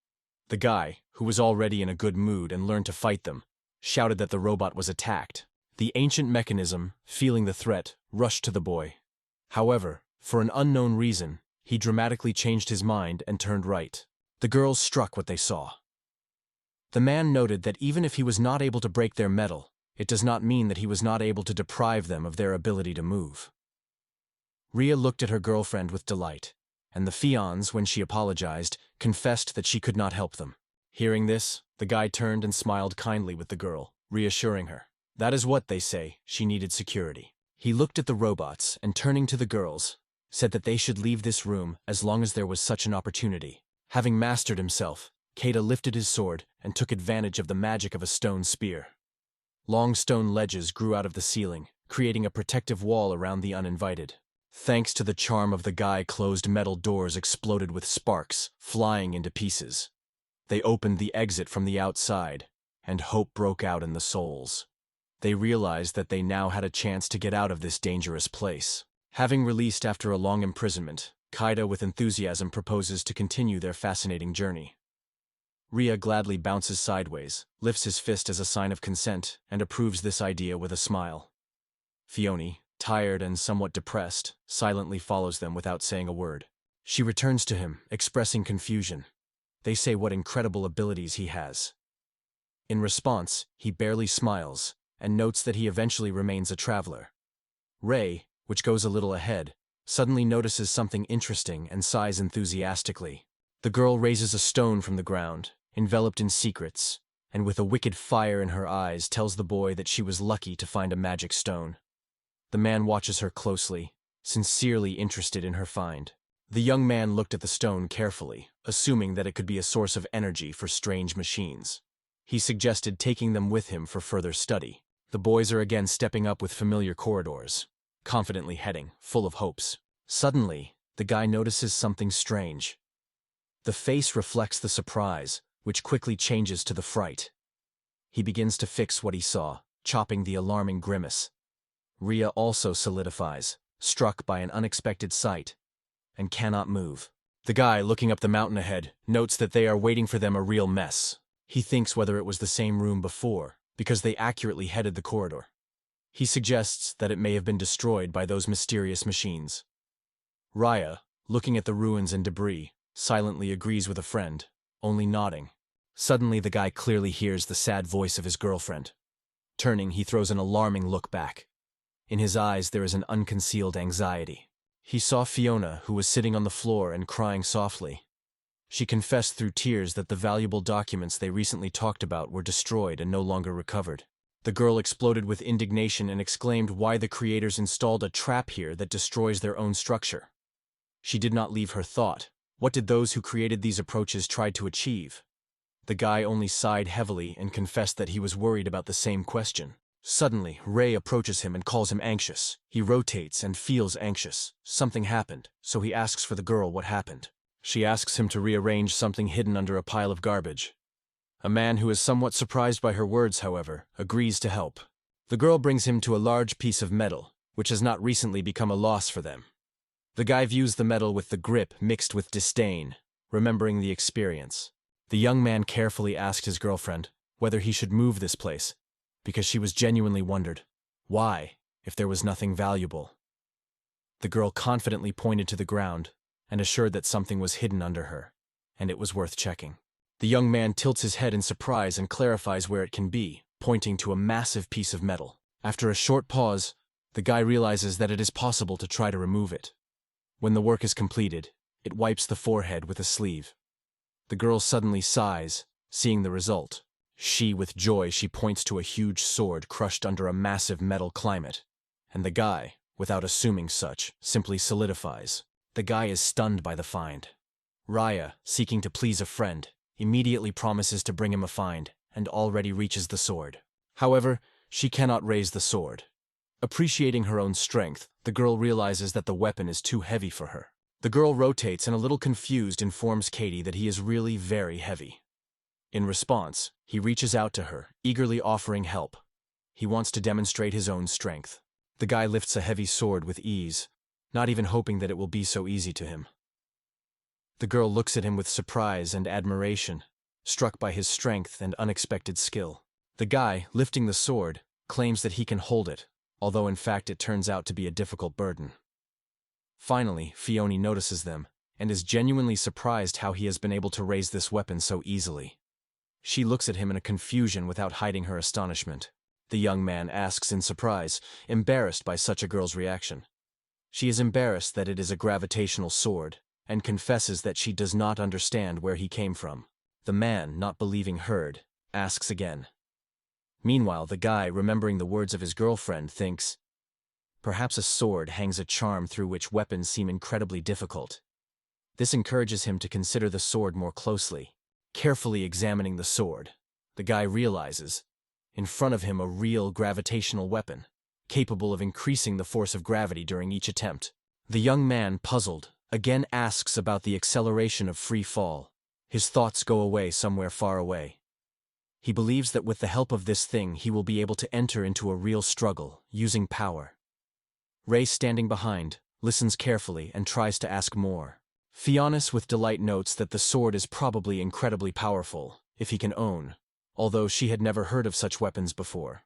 The guy, who was already in a good mood and learned to fight them, shouted that the robot was attacked. The ancient mechanism, feeling the threat, rushed to the boy. However, for an unknown reason, he dramatically changed his mind and turned right. The girls struck what they saw. The man noted that even if he was not able to break their metal, it does not mean that he was not able to deprive them of their ability to move. Ria looked at her girlfriend with delight, and the Fions, when she apologized, confessed that she could not help them. Hearing this, the guy turned and smiled kindly with the girl, reassuring her. That is what, they say, she needed security. He looked at the robots and, turning to the girls, said that they should leave this room as long as there was such an opportunity. Having mastered himself, Keita lifted his sword and took advantage of the magic of a stone spear. Long stone ledges grew out of the ceiling, creating a protective wall around the uninvited. Thanks to the charm of the guy, closed metal doors exploded with sparks, flying into pieces. They opened the exit from the outside, and hope broke out in the souls. They realized that they now had a chance to get out of this dangerous place. Having released after a long imprisonment, Kaida with enthusiasm proposes to continue their fascinating journey. Ria gladly bounces sideways, lifts his fist as a sign of consent, and approves this idea with a smile. Fiona, tired and somewhat depressed, silently follows them without saying a word. She returns to him, expressing confusion. They say what incredible abilities he has. In response, he barely smiles, and notes that he eventually remains a traveler. Rei, which goes a little ahead, suddenly notices something interesting and sighs enthusiastically. The girl raises a stone from the ground, enveloped in secrets, and with a wicked fire in her eyes tells the boy that she was lucky to find a magic stone. The man watches her closely, sincerely interested in her find. The young man looked at the stone carefully, assuming that it could be a source of energy for strange machines. He suggested taking them with him for further study. The boys are again stepping up with familiar corridors, confidently heading, full of hopes. Suddenly, the guy notices something strange. The face reflects the surprise, which quickly changes to the fright. He begins to fix what he saw, chopping the alarming grimace. Ria also solidifies, struck by an unexpected sight, and cannot move. The guy, looking up the mountain ahead, notes that they are waiting for them a real mess. He thinks whether it was the same room before, because they accurately headed the corridor. He suggests that it may have been destroyed by those mysterious machines. Raya, looking at the ruins and debris, silently agrees with a friend, only nodding. Suddenly, the guy clearly hears the sad voice of his girlfriend. Turning, he throws an alarming look back. In his eyes, there is an unconcealed anxiety. He saw Fiona, who was sitting on the floor and crying softly. She confessed through tears that the valuable documents they recently talked about were destroyed and no longer recovered. The girl exploded with indignation and exclaimed why the creators installed a trap here that destroys their own structure. She did not leave her thought. What did those who created these approaches try to achieve? The guy only sighed heavily and confessed that he was worried about the same question. Suddenly, Ray approaches him and calls him anxious. He rotates and feels anxious. Something happened, so he asks for the girl what happened. She asks him to rearrange something hidden under a pile of garbage. A man who is somewhat surprised by her words, however, agrees to help. The girl brings him to a large piece of metal, which has not recently become a loss for them. The guy views the metal with the grip mixed with disdain, remembering the experience. The young man carefully asked his girlfriend whether he should move this place, because she was genuinely wondered, why, if there was nothing valuable? The girl confidently pointed to the ground and assured that something was hidden under her, and it was worth checking. The young man tilts his head in surprise and clarifies where it can be, pointing to a massive piece of metal. After a short pause, the guy realizes that it is possible to try to remove it. When the work is completed, it wipes the forehead with a sleeve. The girl suddenly sighs, seeing the result. With joy, she points to a huge sword crushed under a massive metal climate. And the guy, without assuming such, simply solidifies. The guy is stunned by the find. Raya, seeking to please a friend, immediately promises to bring him a find, and already reaches the sword. However, she cannot raise the sword. Appreciating her own strength, the girl realizes that the weapon is too heavy for her. The girl rotates and a little confused informs Katie that he is really very heavy. In response, he reaches out to her, eagerly offering help. He wants to demonstrate his own strength. The guy lifts a heavy sword with ease, not even hoping that it will be so easy to him. The girl looks at him with surprise and admiration, struck by his strength and unexpected skill. The guy, lifting the sword, claims that he can hold it, although in fact it turns out to be a difficult burden. Finally, Fiona notices them, and is genuinely surprised how he has been able to raise this weapon so easily. She looks at him in a confusion without hiding her astonishment. The young man asks in surprise, embarrassed by such a girl's reaction. She is embarrassed that it is a gravitational sword, and confesses that she does not understand where he came from. The man, not believing heard, asks again. Meanwhile, the guy, remembering the words of his girlfriend, thinks, perhaps a sword hangs a charm through which weapons seem incredibly difficult. This encourages him to consider the sword more closely. Carefully examining the sword, the guy realizes, in front of him, a real gravitational weapon, capable of increasing the force of gravity during each attempt. The young man, puzzled, again asks about the acceleration of free fall. His thoughts go away somewhere far away. He believes that with the help of this thing he will be able to enter into a real struggle, using power. Ray, standing behind, listens carefully and tries to ask more. Fiona with delight notes that the sword is probably incredibly powerful, if he can own, although she had never heard of such weapons before.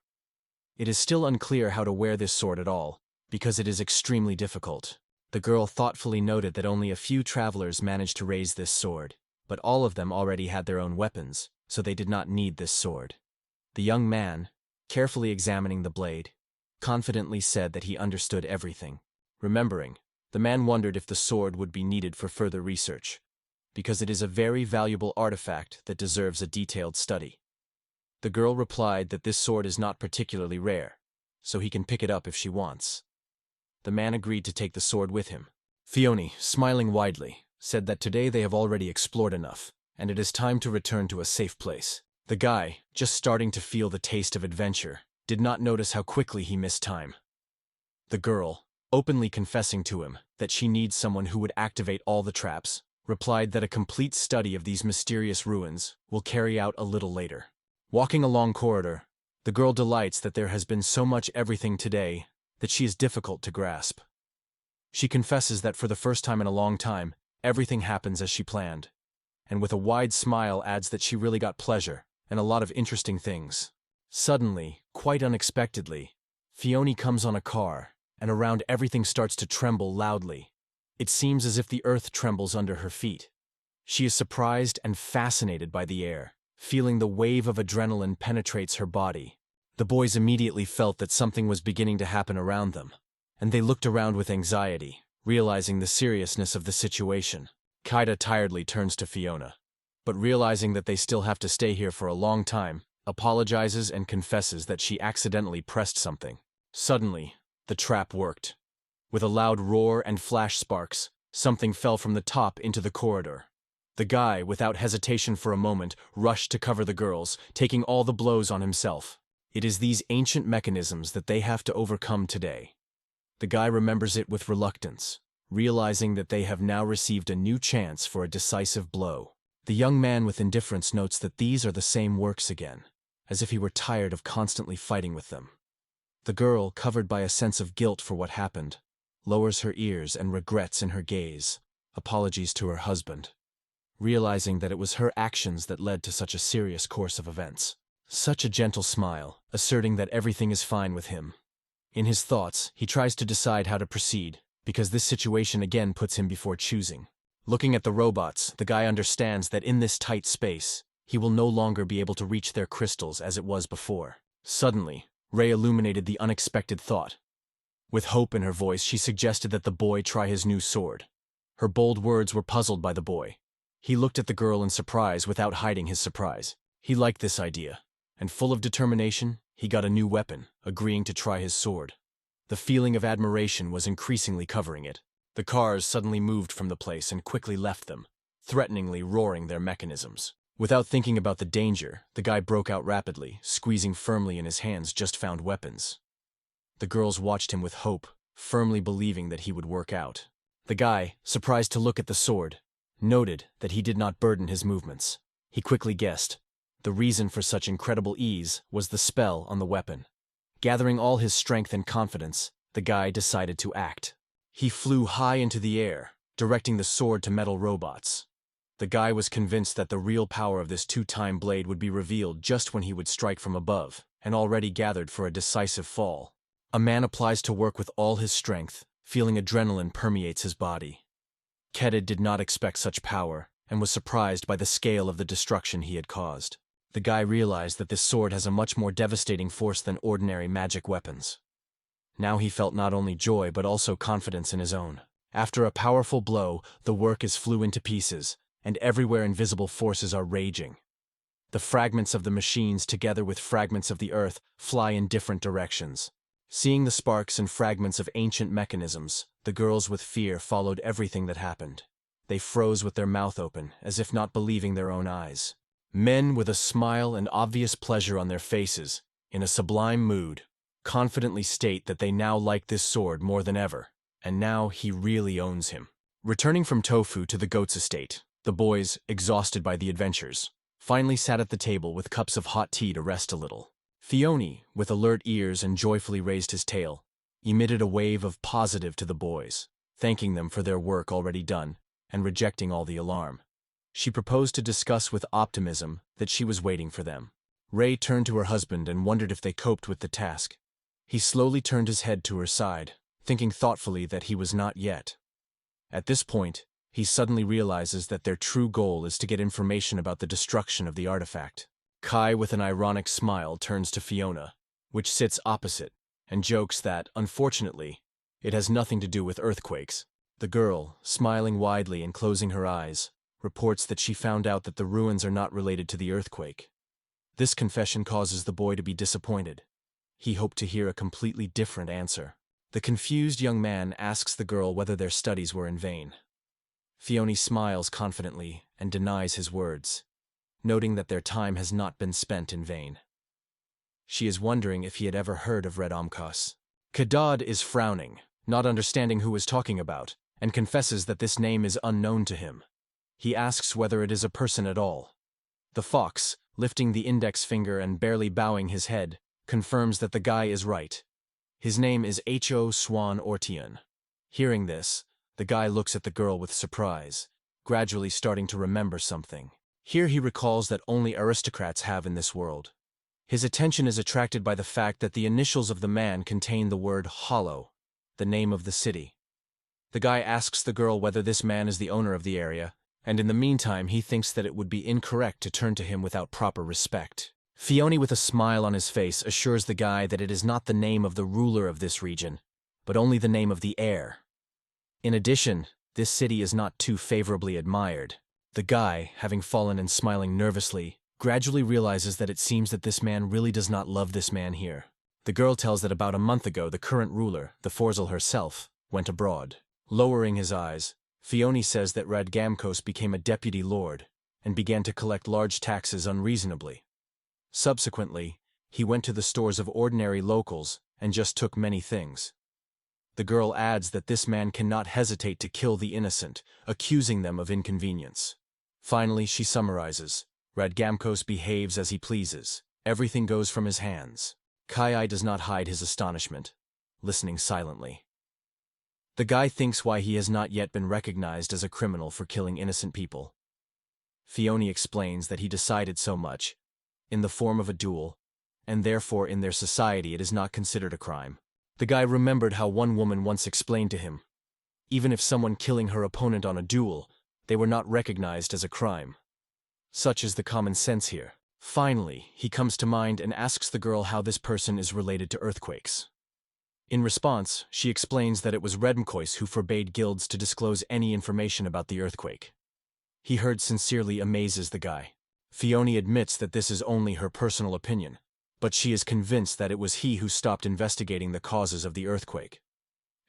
It is still unclear how to wear this sword at all, because it is extremely difficult. The girl thoughtfully noted that only a few travelers managed to raise this sword, but all of them already had their own weapons, so they did not need this sword. The young man, carefully examining the blade, confidently said that he understood everything. Remembering, the man wondered if the sword would be needed for further research, because it is a very valuable artifact that deserves a detailed study. The girl replied that this sword is not particularly rare, so he can pick it up if she wants. The man agreed to take the sword with him. Fiona, smiling widely, said that today they have already explored enough, and it is time to return to a safe place. The guy, just starting to feel the taste of adventure, did not notice how quickly he missed time. The girl, openly confessing to him that she needs someone who would activate all the traps, replied that a complete study of these mysterious ruins will carry out a little later. Walking along corridor, the girl delights that there has been so much everything today that she is difficult to grasp. She confesses that for the first time in a long time, everything happens as she planned, and with a wide smile adds that she really got pleasure and a lot of interesting things. Suddenly, quite unexpectedly, Fiona comes on a car, and around everything starts to tremble loudly. It seems as if the earth trembles under her feet. She is surprised and fascinated by the air, feeling the wave of adrenaline penetrates her body. The boys immediately felt that something was beginning to happen around them, and they looked around with anxiety, realizing the seriousness of the situation. Kaida tiredly turns to Fiona, but realizing that they still have to stay here for a long time, apologizes and confesses that she accidentally pressed something. Suddenly, the trap worked. With a loud roar and flash sparks, something fell from the top into the corridor. The guy, without hesitation for a moment, rushed to cover the girls, taking all the blows on himself. It is these ancient mechanisms that they have to overcome today. The guy remembers it with reluctance, realizing that they have now received a new chance for a decisive blow. The young man with indifference notes that these are the same works again, as if he were tired of constantly fighting with them. The girl, covered by a sense of guilt for what happened, lowers her ears and regrets in her gaze, apologies to her husband, realizing that it was her actions that led to such a serious course of events. Such a gentle smile, asserting that everything is fine with him. In his thoughts, he tries to decide how to proceed, because this situation again puts him before choosing. Looking at the robots, the guy understands that in this tight space, he will no longer be able to reach their crystals as it was before. Suddenly, Ray illuminated the unexpected thought. With hope in her voice, she suggested that the boy try his new sword. Her bold words were puzzled by the boy. He looked at the girl in surprise without hiding his surprise. He liked this idea, and full of determination, he got a new weapon, agreeing to try his sword. The feeling of admiration was increasingly covering it. The cars suddenly moved from the place and quickly left them, threateningly roaring their mechanisms. Without thinking about the danger, the guy broke out rapidly, squeezing firmly in his hands just found weapons. The girls watched him with hope, firmly believing that he would work out. The guy, surprised to look at the sword, noted that he did not burden his movements. He quickly guessed. The reason for such incredible ease was the spell on the weapon. Gathering all his strength and confidence, the guy decided to act. He flew high into the air, directing the sword to metal robots. The guy was convinced that the real power of this two-time blade would be revealed just when he would strike from above, and already gathered for a decisive fall. A man applies to work with all his strength, feeling adrenaline permeates his body. Kedid did not expect such power, and was surprised by the scale of the destruction he had caused. The guy realized that this sword has a much more devastating force than ordinary magic weapons. Now he felt not only joy but also confidence in his own. After a powerful blow, the work flew into pieces, and everywhere invisible forces are raging. The fragments of the machines, together with fragments of the earth, fly in different directions. Seeing the sparks and fragments of ancient mechanisms, the girls with fear followed everything that happened. They froze with their mouth open, as if not believing their own eyes. Men with a smile and obvious pleasure on their faces, in a sublime mood, confidently state that they now like this sword more than ever, and now he really owns him. Returning from Tofu to the goat's estate, the boys, exhausted by the adventures, finally sat at the table with cups of hot tea to rest a little. Fiona, with alert ears and joyfully raised his tail, emitted a wave of positive to the boys, thanking them for their work already done, and rejecting all the alarm. She proposed to discuss with optimism that she was waiting for them. Ray turned to her husband and wondered if they coped with the task. He slowly turned his head to her side, thinking thoughtfully that he was not yet. At this point, he suddenly realizes that their true goal is to get information about the destruction of the artifact. Kai, with an ironic smile, turns to Fiona, which sits opposite, and jokes that, unfortunately, it has nothing to do with earthquakes. The girl, smiling widely and closing her eyes, reports that she found out that the ruins are not related to the earthquake. This confession causes the boy to be disappointed. He hoped to hear a completely different answer. The confused young man asks the girl whether their studies were in vain. Fiona smiles confidently and denies his words, noting that their time has not been spent in vain. She is wondering if he had ever heard of Red Omkos. Kadad is frowning, not understanding who is talking about, and confesses that this name is unknown to him. He asks whether it is a person at all. The fox, lifting the index finger and barely bowing his head, confirms that the guy is right. His name is Ho Swan Ortian. Hearing this, the guy looks at the girl with surprise, gradually starting to remember something. Here he recalls that only aristocrats have in this world. His attention is attracted by the fact that the initials of the man contain the word Hollow, the name of the city. The guy asks the girl whether this man is the owner of the area, and in the meantime he thinks that it would be incorrect to turn to him without proper respect. Fiona, with a smile on his face, assures the guy that it is not the name of the ruler of this region, but only the name of the heir. In addition, this city is not too favorably admired. The guy, having fallen and smiling nervously, gradually realizes that it seems that this man really does not love this man here. The girl tells that about a month ago the current ruler, the Forzel herself, went abroad. Lowering his eyes, Fiona says that Radgamkos became a deputy lord and began to collect large taxes unreasonably. Subsequently, he went to the stores of ordinary locals and just took many things. The girl adds that this man cannot hesitate to kill the innocent, accusing them of inconvenience. Finally, she summarizes, Radgamkos behaves as he pleases. Everything goes from his hands. Kai does not hide his astonishment, listening silently. The guy thinks why he has not yet been recognized as a criminal for killing innocent people. Fiona explains that he decided so much, in the form of a duel, and therefore in their society it is not considered a crime. The guy remembered how one woman once explained to him, even if someone killing her opponent on a duel, they were not recognized as a crime. Such is the common sense here. Finally, he comes to mind and asks the girl how this person is related to earthquakes. In response, she explains that it was Redmkois who forbade guilds to disclose any information about the earthquake. He heard sincerely amazes the guy. Fiona admits that this is only her personal opinion, but she is convinced that it was he who stopped investigating the causes of the earthquake.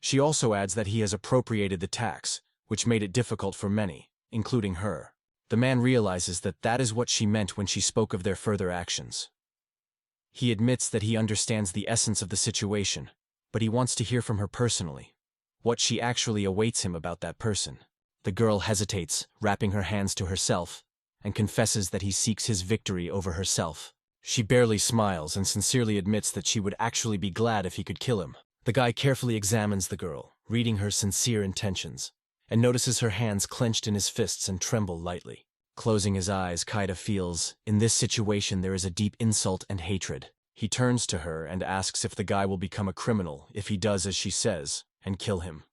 She also adds that he has appropriated the tax, which made it difficult for many, including her. The man realizes that that is what she meant when she spoke of their further actions. He admits that he understands the essence of the situation, but he wants to hear from her personally, what she actually awaits him about that person. The girl hesitates, wrapping her hands to herself, and confesses that he seeks his victory over herself. She barely smiles and sincerely admits that she would actually be glad if he could kill him. The guy carefully examines the girl, reading her sincere intentions, and notices her hands clenched in his fists and tremble lightly. Closing his eyes, Kaida feels, in this situation there is a deep insult and hatred. He turns to her and asks if the guy will become a criminal if he does as she says, and kill him.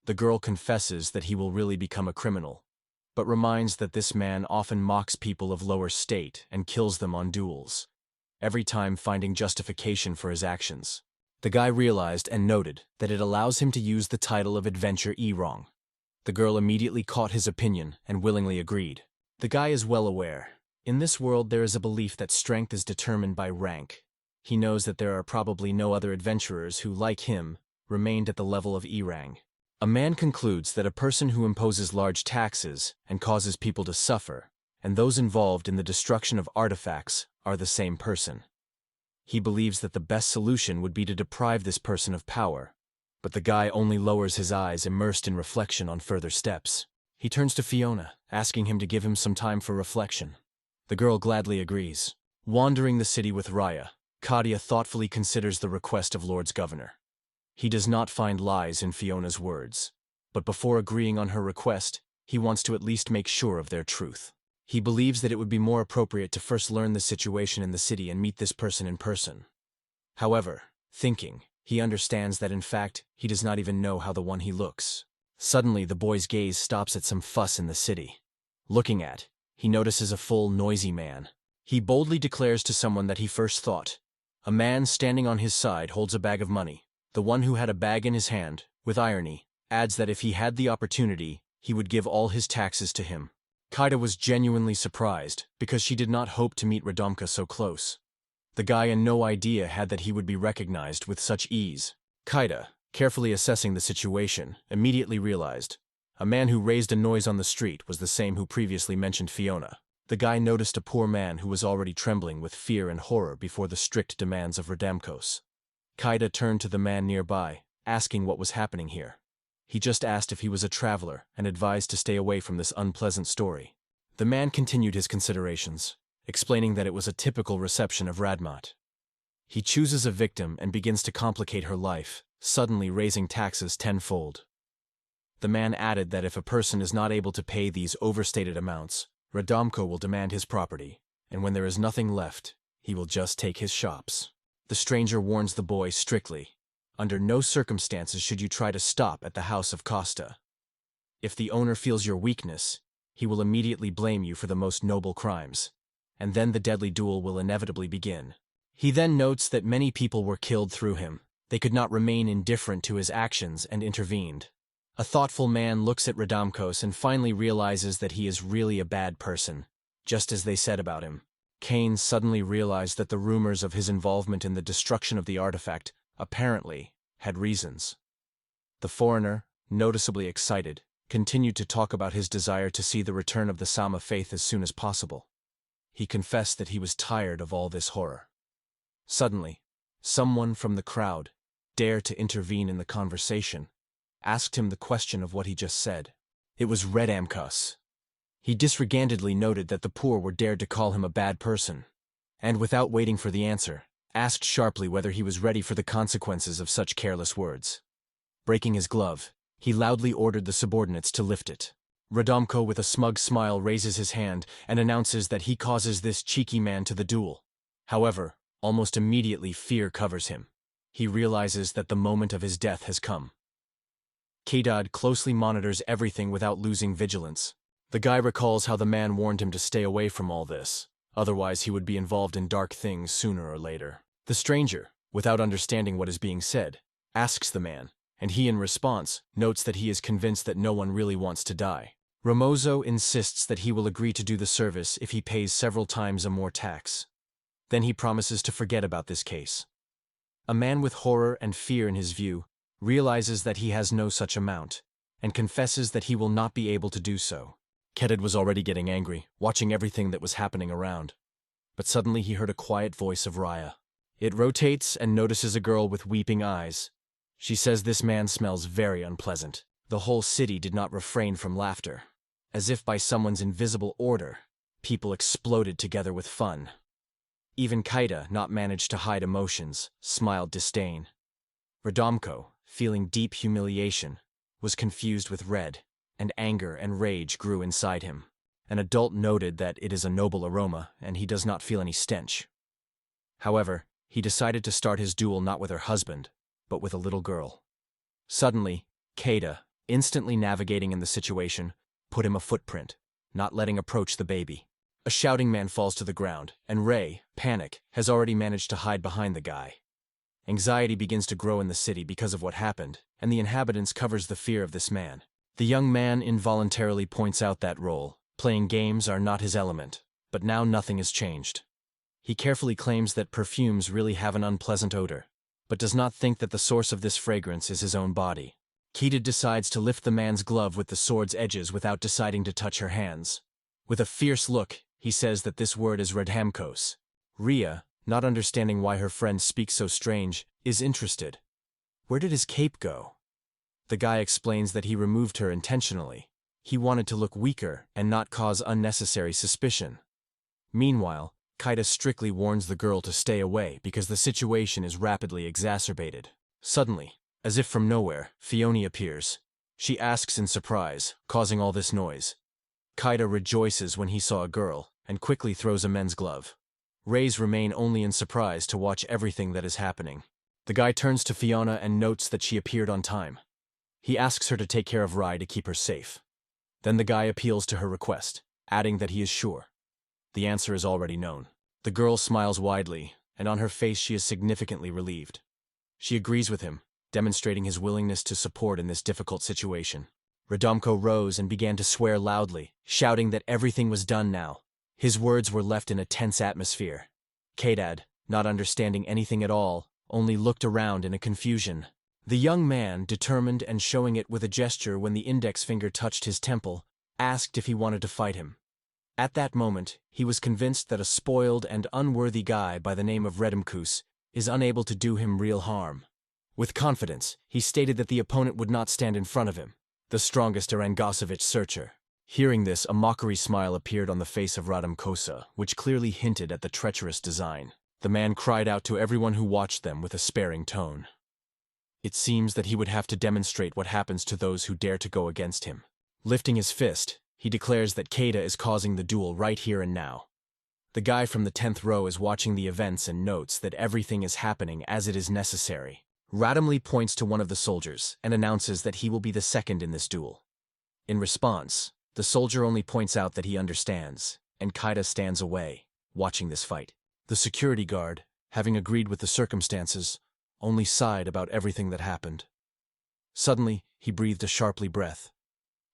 The girl confesses that he will really become a criminal, but reminds that this man often mocks people of lower state and kills them on duels, every time finding justification for his actions. The guy realized and noted that it allows him to use the title of Adventure Erong. The girl immediately caught his opinion and willingly agreed. The guy is well aware. In this world there is a belief that strength is determined by rank. He knows that there are probably no other adventurers who, like him, remained at the level of Erang. A man concludes that a person who imposes large taxes and causes people to suffer, and those involved in the destruction of artifacts, are the same person. He believes that the best solution would be to deprive this person of power, but the guy only lowers his eyes, immersed in reflection on further steps. He turns to Fiona, asking him to give him some time for reflection. The girl gladly agrees. Wandering the city with Raya, Kadia thoughtfully considers the request of Lord's Governor. He does not find lies in Fiona's words, but before agreeing on her request, he wants to at least make sure of their truth. He believes that it would be more appropriate to first learn the situation in the city and meet this person in person. However, thinking, he understands that in fact, he does not even know how the one he looks. Suddenly, the boy's gaze stops at some fuss in the city. Looking at, he notices a full, noisy man. He boldly declares to someone that he first thought. A man standing on his side holds a bag of money. The one who had a bag in his hand, with irony, adds that if he had the opportunity, he would give all his taxes to him. Kaida was genuinely surprised, because she did not hope to meet Radomka so close. The guy had no idea that he would be recognized with such ease. Kaida, carefully assessing the situation, immediately realized a man who raised a noise on the street was the same who previously mentioned Fiona. The guy noticed a poor man who was already trembling with fear and horror before the strict demands of Radamkos. Kaida turned to the man nearby, asking what was happening here. He just asked if he was a traveler and advised to stay away from this unpleasant story. The man continued his considerations, explaining that it was a typical reception of Radmat. He chooses a victim and begins to complicate her life, suddenly raising taxes tenfold. The man added that if a person is not able to pay these overstated amounts, Radomko will demand his property, and when there is nothing left, he will just take his shops. The stranger warns the boy strictly. Under no circumstances should you try to stop at the house of Costa. If the owner feels your weakness, he will immediately blame you for the most noble crimes, and then the deadly duel will inevitably begin. He then notes that many people were killed through him. They could not remain indifferent to his actions and intervened. A thoughtful man looks at Radamkos and finally realizes that he is really a bad person, just as they said about him. Kane suddenly realized that the rumors of his involvement in the destruction of the artifact, apparently, had reasons. The foreigner, noticeably excited, continued to talk about his desire to see the return of the Sama faith as soon as possible. He confessed that he was tired of all this horror. Suddenly, someone from the crowd dared to intervene in the conversation, asked him the question of what he just said. It was Radamkos. He disregardedly noted that the poor were dared to call him a bad person, and without waiting for the answer, asked sharply whether he was ready for the consequences of such careless words. Breaking his glove, he loudly ordered the subordinates to lift it. Radomko with a smug smile raises his hand and announces that he causes this cheeky man to the duel. However, almost immediately fear covers him. He realizes that the moment of his death has come. Kedad closely monitors everything without losing vigilance. The guy recalls how the man warned him to stay away from all this, otherwise he would be involved in dark things sooner or later. The stranger, without understanding what is being said, asks the man, and he in response notes that he is convinced that no one really wants to die. Ramozo insists that he will agree to do the service if he pays several times a more tax. Then he promises to forget about this case. A man with horror and fear in his view realizes that he has no such amount, and confesses that he will not be able to do so. Kedad was already getting angry, watching everything that was happening around. But suddenly he heard a quiet voice of Raya. It rotates and notices a girl with weeping eyes. She says this man smells very unpleasant. The whole city did not refrain from laughter. As if by someone's invisible order, people exploded together with fun. Even Kaida, not managed to hide emotions, smiled disdain. Radomko, feeling deep humiliation, was confused with red, and anger and rage grew inside him. An adult noted that it is a noble aroma, and he does not feel any stench. However, he decided to start his duel not with her husband, but with a little girl. Suddenly, Kaida, instantly navigating in the situation, put him a footprint, not letting approach the baby. A shouting man falls to the ground, and Ray, panic, has already managed to hide behind the guy. Anxiety begins to grow in the city because of what happened, and the inhabitants covers the fear of this man. The young man involuntarily points out that role. Playing games are not his element, but now nothing has changed. He carefully claims that perfumes really have an unpleasant odor, but does not think that the source of this fragrance is his own body. Kedad decides to lift the man's glove with the sword's edges without deciding to touch her hands. With a fierce look, he says that this word is Radhamkos. Ria, not understanding why her friend speaks so strange, is interested. Where did his cape go? The guy explains that he removed her intentionally. He wanted to look weaker and not cause unnecessary suspicion. Meanwhile, Kaida strictly warns the girl to stay away because the situation is rapidly exacerbated. Suddenly, as if from nowhere, Fiona appears. She asks in surprise, causing all this noise. Kaida rejoices when he saw a girl, and quickly throws a men's glove. Rays remain only in surprise to watch everything that is happening. The guy turns to Fiona and notes that she appeared on time. He asks her to take care of Rai to keep her safe. Then the guy appeals to her request, adding that he is sure. The answer is already known. The girl smiles widely, and on her face she is significantly relieved. She agrees with him, demonstrating his willingness to support in this difficult situation. Radomko rose and began to swear loudly, shouting that everything was done now. His words were left in a tense atmosphere. Kedad, not understanding anything at all, only looked around in a confusion. The young man, determined and showing it with a gesture when the index finger touched his temple, asked if he wanted to fight him. At that moment, he was convinced that a spoiled and unworthy guy by the name of Redemkus is unable to do him real harm. With confidence, he stated that the opponent would not stand in front of him, the strongest Arangosevich searcher. Hearing this, a mockery smile appeared on the face of Radamkosa, which clearly hinted at the treacherous design. The man cried out to everyone who watched them with a sparing tone. It seems that he would have to demonstrate what happens to those who dare to go against him. Lifting his fist, he declares that Kaida is causing the duel right here and now. The guy from the 10th row is watching the events and notes that everything is happening as it is necessary. randomly points to one of the soldiers and announces that he will be the second in this duel. In response, the soldier only points out that he understands, and Kaida stands away, watching this fight. The security guard, having agreed with the circumstances, only sighed about everything that happened. Suddenly, he breathed a sharply breath.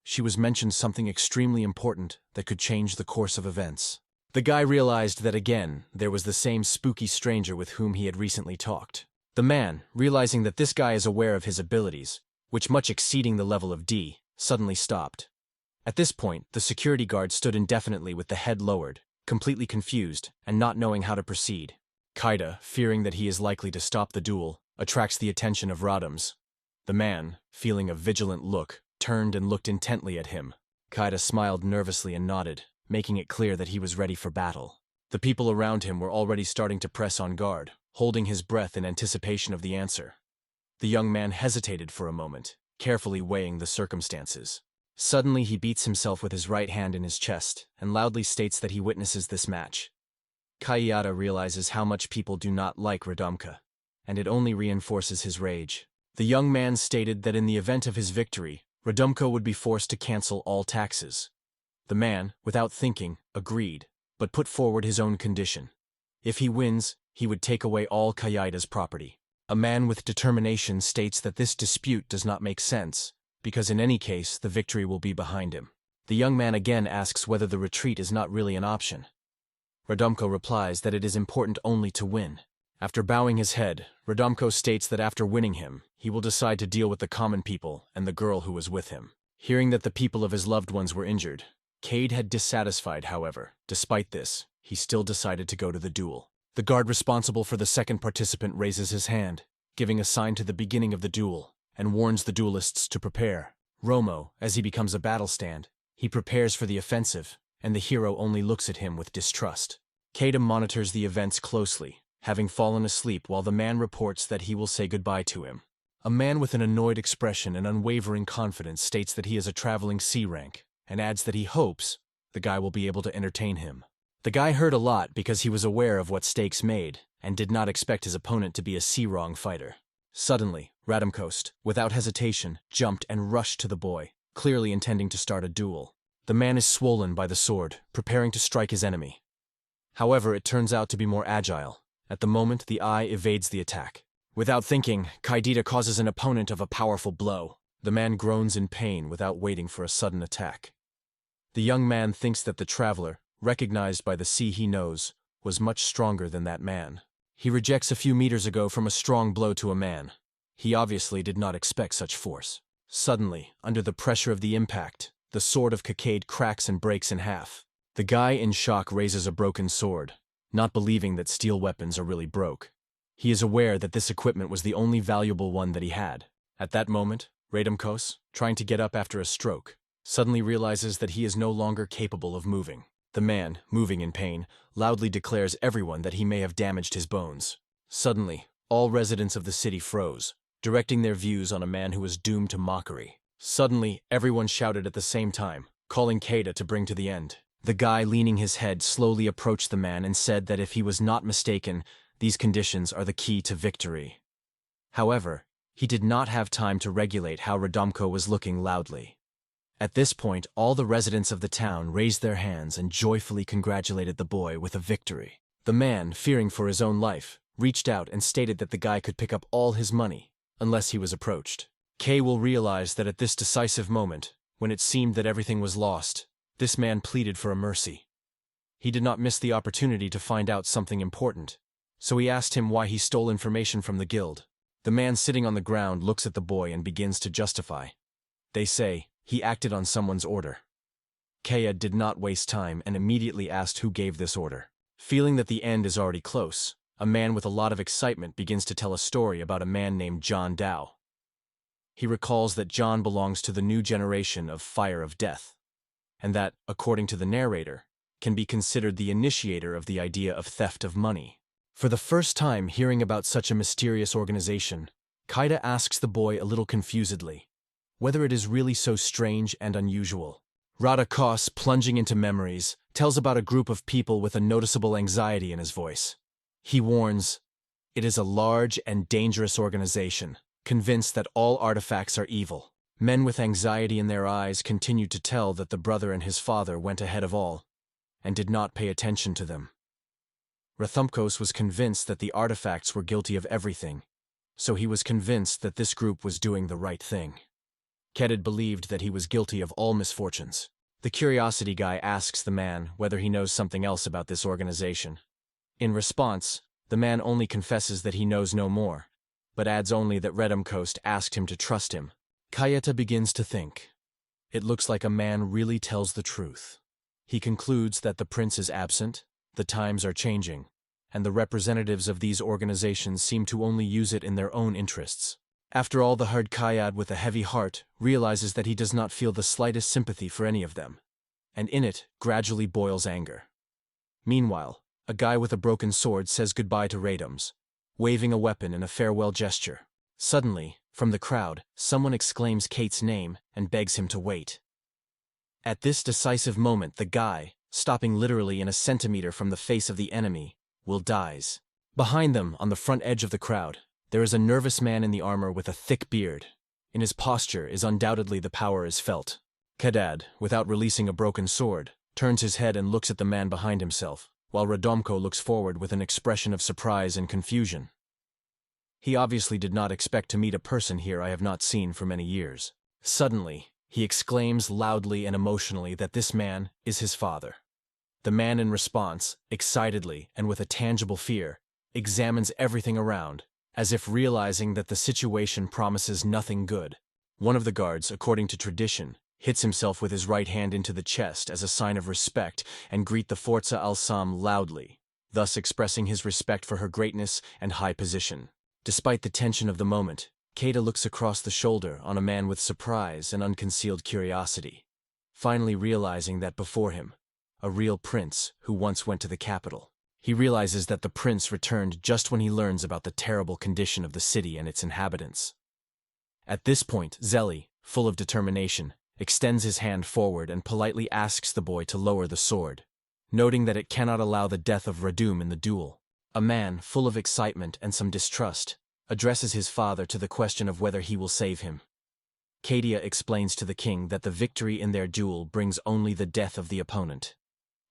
She was mentioned something extremely important that could change the course of events. The guy realized that again, there was the same spooky stranger with whom he had recently talked. The man, realizing that this guy is aware of his abilities, which much exceeding the level of D, suddenly stopped. At this point, the security guard stood indefinitely with the head lowered, completely confused, and not knowing how to proceed. Kaida, fearing that he is likely to stop the duel, attracts the attention of Radams. The man, feeling a vigilant look, turned and looked intently at him. Kaida smiled nervously and nodded, making it clear that he was ready for battle. The people around him were already starting to press on guard, holding his breath in anticipation of the answer. The young man hesitated for a moment, carefully weighing the circumstances. Suddenly he beats himself with his right hand in his chest and loudly states that he witnesses this match. Kayada realizes how much people do not like Radomka, and it only reinforces his rage. The young man stated that in the event of his victory, Radomka would be forced to cancel all taxes. The man, without thinking, agreed, but put forward his own condition. If he wins, he would take away all Kayada's property. A man with determination states that this dispute does not make sense, because in any case, the victory will be behind him. The young man again asks whether the retreat is not really an option. Radomko replies that it is important only to win. After bowing his head, Radomko states that after winning him, he will decide to deal with the common people and the girl who was with him. Hearing that the people of his loved ones were injured, Cade had dissatisfied, however. Despite this, he still decided to go to the duel. The guard responsible for the second participant raises his hand, giving a sign to the beginning of the duel, and warns the duelists to prepare. Romo, as he becomes a battle stand, he prepares for the offensive, and the hero only looks at him with distrust. Cade monitors the events closely, having fallen asleep while the man reports that he will say goodbye to him. A man with an annoyed expression and unwavering confidence states that he is a traveling C rank, and adds that he hopes the guy will be able to entertain him. The guy heard a lot because he was aware of what stakes made, and did not expect his opponent to be a C-rang fighter. Suddenly, Radamkost, without hesitation, jumped and rushed to the boy, clearly intending to start a duel. The man is swollen by the sword, preparing to strike his enemy. However, it turns out to be more agile. At the moment, the eye evades the attack. Without thinking, Kaidita causes an opponent of a powerful blow. The man groans in pain without waiting for a sudden attack. The young man thinks that the traveler, recognized by the sea he knows, was much stronger than that man. He rejects a few meters ago from a strong blow to a man. He obviously did not expect such force. Suddenly, under the pressure of the impact, the sword of Kakade cracks and breaks in half. The guy in shock raises a broken sword, not believing that steel weapons are really broke. He is aware that this equipment was the only valuable one that he had. At that moment, Radamkos, trying to get up after a stroke, suddenly realizes that he is no longer capable of moving. The man, moving in pain, loudly declares everyone that he may have damaged his bones. Suddenly, all residents of the city froze, directing their views on a man who was doomed to mockery. Suddenly, everyone shouted at the same time, calling Kaida to bring to the end. The guy leaning his head slowly approached the man and said that if he was not mistaken, these conditions are the key to victory. However, he did not have time to regulate how Radomko was looking loudly. At this point, all the residents of the town raised their hands and joyfully congratulated the boy with a victory. The man, fearing for his own life, reached out and stated that the guy could pick up all his money, unless he was approached. Kay will realize that at this decisive moment, when it seemed that everything was lost, this man pleaded for a mercy. He did not miss the opportunity to find out something important, so he asked him why he stole information from the guild. The man sitting on the ground looks at the boy and begins to justify. They say, he acted on someone's order. Kaya did not waste time and immediately asked who gave this order. Feeling that the end is already close, a man with a lot of excitement begins to tell a story about a man named John Dow. He recalls that John belongs to the new generation of Fire of Death, and that, according to the narrator, can be considered the initiator of the idea of theft of money. For the first time hearing about such a mysterious organization, Kaida asks the boy a little confusedly whether it is really so strange and unusual. Rada Kos, plunging into memories, tells about a group of people with a noticeable anxiety in his voice. He warns, It is a large and dangerous organization, convinced that all artifacts are evil. Men with anxiety in their eyes continued to tell that the brother and his father went ahead of all, and did not pay attention to them. Rathumpkos was convinced that the artifacts were guilty of everything, so he was convinced that this group was doing the right thing. Kedid believed that he was guilty of all misfortunes. The curiosity guy asks the man whether he knows something else about this organization. In response, the man only confesses that he knows no more, but adds only that Redumcoast asked him to trust him. Kayeta begins to think. It looks like a man really tells the truth. He concludes that the prince is absent, the times are changing, and the representatives of these organizations seem to only use it in their own interests. After all, the hard Kayad with a heavy heart realizes that he does not feel the slightest sympathy for any of them, and in it gradually boils anger. Meanwhile, a guy with a broken sword says goodbye to Radums, waving a weapon in a farewell gesture. Suddenly, from the crowd, someone exclaims Kate's name and begs him to wait. At this decisive moment, the guy, stopping literally in a centimeter from the face of the enemy, dies. Behind them, on the front edge of the crowd, there is a nervous man in the armor with a thick beard. In his posture is undoubtedly the power is felt. Kedad, without releasing a broken sword, turns his head and looks at the man behind himself, while Radomko looks forward with an expression of surprise and confusion. He obviously did not expect to meet a person here I have not seen for many years. Suddenly, he exclaims loudly and emotionally that this man is his father. The man in response, excitedly and with a tangible fear, examines everything around, as if realizing that the situation promises nothing good. One of the guards, according to tradition, hits himself with his right hand into the chest as a sign of respect and greet the Forza al-Sam loudly, thus expressing his respect for her greatness and high position. Despite the tension of the moment, Keita looks across the shoulder on a man with surprise and unconcealed curiosity, finally realizing that before him, a real prince who once went to the capital. He realizes that the prince returned just when he learns about the terrible condition of the city and its inhabitants. At this point, Zeli, full of determination, extends his hand forward and politely asks the boy to lower the sword, noting that it cannot allow the death of Radum in the duel. A man, full of excitement and some distrust, addresses his father to the question of whether he will save him. Kadia explains to the king that the victory in their duel brings only the death of the opponent.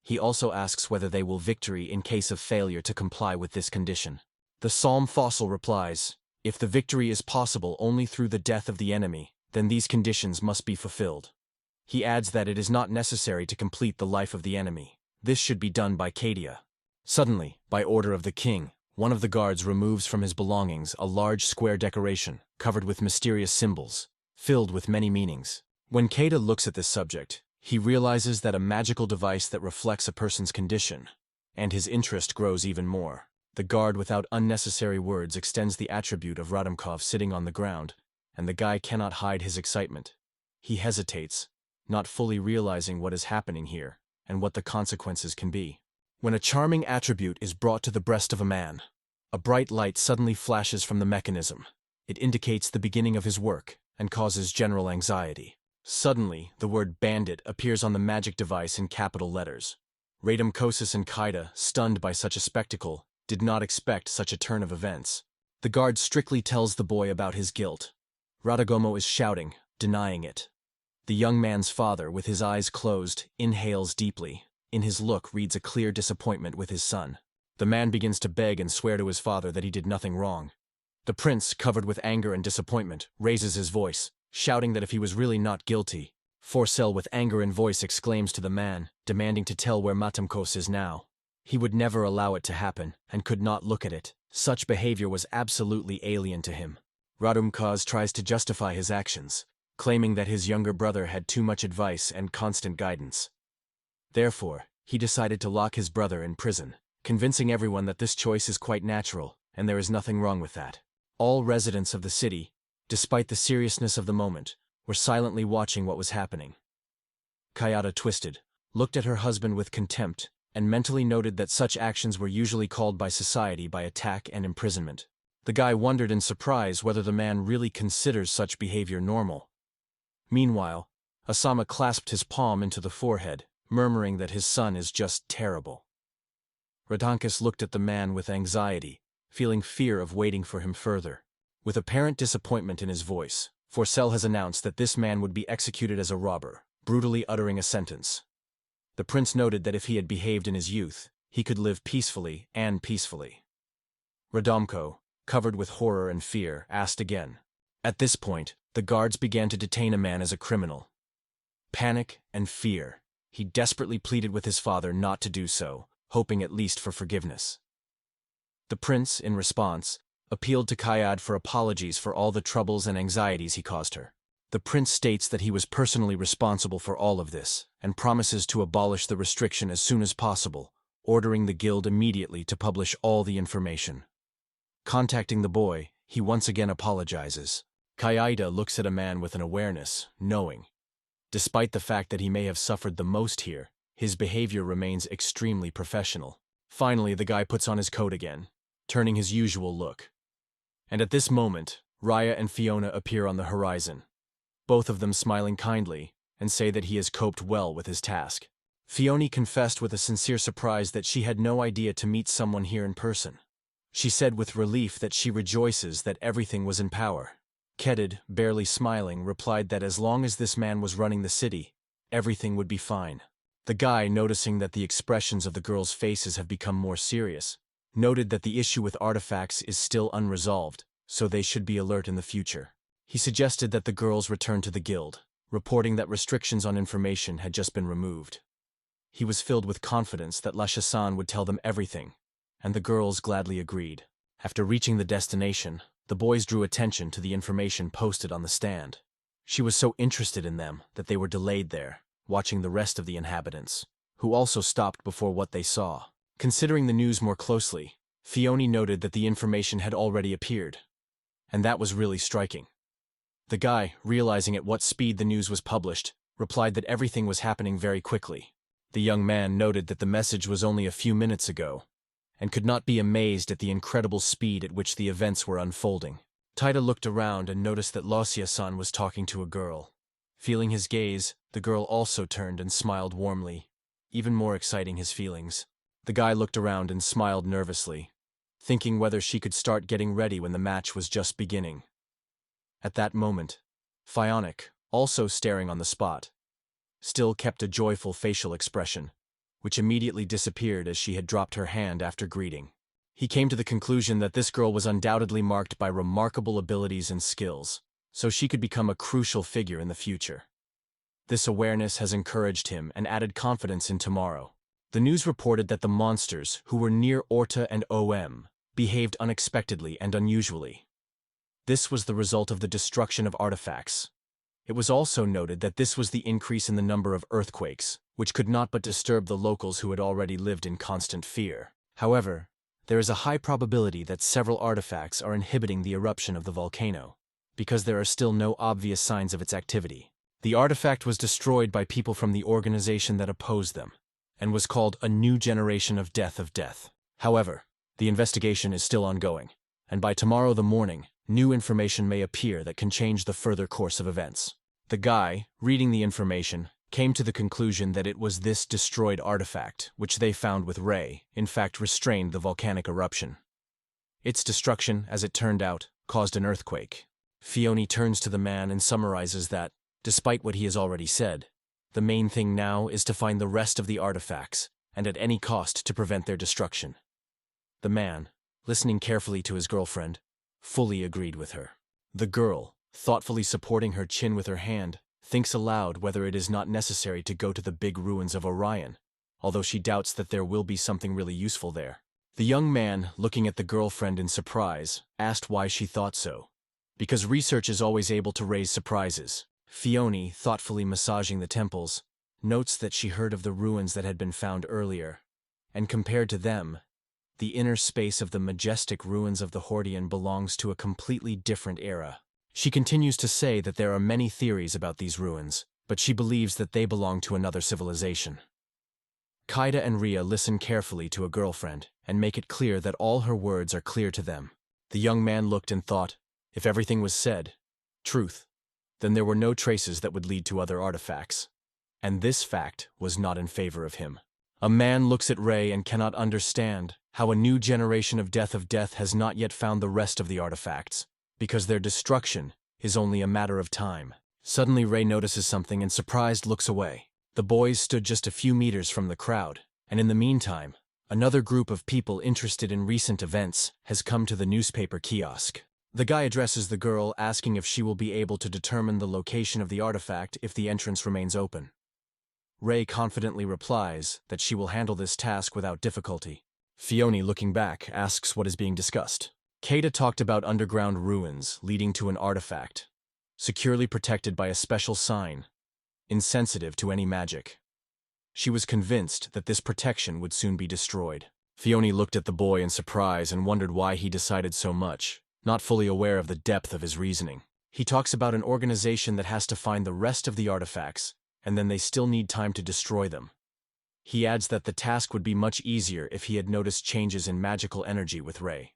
He also asks whether they will victory in case of failure to comply with this condition. The Psalm Fossil replies, "If the victory is possible only through the death of the enemy, then these conditions must be fulfilled." He adds that it is not necessary to complete the life of the enemy. This should be done by Kadia. Suddenly, by order of the king, one of the guards removes from his belongings a large square decoration covered with mysterious symbols, filled with many meanings. When Keita looks at this subject, he realizes that a magical device that reflects a person's condition, and his interest grows even more. The guard, without unnecessary words, extends the attribute of Radumkov sitting on the ground, and the guy cannot hide his excitement. He hesitates, not fully realizing what is happening here, and what the consequences can be. When a charming attribute is brought to the breast of a man, a bright light suddenly flashes from the mechanism. It indicates the beginning of his work, and causes general anxiety. Suddenly, the word bandit appears on the magic device in capital letters. Radum Kosis and Kaida, stunned by such a spectacle, did not expect such a turn of events. The guard strictly tells the boy about his guilt. Radagomo is shouting, denying it. The young man's father, with his eyes closed, inhales deeply. In his look reads a clear disappointment with his son. The man begins to beg and swear to his father that he did nothing wrong. The prince, covered with anger and disappointment, raises his voice, shouting that if he was really not guilty. Forcell, with anger in voice, exclaims to the man, demanding to tell where Matamkos is now. He would never allow it to happen, and could not look at it. Such behavior was absolutely alien to him. Radumkaz tries to justify his actions, claiming that his younger brother had too much advice and constant guidance. Therefore, he decided to lock his brother in prison, convincing everyone that this choice is quite natural, and there is nothing wrong with that. All residents of the city, despite the seriousness of the moment, were silently watching what was happening. Kayada twisted, looked at her husband with contempt, and mentally noted that such actions were usually called by society by attack and imprisonment. The guy wondered in surprise whether the man really considers such behavior normal. Meanwhile, Asama clasped his palm into the forehead, murmuring that his son is just terrible. Radankus looked at the man with anxiety, feeling fear of waiting for him further. With apparent disappointment in his voice, Forcell has announced that this man would be executed as a robber, brutally uttering a sentence. The prince noted that if he had behaved in his youth, he could live peacefully and peacefully. Radomko, covered with horror and fear, asked again. At this point, the guards began to detain a man as a criminal. Panic and fear. He desperately pleaded with his father not to do so, hoping at least for forgiveness. The prince, in response, appealed to Kayad for apologies for all the troubles and anxieties he caused her. The prince states that he was personally responsible for all of this, and promises to abolish the restriction as soon as possible, ordering the guild immediately to publish all the information. Contacting the boy, he once again apologizes. Kayada looks at a man with an awareness, knowing. Despite the fact that he may have suffered the most here, his behavior remains extremely professional. Finally, the guy puts on his coat again, turning his usual look. And at this moment, Raya and Fiona appear on the horizon, both of them smiling kindly, and say that he has coped well with his task. Fiona confessed with a sincere surprise that she had no idea to meet someone here in person. She said with relief that she rejoices that everything was in power. Kedid, barely smiling, replied that as long as this man was running the city, everything would be fine. The guy, noticing that the expressions of the girls' faces have become more serious, noted that the issue with artifacts is still unresolved, so they should be alert in the future. He suggested that the girls return to the guild, reporting that restrictions on information had just been removed. He was filled with confidence that Lashasan would tell them everything, and the girls gladly agreed. After reaching the destination, the boys drew attention to the information posted on the stand. She was so interested in them that they were delayed there, watching the rest of the inhabitants, who also stopped before what they saw. Considering the news more closely, Fiona noted that the information had already appeared, and that was really striking. The guy, realizing at what speed the news was published, replied that everything was happening very quickly. The young man noted that the message was only a few minutes ago, and could not be amazed at the incredible speed at which the events were unfolding. Taida looked around and noticed that Losia-san was talking to a girl. Feeling his gaze, the girl also turned and smiled warmly, even more exciting his feelings. The guy looked around and smiled nervously, thinking whether she could start getting ready when the match was just beginning. At that moment, Phionic, also staring on the spot, still kept a joyful facial expression, which immediately disappeared as she had dropped her hand after greeting. He came to the conclusion that this girl was undoubtedly marked by remarkable abilities and skills, so she could become a crucial figure in the future. This awareness has encouraged him and added confidence in tomorrow. The news reported that the monsters, who were near Orta and OM, behaved unexpectedly and unusually. This was the result of the destruction of artifacts. It was also noted that this was the increase in the number of earthquakes, which could not but disturb the locals who had already lived in constant fear. However, there is a high probability that several artifacts are inhibiting the eruption of the volcano, because there are still no obvious signs of its activity. The artifact was destroyed by people from the organization that opposed them, and was called a new generation of Death. However, the investigation is still ongoing, and by tomorrow the morning, new information may appear that can change the further course of events. The guy, reading the information, came to the conclusion that it was this destroyed artifact, which they found with Ray, in fact restrained the volcanic eruption. Its destruction, as it turned out, caused an earthquake. Fiona turns to the man and summarizes that, despite what he has already said, the main thing now is to find the rest of the artifacts, and at any cost to prevent their destruction. The man, listening carefully to his girlfriend, fully agreed with her. The girl, thoughtfully supporting her chin with her hand, thinks aloud whether it is not necessary to go to the big ruins of Orion, although she doubts that there will be something really useful there. The young man, looking at the girlfriend in surprise, asked why she thought so. Because research is always able to raise surprises. Fiona, thoughtfully massaging the temples, notes that she heard of the ruins that had been found earlier, and compared to them, the inner space of the majestic ruins of the Hordian belongs to a completely different era. She continues to say that there are many theories about these ruins, but she believes that they belong to another civilization. Kaida and Ria listen carefully to a girlfriend and make it clear that all her words are clear to them. The young man looked and thought, if everything was said, truth, then there were no traces that would lead to other artifacts. And this fact was not in favor of him. A man looks at Ray and cannot understand how a new generation of Death has not yet found the rest of the artifacts, because their destruction is only a matter of time. Suddenly Ray notices something and surprised looks away. The boys stood just a few meters from the crowd, and in the meantime, another group of people interested in recent events has come to the newspaper kiosk. The guy addresses the girl, asking if she will be able to determine the location of the artifact if the entrance remains open. Ray confidently replies that she will handle this task without difficulty. Fiona, looking back, asks what is being discussed. Keita talked about underground ruins leading to an artifact, securely protected by a special sign, insensitive to any magic. She was convinced that this protection would soon be destroyed. Fiona looked at the boy in surprise and wondered why he decided so much, not fully aware of the depth of his reasoning. He talks about an organization that has to find the rest of the artifacts, and then they still need time to destroy them. He adds that the task would be much easier if he had noticed changes in magical energy with Ray.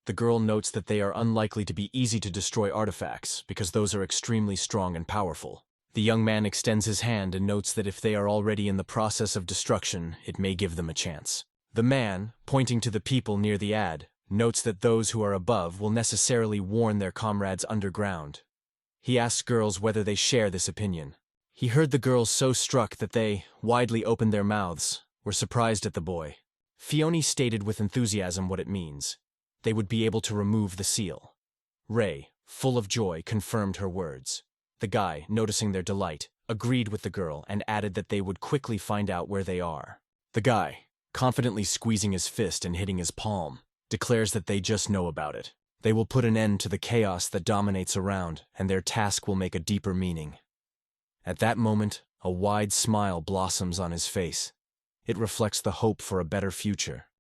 The girl notes that they are unlikely to be easy to destroy artifacts because those are extremely strong and powerful. The young man extends his hand and notes that if they are already in the process of destruction, it may give them a chance. The man, pointing to the people near the ad, notes that those who are above will necessarily warn their comrades underground. He asks girls whether they share this opinion. He heard the girls so struck that they, widely opened their mouths, were surprised at the boy. Fiona stated with enthusiasm what it means. They would be able to remove the seal. Ray, full of joy, confirmed her words. The guy, noticing their delight, agreed with the girl and added that they would quickly find out where they are. The guy, confidently squeezing his fist and hitting his palm, declares that they just know about it. They will put an end to the chaos that dominates around, and their task will make a deeper meaning. At that moment, a wide smile blossoms on his face. It reflects the hope for a better future.